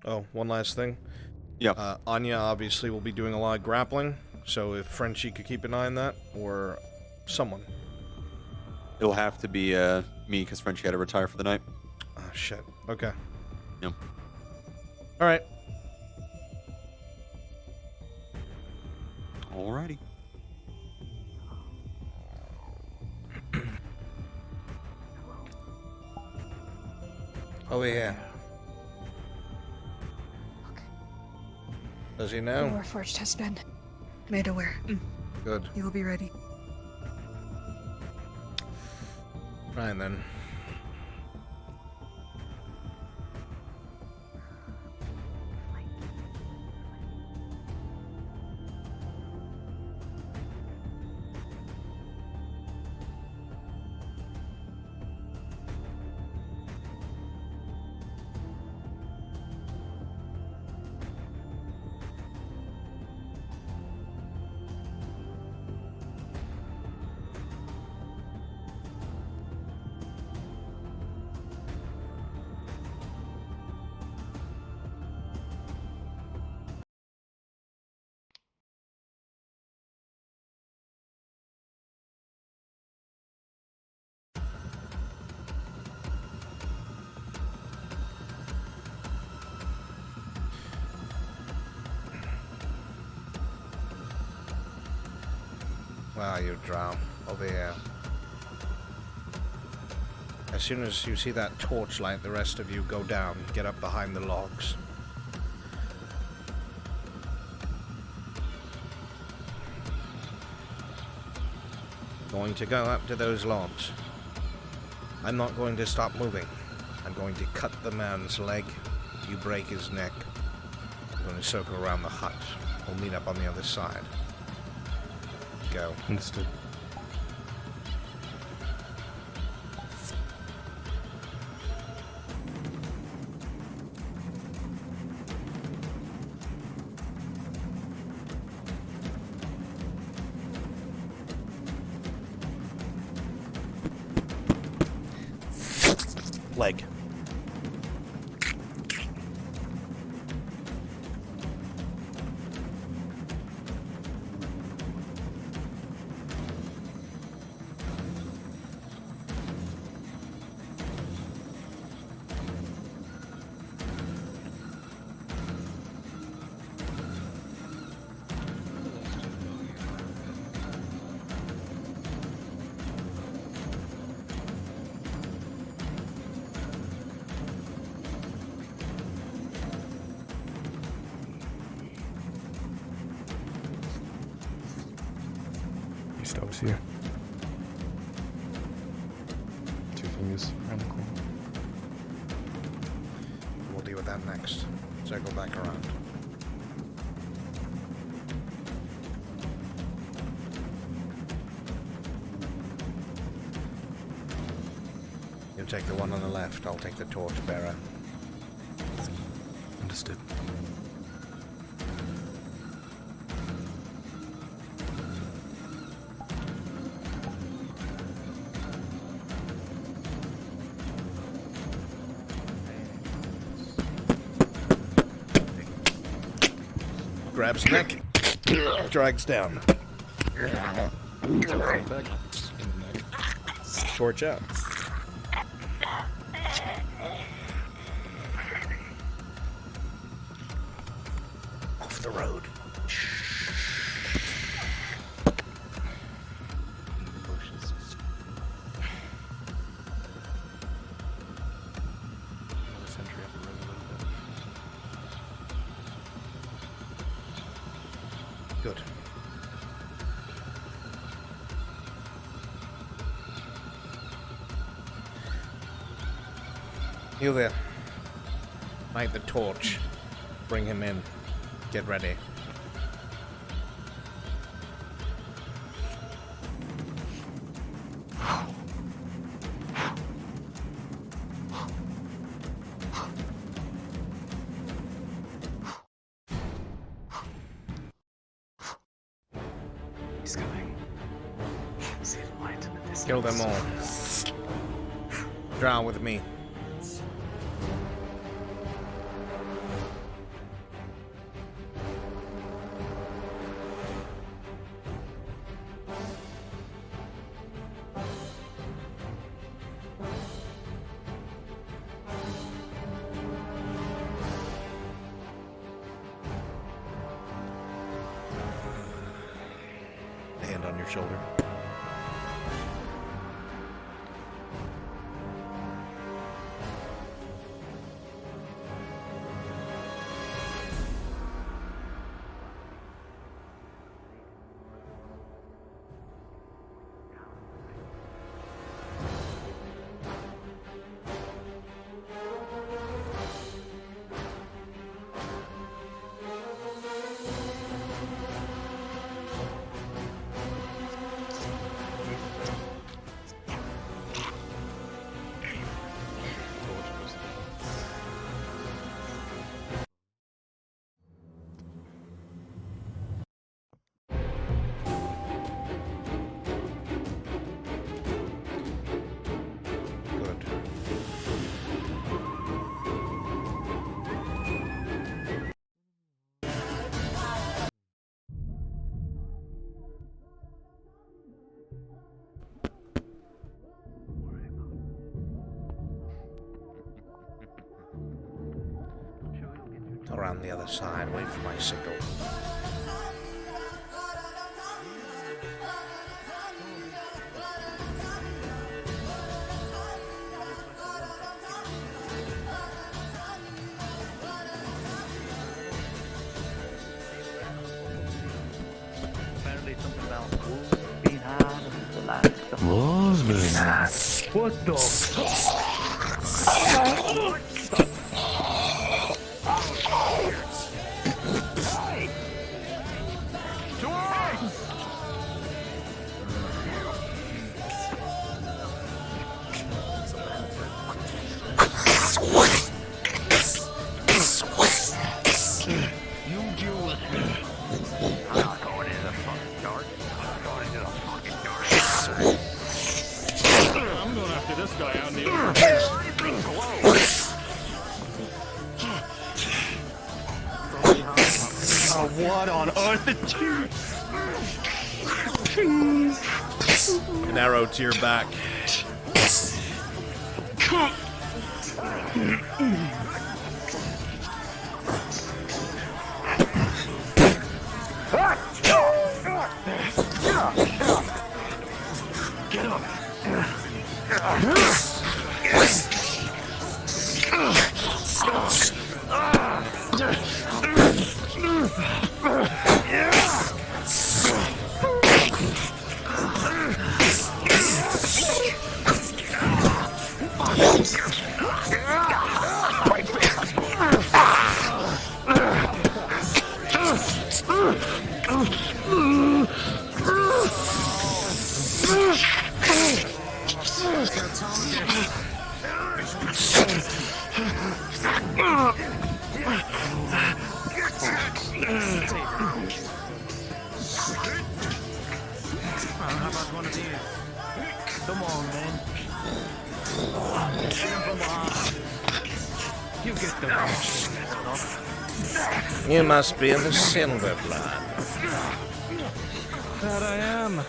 Oh, one last thing. Yeah. Anya obviously will be doing a lot of grappling, so if Frenchie could keep an eye on that, or someone. It'll have to be me because Frenchie had to retire for the night. Oh, shit. Okay. Yep. Alright. Alrighty. Over here. Does he know? The Warforged has been made aware. Good. He will be ready. Fine then. Wow, you drown. Over here. As soon as you see that torchlight, the rest of you go down. Get up behind the logs. Going to go up to those logs. I'm not going to stop moving. I'm going to cut the man's leg. You break his neck. I'm going to circle around the hut. We'll meet up on the other side. Go. Understood. Leg. Torch's here. 2 fingers around the corner. We'll deal with that next. Circle back around. You take the one on the left, I'll take the torch bearer. Understood. Grabs neck, drags down. Torch out. Off the road. Good. You there. Light the torch. Bring him in. Get ready. He's coming. See the light in the distance. Kill them all. Drown with me. Hand on your shoulder. Around the other side, wait for my signal. Apparently something about wolves being had and the land. Wolves being had. What the I'm going after this guy out in the open. Oh, what on earth? An arrow to your back. Get up! How about one of these? Come on, man. Hit him from behind. You get the You must be in the silver blood. That I am.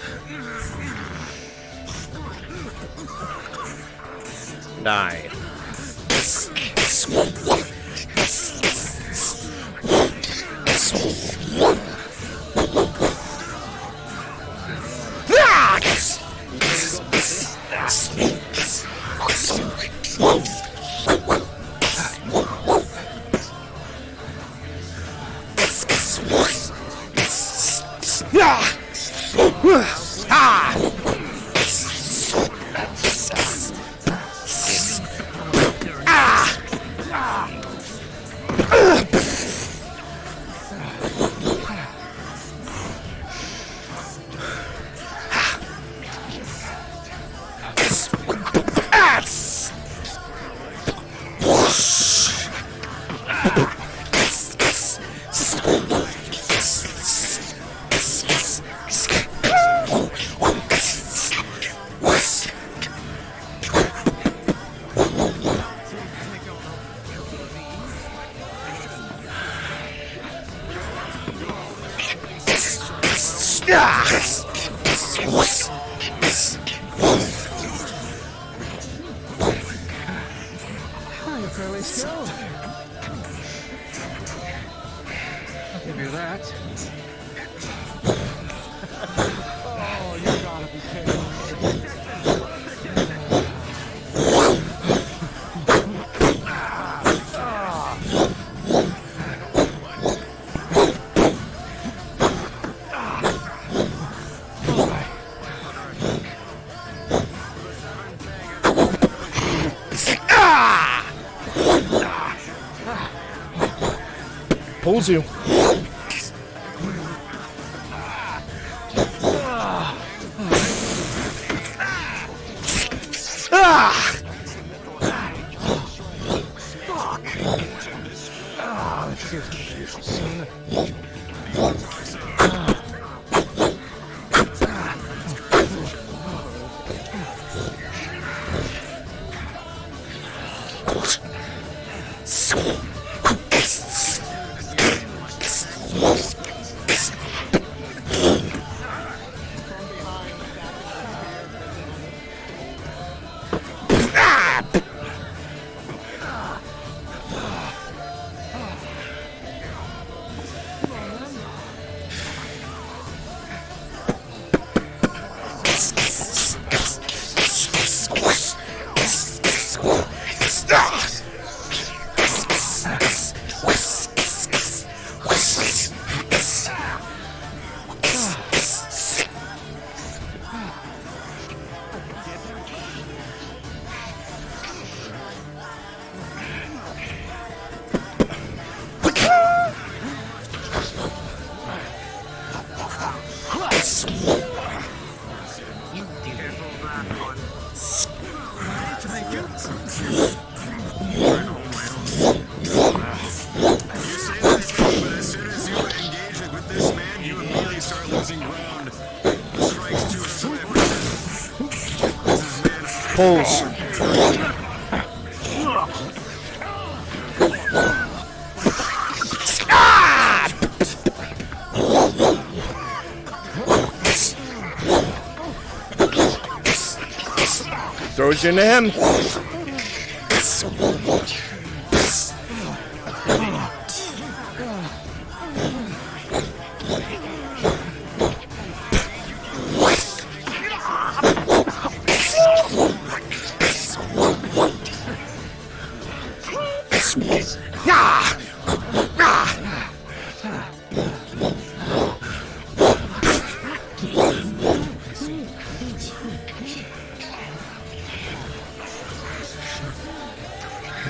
Die. You're fairly skilled. I'll give you that. Oh, you gotta be kidding Pulls you. Pulls. Throws you into him.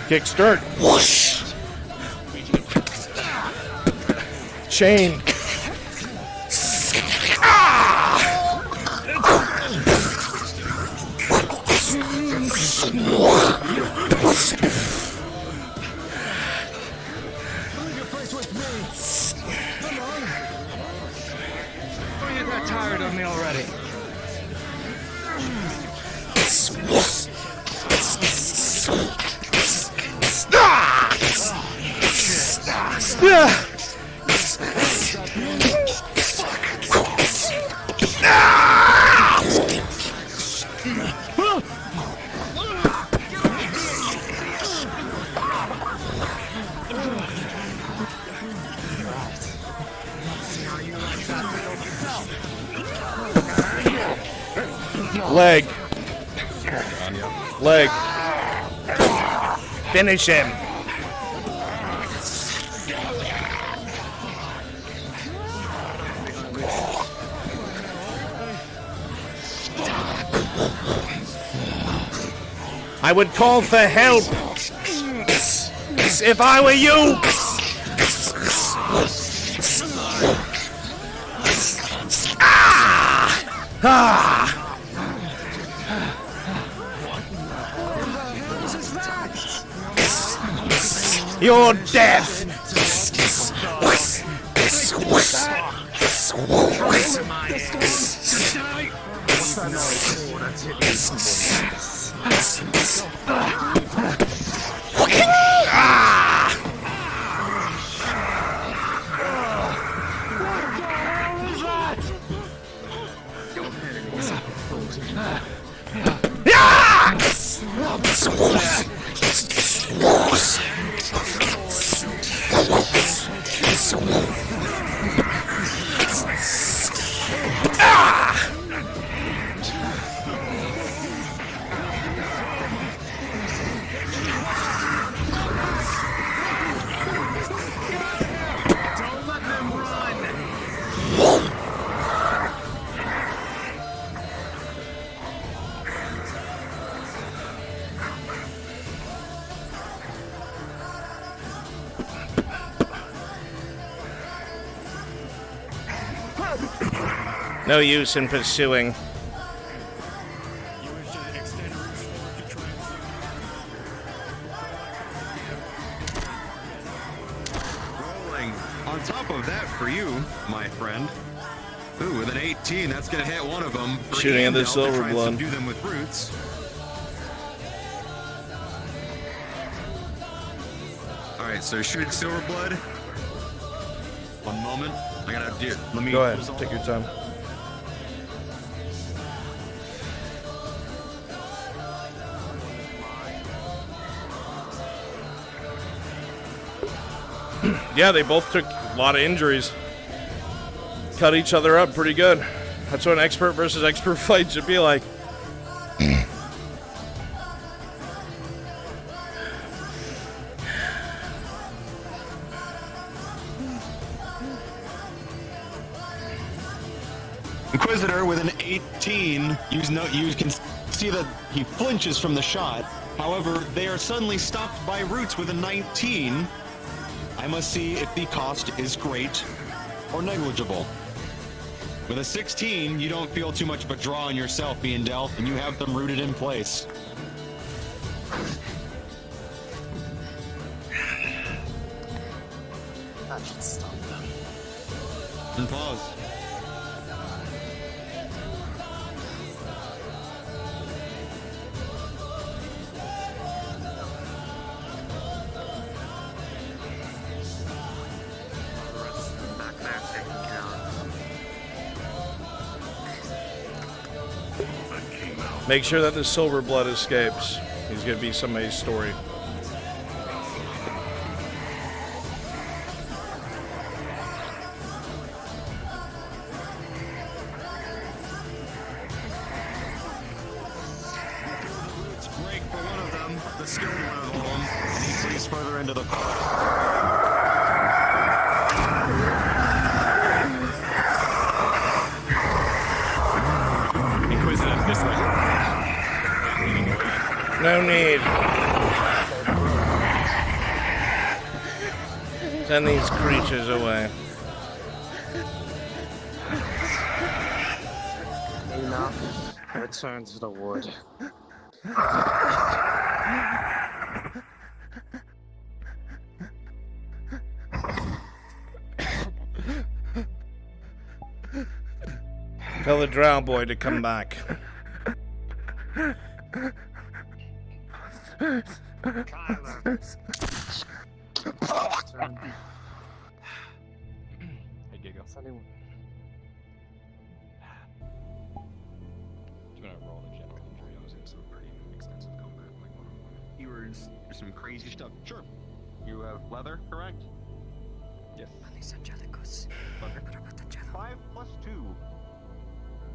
Kicks dirt. Whoosh. Chain. Oh, you got tired of me already. Leg. Leg. Finish him. I would call for help if I were you. You're deaf. No use in pursuing. Rolling. On top of that for you, my friend. Ooh, with an 18, that's gonna hit one of them. Shooting at the silver blood. Do them with roots. All right, so shooting silver blood. One moment. I gotta do it. Let me go ahead. Take your time. Yeah, they both took a lot of injuries. Cut each other up pretty good. That's what an expert versus expert fight should be like. Inquisitor with an 18, you can see that he flinches from the shot. However, they are suddenly stopped by Roots with a 19. I must see if the cost is great or negligible. With a 16, you don't feel too much of a draw on yourself being dealt, and you have them rooted in place. That should stop them. And pause. Make sure that the silver blood escapes. He's gonna be somebody's story. Break for one of them, the skilled one of them, and he flees further into the Inquisitor, this way. No need. Send these creatures away. Enough. Return to the wood. Tell the drow boy to come back. Hey, Giga. Do you want to roll a general injury? I was in some pretty extensive combat, like one-on-one. You were in some crazy stuff. Sure. You have leather, correct? Yes. Leather. 5 plus 2.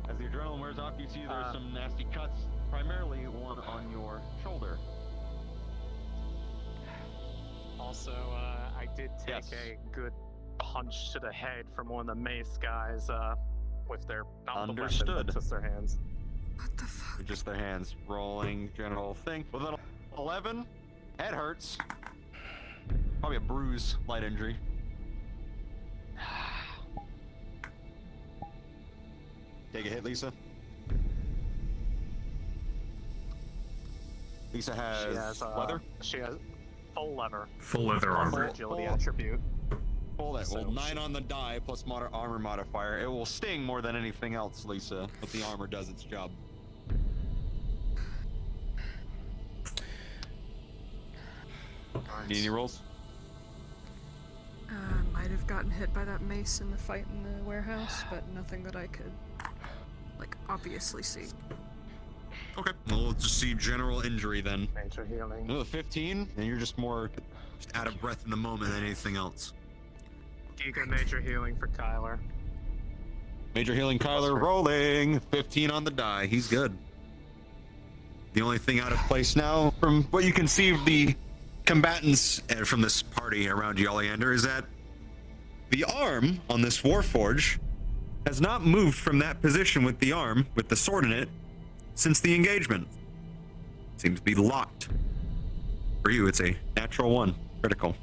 As the adrenaline wears off, you see there's some nasty cuts, primarily one on your shoulder. Also, I did take a good punch to the head from one of the mace guys with their not the weapon, Understood. but just their hands. Just their hands. Rolling general thing. With an 11, head hurts. Probably a bruise, light injury. Take a hit, Lisa. Lisa has, leather. She has full leather. Full leather armor. Agility attribute. Full that. Well, 9 on the die plus armor modifier. It will sting more than anything else, Lisa, but the armor does its job. Need any rolls? Might have gotten hit by that mace in the fight in the warehouse, but nothing that I could, like, obviously see. Okay. Well, we'll just see general injury then. Major healing. Another 15, and you're just more out of breath in the moment than anything else. Giga major healing for Kyler. Major healing, Kyler rolling. 15 on the die. He's good. The only thing out of place now, from what you can see of the combatants from this party around you, Oleander, is that the arm on this Warforge has not moved from that position with the arm, with the sword in it, since the engagement. Seems to be locked. For you, it's a natural 1, critical.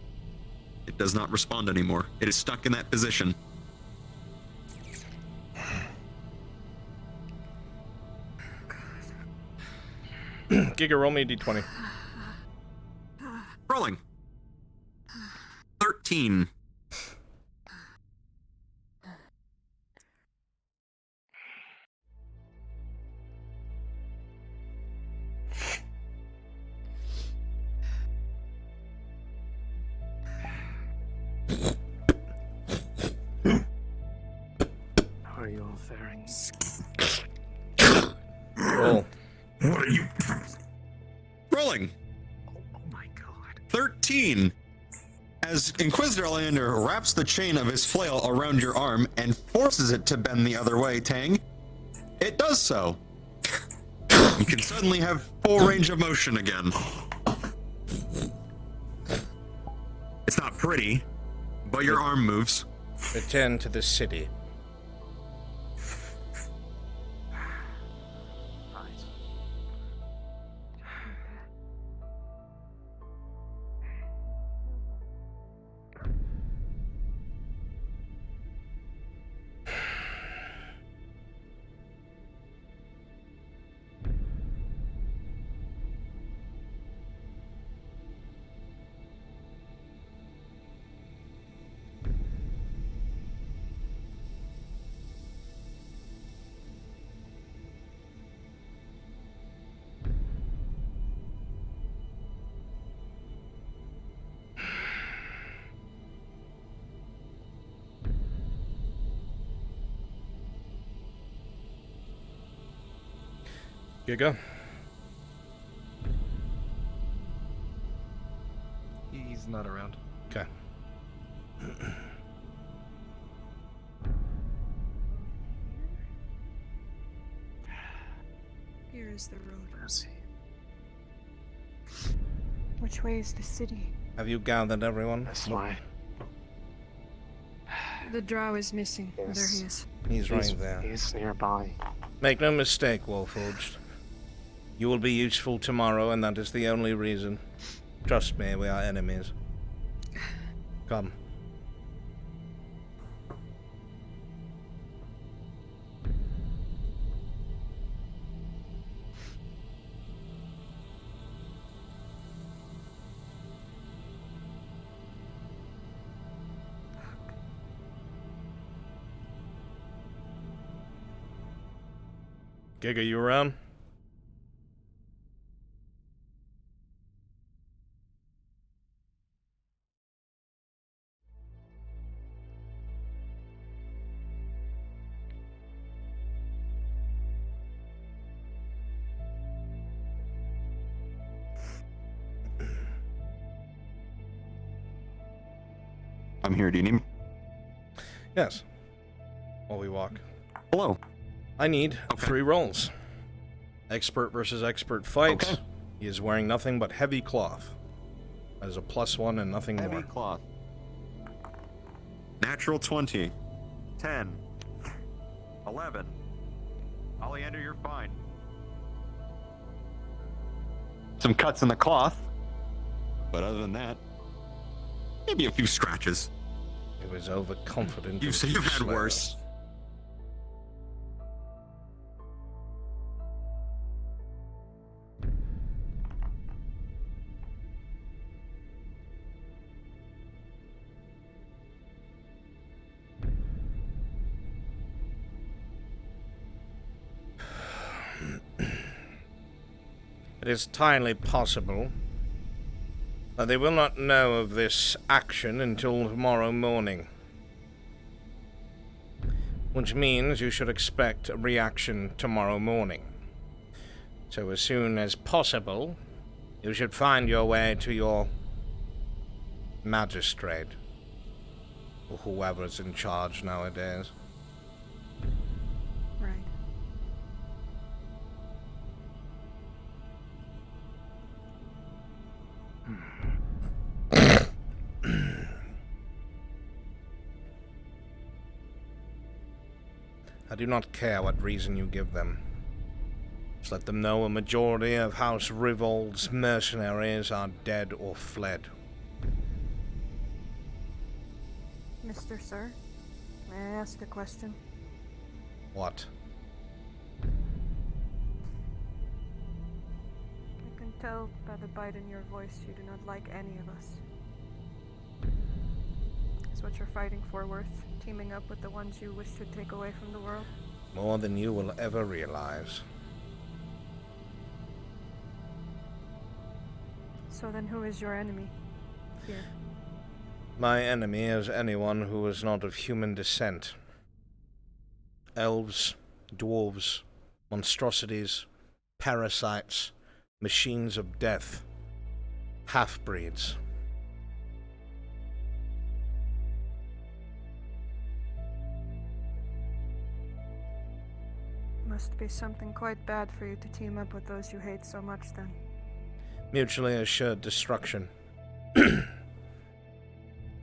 It does not respond anymore. It is stuck in that position. Giga, roll me a d20. Rolling. 13. How are you all faring? Roll. What are you? Rolling. Oh my god. 13. As Inquisitor Oleander wraps the chain of his flail around your arm and forces it to bend the other way, Tang, it does so. You can suddenly have full range of motion again. It's not pretty, but your arm moves. Return to the city. Giga. He's not around. Okay. Here is the road. Mercy. Which way is the city? Have you gathered everyone? That's why. The drow is missing. Yes. There he is. He's right there. He's nearby. Make no mistake, Warforged. You will be useful tomorrow, and that is the only reason. Trust me, we are enemies. Come. Giga, you around? I'm here. Do you need me? Yes. While we walk. Hello. I need 3 rolls. Expert versus expert fight. Okay. He is wearing nothing but heavy cloth. That is a +1 and nothing more. Heavy cloth. Natural 20. 10. 11. Oleander, you're fine. Some cuts in the cloth. But other than that, maybe a few scratches. He was overconfident. You've had worse. It is entirely possible that they will not know of this action until tomorrow morning. Which means you should expect a reaction tomorrow morning. So as soon as possible, you should find your way to your magistrate, or whoever's in charge nowadays. Right. I do not care what reason you give them. Just let them know a majority of House Rivold's mercenaries are dead or fled. Mr. Sir, may I ask a question? What? I can tell by the bite in your voice you do not like any of us. Is what you're fighting for worth? Teaming up with the ones you wish to take away from the world? More than you will ever realize. So then who is your enemy here? My enemy is anyone who is not of human descent. Elves, dwarves, monstrosities, parasites, machines of death, half-breeds. Must be something quite bad for you to team up with those you hate so much then. Mutually assured destruction.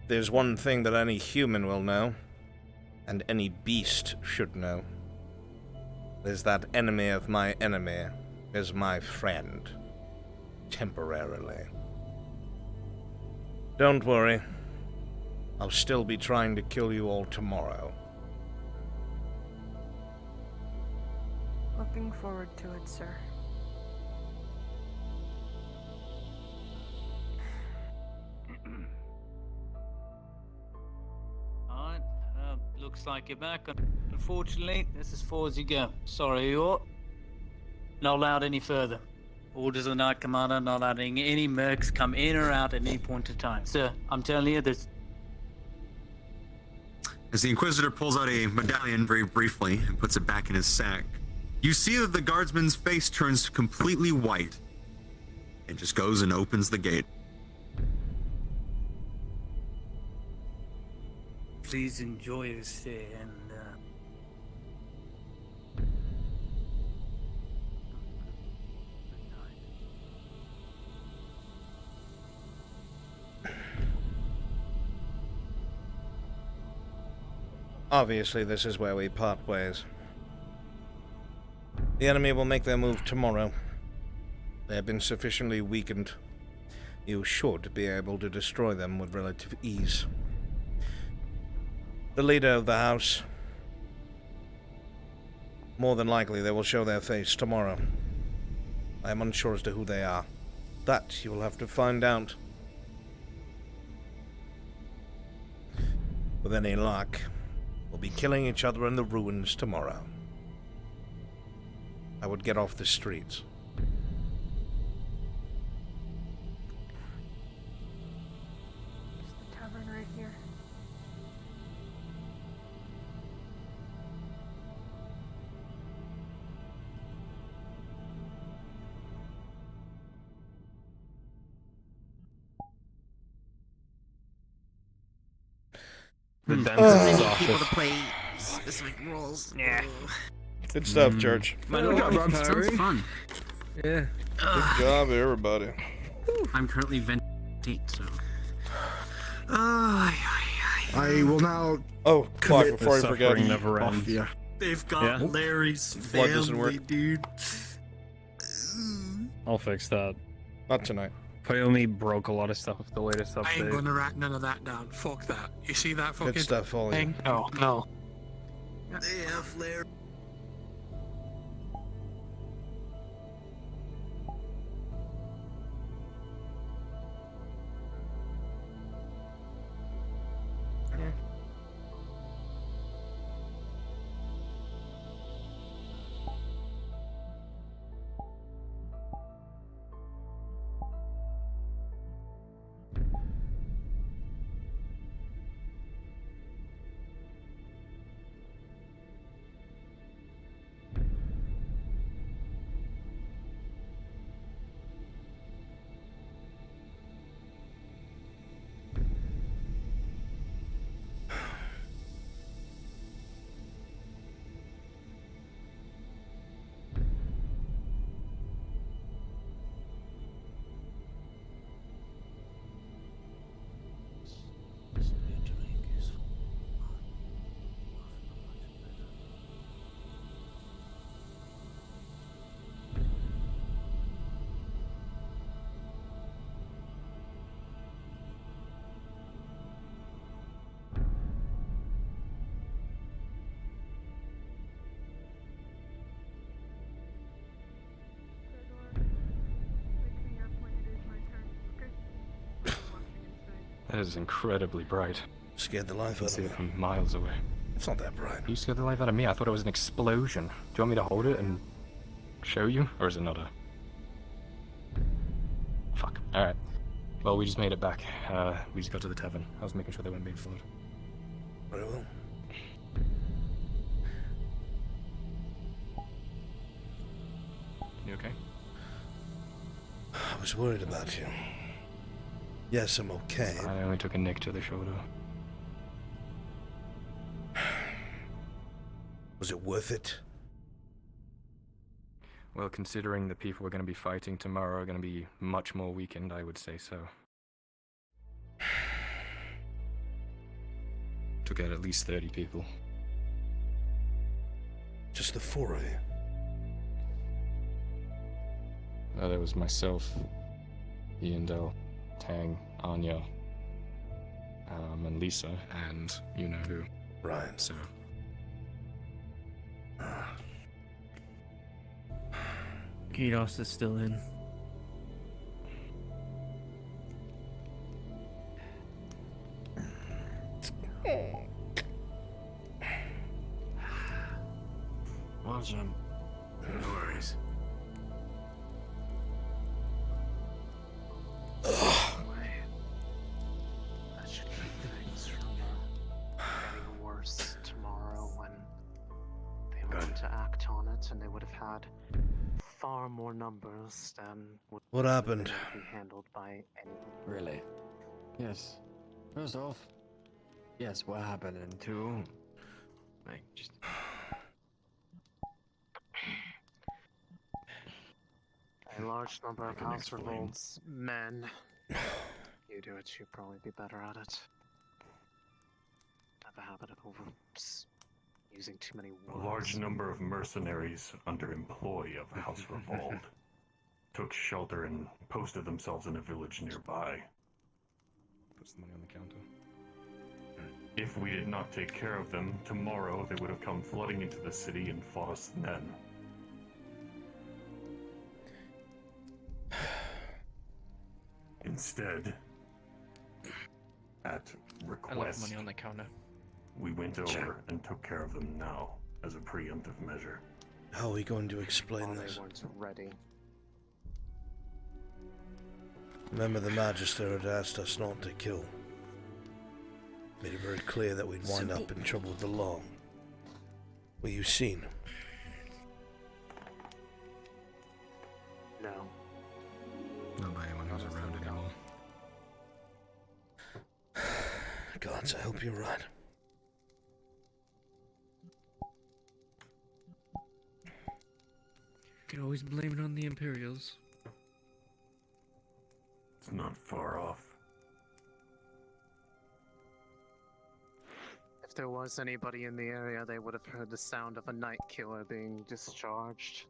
There's one thing that any human will know, and any beast should know. Is that enemy of my enemy is my friend. Temporarily. Don't worry. I'll still be trying to kill you all tomorrow. Looking forward to it, sir. Alright, looks like you're back. Unfortunately, that's as far as you go. Sorry, you're not allowed any further. Orders of the Knight Commander, not letting any mercs come in or out at any point in time. Sir, I'm telling you, there's... As the Inquisitor pulls out a medallion very briefly and puts it back in his sack, you see that the guardsman's face turns completely white and just goes and opens the gate. Please enjoy your stay and, Obviously, this is where we part ways. The enemy will make their move tomorrow. They have been sufficiently weakened. You should be able to destroy them with relative ease. The leader of the house, more than likely they will show their face tomorrow. I am unsure as to who they are. That you will have to find out. With any luck, we'll be killing each other in the ruins tomorrow. I would get off the streets. There's the tavern right here. The I need people to play specific roles. Yeah. Good stuff, Church. Good job, Rob. Sounds fun. Yeah. Good job, everybody. I'm currently venting, so. I will now. Oh, Clock, commit before I the forget. suffering never Off, ends. yeah. They've got Yeah. Larry's Plug doesn't work. family, dude. I'll fix that. Not tonight. I only broke a lot of stuff with the latest I ain't update. gonna write none of that down. Fuck that. You see that fucking Good stuff, all thing? No, no. Yeah, Larry. That is incredibly bright. Scared the life I out see of it me. from miles away. It's not that bright. You scared the life out of me. I thought it was an explosion. Do you want me to hold it and show you, or is it not a? Fuck. All right. Well, we just made it back. We just got to the tavern. I was making sure they weren't being followed. Very well. You okay? I was worried about you. Yes, I'm okay. I only took a nick to the shoulder. Was it worth it? Well, considering the people we're going to be fighting tomorrow are going to be much more weakened, I would say so. Took out at least 30 people. Just the four of you? There was myself, Ian Dell, Tang, Anya, and Lisa, and you know who. Ryan. So. Kidos is still in. Watch him. No worries. That should keep things from getting worse tomorrow when they went to act on it, and they would have had far more numbers than would What happened? be handled by anyone. Really? Yes. First off, yes, what happened? And two, like, just. A large number of can house explain. revolts, men. You do it, you'd probably be better at it. Have a habit of using too many words. A large number of mercenaries under employ of House Revolt took shelter and posted themselves in a village nearby. Puts the money on the counter. If we did not take care of them, tomorrow they would have come flooding into the city and fought us then. Instead, at I left request, money on the counter. we went over and took care of them now as a preemptive measure. How are we going to explain They this? weren't ready. Remember, the Magister had asked us not to kill. Made it very clear that we'd wind up in trouble with the law. Were you seen? No. Not by anyone who's around anymore. Gods, I hope you're right. Can always blame it on the Imperials. It's not far off. If there was anybody in the area, they would have heard the sound of a night killer being discharged.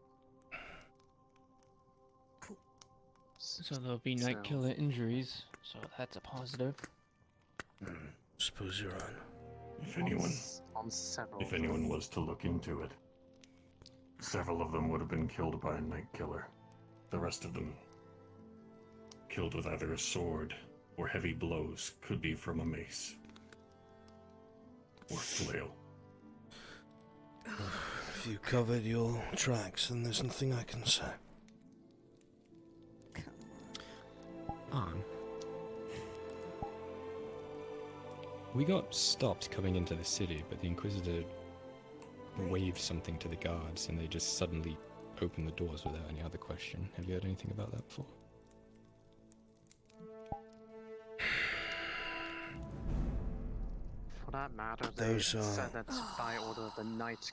So there'll be night killer injuries, so that's a positive. Suppose you're on. If anyone, on several. if anyone was to look into it, several of them would have been killed by a night killer. The rest of them killed with either a sword or heavy blows, could be from a mace or flail. If you covered your tracks, then there's nothing I can say. On. We got stopped coming into the city, but the Inquisitor waved something to the guards, and they just suddenly opened the doors without any other question. Have you heard anything about that before? For that matter, they said that by order of the Knight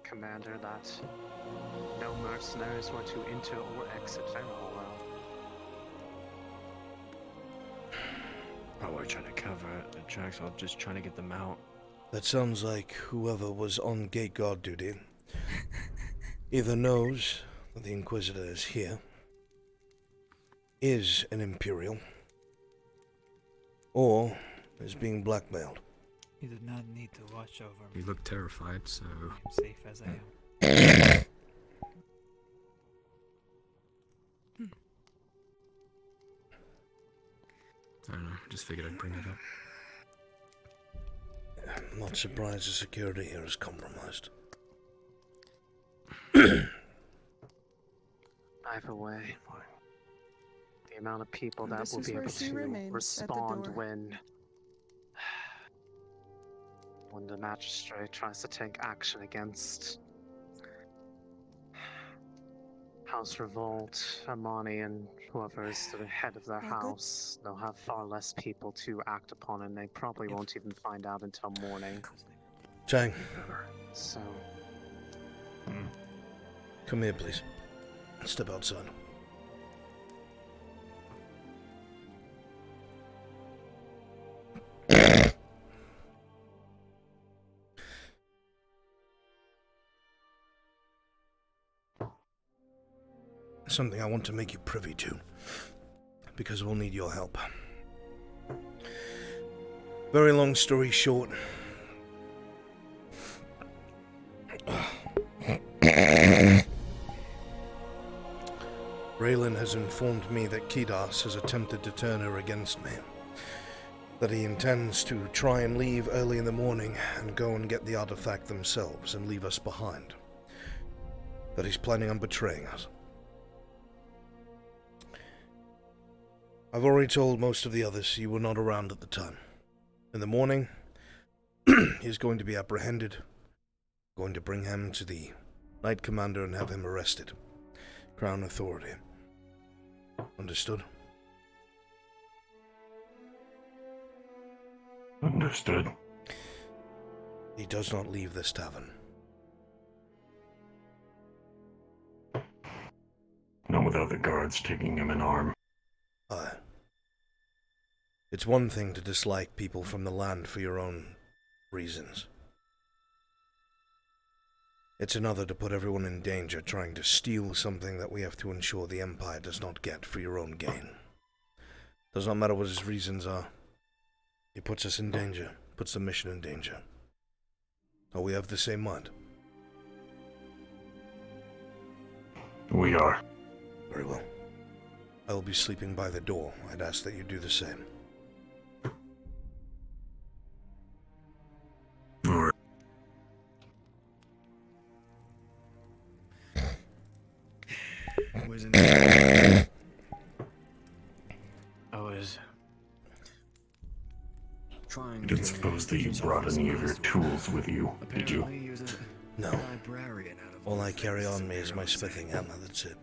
Commander that no mercenaries were to enter or exit Farewell. Probably trying to cover the tracks while just trying to get them out. That sounds like whoever was on gate guard duty either knows that the Inquisitor is here, is an Imperial, or is being blackmailed. You did not need to watch over me. You look terrified, so... I'm safe as I am. I don't know, just figured I'd bring it up. I'm not surprised the security here is compromised. Either way, the amount of people that This will is be where able she to remains, at the respond door. when the magistrate tries to take action against House Revolt, Amani, and whoever is the head of their house, they'll have far less people to act upon, and they probably won't even find out until morning. Chang, So, come here, please. Step outside. Something I want to make you privy to, because we'll need your help. Very long story short, Raylan has informed me that Kidas has attempted to turn her against me. That he intends to try and leave early in the morning and go and get the artifact themselves and leave us behind. That he's planning on betraying us. I've already told most of the others you were not around at the time. In the morning, he's going to be apprehended. Going to bring him to the Knight Commander and have him arrested. Crown authority. Understood? Understood. He does not leave this tavern. Not without the guards taking him in arm. Aye. It's one thing to dislike people from the land for your own reasons. It's another to put everyone in danger trying to steal something that we have to ensure the Empire does not get for your own gain. Does not matter what his reasons are. He puts us in danger, puts the mission in danger. Are we of the same mind? We are. Very well. I will be sleeping by the door. I'd ask that you do the same. Alright. I didn't suppose that you brought any of your tools with you, did you? No. All I carry on me is my smithing hammer, that's it.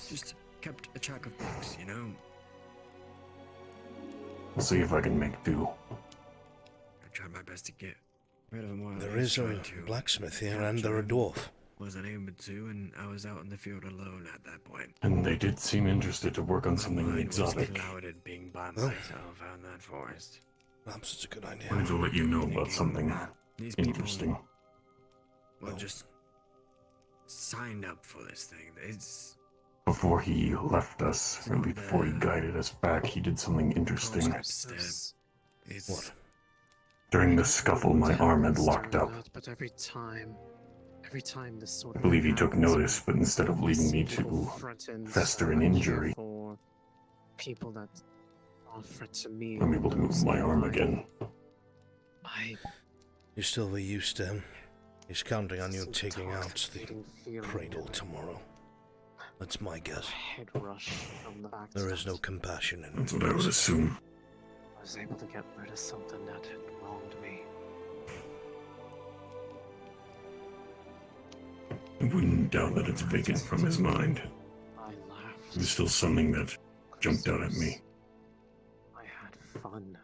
Just kept a track of books, you know? I'll see if I can make do. I tried my best to get rid of him while There is a blacksmith here and there a dwarf. Wasn't able to, and I was out in the field alone at that point. And they did seem interested to work on something exotic. Clouded being by myself out in that forest. Perhaps it's a good idea. Wanted to let you know about something These interesting. Well, just signed up for this thing. It's Before he left us, or before he guided us back, he did something interesting. What? During the scuffle, my arm had locked up. But every time this sort I of believe he thing took happens, notice, but instead of leaving me to fester an injury, for people that offer to me, I'm able to move my arm again. You still were used to him. He's counting on you taking out the cradle tomorrow. That's my guess. Head rush from the back. There is no compassion in him. That's what I would assume. I was able to get rid of something that had wronged me. I wouldn't doubt that it's vacant from his mind. I laughed. It was still something that jumped out at me. I had fun.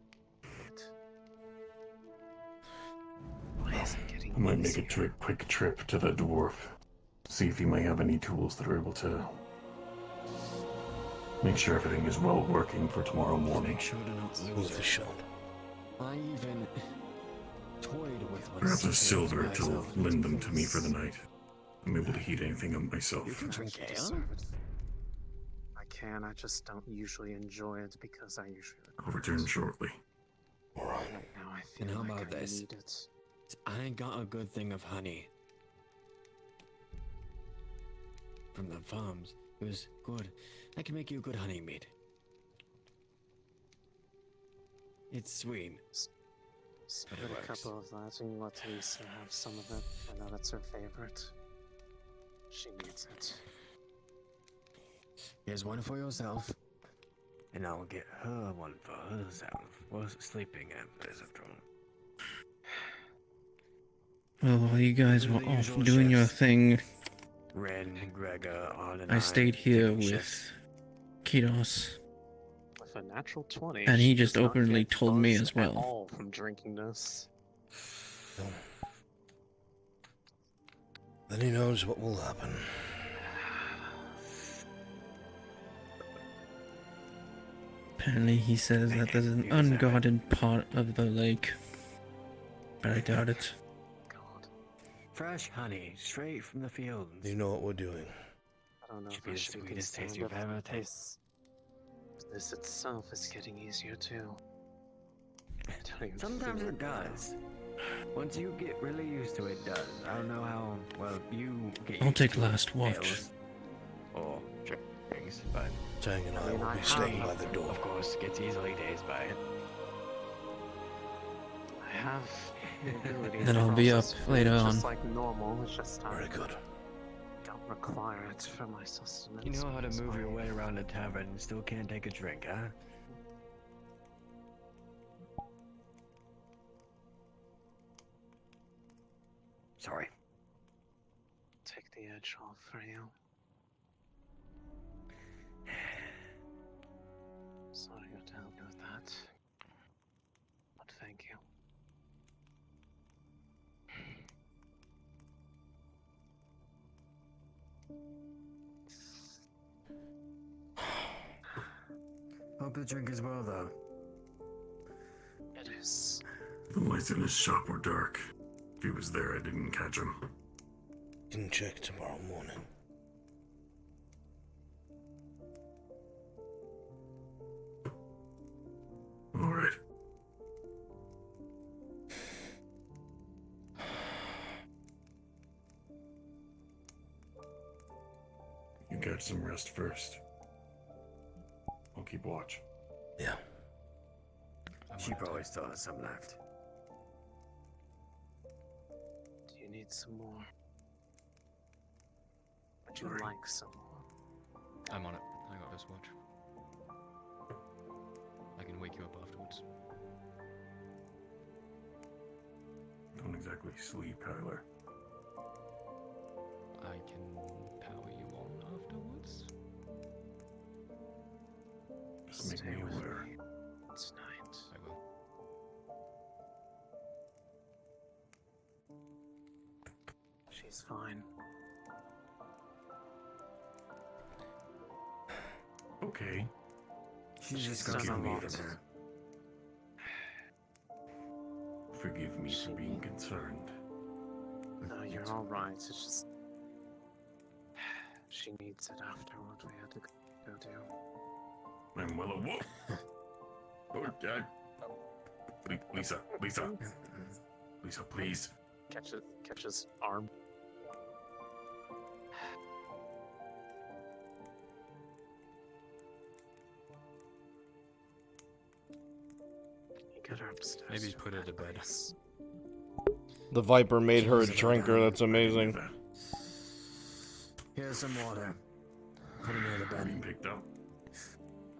Why is it getting I might make a quick trip to the dwarf. See if he may have any tools that are able to make sure everything is well working for tomorrow morning. Make sure to not lose Move the it. shop. I even toyed with what's Perhaps a silver to myself. lend them to me for the night. I'm able to heat anything up myself. You can drink ale. Deserve it. I can, I just don't usually enjoy it because I usually I'll return shortly. Alright. right now I feel And how like about I this? need it. I got a good thing of honey from the farms. It was good. I can make you a good honey mead. It's sweet. Split a couple of that and let Lisa have some of it. I know that's her favorite. She needs it. Here's one for yourself, and I'll get her one for herself. We're sleeping at this after all. Well, while you guys were off doing your thing, Ren, Gregor, Arn, and I stayed here taking with shifts. With Kidos. a natural 20, And he she just does not openly get told me buzz as at well. all from drinking this. Then he knows what will happen. Apparently he says that there's an unguarded part of the lake. But I doubt it. Fresh honey, straight from the fields. You know what we're doing. I don't know Should if be I the should be sweetest taste concerned you've if ever tasted. this itself is getting easier too. I don't even Sometimes feel it does. Once you get really used to it, it does. I don't know how well you get I'll used take to last watch. ales or drinks, but Tang and I will I be staying by the door. of course gets easily dazed by it. I have the ability Then to I'll be process up food later just on. like normal. It's just I Very good. don't require it for my sustenance. You know how to because move my- your way around a tavern and still can't take a drink, huh? Sorry. Take the edge off for you. Sorry you had to help me with that. But thank you. Hope the drink is well, though. It is. The lights in his shop were dark. If he was there, I didn't catch him. Can check tomorrow morning. All right. You get some rest first. I'll keep watch. Yeah. She probably still has some left. Do you need some more? Would you like some more? I'm on it. I got this watch. I can wait wake you up afterwards. Don't exactly sleep, Kyler. I can power you on afterwards. Just make me aware. Tonight. I will. She's fine. Okay. She's just done got a me lot. from her. Forgive me for being concerned. No, you're all right. It's just she needs it after what we had to go do. I'm well aware. Oh, Dad. Lisa, please. Catch his arm. You get her upstairs. Maybe put her to bed. The Viper made her a drinker. That's amazing. Here's some water. Put her near the bed. Being picked up.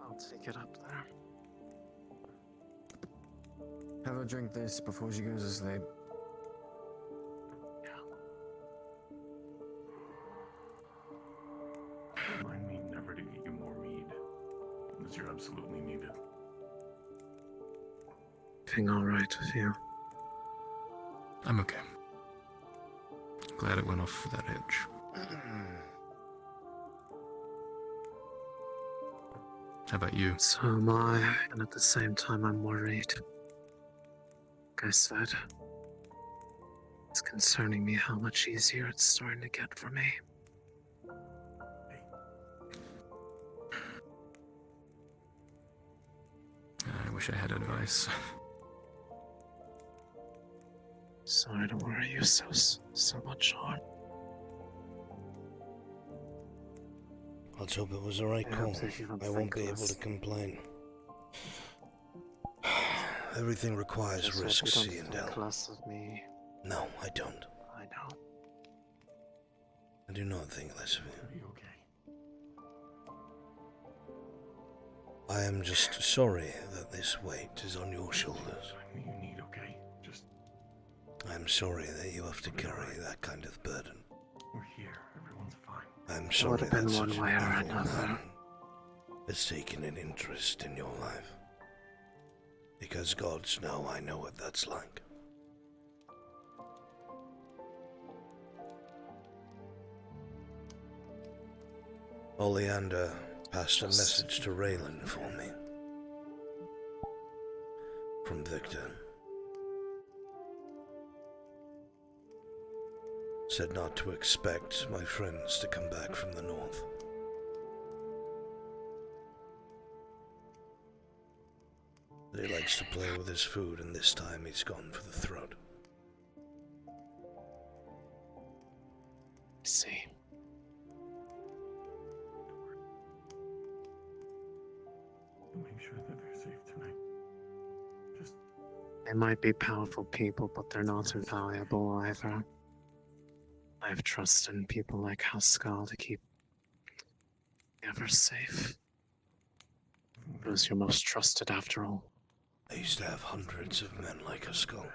I'll take it up there. Have her drink this before she goes to sleep. Remind me never to get you more mead, unless you're absolutely needed. Everything all right with you? I'm okay. Glad it went off for that edge. How about you? So am I, and at the same time I'm worried. Like I said, it's concerning me how much easier it's starting to get for me. I wish I had advice. Sorry to worry you so much, Sean. Let's hope it was the right I call. hope that you don't I won't think be able less. to complain. Everything requires Just hope risks, you don't think Seandel. less of me. No, I don't. I know. I do not think less of you. Are you okay? I am just sorry that this weight is on your shoulders. You need, okay? Just. I am sorry that you have to carry that kind of burden. We're here. Everyone's fine. I'm It sorry would have been that one such way an or evil another. man has taken an interest in your life. Because gods know I know what that's like. Oleander passed a message to Raylan for me. From Victor. Said not to expect my friends to come back from the north. That he likes to play with his food, and this time he's gone for the throat. See. Make sure that they're safe tonight. Just. They might be powerful people, but they're not invaluable either. I have trust in people like Haskell to keep ever safe. Who's your most trusted after all? I used to have hundreds of men like Haskell.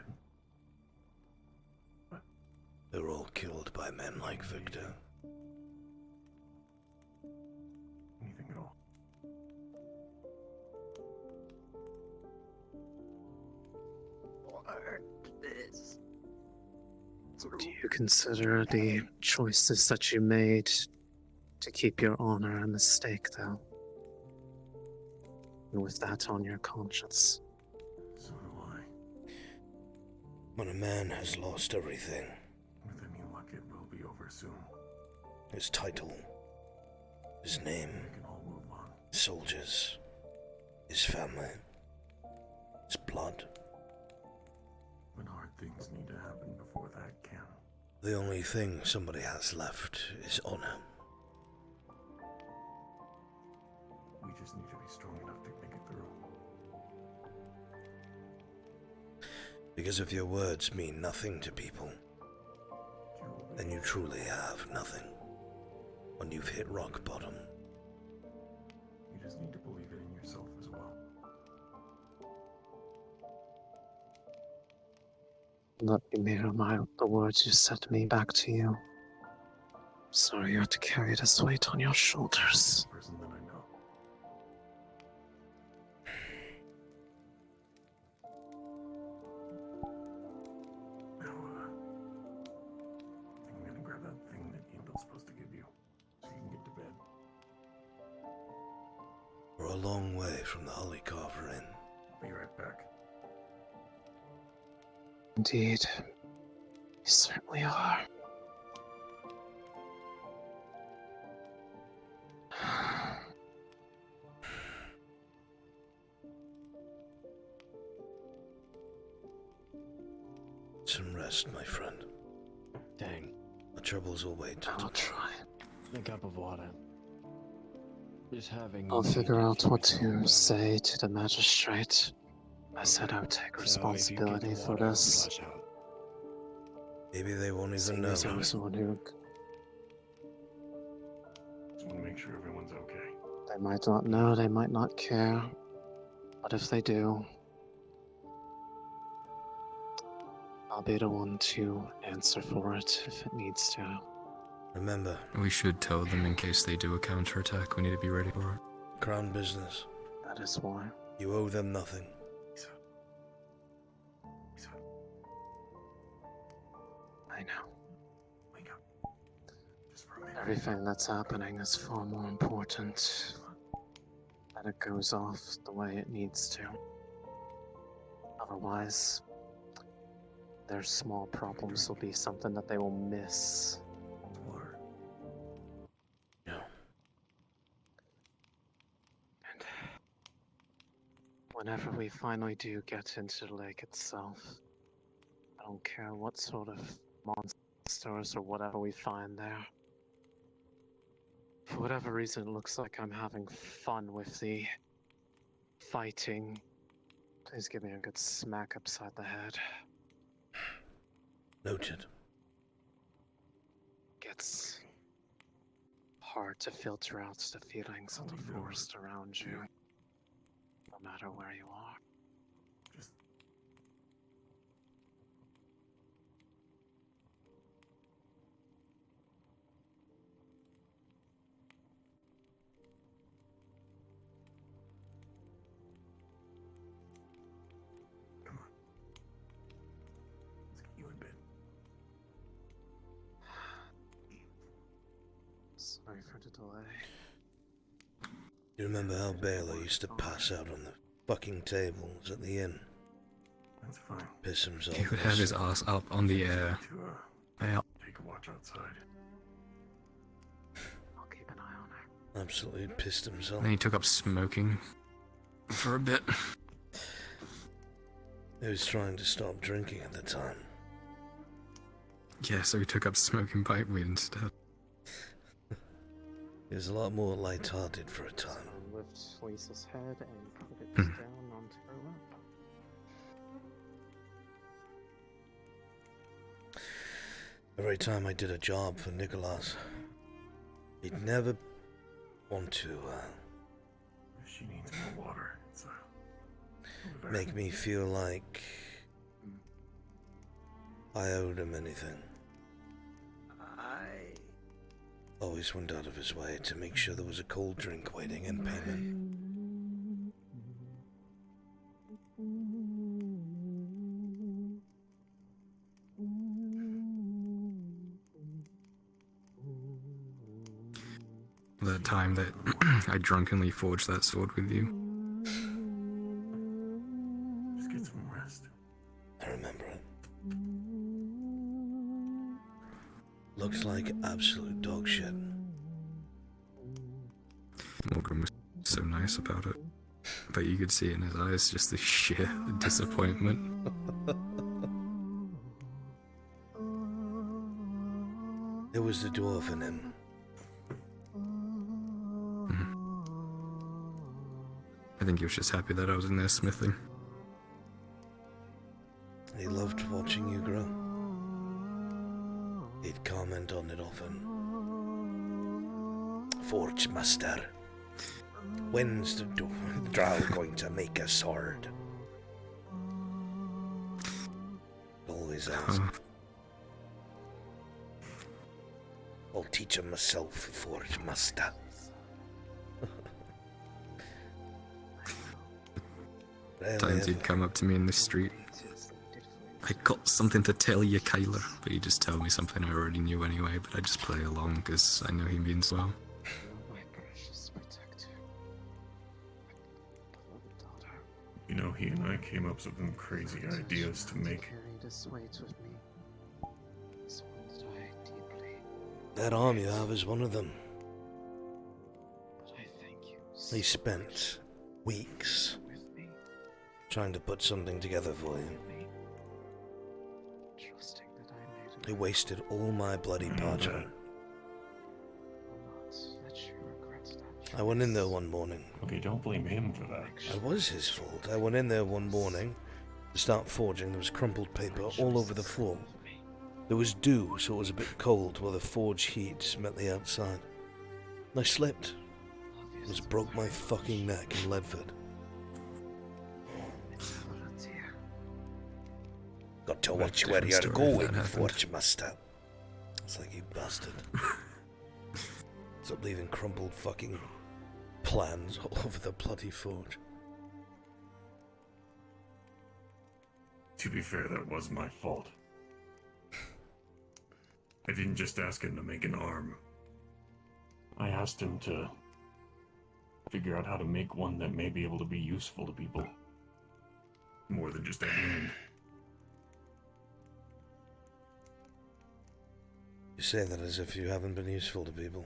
They were all killed by men like Victor. Anything at all. Do you consider the choices that you made to keep your honor a mistake, though? And with that on your conscience? So do I. When a man has lost everything, With any luck, it will be over soon. his title, his name, We can all move on. soldiers, his family, his blood, But hard things need to happen before that can. the only thing somebody has left is honor. We just need to be strong enough to think it through. Because if your words mean nothing to people, then you truly have nothing. When you've hit rock bottom. You just need to believe it in yourself as well. Let me mirror the words you said to me back to you. Sorry you have to carry this weight on your shoulders. Person that I know. Now, I'm gonna grab that thing that Evil's supposed to give you, so you can get to bed. We're a long way from the Holly Carver Inn. I'll be right back. Indeed, you certainly are. Some rest, my friend. Dang. The troubles will wait. I'll try. A cup of water. Just having. I'll figure out what to say to the magistrate. I said I would take responsibility for this. Maybe they won't even Seeing know. as I was the one who Just want to make sure everyone's okay. They might not know, they might not care. But if they do, I'll be the one to answer for it if it needs to. Remember, We should tell them in case they do a counterattack. We need to be ready for it. Crown business. That is why. You owe them nothing. I know. Wake up. Just for a minute. Everything that's happening is far more important that it goes off the way it needs to. Otherwise, their small problems will be something that they will miss. Yeah. And whenever we finally do get into the lake itself, I don't care what sort of monsters or whatever we find there. For whatever reason, it looks like I'm having fun with the fighting. Please give me a good smack upside the head. Noted. Gets hard to filter out the feelings of the forest around you, no matter where you are. You in bed. Sorry for the delay. You remember how Baylor used to pass out on the fucking tables at the inn? That's fine. Piss himself. He would have his ass up on the air. Yeah. Take a watch outside. I'll keep an eye on her. Absolutely pissed himself. Then he took up smoking for a bit. He was trying to stop drinking at the time. Yeah, so he took up smoking pipe weed instead. He was a lot more light-hearted for a time. Lift Lisa's head and put it down onto her lap. Every time I did a job for Nicholas, he'd never want to She needs more water. It's make me feel like I owed him anything. Always went out of his way to make sure there was a cold drink waiting in payment. That time that I drunkenly forged that sword with you. Just get some rest. I remember it. Looks like absolute dog shit. Morgan was so nice about it. But you could see in his eyes just the sheer disappointment. It was the dwarf in him. I think he was just happy that I was in there smithing. He loved watching you grow. He'd comment on it often. Forge master. When's the drow going to make a sword? Always has. I'll teach him myself, Forge Master. Times he'd come up to me in the street. I got something to tell you, Kyler, but he'd just tell me something I already knew anyway, but I just play along because I know he means well. My precious protector. Beloved daughter. You know, he and I came up with some crazy ideas to make. Carry this weight with me. This one that I deeply. That arm you have is one of them. But I thank you. He spent weeks trying to put something together for you. Trusting that I made He wasted all my bloody parchment. I went in there one morning. Okay, don't blame him for that. It was his fault. I went in there one morning to start forging. There was crumpled paper all over the floor. There was dew, so it was a bit cold while the forge heat met the outside. And I slipped. Almost broke my fucking neck in Ledford. Got to watch where you're going, Forge Master. It's like, you bastard. Stop leaving crumpled fucking plans all over the bloody forge. To be fair, that was my fault. I didn't just ask him to make an arm. I asked him to figure out how to make one that may be able to be useful to people. More than just a hand. You say that as if you haven't been useful to people.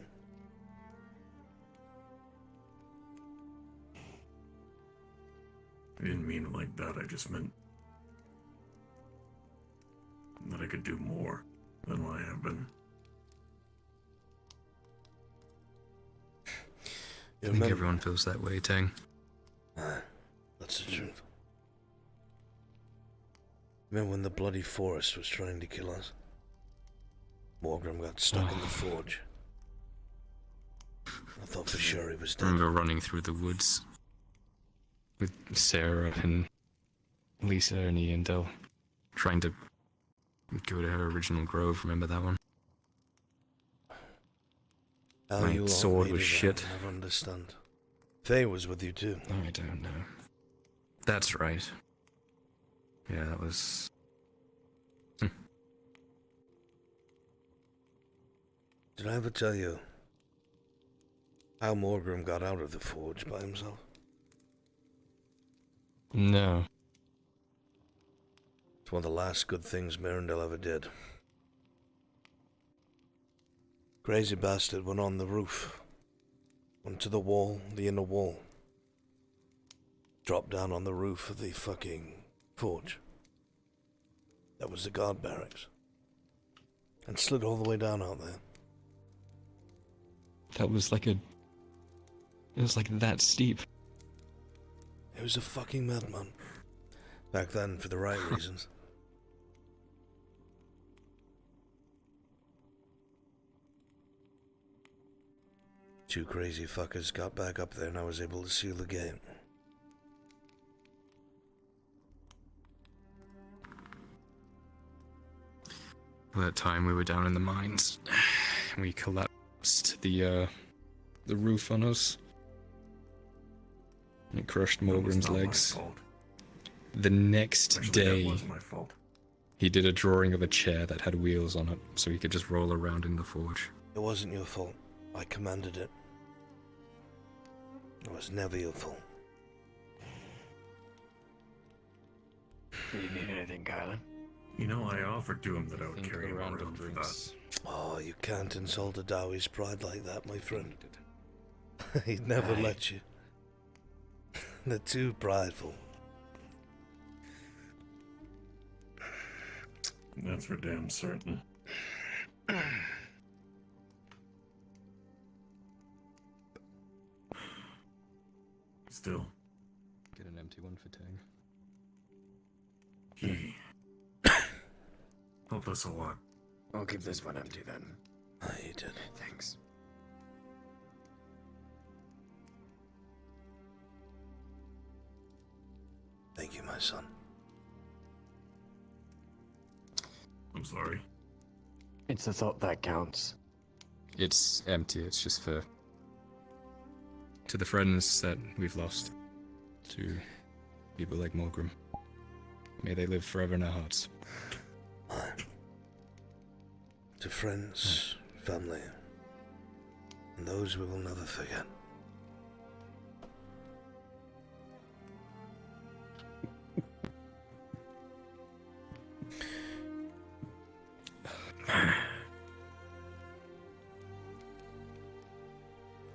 I didn't mean it like that, I just meant that I could do more than what I have been. I think everyone feels that way, Tang. That's the truth. Remember when the bloody forest was trying to kill us? Morgrim got stuck in the forge. I thought for sure he was I dead. remember running through the woods with Sarah and Lisa and Ian Dell, trying to go to her original grove. Remember that one? How My you all sword made was it, shit. I never understand. Faye was with you too. I don't know. That's right. Yeah, that was... Did I ever tell you how Morgrim got out of the forge by himself? No. It's one of the last good things Mirandel ever did. Crazy bastard went on the roof, went to the wall, the inner wall, dropped down on the roof of the fucking forge. That was the guard barracks. And slid all the way down out there. That was like a... It was like that steep. He was a fucking madman. Back then, for the right reasons. Two crazy fuckers got back up there and I was able to seal the gate. That time we were down in the mines. We collapsed the roof on us. And it crushed Morgrim's legs. The next day, that was my fault. he did a drawing of a chair that had wheels on it, so he could just roll around in the forge. It wasn't your fault. I commanded it. It was never your fault. Do you need anything, Kylan? You know, I offered to him that I would carry him around for that. Oh, you can't insult a Dowie's pride like that, my friend. He'd never let you. They're too prideful. That's for damn certain. Still. Get an empty one for Tang. He helped us a lot. I'll keep this one empty then. Oh, you did. Thanks. Thank you, my son. I'm sorry. It's the thought that counts. It's empty. It's just for to the friends that we've lost, to people like Morgrim. May they live forever in our hearts. To friends, family, and those we will never forget.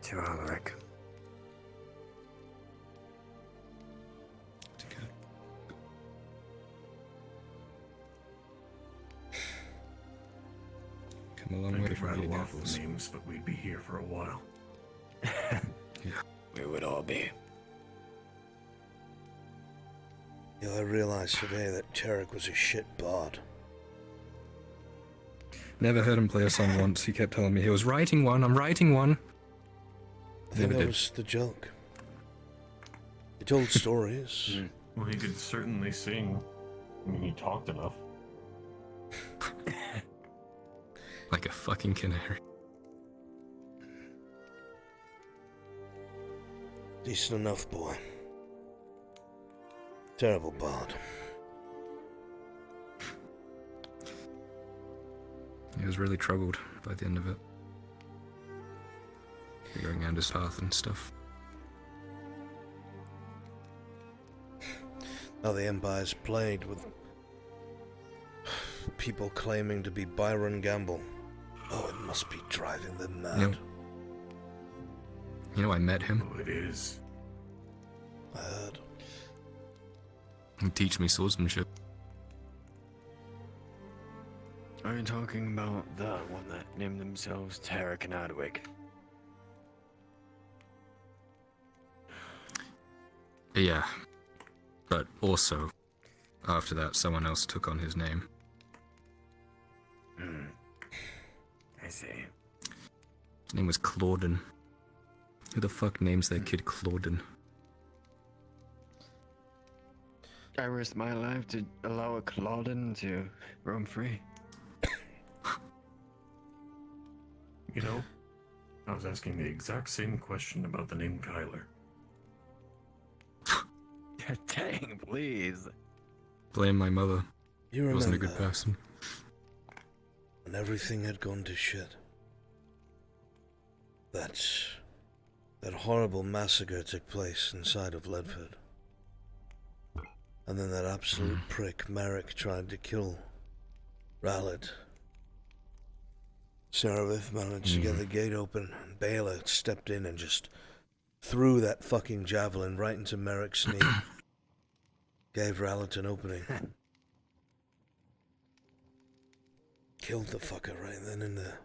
To Alaric. Come a long I way could from rattle being off apples. the names, but we'd be here for a while. We would all be. You know, I realized today that Tarek was a shit bard. Never heard him play a song once. He kept telling me he was writing one. I'm writing one. I think Never that did. was the joke. He told stories. Well, he could certainly sing. I mean, he talked enough. Like a fucking canary. Decent enough boy. Terrible bard. He was really troubled by the end of it. Figuring out his path and stuff. Now the Empire's plagued with people claiming to be Byron Gamble. Oh, it must be driving them mad. You know, I met him. Oh, it is. I heard. He teach me swordsmanship. Are you talking about the one that named themselves Tarek and Adwick? Yeah. But also, after that, someone else took on his name. I see. His name was Clauden. Who the fuck names their kid Clauden? I risked my life to allow a Clauden to roam free. You know, I was asking the exact same question about the name Kyler. Dang, please. Blame my mother. You remember Wasn't a good person. when everything had gone to shit? That horrible massacre took place inside of Ledford. And then that absolute prick Merrick tried to kill Rallet. Seraph managed to get the gate open, and Baylor stepped in and just threw that fucking javelin right into Merrick's knee. Gave Rallet an opening. Killed the fucker right then and there.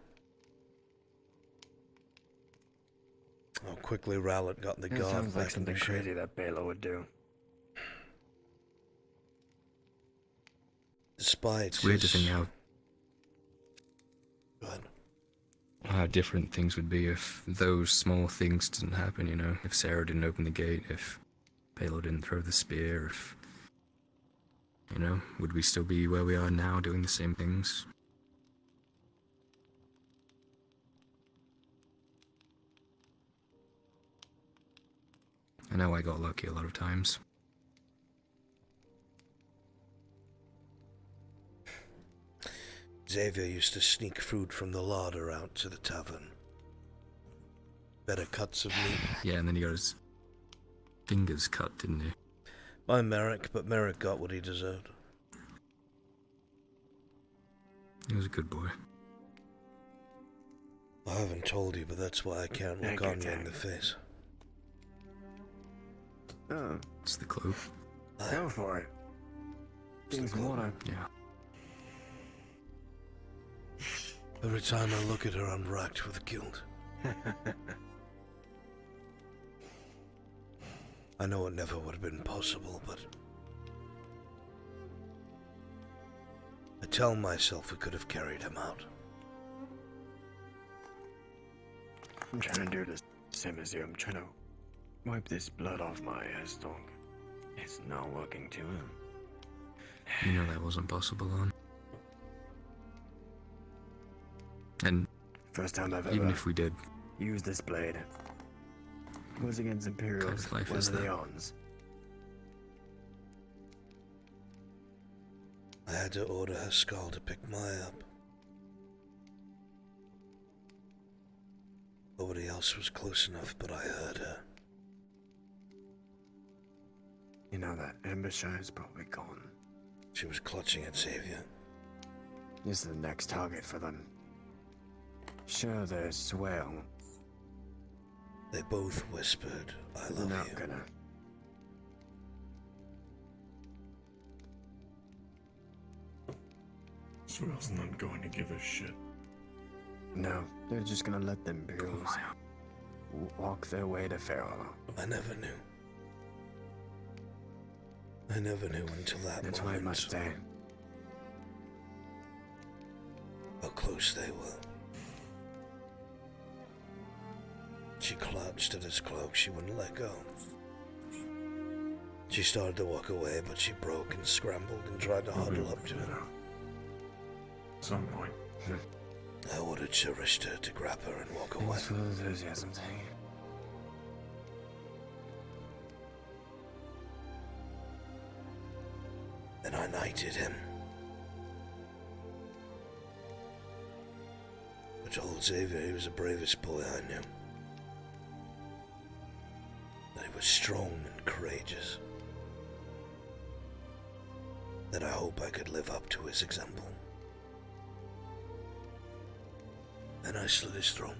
Oh, quickly Rallet got the That guard sounds like back in the something ship. crazy that Baylor would do. Despite It's weird to his- think how Go ahead. how different things would be if those small things didn't happen, you know? If Sarah didn't open the gate, if Baylor didn't throw the spear, if... You know, would we still be where we are now doing the same things? I know I got lucky a lot of times. Xavier used to sneak food from the larder out to the tavern. Better cuts of meat. Yeah, and then he got his fingers cut, didn't he? By Merrick, but Merrick got what he deserved. He was a good boy. I haven't told you, but that's why I can't look on you in the face. Oh, It's the cloak. go for it. Things water. Yeah. Every time I look at her, I'm racked with guilt. I know it never would have been possible, but I tell myself we could have carried him out. I'm trying to do the same as you. I'm trying to wipe this blood off my ass, dog. It's not working to him. You know that wasn't possible, Lon. And First time I've even ever if we did, used this blade was against Imperials. Kind of life What is are the that? odds? I had to order her skull to pick mine up. Nobody else was close enough, but I heard her. You know that ambusher is probably gone. She was clutching at Xavier. This is the next target for them. Sure, there's Swale. They both whispered, I love Not you. gonna. Swell's not going to give a shit. No, they're just gonna let the Imperials walk their way to Pharaoh. I never knew. I never knew until that That's why I moment must stay. how close they were. She clutched at his cloak, she wouldn't let go. She started to walk away, but she broke and scrambled and tried to huddle up to him. Some point. I ordered Charishta to grab her and walk away. Thanks for the enthusiasm, Tank. Then I knighted him. I told Xavier he was the bravest boy I knew. That he was strong and courageous. That I hope I could live up to his example. Then I slit his throat.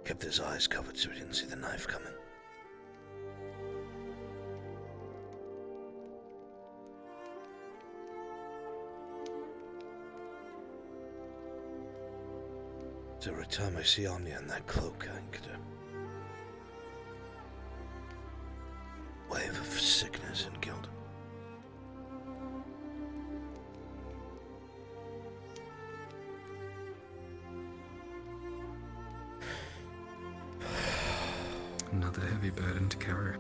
Kept his eyes covered so he didn't see the knife coming. So every time I see Anya in that cloak, I get a wave of sickness and guilt. another heavy burden to carry.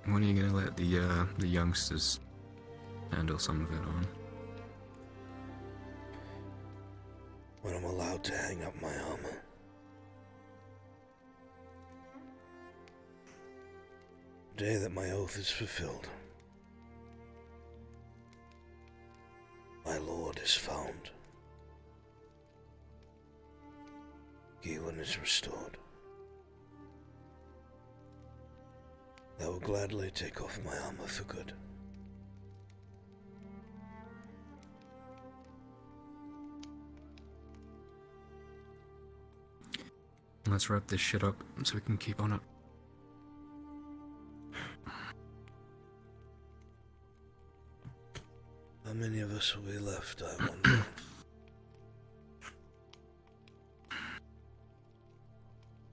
When are you gonna let the youngsters handle some of it on? When I'm allowed to hang up my armor. The day that my oath is fulfilled. My lord is found. Ewan is restored. I will gladly take off my armor for good. Let's wrap this shit up so we can keep on it. How many of us will be left, I wonder?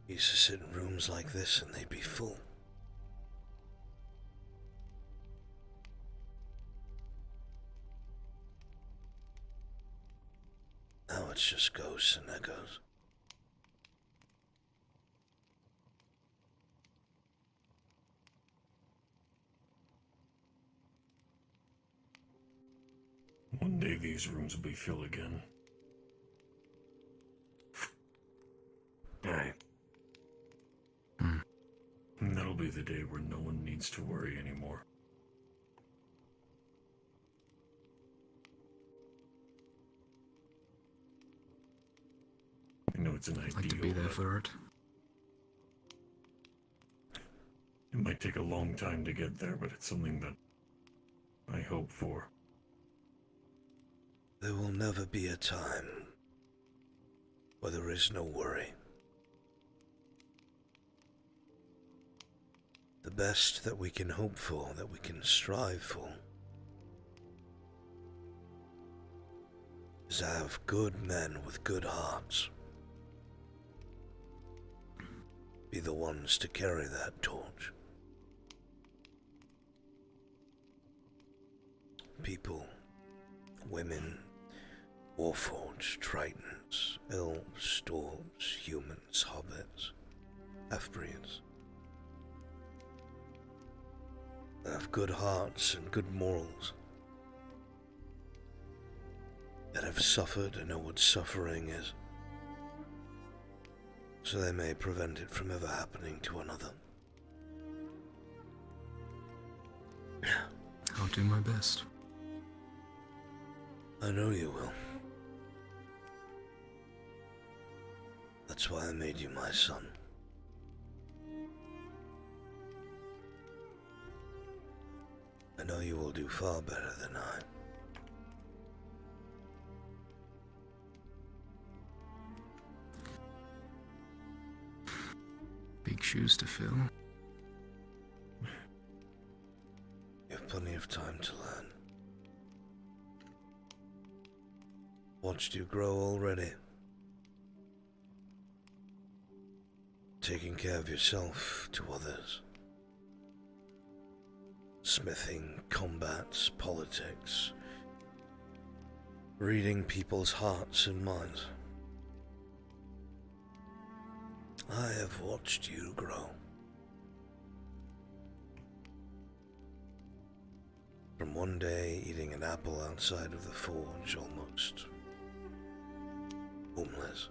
Used to sit in rooms like this and they'd be full. Now it's just ghosts and echoes. One day these rooms will be filled again. Aye. And that'll be the day where no one needs to worry anymore. I know it's an ideal, I'd like to be there but for it. it might take a long time to get there, but it's something that I hope for. There will never be a time where there is no worry. The best that we can hope for, that we can strive for, is to have good men with good hearts be the ones to carry that torch. People, women, warforged, tritons, elves, dwarves, humans, hobbits. half-breeds. They have good hearts and good morals. That have suffered and know what suffering is. So they may prevent it from ever happening to another. I'll do my best. I know you will. That's why I made you my son. I know you will do far better than I. Big shoes to fill. You have plenty of time to learn. Watched you grow already. Taking care of yourself to others. Smithing, combats, politics. Reading people's hearts and minds. I have watched you grow. From one day eating an apple outside of the forge, almost homeless,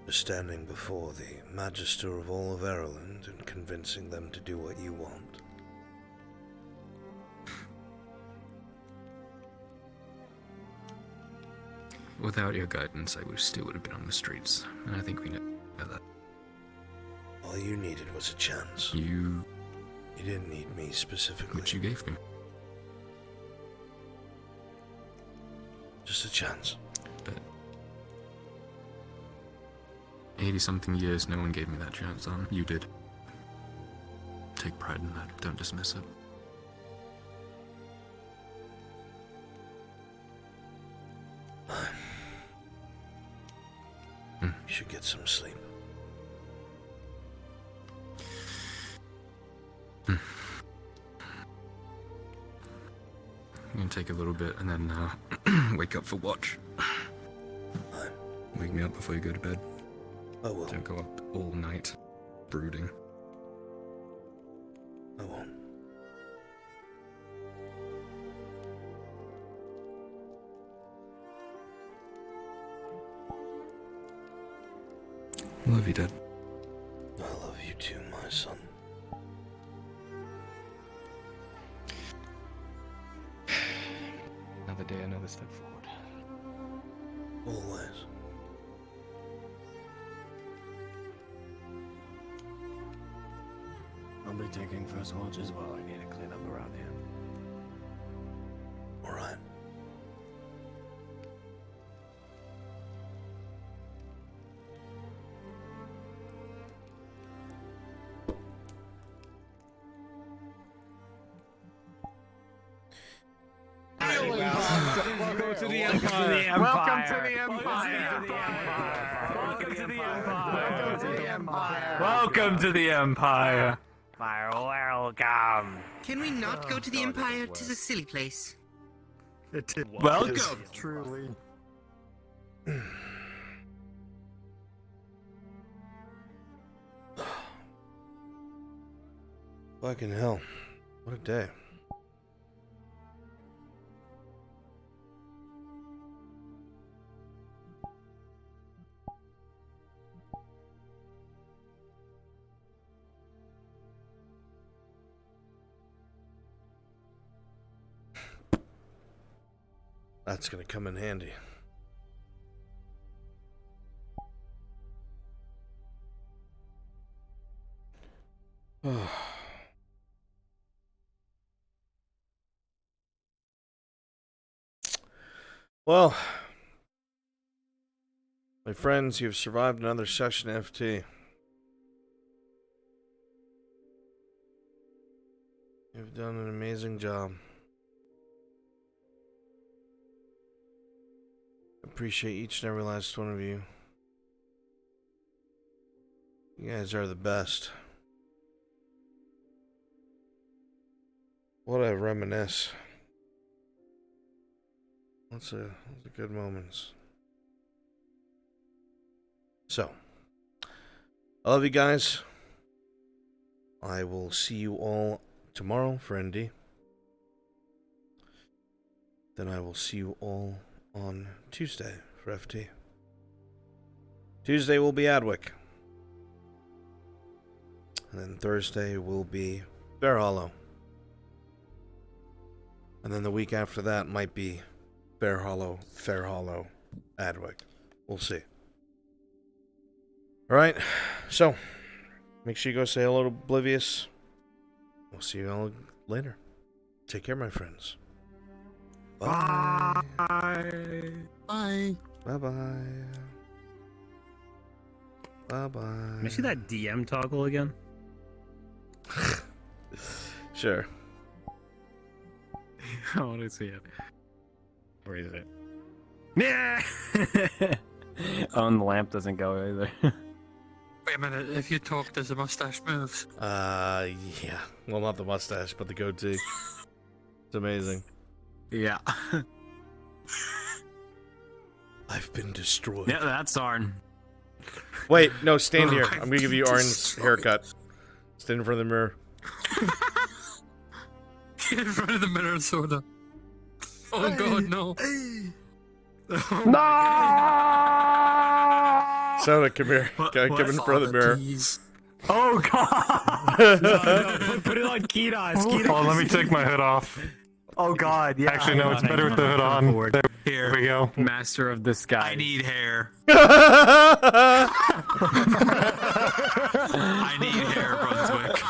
to standing before the Magister of all of Ireland and convincing them to do what you want. Without your guidance, I still would have been on the streets, and I think we know that. All you needed was a chance. You didn't need me specifically. Which you gave me. Just a chance. But 80-something years, no one gave me that chance on. You did. Take pride in that. Don't dismiss it. You should get some sleep. I'm gonna take a little bit and then wake up for watch. Wake me up before you go to bed. I will. Don't go up all night brooding. I won't. Love you, Dad. I love you too, my son. Another day, another step forward. Always. I'll be taking first watch as well. I need to clean up around here. Alright. Welcome to the Empire. Welcome to the Empire. Welcome to the Empire. Welcome to the Empire. Welcome to the Empire. Welcome. Can we not go to the Empire? 'Tis a silly place. Welcome. Truly. Fucking hell. What a day. That's gonna come in handy. Well, my friends, you've survived another session FT. You've done an amazing job. Appreciate each and every last one of you. You guys are the best. What a reminisce. Lots of good moments. So, I love you guys. I will see you all tomorrow for ND. Then I will see you all on Tuesday for FT. Tuesday will be Adwick. And then Thursday will be Bear Hollow. And then the week after that might be Bear Hollow, Fair Hollow, Adwick. We'll see. Alright, so make sure you go say hello to Oblivious. We'll see you all later. Take care, my friends. Bye. Bye. Bye. Bye-bye. Bye-bye. Can I see that DM toggle again? Sure. I want to see it. Where is it? Yeah! Oh, and the lamp doesn't go either. Wait a minute, if you talk, does the mustache moves? Yeah. Well, not the mustache, but the goatee. It's amazing. Yeah. I've been destroyed. Yeah, that's Arn. Wait, no, stand here. I'm gonna give you Arn's haircut. Stand in front of the mirror. Get in front of the mirror, Soda. Oh god, no. Oh No! Soda, come here. Come in front of the mirror. Oh god! No, put it on Kidos. Oh, let me take my hood off. Oh god, yeah. Actually, no, it's better with the hood on. There we go. Master of the sky. I need hair. I need hair, Brunswick.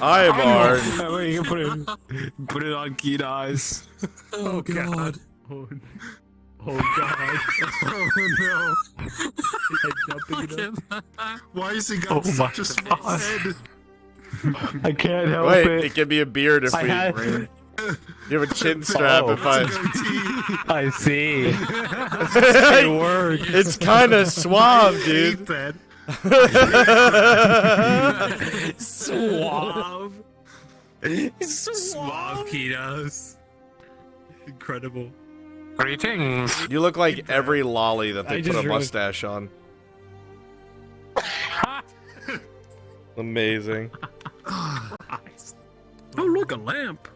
I am Arn. Wait, you can put it on Kidos. Oh god. Oh god. Oh no. Why is he got such a small head? I can't help Wait, it. it can be a beard if we... You have a chin strap if I... I see. It works. It's kind of suave, dude. Suave. Suave Kidos. Incredible. Greetings. You look like every lolly that they I put just a mustache on. Amazing. Oh, look, a lamp.